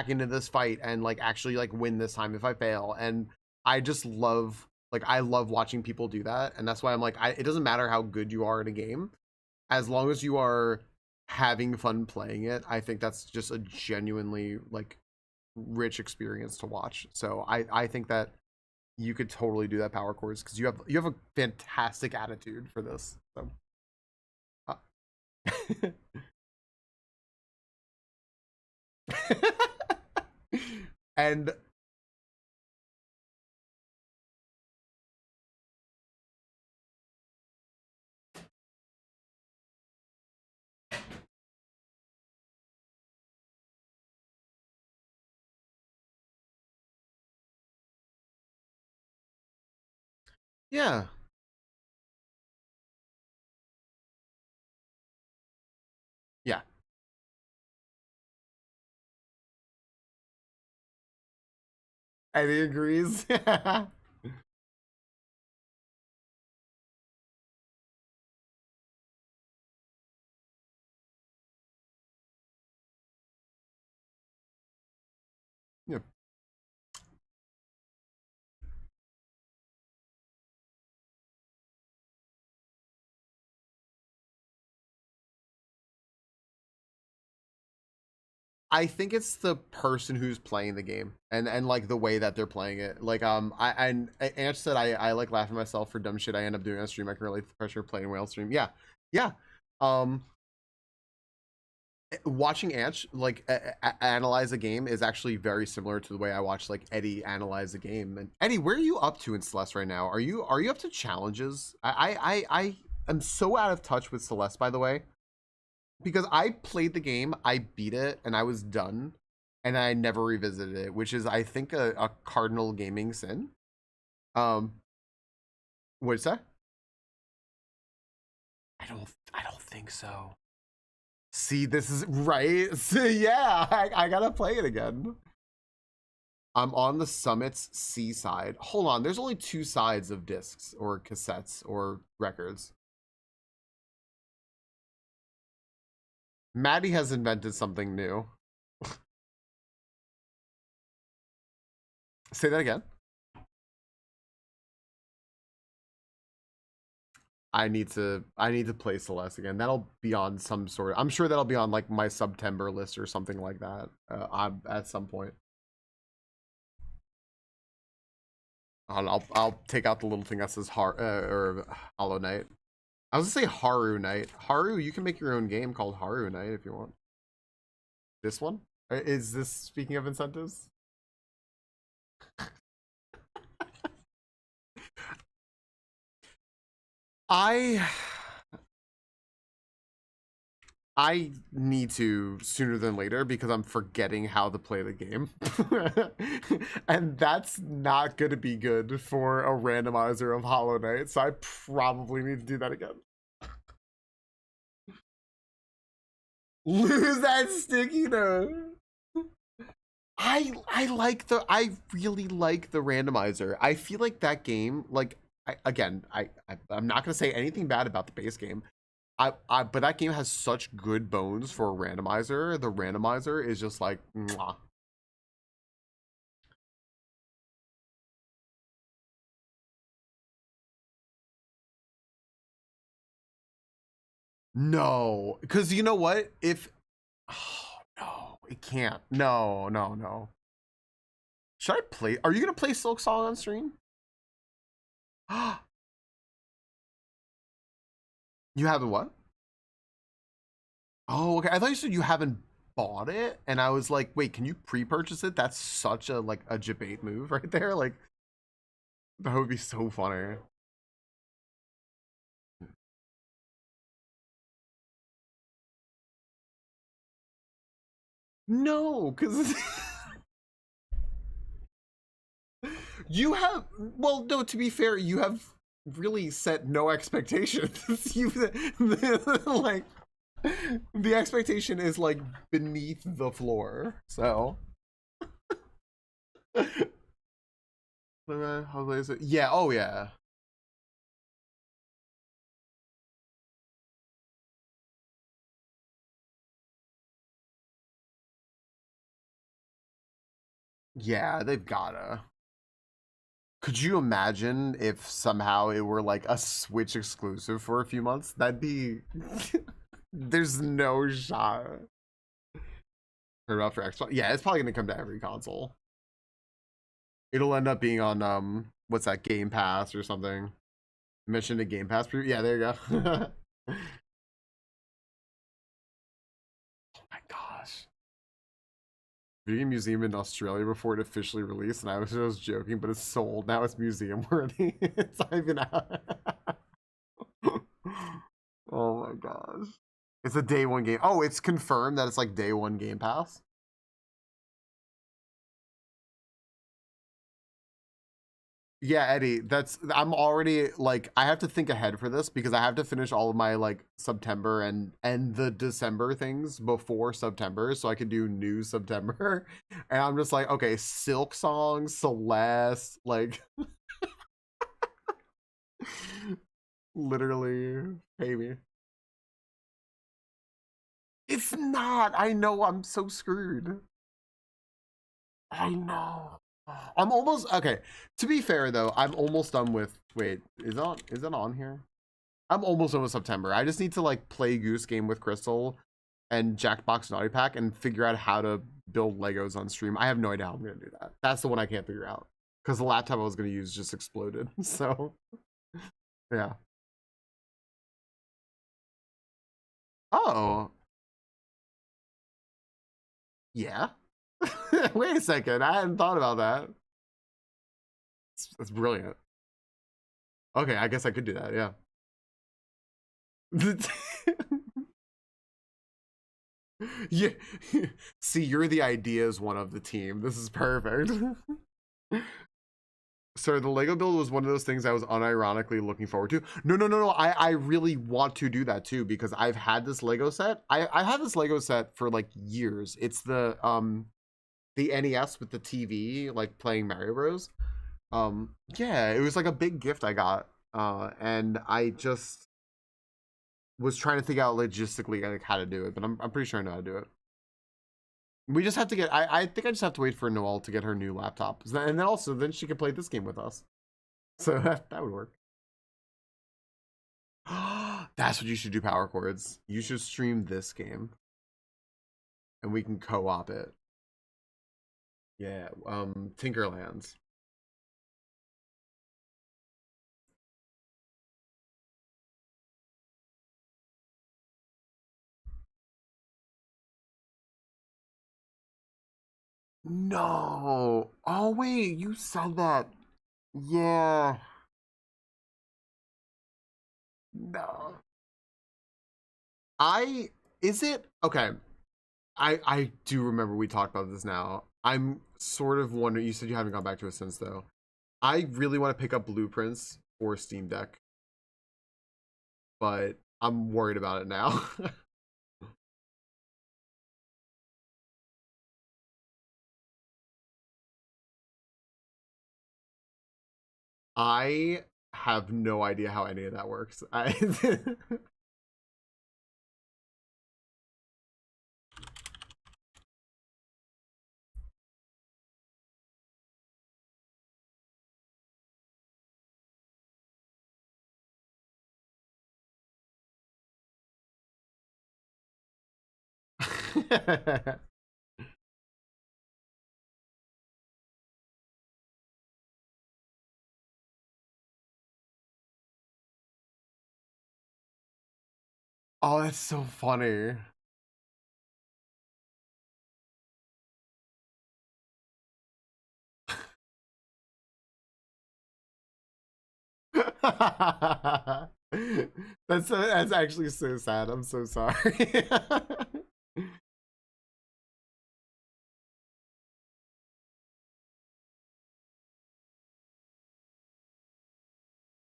into this fight and like actually like win this time if I fail. And I just love, like, I love watching people do that. And that's why I'm like, it doesn't matter how good you are at a game, as long as you are having fun playing it. I think that's just a genuinely like rich experience to watch. So I think that you could totally do that power chords because you have a fantastic attitude for this. So. Uh, and yeah, yeah, Eddie agrees. Yeah. I think it's the person who's playing the game and like the way that they're playing it. Like I and Anch said I like laughing myself for dumb shit I end up doing on stream. I can relate to the pressure of playing whale stream. Yeah, yeah. Um, watching Anch like analyze a game is actually very similar to the way I watch like Eddie analyze a game. And Eddie, where are you up to in Celeste right now? Are you up to challenges? I am so out of touch with Celeste, by the way, because I played the game, I beat it, and I was done, and I never revisited it, which is I think a cardinal gaming sin. Um, what's that? I don't think so. See, this is right. So, yeah, I gotta play it again. I'm on the Summit's C side. Hold on, there's only two sides of discs or cassettes or records. Maddie has invented something new. Say that again. I need to play Celeste again. That'll be on some sort of, I'm sure that'll be on like my September list or something like that at some point. I'll take out the little thing that says or Hollow Knight. I was gonna say Haru Knight. Haru, you can make your own game called Haru Knight if you want. This one? Is this speaking of incentives? I I need to sooner than later because I'm forgetting how to play the game. And that's not going to be good for a randomizer of Hollow Knight, so I probably need to do that again. Lose that sticky note. I really like the randomizer. I feel like that game, like I'm not gonna say anything bad about the base game. But that game has such good bones for a randomizer. The randomizer is just like, mwah. No, because you know what? If oh no, it can't. No, no, no. Should I play? Are you gonna play Silk Song on stream? You haven't what? Oh, okay. I thought you said you haven't bought it, and I was like, wait, can you pre-purchase it? That's such a like a debate move right there. Like that would be so funny. No, because you have, well, no, to be fair, you have really set no expectations. You like the expectation is like beneath the floor. So how is it? Yeah, oh yeah. Yeah, they've gotta. Could you imagine if somehow it were like a Switch exclusive for a few months? That'd be there's no shot. Heard about for Xbox. Yeah, it's probably gonna come to every console. It'll end up being on what's that, Game Pass or something. Mission to Game Pass. Yeah, there you go. Oh my gosh. Video museum in Australia before it officially released, and I was just joking, but it's sold. Now it's museum worthy. It's not even out. Oh my gosh. It's a day one game. Oh, it's confirmed that it's like day one Game Pass. Yeah, Eddie, I'm already like I have to think ahead for this because I have to finish all of my like September and the December things before September so I can do new September. And I'm just like, okay, Silk Song, Celeste, like literally pay me. It's not. I know I'm so screwed. I know. I'm almost okay. To be fair though, I'm almost done with wait, is it on here? I'm almost done with September. I just need to like play Goose Game with Crystal and Jackbox Naughty Pack and figure out how to build Legos on stream. I have no idea how I'm gonna do that. That's the one I can't figure out. Because the laptop I was gonna use just exploded. So yeah. Oh, yeah. Wait a second. I hadn't thought about that. That's brilliant. Okay, I guess I could do that, yeah. Yeah. See, you're the ideas one of the team. This is perfect. So the Lego build was one of those things I was unironically looking forward to. No. I really want to do that too because I've had this Lego set. I had this Lego set for like years. It's the NES with the TV, like playing Mario Bros. Yeah, it was like a big gift I got. And I just was trying to think out logistically like how to do it, but I'm pretty sure I know how to do it. We just have to get. I think I just have to wait for Noelle to get her new laptop, and then also then she can play this game with us. So that would work. That's what you should do. Power chords. You should stream this game, and we can co-op it. Yeah. Tinkerlands. No. Oh wait, you said that. Yeah. No. I is it okay? I do remember we talked about this now. I'm sort of wondering. You said you haven't gone back to it since though. I really want to pick up blueprints for Steam Deck, but I'm worried about it now. I have no idea how any of that works. Oh, that's so funny. That's actually so sad. I'm so sorry.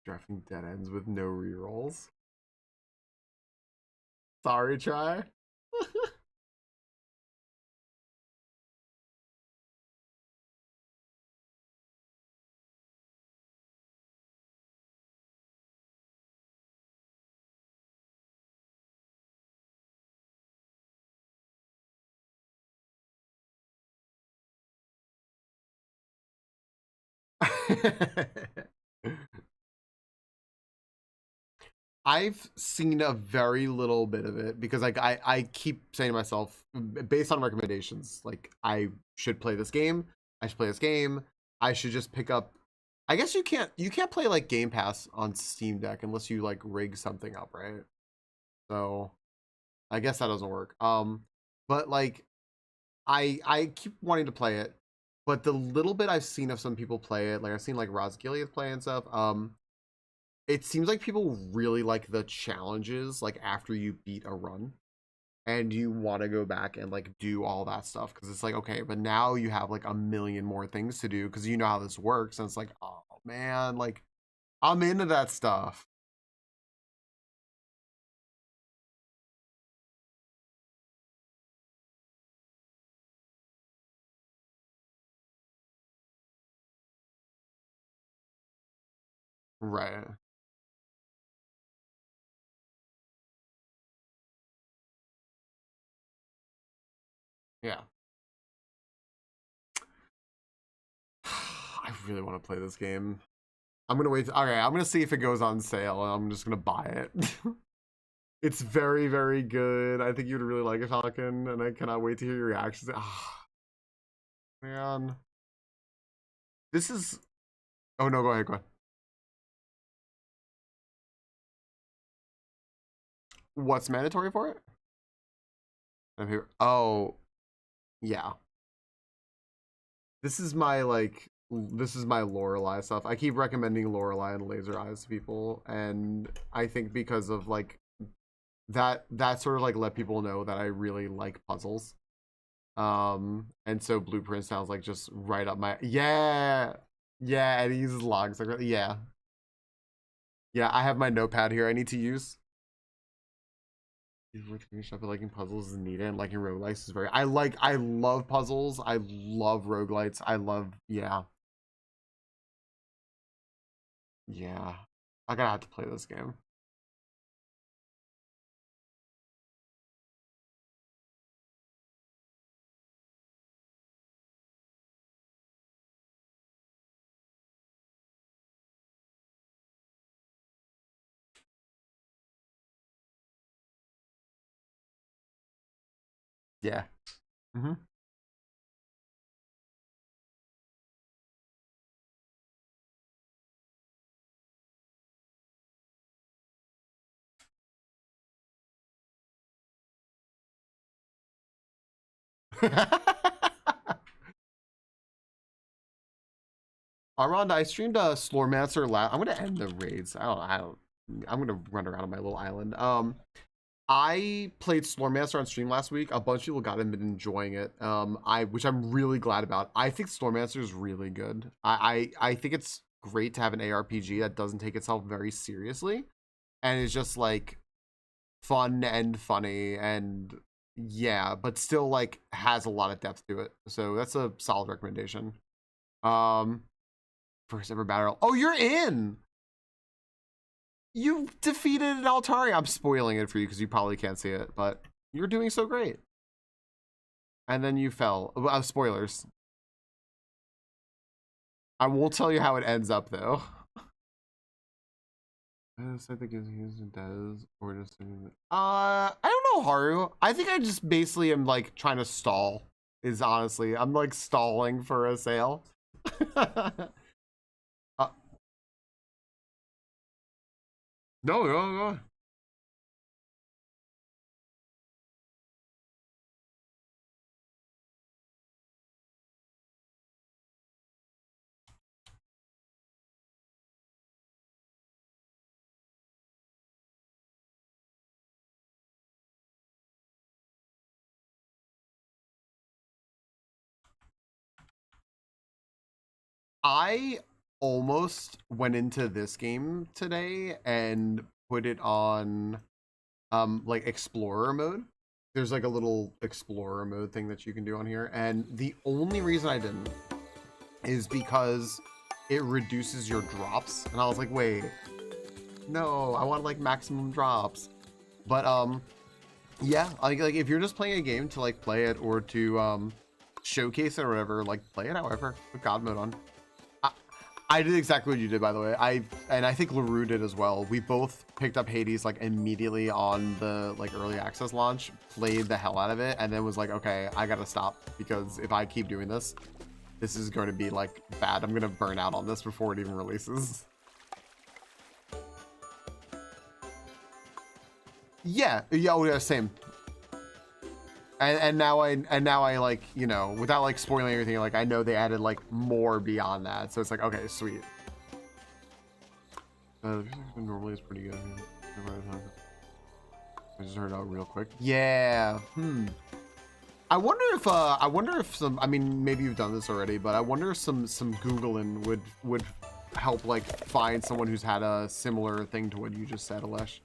Drafting dead ends with no rerolls. Sorry, try. I've seen a very little bit of it because like I keep saying to myself, based on recommendations, like I should play this game. I should play this game. I should just pick up. I guess you can't play like Game Pass on Steam Deck unless you like rig something up, right? So I guess that doesn't work. But like I keep wanting to play it, but the little bit I've seen of some people play it, like I've seen like Roz Gilead play and stuff. It seems like people really like the challenges, like after you beat a run, and you want to go back and like do all that stuff because it's like okay, but now you have like a million more things to do because you know how this works, and it's like oh man, like I'm into that stuff. Right. Yeah. I really want to play this game. I'm gonna wait. Okay, I'm gonna see if it goes on sale, and I'm just gonna buy it. It's very, very good. I think you'd really like it, Falcon, and I cannot wait to hear your reactions. Ah, man, this is. Oh no, go ahead, go ahead. What's mandatory for it? I'm here. Oh, yeah. This is my like. This is my Lorelei stuff. I keep recommending Lorelei and Laser Eyes to people, and I think because of like that sort of like let people know that I really like puzzles. And so Blueprint sounds like just right up my yeah, and he uses logs like yeah. Yeah, I have my notepad here I need to use. Shop liking puzzles is needed and liking roguelites is very I love puzzles. I love roguelites. I love yeah. Yeah. I gotta have to play this game. Yeah. Mm-hmm. Armand, I streamed a Slormancer I'm gonna end the raids. I'm gonna run around on my little island. I played Slormancer on stream last week. A bunch of people got it and been enjoying it. Which I'm really glad about. I think Slormancer is really good. I think it's great to have an ARPG that doesn't take itself very seriously and is just like fun and funny and yeah, but still like has a lot of depth to it. So that's a solid recommendation. Um, First ever battle. Oh, you're in. You defeated an Altari. I'm spoiling it for you because you probably can't see it, but you're doing so great. And then you fell. Spoilers. I won't tell you how it ends up though. I think it's does or just I don't know, Haru. I think I just basically am like trying to stall. Is honestly, I'm like stalling for a sale. No, no, no. I almost went into this game today and put it on like explorer mode. There's like a little explorer mode thing that you can do on here, and the only reason I didn't is because it reduces your drops, and I was like, wait, no, I want like maximum drops. But yeah, like if you're just playing a game to like play it or to showcase it or whatever, like play it however with God mode on. I did exactly what you did, by the way. I think LaRue did as well. We both picked up Hades like immediately on the like early access launch, played the hell out of it, and then was like, okay, I gotta stop because if I keep doing this, this is going to be like bad. I'm gonna burn out on this before it even releases. Yeah, oh yeah, same. And now I like, you know, without like spoiling everything, like I know they added like more beyond that, so it's like, okay, sweet. Normally it's pretty good. I just heard out real quick. Yeah. I wonder if some, I mean, maybe you've done this already, but I wonder if some Googling would help like find someone who's had a similar thing to what you just said, Alesh.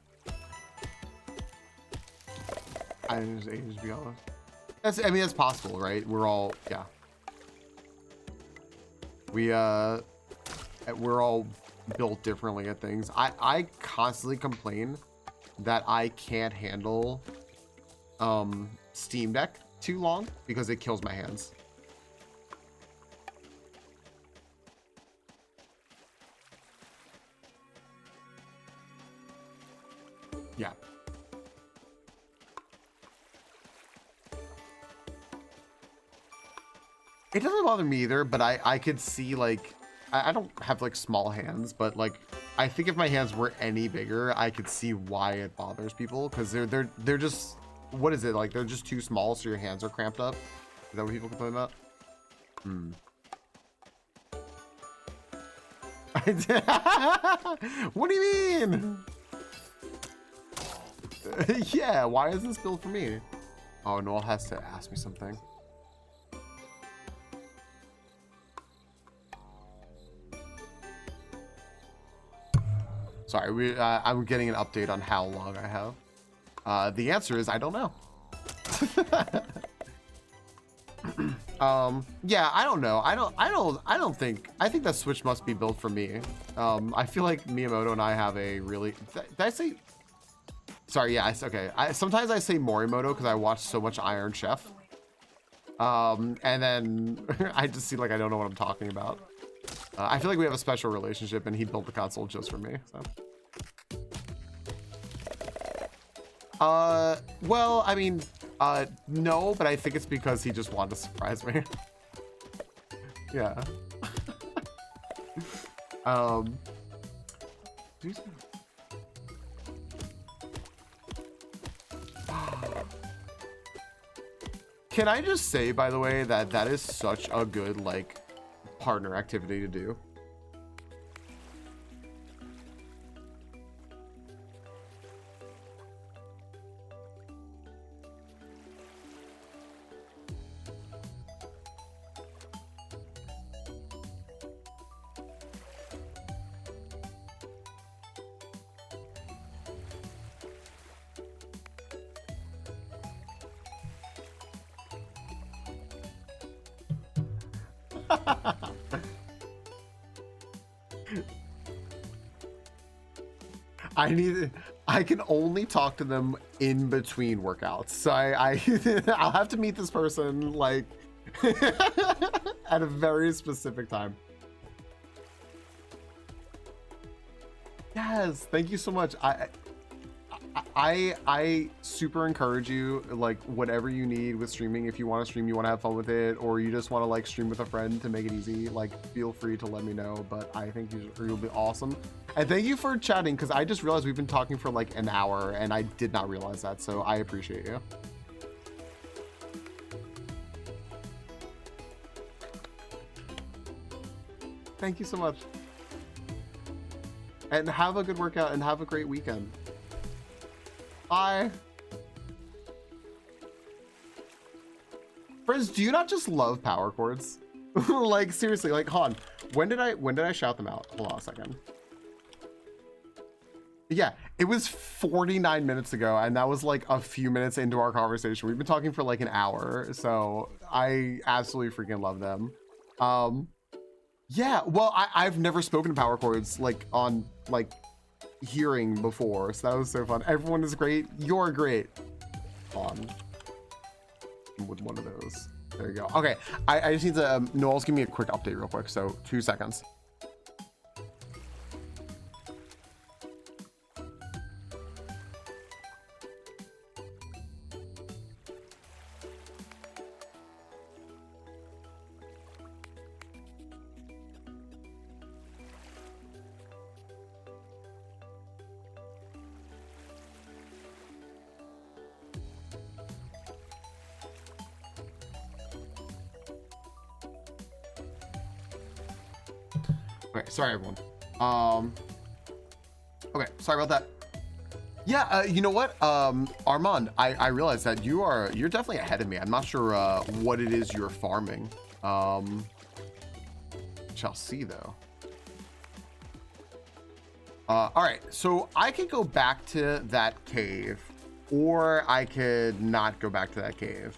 I just ages to be honest. I mean, that's possible, right? We're all, yeah. We're all built differently at things. I constantly complain that I can't handle Steam Deck too long because it kills my hands. Yeah. It doesn't bother me either, but I could see like I don't have like small hands, but like I think if my hands were any bigger, I could see why it bothers people because they're just, what is it, like they're just too small so your hands are cramped up. Is that what people complain about? What do you mean? Yeah, why is this built for me? Oh, Noel has to ask me something. Sorry, I'm getting an update on how long I have. The answer is I don't know. Yeah, I don't know. I think that Switch must be built for me. I feel like Miyamoto and I have a really, did I say, sorry, yeah, okay. Sometimes I say Morimoto because I watch so much Iron Chef. And then I just see like I don't know what I'm talking about. I feel like we have a special relationship and he built the console just for me, so. Well, I mean, no, but I think it's because he just wanted to surprise me. Yeah. Can I just say, by the way, that that is such a good, like, partner activity to do? I can only talk to them in between workouts. So I'll have to meet this person like at a very specific time. Yes, thank you so much. I super encourage you, like, whatever you need with streaming. If you want to stream, you want to have fun with it, or you just want to like stream with a friend to make it easy, like, feel free to let me know. But I think you'll be awesome. And thank you for chatting, because I just realized we've been talking for like an hour and I did not realize that, so I appreciate you. Thank you so much. And have a good workout and have a great weekend. Bye. Friends, do you not just love power chords? Like, seriously, like, Han, when did I shout them out? Hold on a second. Yeah, it was 49 minutes ago, and that was like a few minutes into our conversation. We've been talking for like an hour, so I absolutely freaking love them. Yeah, well, I've never spoken to power chords like on like hearing before, so that was so fun. Everyone is great. You're great. On with one of those. There you go. Okay, I just need to Noel's give me a quick update real quick, so 2 seconds. Okay, sorry everyone. Okay, sorry about that. Yeah, you know what, Armand, I realized that you're definitely ahead of me. I'm not sure what it is you're farming. Shall see though. All right, so I could go back to that cave, or I could not go back to that cave,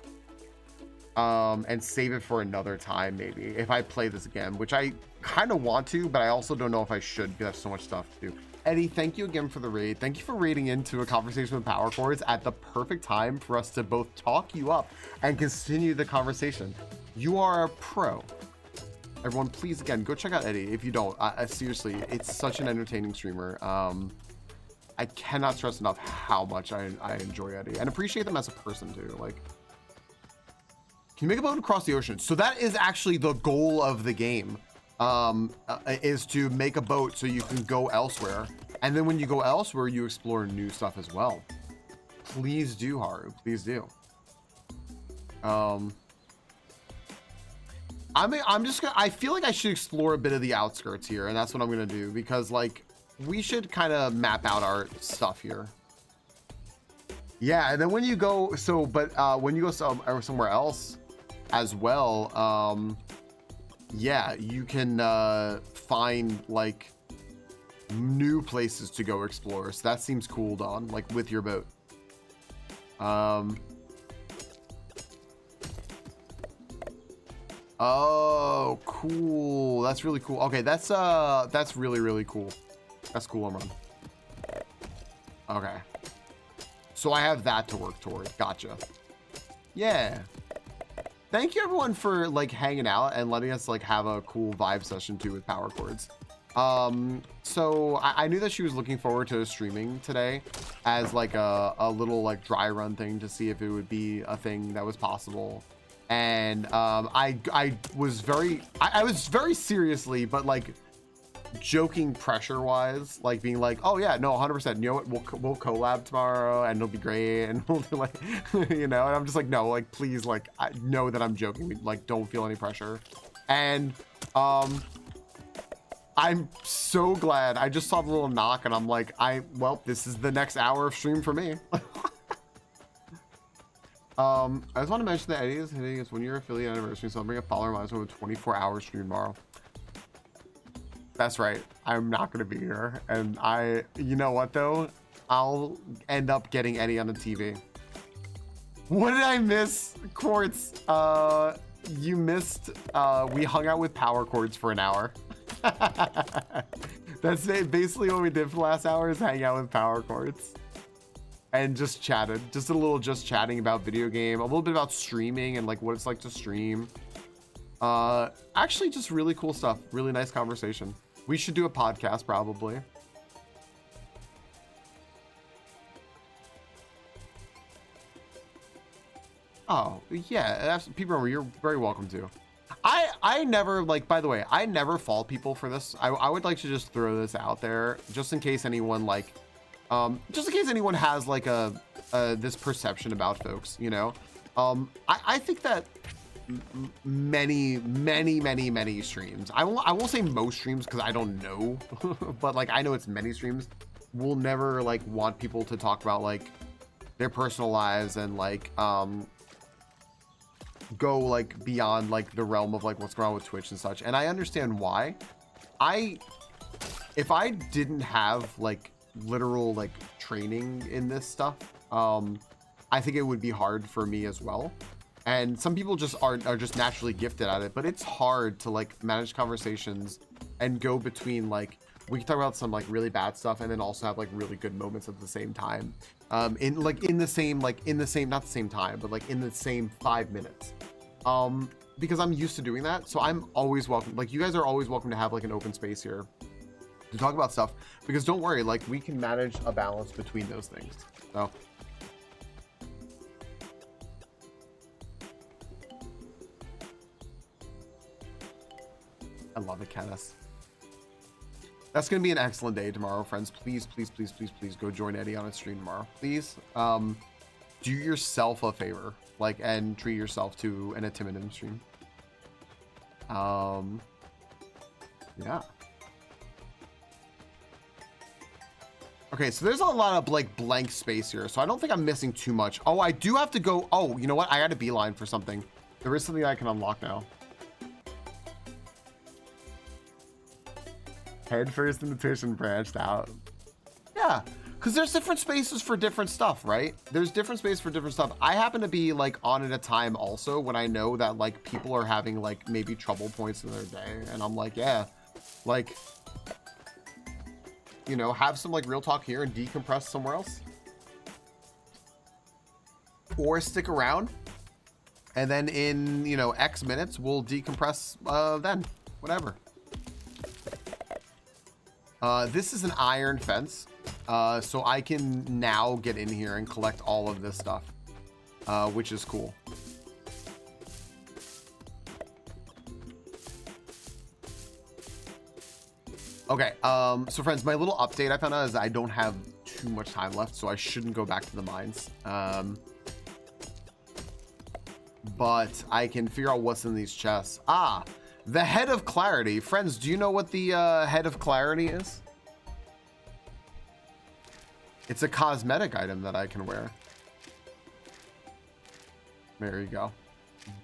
and save it for another time maybe if I play this again, which I kind of want to, but I also don't know if I should because I have so much stuff to do. Eddie, thank you again for the raid. Thank you for raiding into a conversation with Power Chords at the perfect time for us to both talk you up and continue the conversation. You are a pro. Everyone, please, again, go check out Eddie if you don't. Seriously, it's such an entertaining streamer. I cannot stress enough how much I enjoy Eddie and appreciate them as a person too. Like, can you make a boat across the ocean? So that is actually the goal of the game. Is to make a boat so you can go elsewhere, and then when you go elsewhere you explore new stuff as well. Please do, Haru, please do. I feel like I should explore a bit of the outskirts here, and that's what I'm gonna do, because like we should kind of map out our stuff here. Yeah, and then when you go when you go somewhere else as well, yeah, you can find like new places to go explore. So that seems cool, Don, like with your boat. Oh, cool. That's really cool. Okay, that's really, really cool. That's cool, Amran. Okay. So I have that to work toward. Gotcha. Yeah. Thank you everyone for like hanging out and letting us like have a cool vibe session too with Power Chords. So I knew that she was looking forward to streaming today as like a little like dry run thing to see if it would be a thing that was possible. And I was very seriously, but like joking pressure wise, like being like, oh yeah, no, 100%, you know what, we'll collab tomorrow and it'll be great, and we'll do like you know, and I'm just like, no, like please, like I know that I'm joking, like don't feel any pressure. And I'm so glad I just saw the little knock and I'm like, well, this is the next hour of stream for me. I just want to mention that Eddie is hitting his 1-year affiliate anniversary, so I'll bring a follower milestone with 24-hour stream tomorrow. That's right. I'm not going to be here. And you know what though? I'll end up getting Eddie on the TV. What did I miss, Quartz? You missed, we hung out with Power Chords for an hour. That's basically what we did for the last hour, is hang out with Power Chords. And just chatted. Just a little just chatting about video game, a little bit about streaming and like what it's like to stream. Actually just really cool stuff. Really nice conversation. We should do a podcast probably. Oh yeah, people, you're very welcome to. I never, like, by the way, I never fault people for this. I would like to just throw this out there just in case anyone like just in case anyone has like this perception about folks, you know. I think that many streams, I won't say most streams because I don't know, but like I know it's many streams, will never like want people to talk about like their personal lives and like go like beyond like the realm of like what's going on with Twitch and such. And I understand why. If I didn't have like literal like training in this stuff, I think it would be hard for me as well. And some people just are just naturally gifted at it, but it's hard to like manage conversations and go between like, we can talk about some like really bad stuff and then also have like really good moments at the same time, in the same not the same time, but like in the same 5 minutes, because I'm used to doing that. So I'm always welcome, like you guys are always welcome to have like an open space here to talk about stuff, because don't worry, like we can manage a balance between those things. So I love it, Kenneth. That's gonna be an excellent day tomorrow, friends. Please go join Eddie on a stream tomorrow, please. Do yourself a favor, like, and treat yourself to an Intimidating stream. Yeah. Okay, so there's a lot of like blank space here, so I don't think I'm missing too much. Oh, I do have to go. Oh, you know what? I got a beeline for something. There is something I can unlock now. Head first invitation branched out. Yeah, because there's different spaces for different stuff, right? There's different space for different stuff. I happen to be like on at a time also when I know that like people are having like maybe trouble points in their day, and I'm like, yeah, like, you know, have some like real talk here and decompress somewhere else, or stick around and then in, you know, X minutes we'll decompress then, whatever. This is an iron fence, so I can now get in here and collect all of this stuff, which is cool. Okay, so friends, my little update I found out is I don't have too much time left, so I shouldn't go back to the mines. But I can figure out what's in these chests. Ah, the head of clarity. Friends, do you know what the head of clarity is? It's a cosmetic item that I can wear. There you go.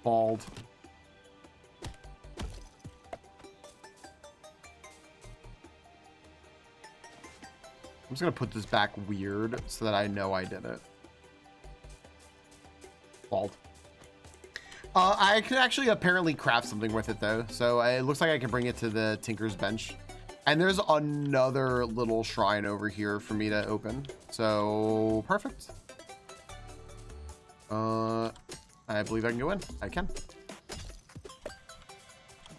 Bald. I'm just gonna put this back weird so that I know I did it. Bald. I can actually apparently craft something with it though. So it looks like I can bring it to the Tinker's bench. And there's another little shrine over here for me to open. So perfect. I believe I can go in. I can.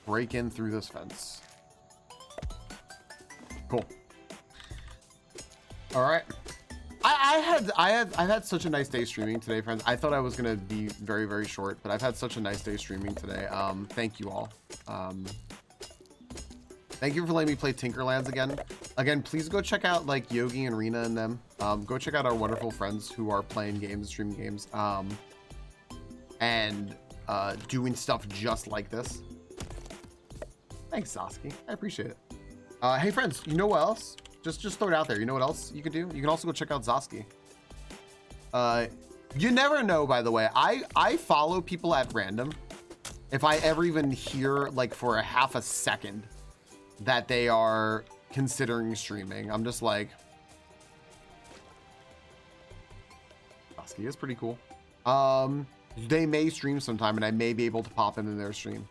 Break in through this fence. Cool. All right. I've had such a nice day streaming today, friends. I thought I was gonna be very, very short, but I've had such a nice day streaming today. Thank you all. Thank you for letting me play Tinkerlands again. Again, please go check out like Yogi and Rena and them. Go check out our wonderful friends who are playing games, streaming games, and doing stuff just like this. Thanks, Sasuke. I appreciate it. Hey, friends, you know what else? Just throw it out there. You know what else you could do? You can also go check out Zoski. You never know, by the way. I follow people at random. If I ever even hear, like, for a half a second that they are considering streaming, I'm just like... Zoski is pretty cool. They may stream sometime, and I may be able to pop into their stream.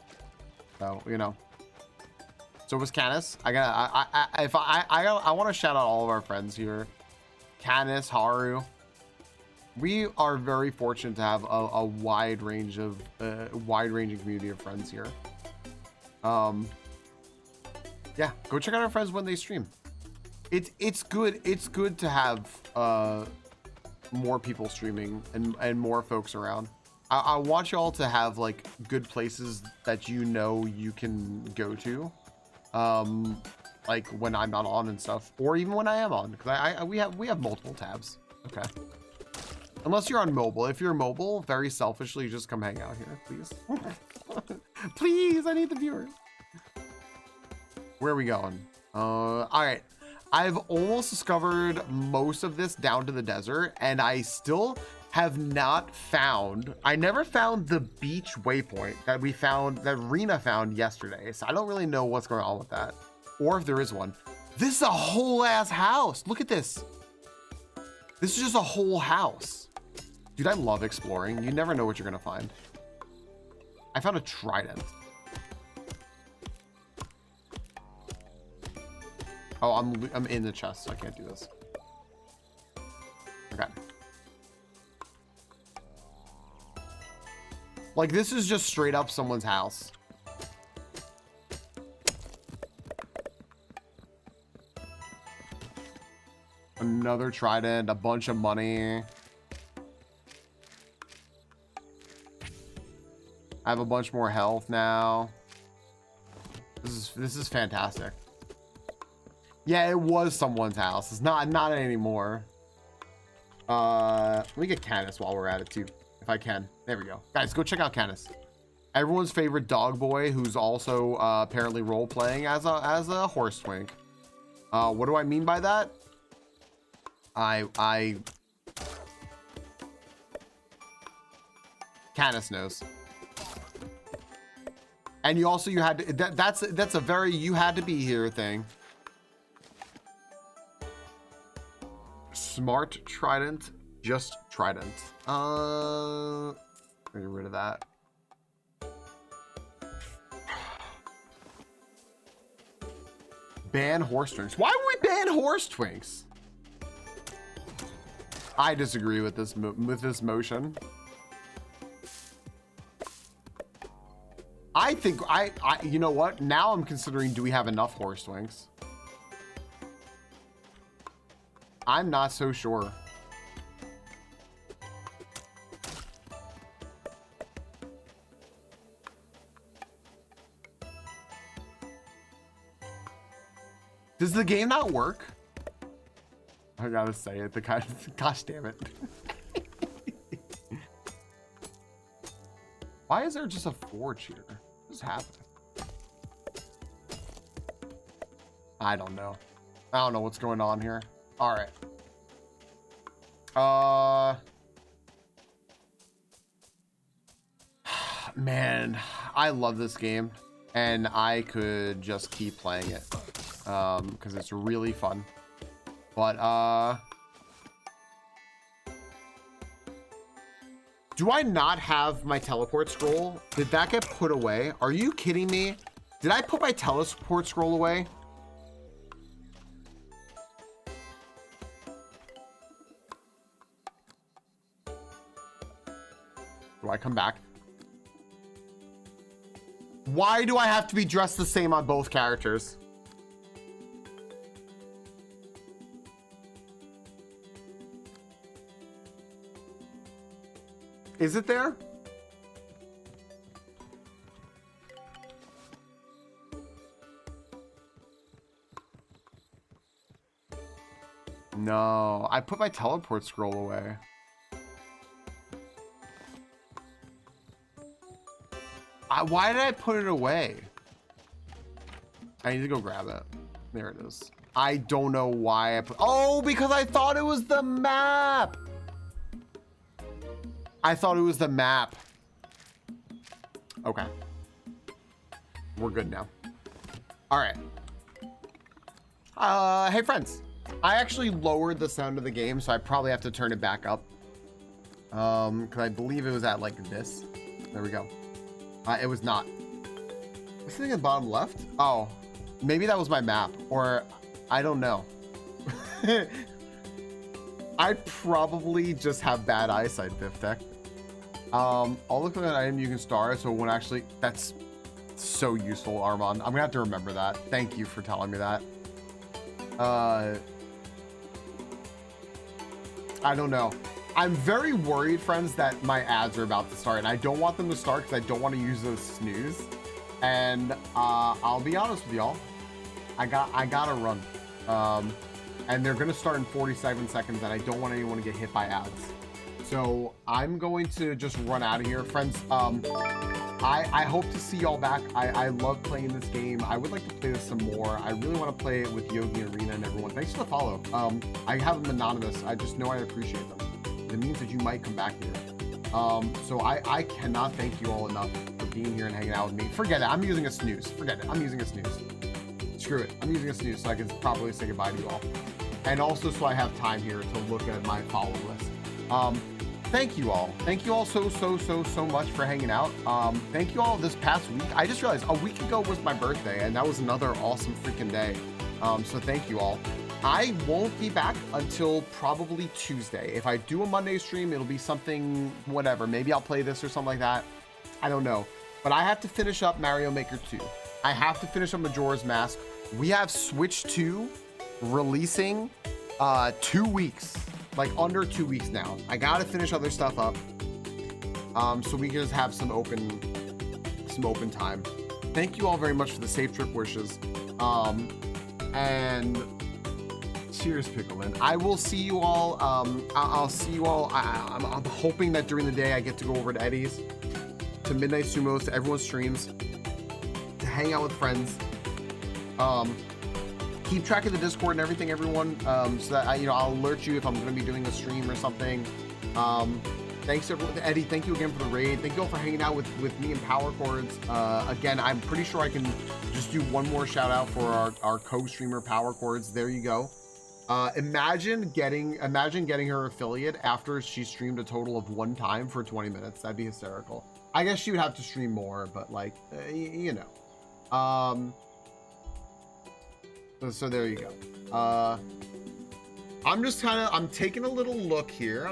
So, you know. So was Canis. I want to shout out all of our friends here. Canis, Haru. We are very fortunate to have a wide range of wide-ranging community of friends here. Yeah, go check out our friends when they stream. It's good to have more people streaming and more folks around. I want you all to have like good places that you know you can go to. Like when I'm not on and stuff, or even when I am on, because we have multiple tabs. Okay, unless you're on mobile. If you're mobile, very selfishly, just come hang out here, please. Please, I need the viewers. Where are we going? All right, I've almost discovered most of this down to the desert, and I still have not found, I never found the beach waypoint that we found, that Rena found yesterday. So I don't really know what's going on with that, or if there is one. This is a whole ass house. Look at this. This is just a whole house. Dude, I love exploring. You never know what you're gonna find. I found a trident. Oh, I'm in the chest, so I can't do this. Okay. Like, this is just straight up someone's house. Another trident, a bunch of money. I have a bunch more health now. This is fantastic. Yeah, it was someone's house. It's not anymore. Let me get Canis while we're at it too. If I can. There we go. Guys, go check out Canis. Everyone's favorite dog boy, who's also apparently role playing as a horse twink. What do I mean by that? Canis knows. And you also, you had to, that's a very, you had to be here thing. Smart trident, just trident. Get rid of that. Ban horse twinks. Why would we ban horse twinks? I disagree with this motion. I think you know what? Now I'm considering, do we have enough horse twinks? I'm not so sure. Does the game not work? I gotta say it. The guy, gosh damn it. Why is there just a forge here? What's happening? I don't know. I don't know what's going on here. All right. Man, I love this game, and I could just keep playing it because it's really fun. But do I not have my teleport scroll? Did that get put away? Are you kidding me? Did I put my teleport scroll away? Do I come back? Why do I have to be dressed the same on both characters? Is it there? No, I put my teleport scroll away. Why did I put it away? I need to go grab it. There it is. I don't know why I put... Oh, because I thought it was the map. I thought it was the map. Okay. We're good now. All right. Hey, friends. I actually lowered the sound of the game, so I probably have to turn it back up. Because I believe it was at like this. There we go. It was not. What's the thing at the bottom left? Oh, maybe that was my map, or I don't know. I probably just have bad eyesight, Biftech. I'll look at an item you can star, so when actually, that's so useful, Armand. I'm gonna have to remember that. Thank you for telling me that. I don't know. I'm very worried, friends, that my ads are about to start, and I don't want them to start because I don't want to use those snooze. And I'll be honest with y'all, I gotta run, and they're gonna start in 47 seconds, and I don't want anyone to get hit by ads. So I'm going to just run out of here, friends. I hope to see y'all back. I love playing this game. I would like to play this some more. I really want to play it with Yogi and Arena and everyone. Thanks for the follow. I have them anonymous. I just know I appreciate them. It means that you might come back here. So I cannot thank you all enough for being here and hanging out with me. Forget it. I'm using a snooze. Forget it. I'm using a snooze. Screw it. I'm using a snooze so I can properly say goodbye to you all. And also so I have time here to look at my follow list. Thank you all. Thank you all so much for hanging out. Thank you all this past week. I just realized a week ago was my birthday, and that was another awesome freaking day. So thank you all. I won't be back until probably Tuesday. If I do a Monday stream, it'll be something, whatever. Maybe I'll play this or something like that. I don't know. But I have to finish up Mario Maker 2. I have to finish up Majora's Mask. We have Switch 2 releasing 2 weeks. Like under 2 weeks now. I gotta finish other stuff up. So we can just have some open time. Thank you all very much for the safe trip wishes. And cheers, Pickleman. I will see you all. I'll see you all. I'm hoping that during the day I get to go over to Eddie's, to Midnight Sumos, to everyone's streams, to hang out with friends, keep track of the Discord and everything, everyone, so that I'll alert you if I'm going to be doing a stream or something. Thanks everyone. Eddie, thank you again for the raid. Thank you all for hanging out with me and Power Chords. Again, I'm pretty sure I can just do one more shout out for our co-streamer Power Chords. There you go. Imagine getting her affiliate after she streamed a total of 1 time for 20 minutes. That'd be hysterical. I guess she would have to stream more, but like, you know. So there you go. I'm taking a little look here.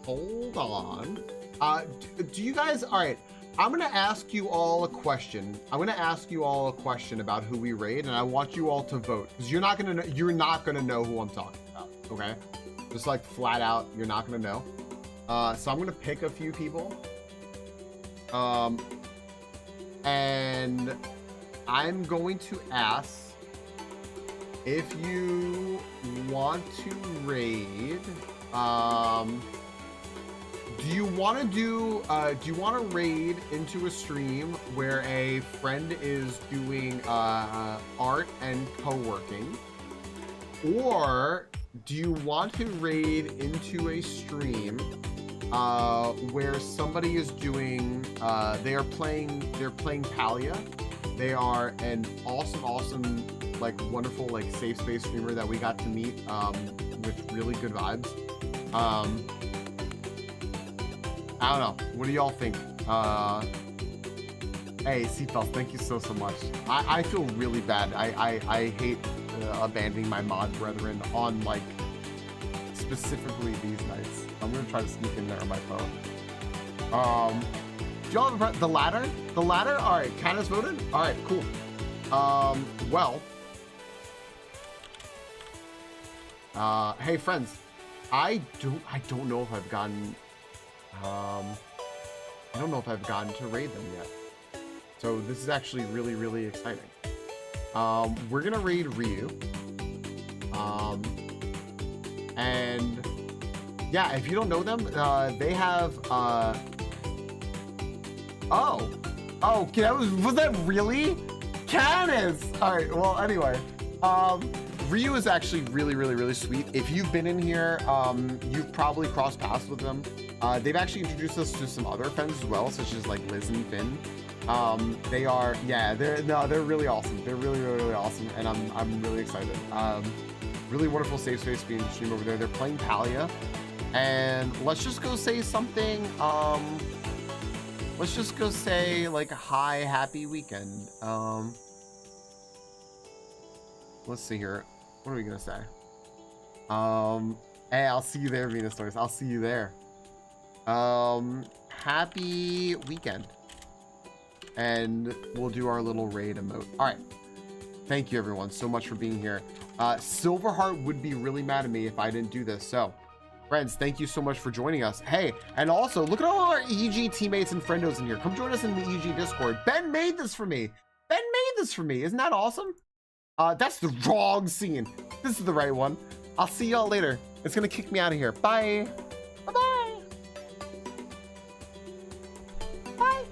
Hold on. Do you guys, all right, I'm going to ask you all a question. About who we raid, and I want you all to vote, because you're not going to know who I'm talking about. Okay. Just like flat out, you're not going to know. So I'm going to pick a few people. And I'm going to ask if you want to raid. Do you want to raid into a stream where a friend is doing art and co-working, or do you want to raid into a stream where somebody is doing they're playing Palia? They are an awesome, like, wonderful, like, safe space streamer that we got to meet with really good vibes. I don't know. What do y'all think? Hey, Seatbelt, thank you so much. I feel really bad. I hate abandoning my mod brethren on, like, specifically these nights. I'm gonna try to sneak in there on my phone. Do y'all have the ladder? The ladder? All right, Candace voted? All right, cool. Well. Hey, friends. I don't know if I've gotten... I don't know if I've gotten to raid them yet. So this is actually really, really exciting. We're gonna raid Ryu. And yeah, if you don't know them, they have was that really Candace? All right, well, anyway, Ryu is actually really sweet. If you've been in here, you've probably crossed paths with them. They've actually introduced us to some other friends as well, such as like Liz and Finn. They're really awesome. They're really awesome, and I'm really excited. Really wonderful safe space being streamed over there. They're playing Palia, and let's just go say something. Let's just go say like, hi, happy weekend. Let's see here. What are we gonna say? Hey, I'll see you there, Venus Stars. I'll see you there. Happy weekend. And we'll do our little raid emote. All right. Thank you, everyone, so much for being here. Silverheart would be really mad at me if I didn't do this. So, friends, thank you so much for joining us. Hey, and also, look at all our EG teammates and friendos in here. Come join us in the EG Discord. Ben made this for me. Isn't that awesome? That's the wrong scene. This is the right one. I'll see y'all later. It's gonna kick me out of here. Bye. Bye-bye. Bye.